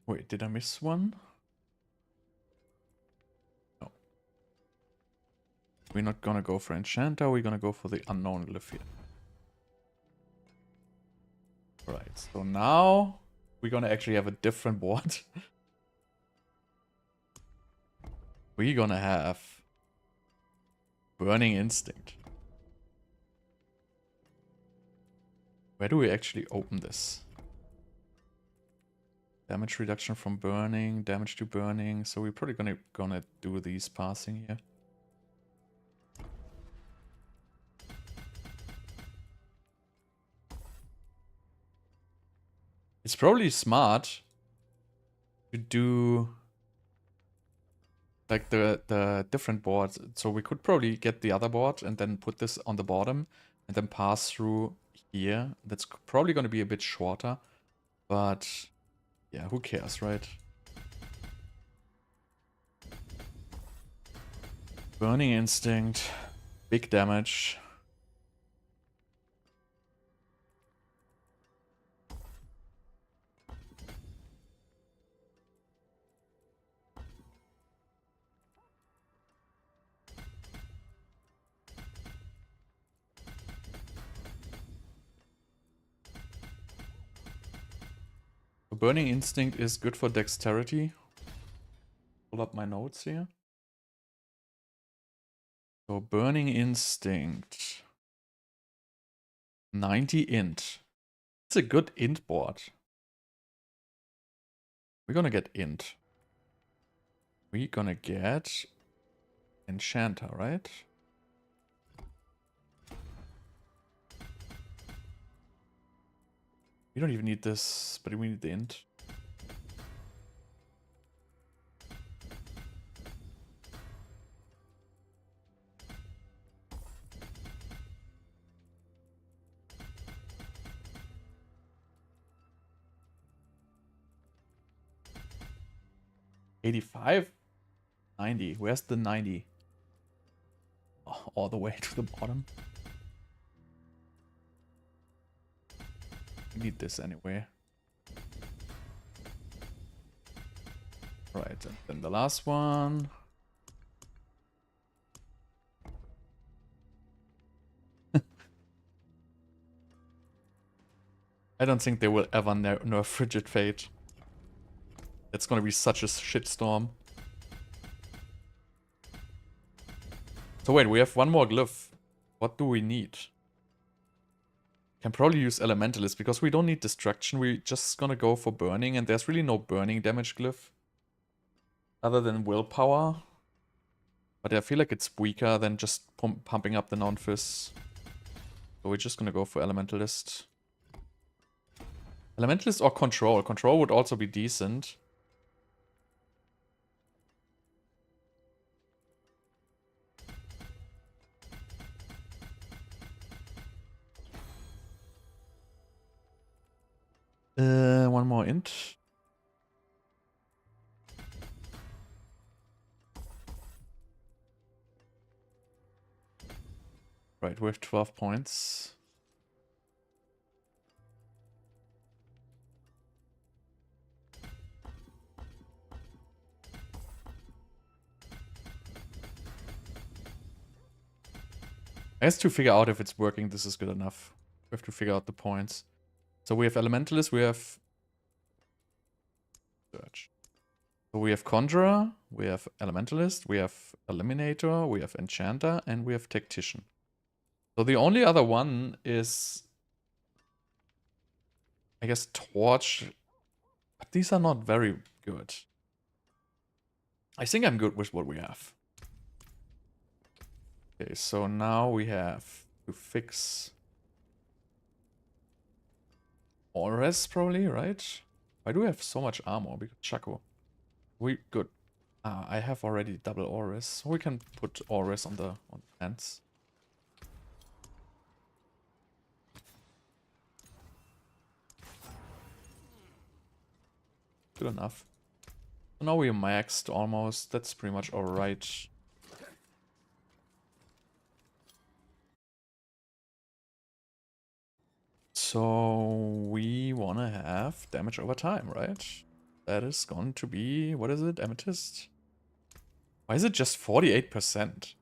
Wait, did I miss one? No. We're not gonna go for Enchanter, we're gonna go for the Unknown Glyph here. Right, so now we're gonna actually have a different board. We're gonna have Burning Instinct. Where do we actually open this? Damage reduction from burning, damage to burning. So we're probably gonna do these passing here. It's probably smart to do like the different boards. So we could probably get the other board and then put this on the bottom and then pass through here. That's probably going to be a bit shorter, but yeah, who cares, right? Burning Instinct, big damage. Burning Instinct is good for dexterity. Pull up my notes here. So Burning Instinct. 90 int. It's a good int board. We're gonna get int. We're gonna get enchanter, right? We don't even need this, but we need the int. $85? 90. Where's the 90? Oh, all the way to the bottom. We need this anyway. Right, and then the last one. I don't think they will ever nerf Frigid Fate. It's gonna be such a shitstorm. So wait, we have one more glyph. What do we need? Can probably use Elementalist because we don't need Destruction. We're just gonna go for Burning, and there's really no Burning damage glyph. Other than Willpower. But I feel like it's weaker than just pumping up the non-fizz. So we're just gonna go for Elementalist. Elementalist or Control. Control would also be decent. One more int. Right, we have 12 points. I have to figure out if it's working. This is good enough. We have to figure out the points. So we have Elementalist, we have Search. So we have Conjurer, we have Elementalist, we have Eliminator, we have Enchanter, and we have Tactician. So the only other one is, I guess, Torch. But these are not very good. I think I'm good with what we have. Okay, so now we have to fix Ores probably, right? Why do we have so much armor? Because Chaco. We good. I have already double Ores, so we can put Ores on the hands. Good enough. So now we're maxed almost. That's pretty much alright. So we wanna have damage over time, right? That is going to be, what is it, Amethyst? Why is it just 48%?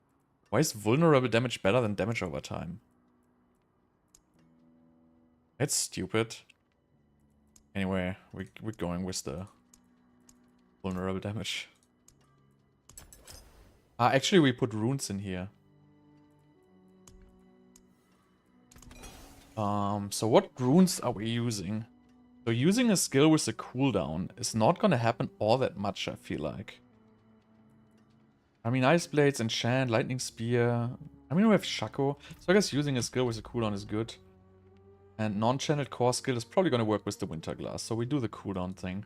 Why is vulnerable damage better than damage over time? It's stupid. Anyway, we're going with the vulnerable damage. Actually we put runes in here. So what runes are we using? So using a skill with a cooldown is not gonna happen all that much, I feel like. I mean, Ice Blades, Enchant, Lightning Spear. I mean, we have Shaco. So I guess using a skill with a cooldown is good. And non-channeled core skill is probably gonna work with the Winter Glass. So we do the cooldown thing.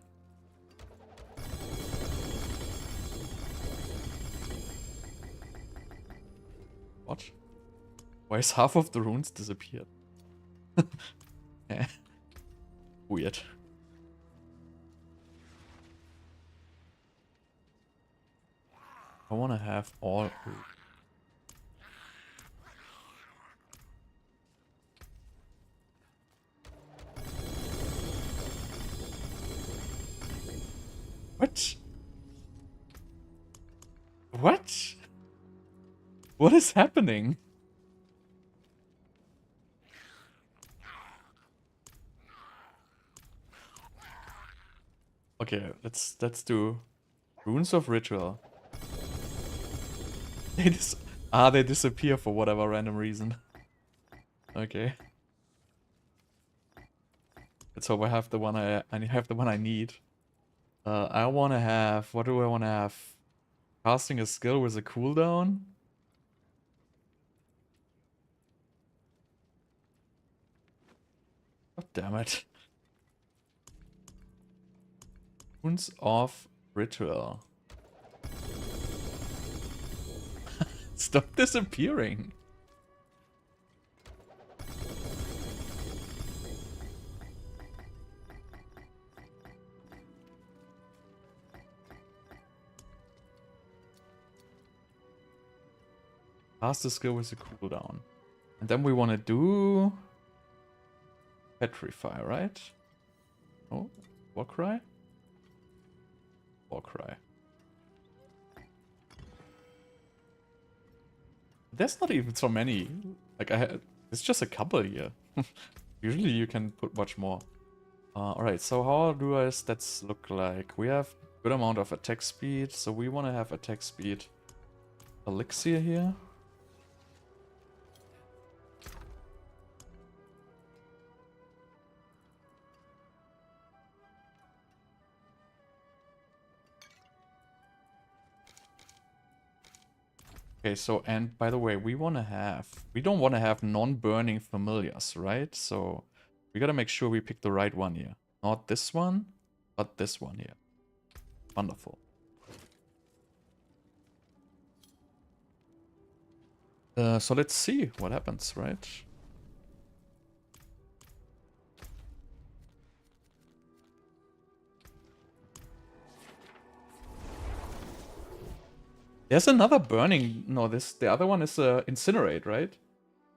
What? Why is half of the runes disappeared? Weird. I want to have all... What? What? What is happening? Okay, let's do Runes of Ritual. They disappear for whatever random reason. Okay. Let's hope I have the one I have the one I need. I wanna have, what do I wanna have? Casting a skill with a cooldown? God damn it. Runes of Ritual. Stop disappearing. Cast the skill with a cooldown. And then we want to do Petrify, right? Oh, Warcry? Warcry. There's not even so many. Like, it's just a couple here. Usually you can put much more. Alright, so how do our stats look like? We have good amount of attack speed, so we want to have attack speed elixir here. Okay, so, and by the way, we don't want to have non-burning familiars, right? So we gotta make sure we pick the right one here. Not this one, but this one here. Wonderful. So let's see what happens, right? There's another burning. No, the other one is Incinerate, right?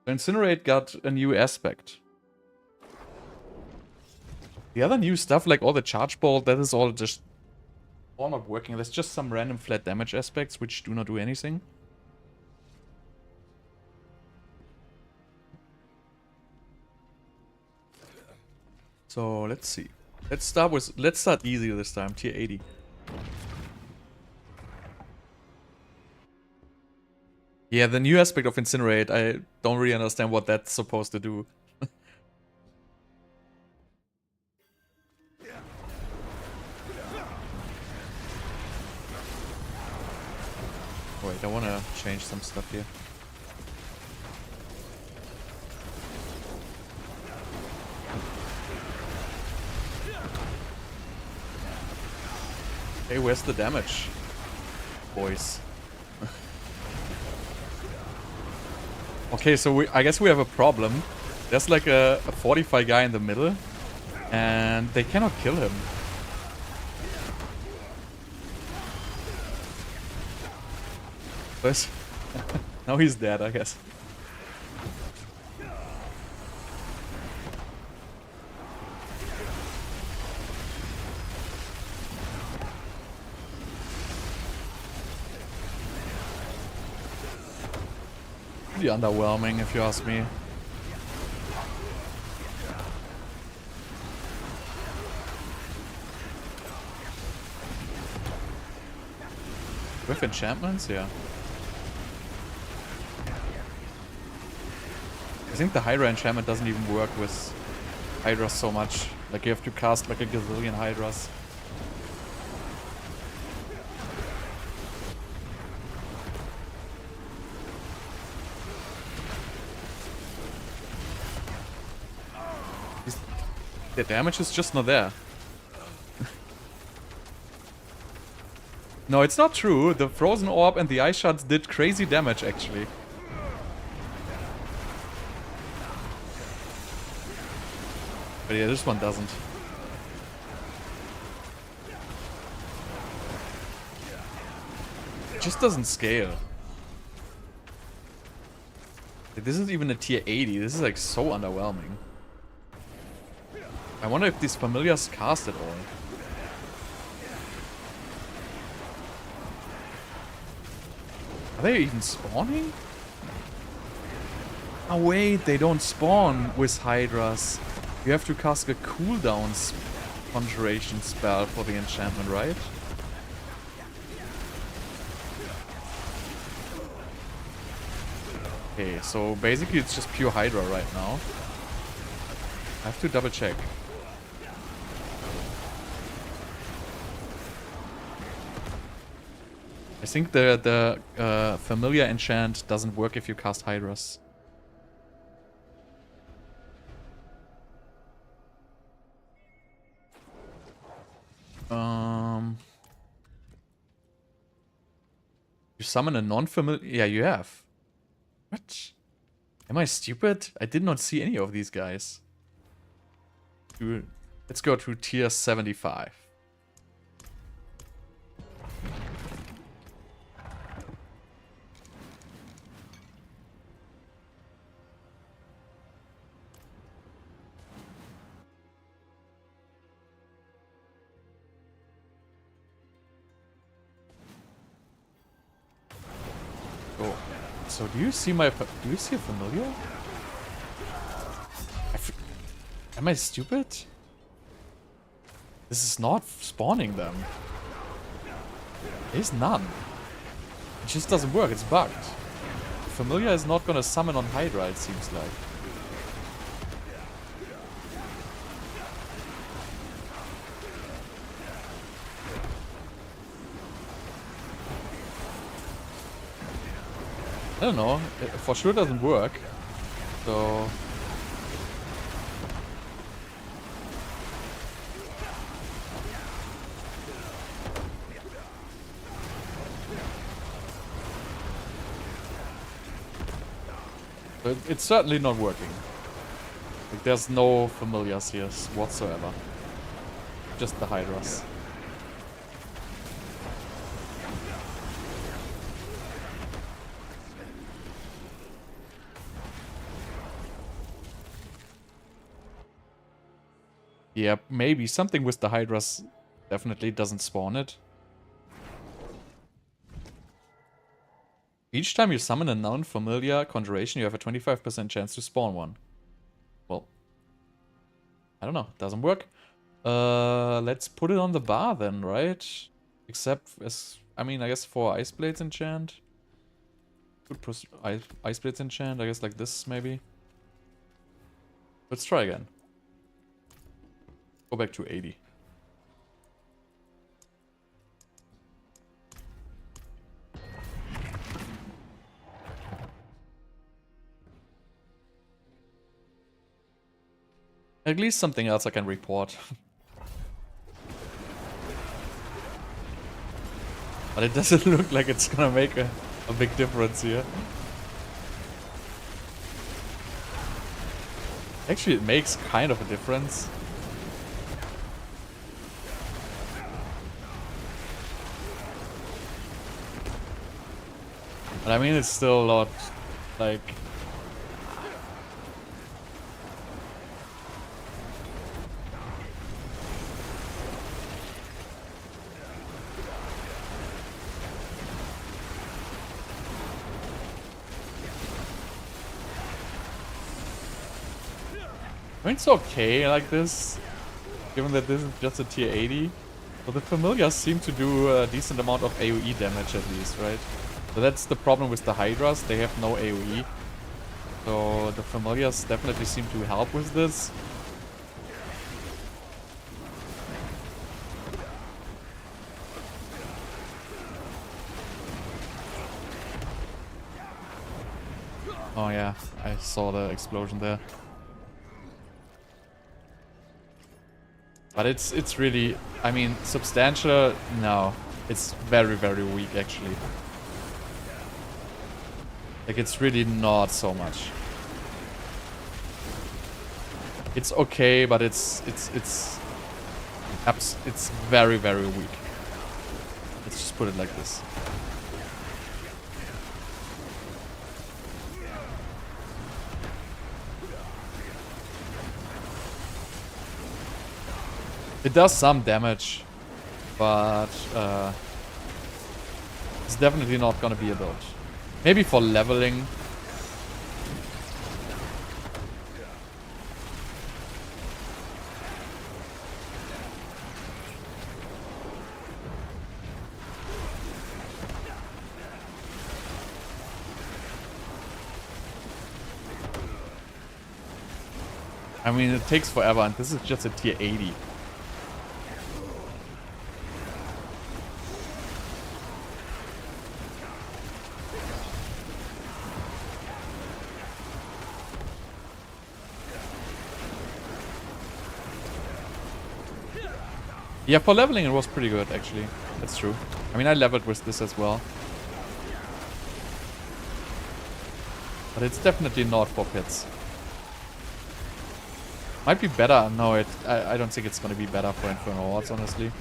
So Incinerate got a new aspect. The other new stuff, like all the charge bolt, that is all not working. There's just some random flat damage aspects which do not do anything. So let's see. Let's start easy this time, tier 80. Yeah, the new aspect of Incinerate, I don't really understand what that's supposed to do. Wait, I wanna change some stuff here. Hey, where's the damage, boys? Okay, so I guess we have a problem. There's like a Fortify guy in the middle, and they cannot kill him. But now he's dead, I guess. Pretty underwhelming, if you ask me. With enchantments, yeah. I think the Hydra enchantment doesn't even work with Hydras so much. Like, you have to cast like a gazillion Hydras. The damage is just not there. No, it's not true. The Frozen Orb and the Ice Shards did crazy damage, actually. But yeah, this one doesn't. It just doesn't scale. This is even a tier 80. This is like so underwhelming. I wonder if these familiars cast at all. Are they even spawning? Oh wait, they don't spawn with Hydras. You have to cast a cooldown Conjuration spell for the enchantment, right? Okay, so basically it's just pure Hydra right now. I have to double check. I think the familiar enchant doesn't work if you cast Hydras. You summon a non-familiar... Yeah, you have. What? Am I stupid? I did not see any of these guys. Let's go to tier 75. Oh, so do you see my... Do you see a familiar? Am I stupid? This is not spawning them. There's none. It just doesn't work, it's bugged. Familiar is not gonna summon on Hydra, it seems like. I don't know, it for sure doesn't work. So... But it's certainly not working. Like, there's no familiars here whatsoever. Just the Hydras. Yeah, maybe something with the Hydras definitely doesn't spawn it. Each time you summon a non-familiar conjuration, you have a 25% chance to spawn one. Well, I don't know. Doesn't work. Let's put it on the bar then, right? Except as... I mean, I guess for Ice Blades enchant. Could put Ice Blades enchant, I guess like this, maybe. Let's try again. Go back to 80. At least something else I can report. But it doesn't look like it's gonna make a big difference here. Actually, it makes kind of a difference. But I mean, it's still not like... I mean, it's okay like this, given that this is just a tier 80. But the familiars seem to do a decent amount of AoE damage at least, right? So that's the problem with the Hydras, they have no AoE. So the familiars definitely seem to help with this. Oh yeah, I saw the explosion there. But it's really, I mean, substantial, no. It's very, very weak, actually. Like, it's really not so much. It's okay, but it's very, very weak. Let's just put it like this. It does some damage, but it's definitely not gonna be a build. Maybe for leveling. I mean, it takes forever, and this is just a tier 80. Yeah, for leveling it was pretty good, actually. That's true. I mean, I leveled with this as well. But it's definitely not for pits. Might be better. No, I don't think it's going to be better for Infernal Hordes, honestly.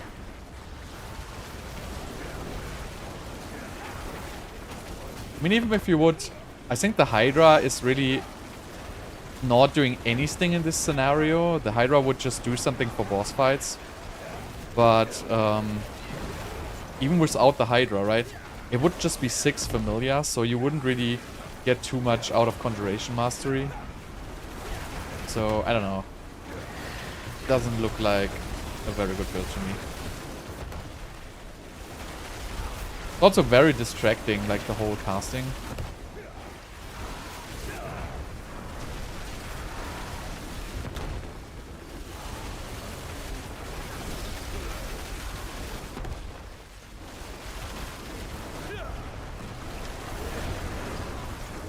I mean, even if you would... I think the Hydra is really not doing anything in this scenario. The Hydra would just do something for boss fights. But even without the Hydra, right? It would just be 6 familiar, so you wouldn't really get too much out of Conjuration Mastery. So, I don't know. Doesn't look like a very good build to me. Also very distracting, like the whole casting.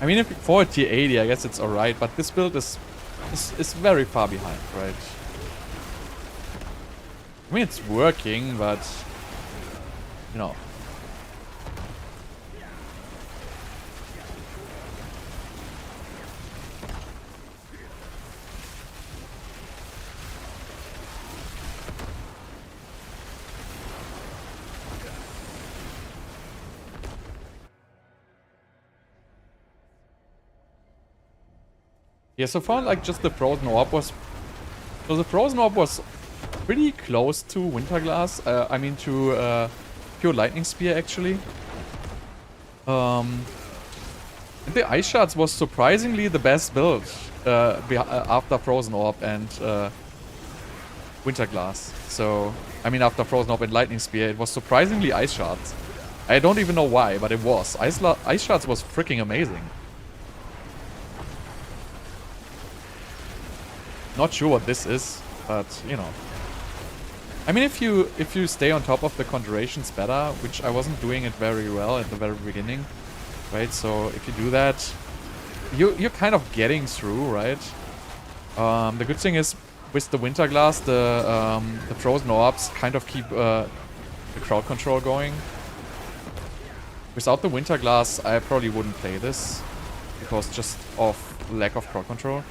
I mean, if for a tier 80, I guess it's alright, but this build is very far behind, right? I mean, it's working, but, you know. Yeah, so far, like, just the Frozen Orb was... So the Frozen Orb was pretty close to Winterglass. I mean, to Pure Lightning Spear, actually. And the Ice Shards was surprisingly the best build after Frozen Orb and Winterglass. So, I mean, after Frozen Orb and Lightning Spear, it was surprisingly Ice Shards. I don't even know why, but it was. Ice Shards was freaking amazing. Not sure what this is, but, you know. I mean, if you stay on top of the Conjurations better, which I wasn't doing it very well at the very beginning, right? So if you do that, you're kind of getting through, right? The good thing is, with the Winterglass, the Frozen Orbs kind of keep the crowd control going. Without the Winterglass, I probably wouldn't play this, because just of lack of crowd control.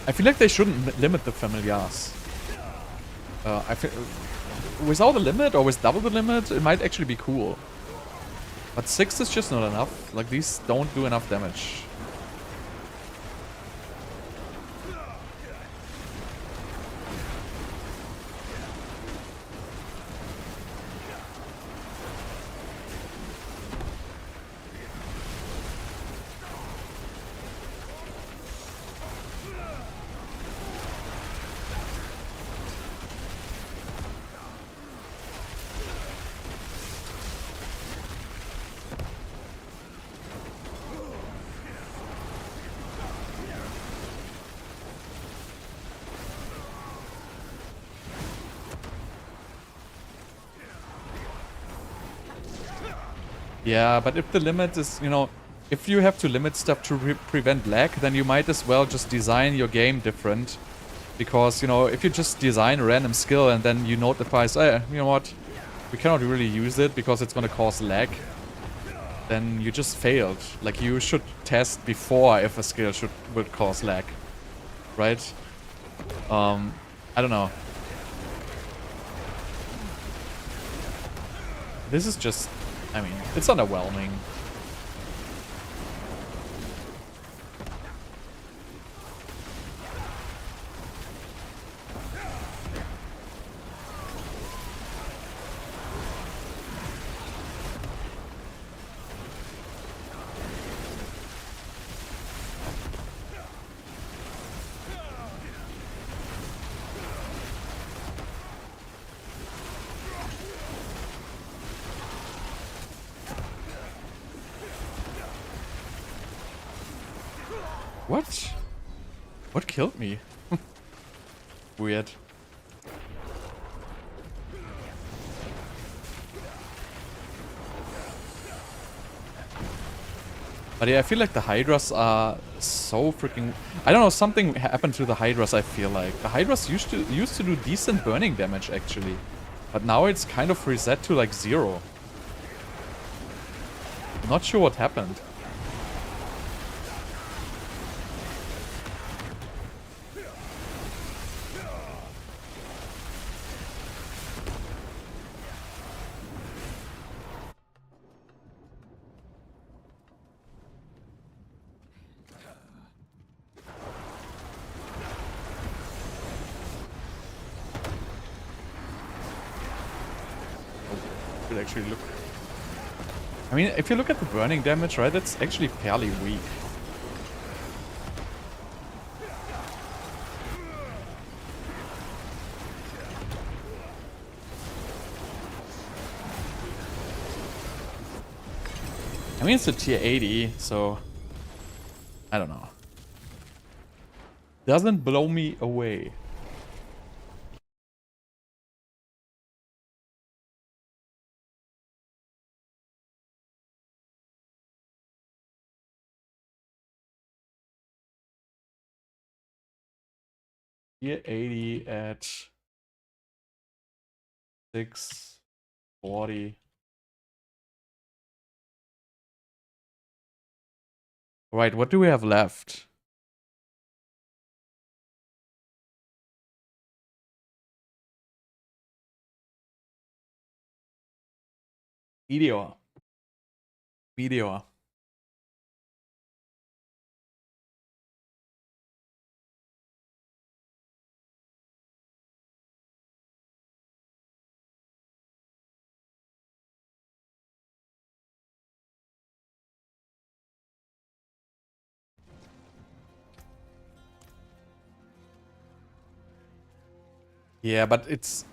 I feel like they shouldn't limit the familiars. I feel without a limit or with double the limit, it might actually be cool. But 6 is just not enough. Like, these don't do enough damage. Yeah, but if the limit is, you know, if you have to limit stuff to prevent lag, then you might as well just design your game different. Because, you know, if you just design a random skill and then you notify, hey, you know what, we cannot really use it because it's going to cause lag, then you just failed. Like, you should test before if a skill would cause lag, right? I don't know. This is just... I mean, it's underwhelming. What? What killed me? Weird. But yeah, I feel like the Hydras are so freaking... I don't know, something happened to the Hydras, I feel like. The Hydras used to do decent burning damage, actually. But now it's kind of reset to like 0. Not sure what happened. Could actually look... I mean, if you look at the burning damage, right, that's actually fairly weak. I mean, it's a tier 80, so... I don't know. Doesn't blow me away. Tier 80 at 640. Right, what do we have left? Meteor. Meteor. Yeah, but it's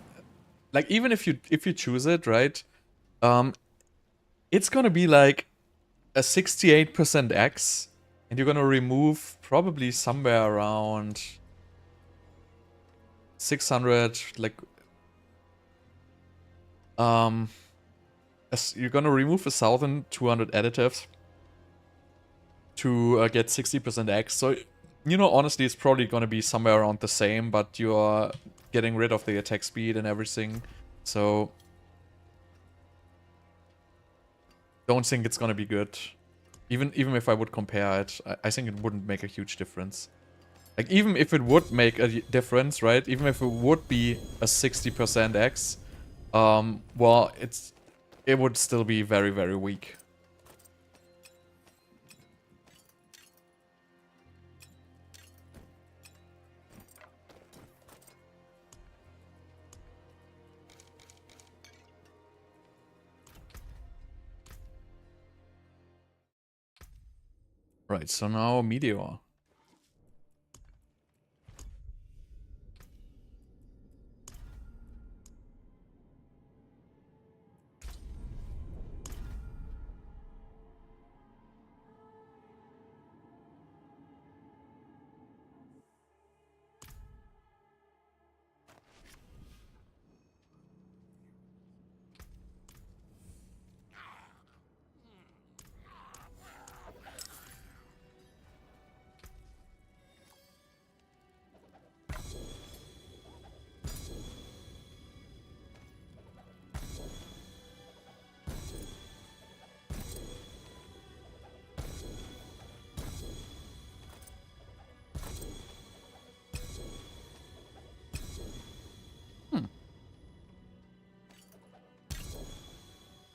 like even if you choose it, right? It's gonna be like a 68% X, and you're gonna remove probably somewhere around 600, like you're gonna remove 1,200 additives to get 60% X. So, you know, honestly, it's probably gonna be somewhere around the same, but you're getting rid of the attack speed and everything. So, don't think it's gonna be good. Even if I would compare it, I think it wouldn't make a huge difference. Like, even if it would make a difference, right? Even if it would be a 60% X, well, it would still be very, very weak. Right, so now Meteor.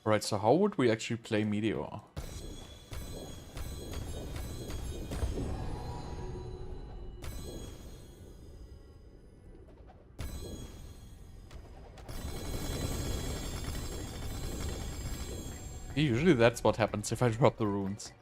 Right, so how would we actually play Meteor? Usually that's what happens if I drop the runes.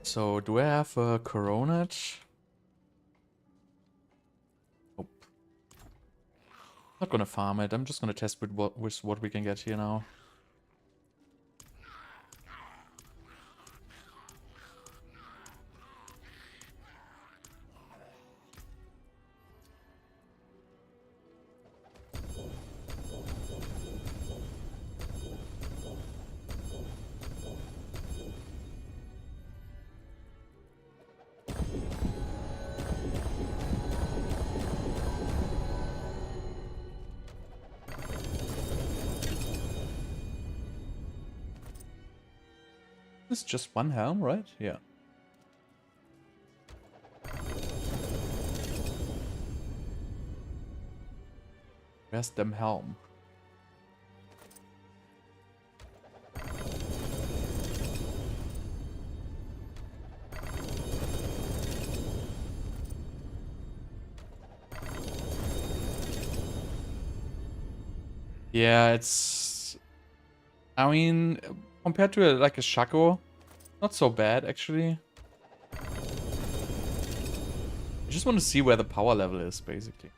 So, do I have a Coronet? Nope. Not gonna farm it. I'm just gonna test with what we can get here now. It's just one helm, right? Yeah. Where's them helm? Yeah, it's... I mean, compared to like a Shaco, not so bad, actually. I just want to see where the power level is, basically.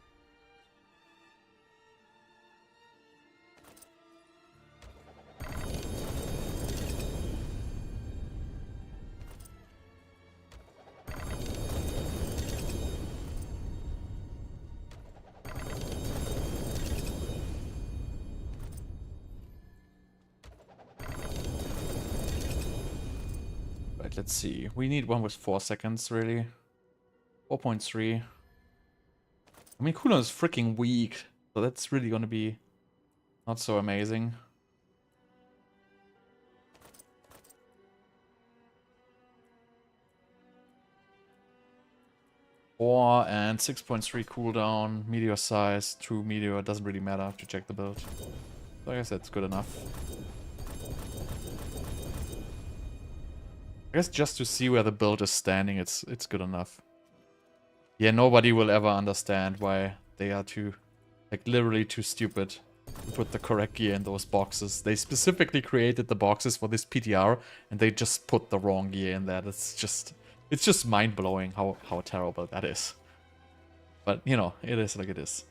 Right, let's see. We need one with 4 seconds, really. 4.3. I mean, cooldown is freaking weak, so that's really gonna be not so amazing. Four and 6.3 cooldown, meteor size, 2 meteor, doesn't really matter to check the build. So I guess that's good enough. I guess just to see where the build is standing, it's good enough. Yeah, nobody will ever understand why they are too, like, literally too stupid to put the correct gear in those boxes. They specifically created the boxes for this PTR, and they just put the wrong gear in there. It's just mind-blowing how terrible that is. But, you know, it is like it is.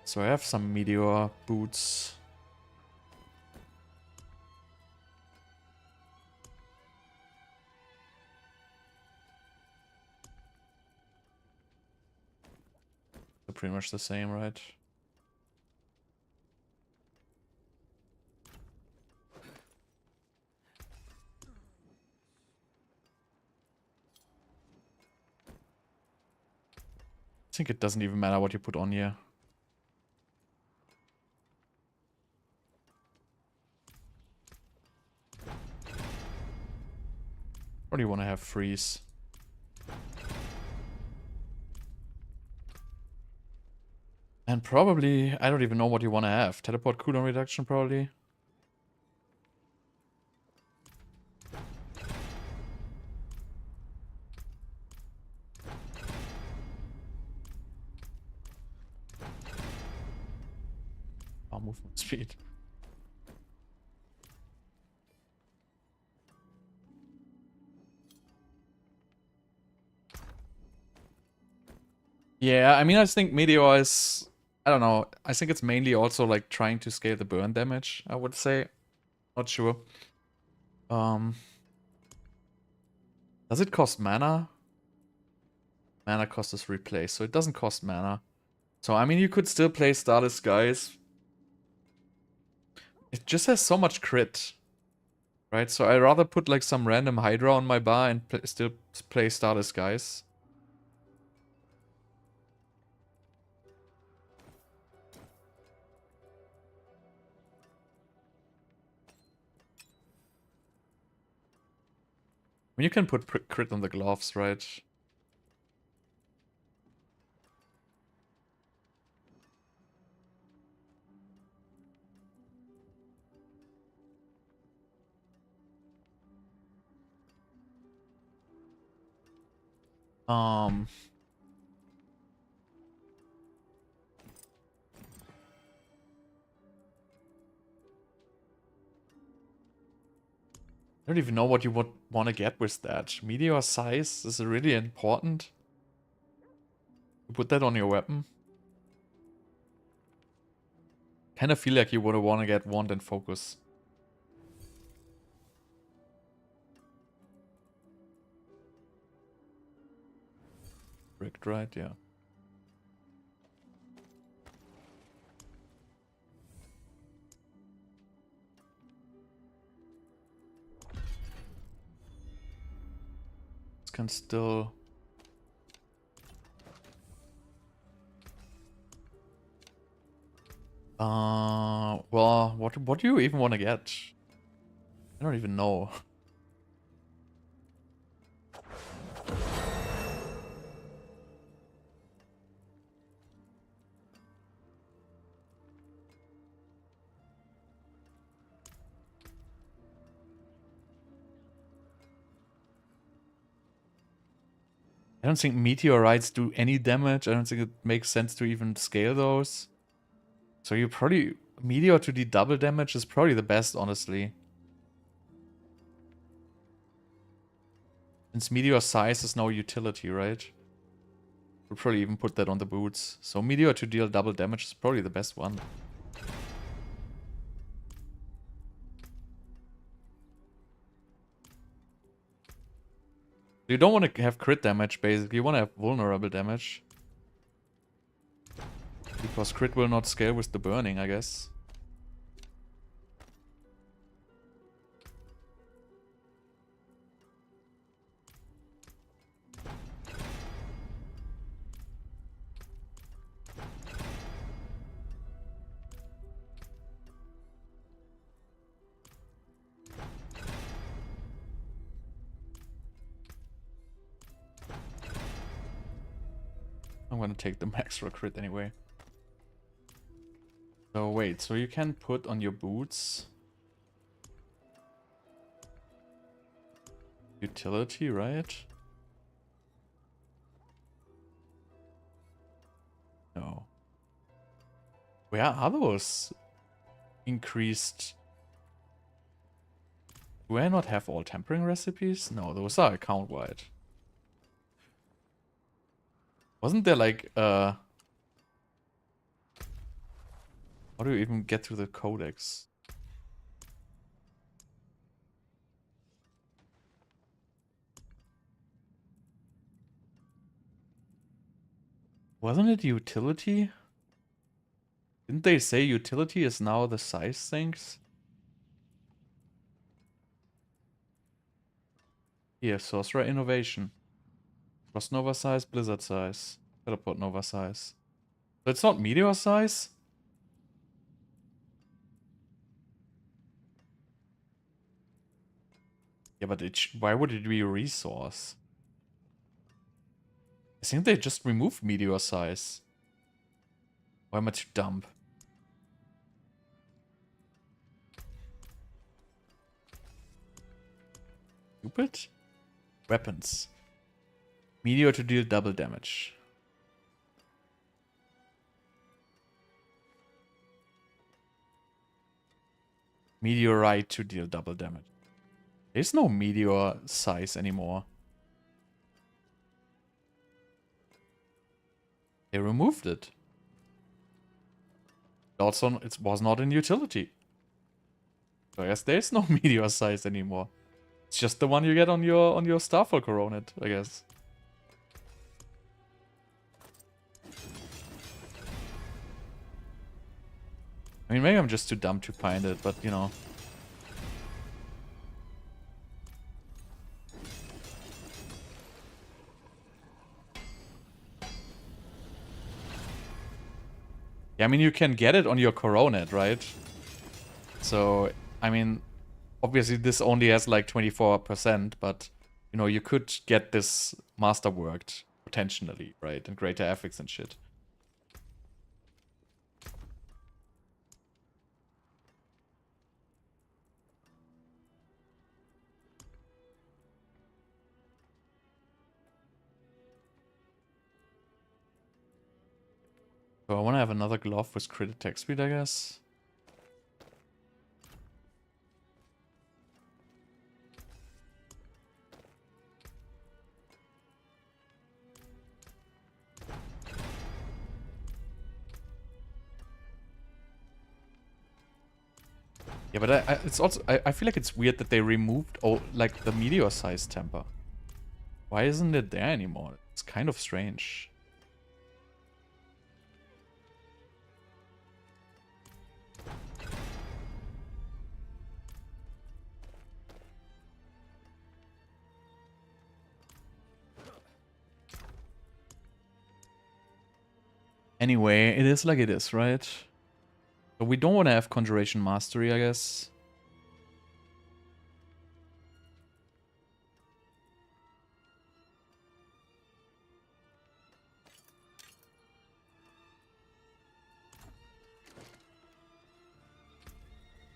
So I have some Meteor boots. They're pretty much the same, right? I think it doesn't even matter what you put on here. Or do you want to have freeze? And probably, I don't even know what you want to have. Teleport cooldown reduction, probably. Oh, movement speed. Yeah, I mean, I just think Meteor is... I don't know. I think it's mainly also like trying to scale the burn damage, I would say. Not sure. Does it cost mana? Mana cost is replace, so it doesn't cost mana. So, I mean, you could still play Starless Skies. It just has so much crit. Right, so I'd rather put like some random Hydra on my bar and still play Starless Skies. I mean, you can put crit on the gloves, right? Um... I don't even know what you would want to get with that. Meteor size is really important. You put that on your weapon. Kind of feel like you would want to get Wand and Focus. Bricked, right? Yeah. This can still... well, what do you even want to get? I don't even know. I don't think meteorites do any damage. I don't think it makes sense to even scale those. So you probably... Meteor to the double damage is probably the best, honestly. Since Meteor size is no utility, right? We'll probably even put that on the boots. So Meteor to deal double damage is probably the best one. You don't want to have crit damage, basically. You want to have vulnerable damage. Because crit will not scale with the burning, I guess. I'm gonna take the max for crit anyway. So wait, so you can put on your boots utility, right? No. Where are those increased? Do I not have all tempering recipes? No, those are account-wide. Wasn't there like how do you even get to the codex? Wasn't it utility? Didn't they say utility is now the size things? Here, Sorcerer Innovation. Frost Nova size, Blizzard size, Teleport Nova size. So it's not Meteor size? Yeah, but why would it be resource? I think they just removed Meteor size. Why am I too dumb? Stupid? Weapons. Meteor to deal double damage. Meteorite to deal double damage. There's no meteor size anymore. They removed it. Also, it was not in utility. So I guess there's no meteor size anymore. It's just the one you get on your Starfall Coronet, I guess. I mean, maybe I'm just too dumb to find it, but you know. Yeah, I mean, you can get it on your Coronet, right? So, I mean, obviously this only has like 24%, but, you know, you could get this masterworked, potentially, right? And greater affix and shit. So I want to have another glove with crit attack speed, I guess. Yeah, but it's also I feel like it's weird that they removed like the meteor size temper. Why isn't it there anymore? It's kind of strange. Anyway, it is like it is, right? But we don't want to have Conjuration Mastery, I guess.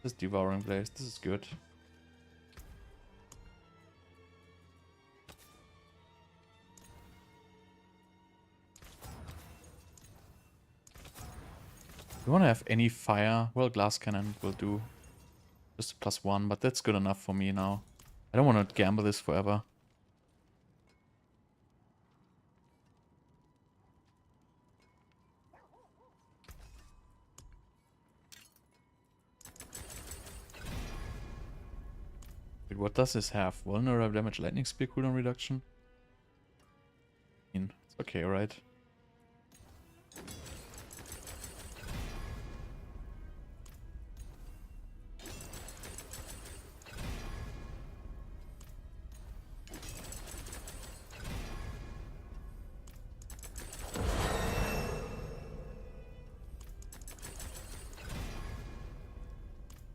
This Devouring Blaze, this is good. We want to have any fire. Well, Glass Cannon will do. Just a +1, but that's good enough for me now. I don't want to gamble this forever. Wait, what does this have? Vulnerable damage, lightning spear cooldown reduction? It's okay, right?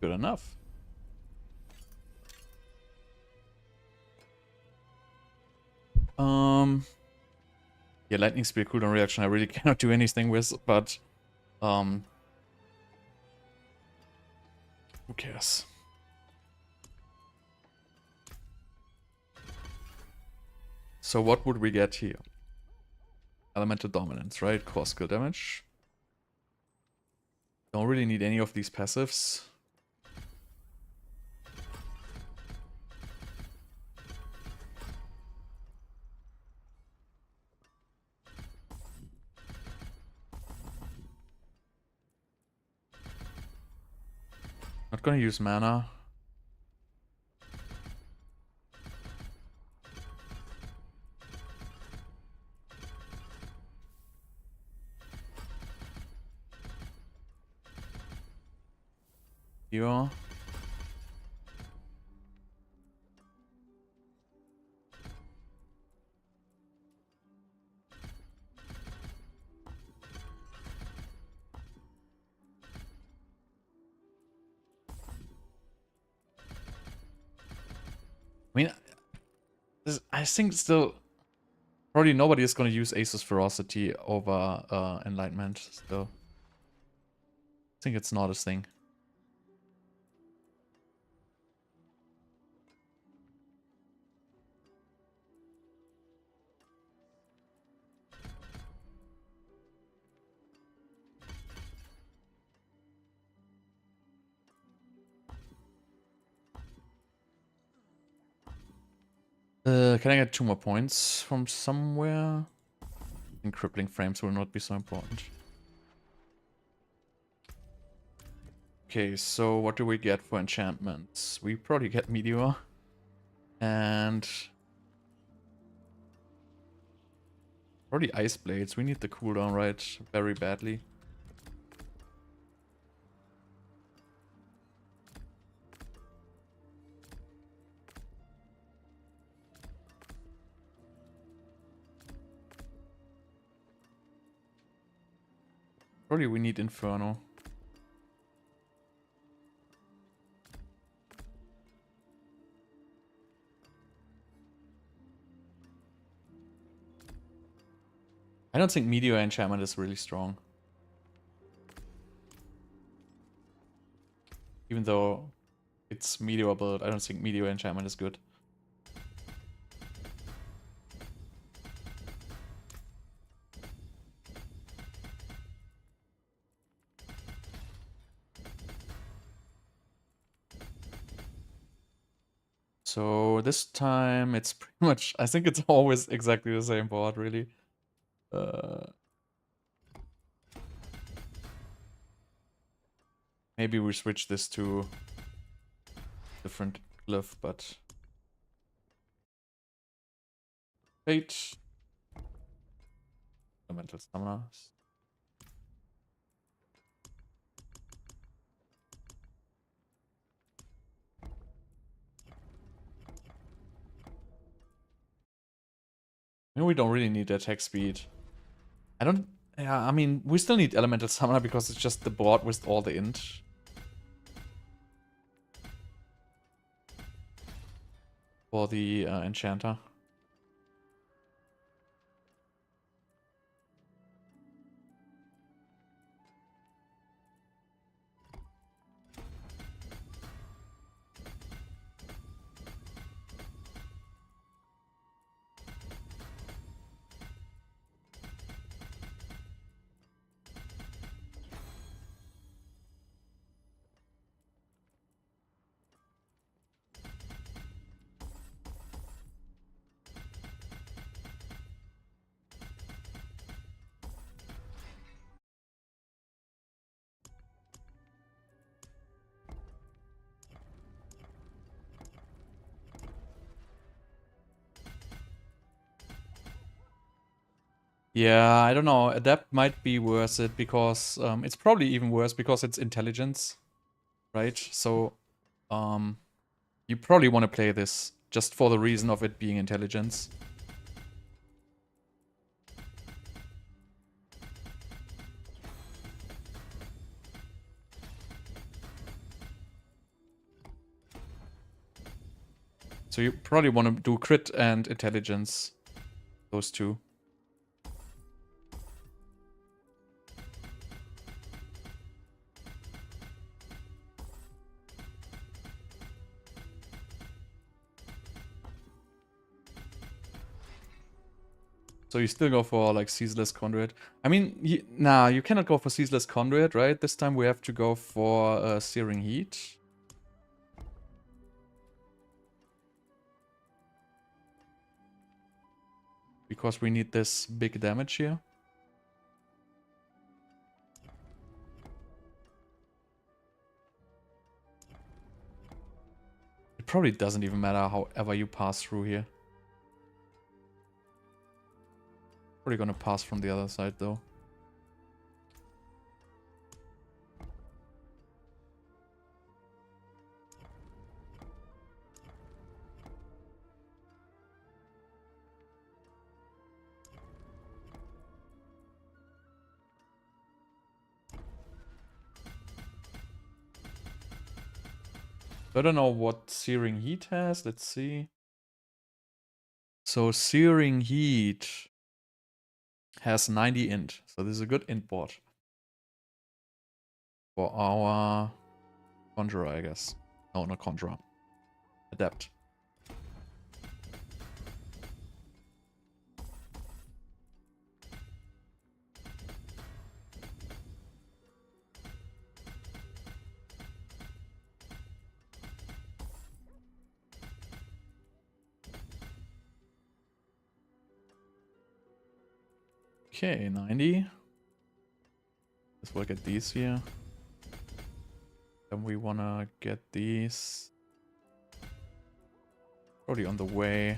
Good enough. Yeah, lightning spear cooldown reaction I really cannot do anything with, but who cares? So what would we get here? Elemental dominance, right? Core skill damage. Don't really need any of these passives. Not gonna use mana. Here. I mean, I think still probably nobody is gonna use Ace's Ferocity over Enlightenment still. I think it's not a thing. Can I get 2 more points from somewhere? I think crippling frames will not be so important. Okay, so what do we get for enchantments? We probably get Meteor. And probably Ice Blades. We need the cooldown, right? Very badly. Probably we need Inferno. I don't think Meteor enchantment is really strong. Even though it's Meteor build, I don't think Meteor enchantment is good. So this time it's pretty much, I think it's always exactly the same board, really. Maybe we switch this to different glyph, but fate. Elemental summoners. Maybe we don't really need attack speed. I don't. Yeah, I mean, we still need elemental summoner because it's just the board with all the int. For the enchanter. Yeah, I don't know. Adapt might be worth it because it's probably even worse because it's intelligence, right? So you probably want to play this just for the reason of it being intelligence. So you probably want to do crit and intelligence, those two. So you still go for like Ceaseless Conduit. I mean, you cannot go for Ceaseless Conduit, right? This time we have to go for Searing Heat. Because we need this big damage here. It probably doesn't even matter however you pass through here. Probably gonna pass from the other side though. I don't know what Searing Heat has. Let's see. So Searing Heat has 90 int. So this is a good int board. For our Conjurer, I guess. No, not Conjurer. Adept. Okay, 90. Let's look at these here. Then we wanna get these. Probably on the way.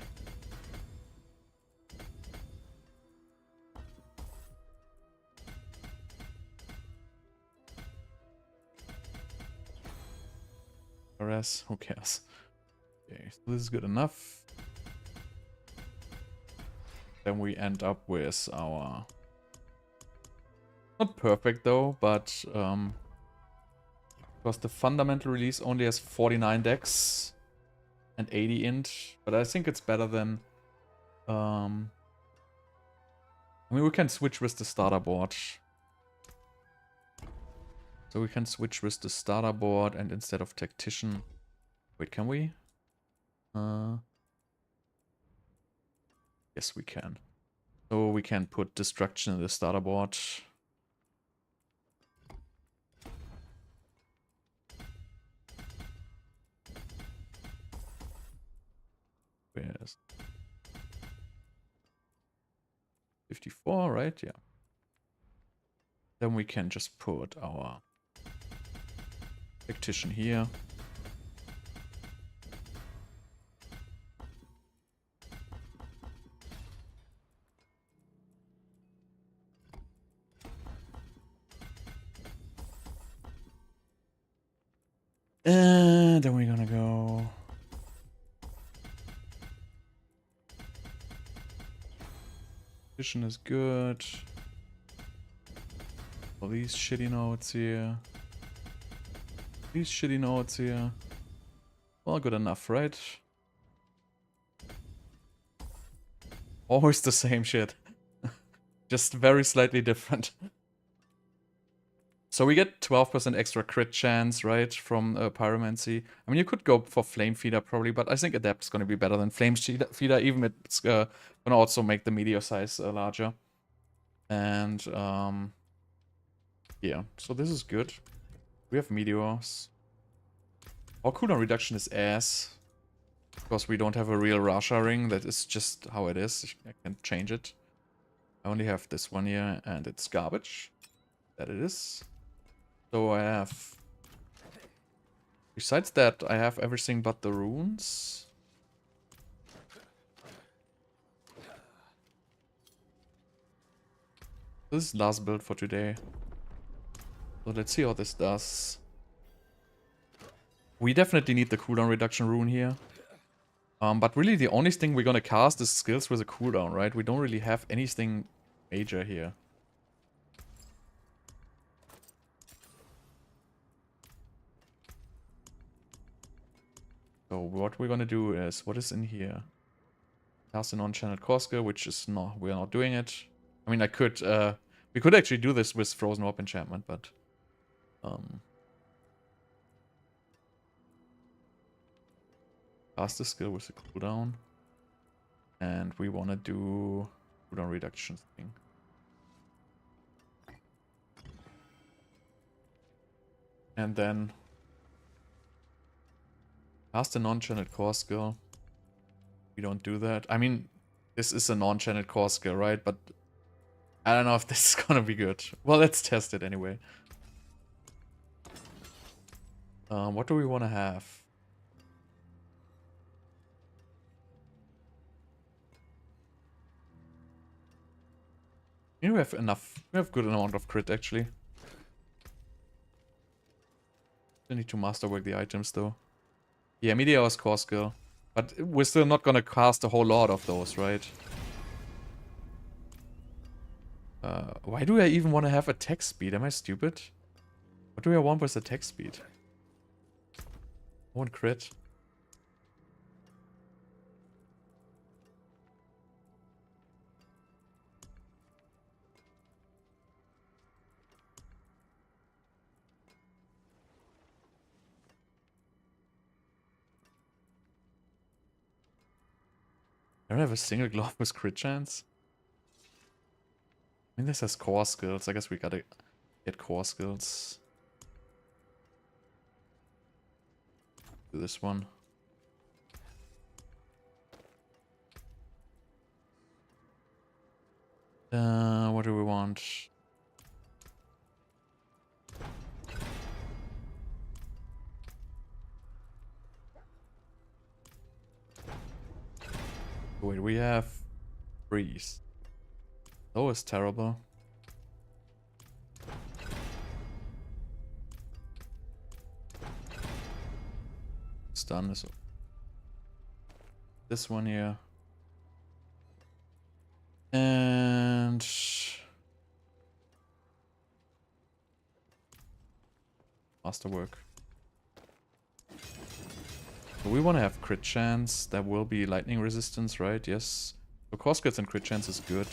Whereas, who cares? Okay, so this is good enough. Then we end up with our... Not perfect though, but... because the fundamental release only has 49 decks and 80 int. But I think it's better than... I mean, we can switch with the starter board. So we can switch with the starter board and instead of Tactician... Wait, can we? Yes, we can. So we can put Destruction in the starter board. Where's 54, right? Yeah. Then we can just put our Tactician here. And then we're gonna go... Vision is good. All these shitty notes here. These shitty notes here. Well, good enough, right? Always the same shit. Just very slightly different. So we get 12% extra crit chance, right, from Pyromancy. I mean, you could go for Flame Feeder probably, but I think Adept's going to be better than Flame Feeder, even if it's going to also make the meteor size larger. And, yeah, so this is good. We have meteors. Our cooldown reduction is ass. Because we don't have a real Rasha ring, that is just how it is. I can't change it. I only have this one here, and it's garbage. That it is. So I have... Besides that, I have everything but the runes. This is last build for today. So let's see how this does. We definitely need the cooldown reduction rune here. But really the only thing we're gonna cast is skills with a cooldown, right? We don't really have anything major here. So what we're gonna do is, what is in here? Cast an on-channeled core skill, which is not, we're not doing it. I mean, we could actually do this with Frozen Orb enchantment, but... Cast the skill with the cooldown. And we wanna do cooldown reduction thing. And then... Cast a non-channeled core skill. We don't do that. I mean, this is a non-channeled core skill, right? But I don't know if this is gonna be good. Well, let's test it anyway. What do we want to have? We have enough. We have good amount of crit actually. Still need to masterwork the items though. Yeah, Meteor's core skill. But we're still not gonna cast a whole lot of those, right? Why do I even want to have attack speed? Am I stupid? What do I want with attack speed? I want crit. I don't have a single glove with crit chance. I mean, this has core skills. I guess we gotta get core skills. Do this one. What do we want? Wait, we have freeze. Oh, it's terrible. Stun is this one here. And masterwork. So we want to have crit chance. That will be lightning resistance, right? Yes. So core skills and crit chance is good.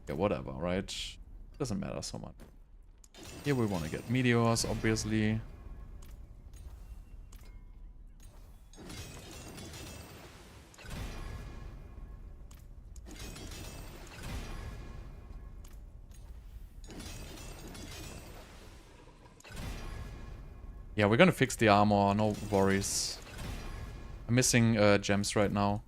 Yeah, whatever, right? Doesn't matter so much. Here we want to get meteors, obviously. Yeah, we're gonna fix the armor, no worries. I'm missing gems right now.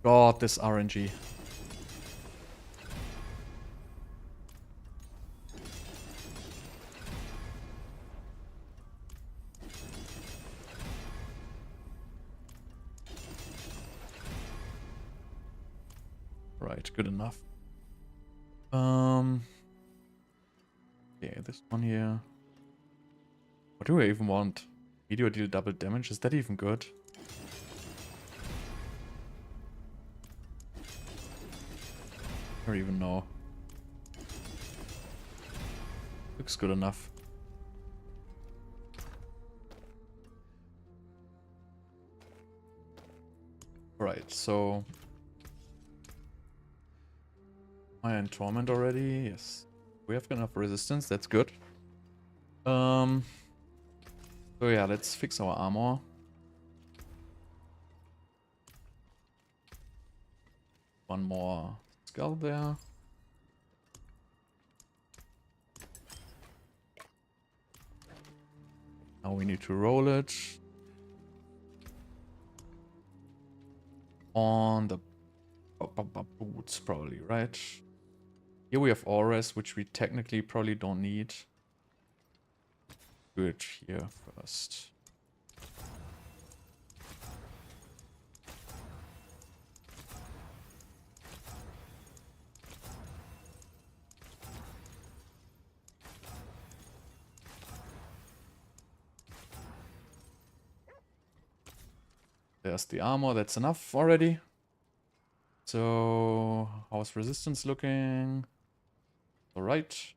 God, this RNG. Right, good enough. Yeah, this one here. What do I even want? Meteor deal double damage? Is that even good? I don't even know. Looks good enough. Right, so Iron Torment already, yes. We have enough resistance, that's good. So yeah, let's fix our armor. One more skull there. Now we need to roll it on the boots, probably, right? Here we have auras, which we technically probably don't need. Do it here first. There's the armor, that's enough already. So, how's resistance looking? Alright.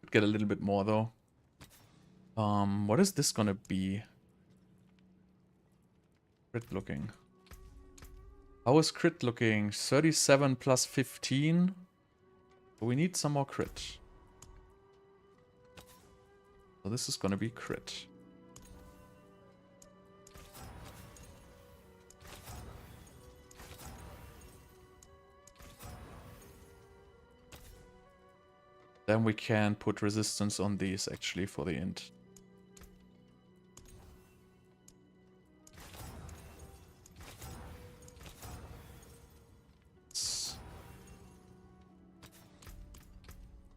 Could get a little bit more though. What is this gonna be? Crit looking. How is crit looking? 37 plus 15. But we need some more crit. So this is gonna be crit. Then we can put resistance on these actually for the int. It's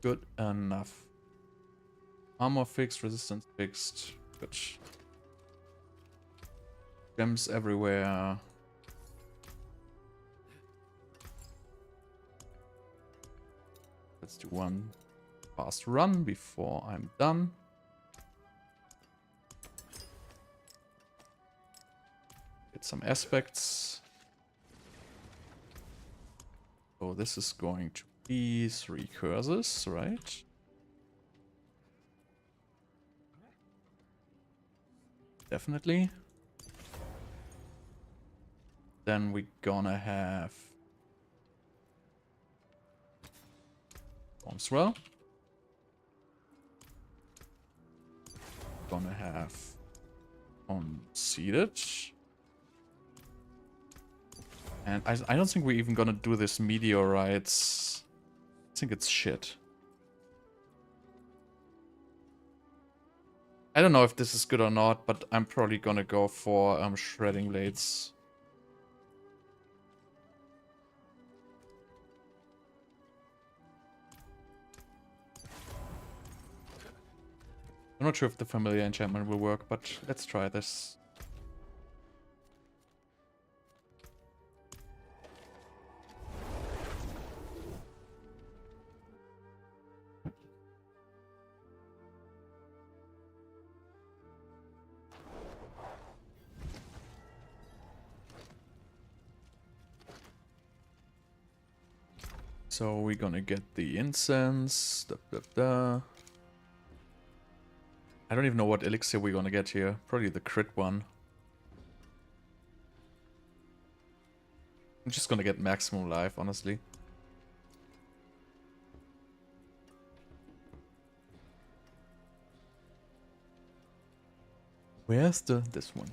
good enough. Armor fixed, resistance fixed. Good. Gems everywhere. Let's do one fast run before I'm done. Get some aspects. So this is going to be 3 curses, right? Definitely. Then we're gonna have Bombswell. Gonna have Unseated. And I don't think we're even gonna do this meteorites. I think it's shit. I don't know if this is good or not, but I'm probably gonna go for Shredding Blades. I'm not sure if the familiar enchantment will work, but let's try this. So we're gonna get the incense. Da, da, da. I don't even know what elixir we're gonna get here. Probably the crit one. I'm just gonna get maximum life, honestly. Where's this one?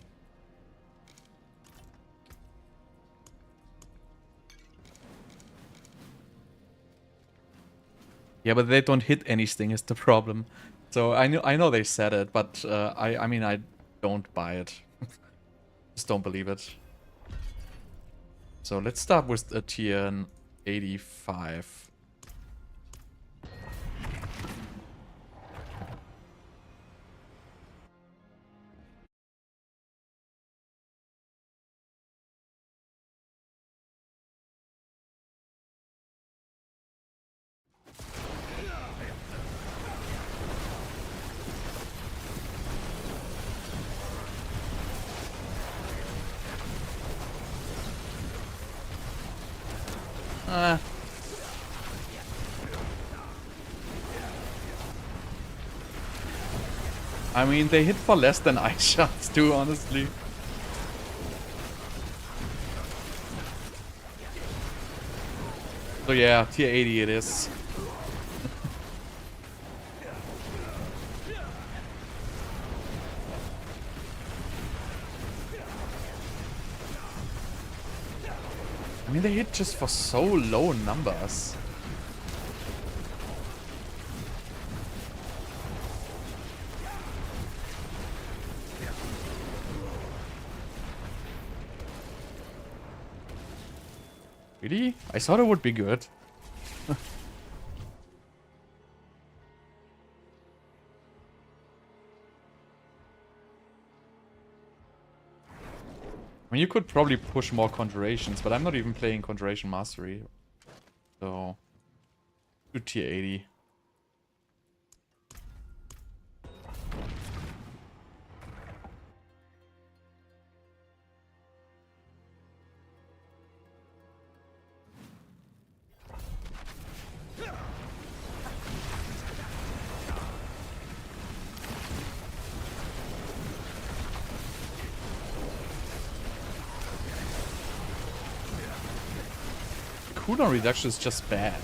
Yeah, but they don't hit anything is the problem. So I know they said it, but I mean I don't buy it. Just don't believe it. So let's start with a tier 85. I mean, they hit for less than ice shots too, honestly. So yeah, tier 80 it is. I mean, they hit just for so low numbers. Really? I thought it would be good. I mean, you could probably push more Conjurations, but I'm not even playing Conjuration Mastery. So, to tier 80. Cooldown reduction is just bad.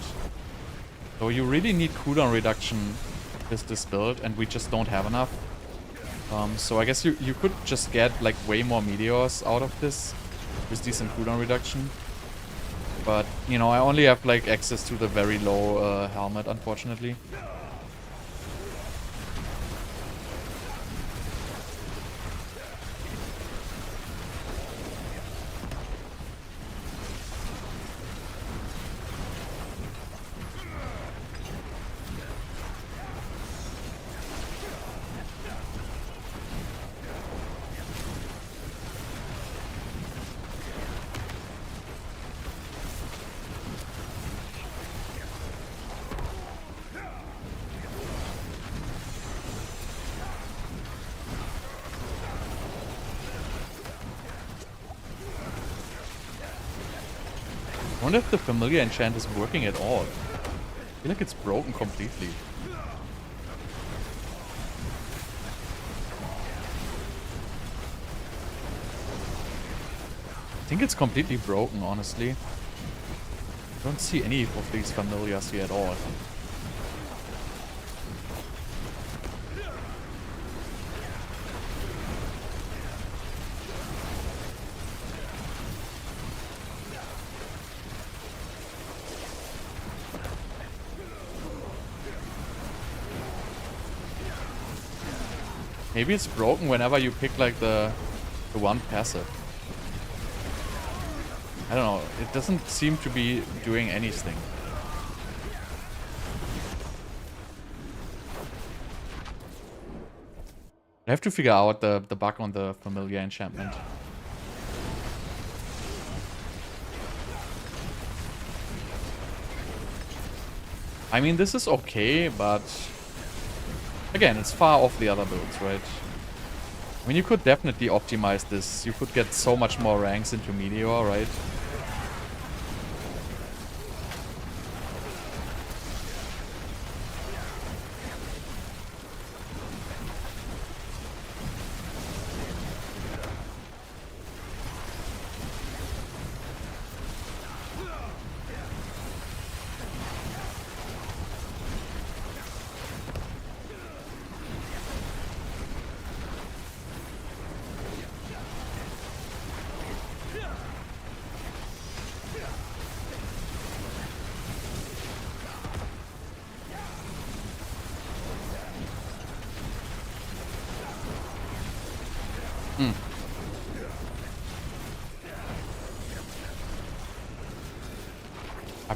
So you really need cooldown reduction with this build, and we just don't have enough. So I guess you could just get like way more meteors out of this with decent cooldown reduction. But, you know, I only have like access to the very low helmet, unfortunately. I wonder if the familiar enchant is working at all. I feel like it's broken completely. I think it's completely broken, honestly. I don't see any of these familiars here at all. Maybe it's broken whenever you pick like the one passive. I don't know, it doesn't seem to be doing anything. I have to figure out the bug on the familiar enchantment. I mean, this is okay, but again, it's far off the other builds, right? I mean, you could definitely optimize this. You could get so much more ranks into Meteor, right?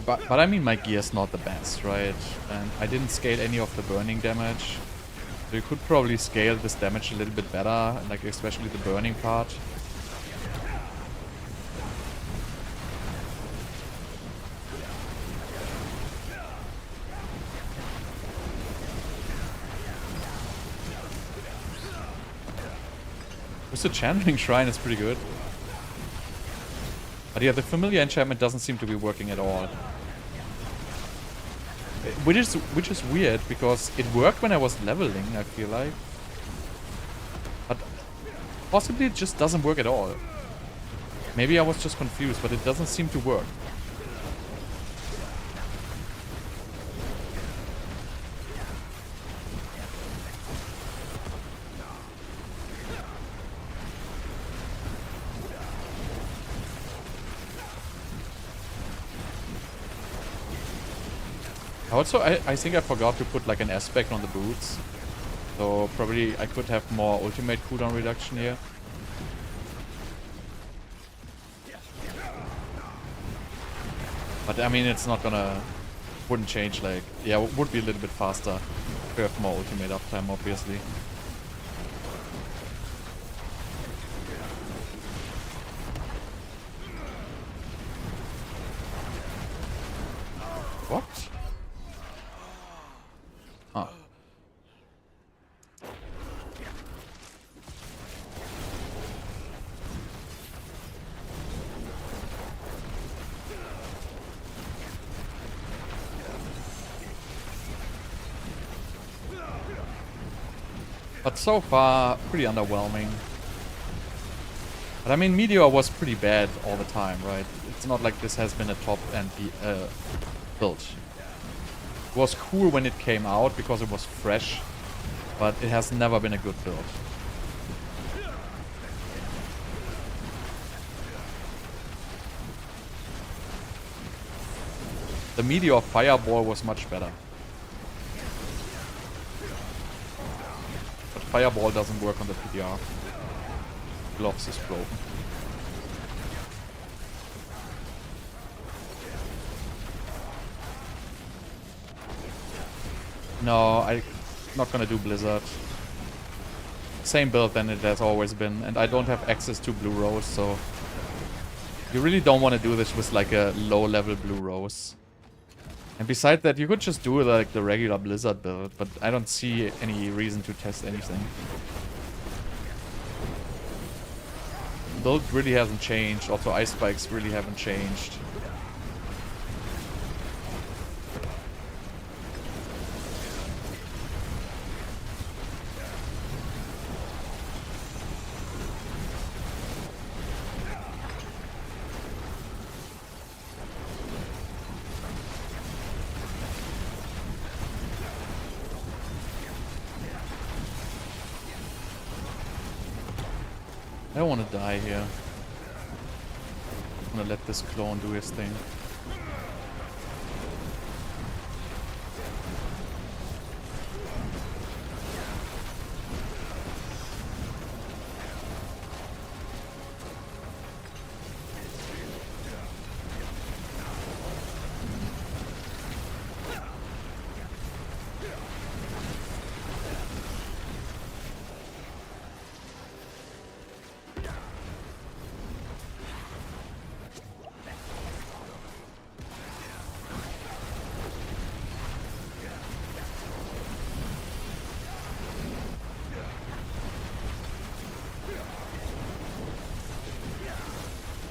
But I mean, my gear's not the best, right? And I didn't scale any of the burning damage. So you could probably scale this damage a little bit better, like especially the burning part. Also, Channeling Shrine is pretty good. But yeah, the familiar enchantment doesn't seem to be working at all. Which is weird, because it worked when I was leveling, I feel like. But possibly it just doesn't work at all. Maybe I was just confused, but it doesn't seem to work. Also, I think I forgot to put like an aspect on the boots. So probably I could have more ultimate cooldown reduction here. But I mean, it's not gonna... Wouldn't change, like... Yeah, it would be a little bit faster if we have more ultimate uptime, obviously. What? Ah. But so far, pretty underwhelming. But I mean, Meteor was pretty bad all the time, right? It's not like this has been a top-end build. It was cool when it came out because it was fresh, but it has never been a good build. The Meteor Fireball was much better. But Fireball doesn't work on the PTR. Gloves is broken. No, I'm not gonna do Blizzard. Same build than it has always been, and I don't have access to Blue Rose, so... You really don't want to do this with like a low-level Blue Rose. And besides that, you could just do like the regular Blizzard build, but I don't see any reason to test anything. Build really hasn't changed, also Ice Spikes really haven't changed. I don't want to die here. I'm gonna let this clone do his thing.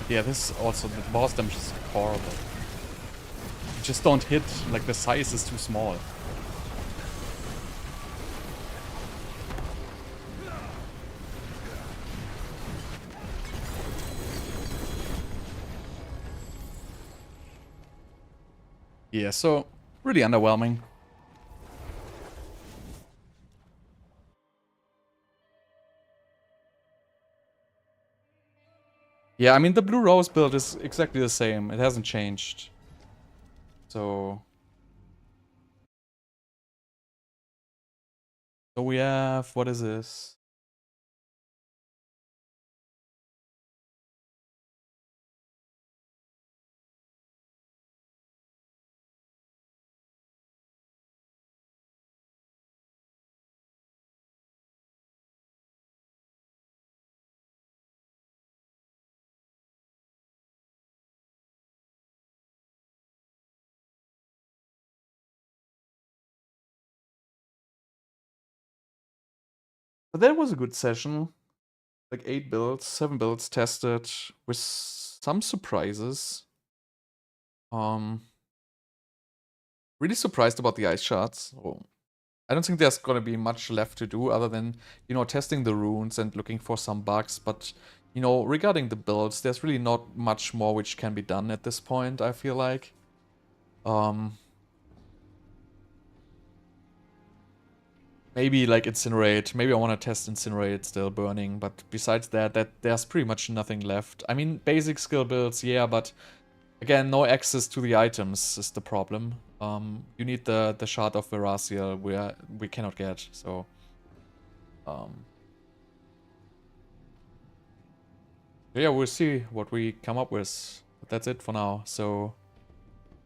Yeah, this is also, the boss damage is horrible. You just don't hit, like the size is too small. Yeah, so really underwhelming. Yeah, I mean, the Blue Rose build is exactly the same. It hasn't changed. So we have, what is this? But that was a good session. Like 8 builds, 7 builds tested with some surprises. Really surprised about the ice shards. Oh, I don't think there's gonna be much left to do other than, you know, testing the runes and looking for some bugs. But, you know, regarding the builds, there's really not much more which can be done at this point, I feel like. Maybe like Incinerate. Maybe I want to test Incinerate still burning. But besides that, there's pretty much nothing left. I mean, basic skill builds, yeah, but again, no access to the items is the problem. You need the Shard of Veraciel where we cannot get, so... yeah, we'll see what we come up with. But that's it for now, so...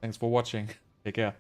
thanks for watching. Take care.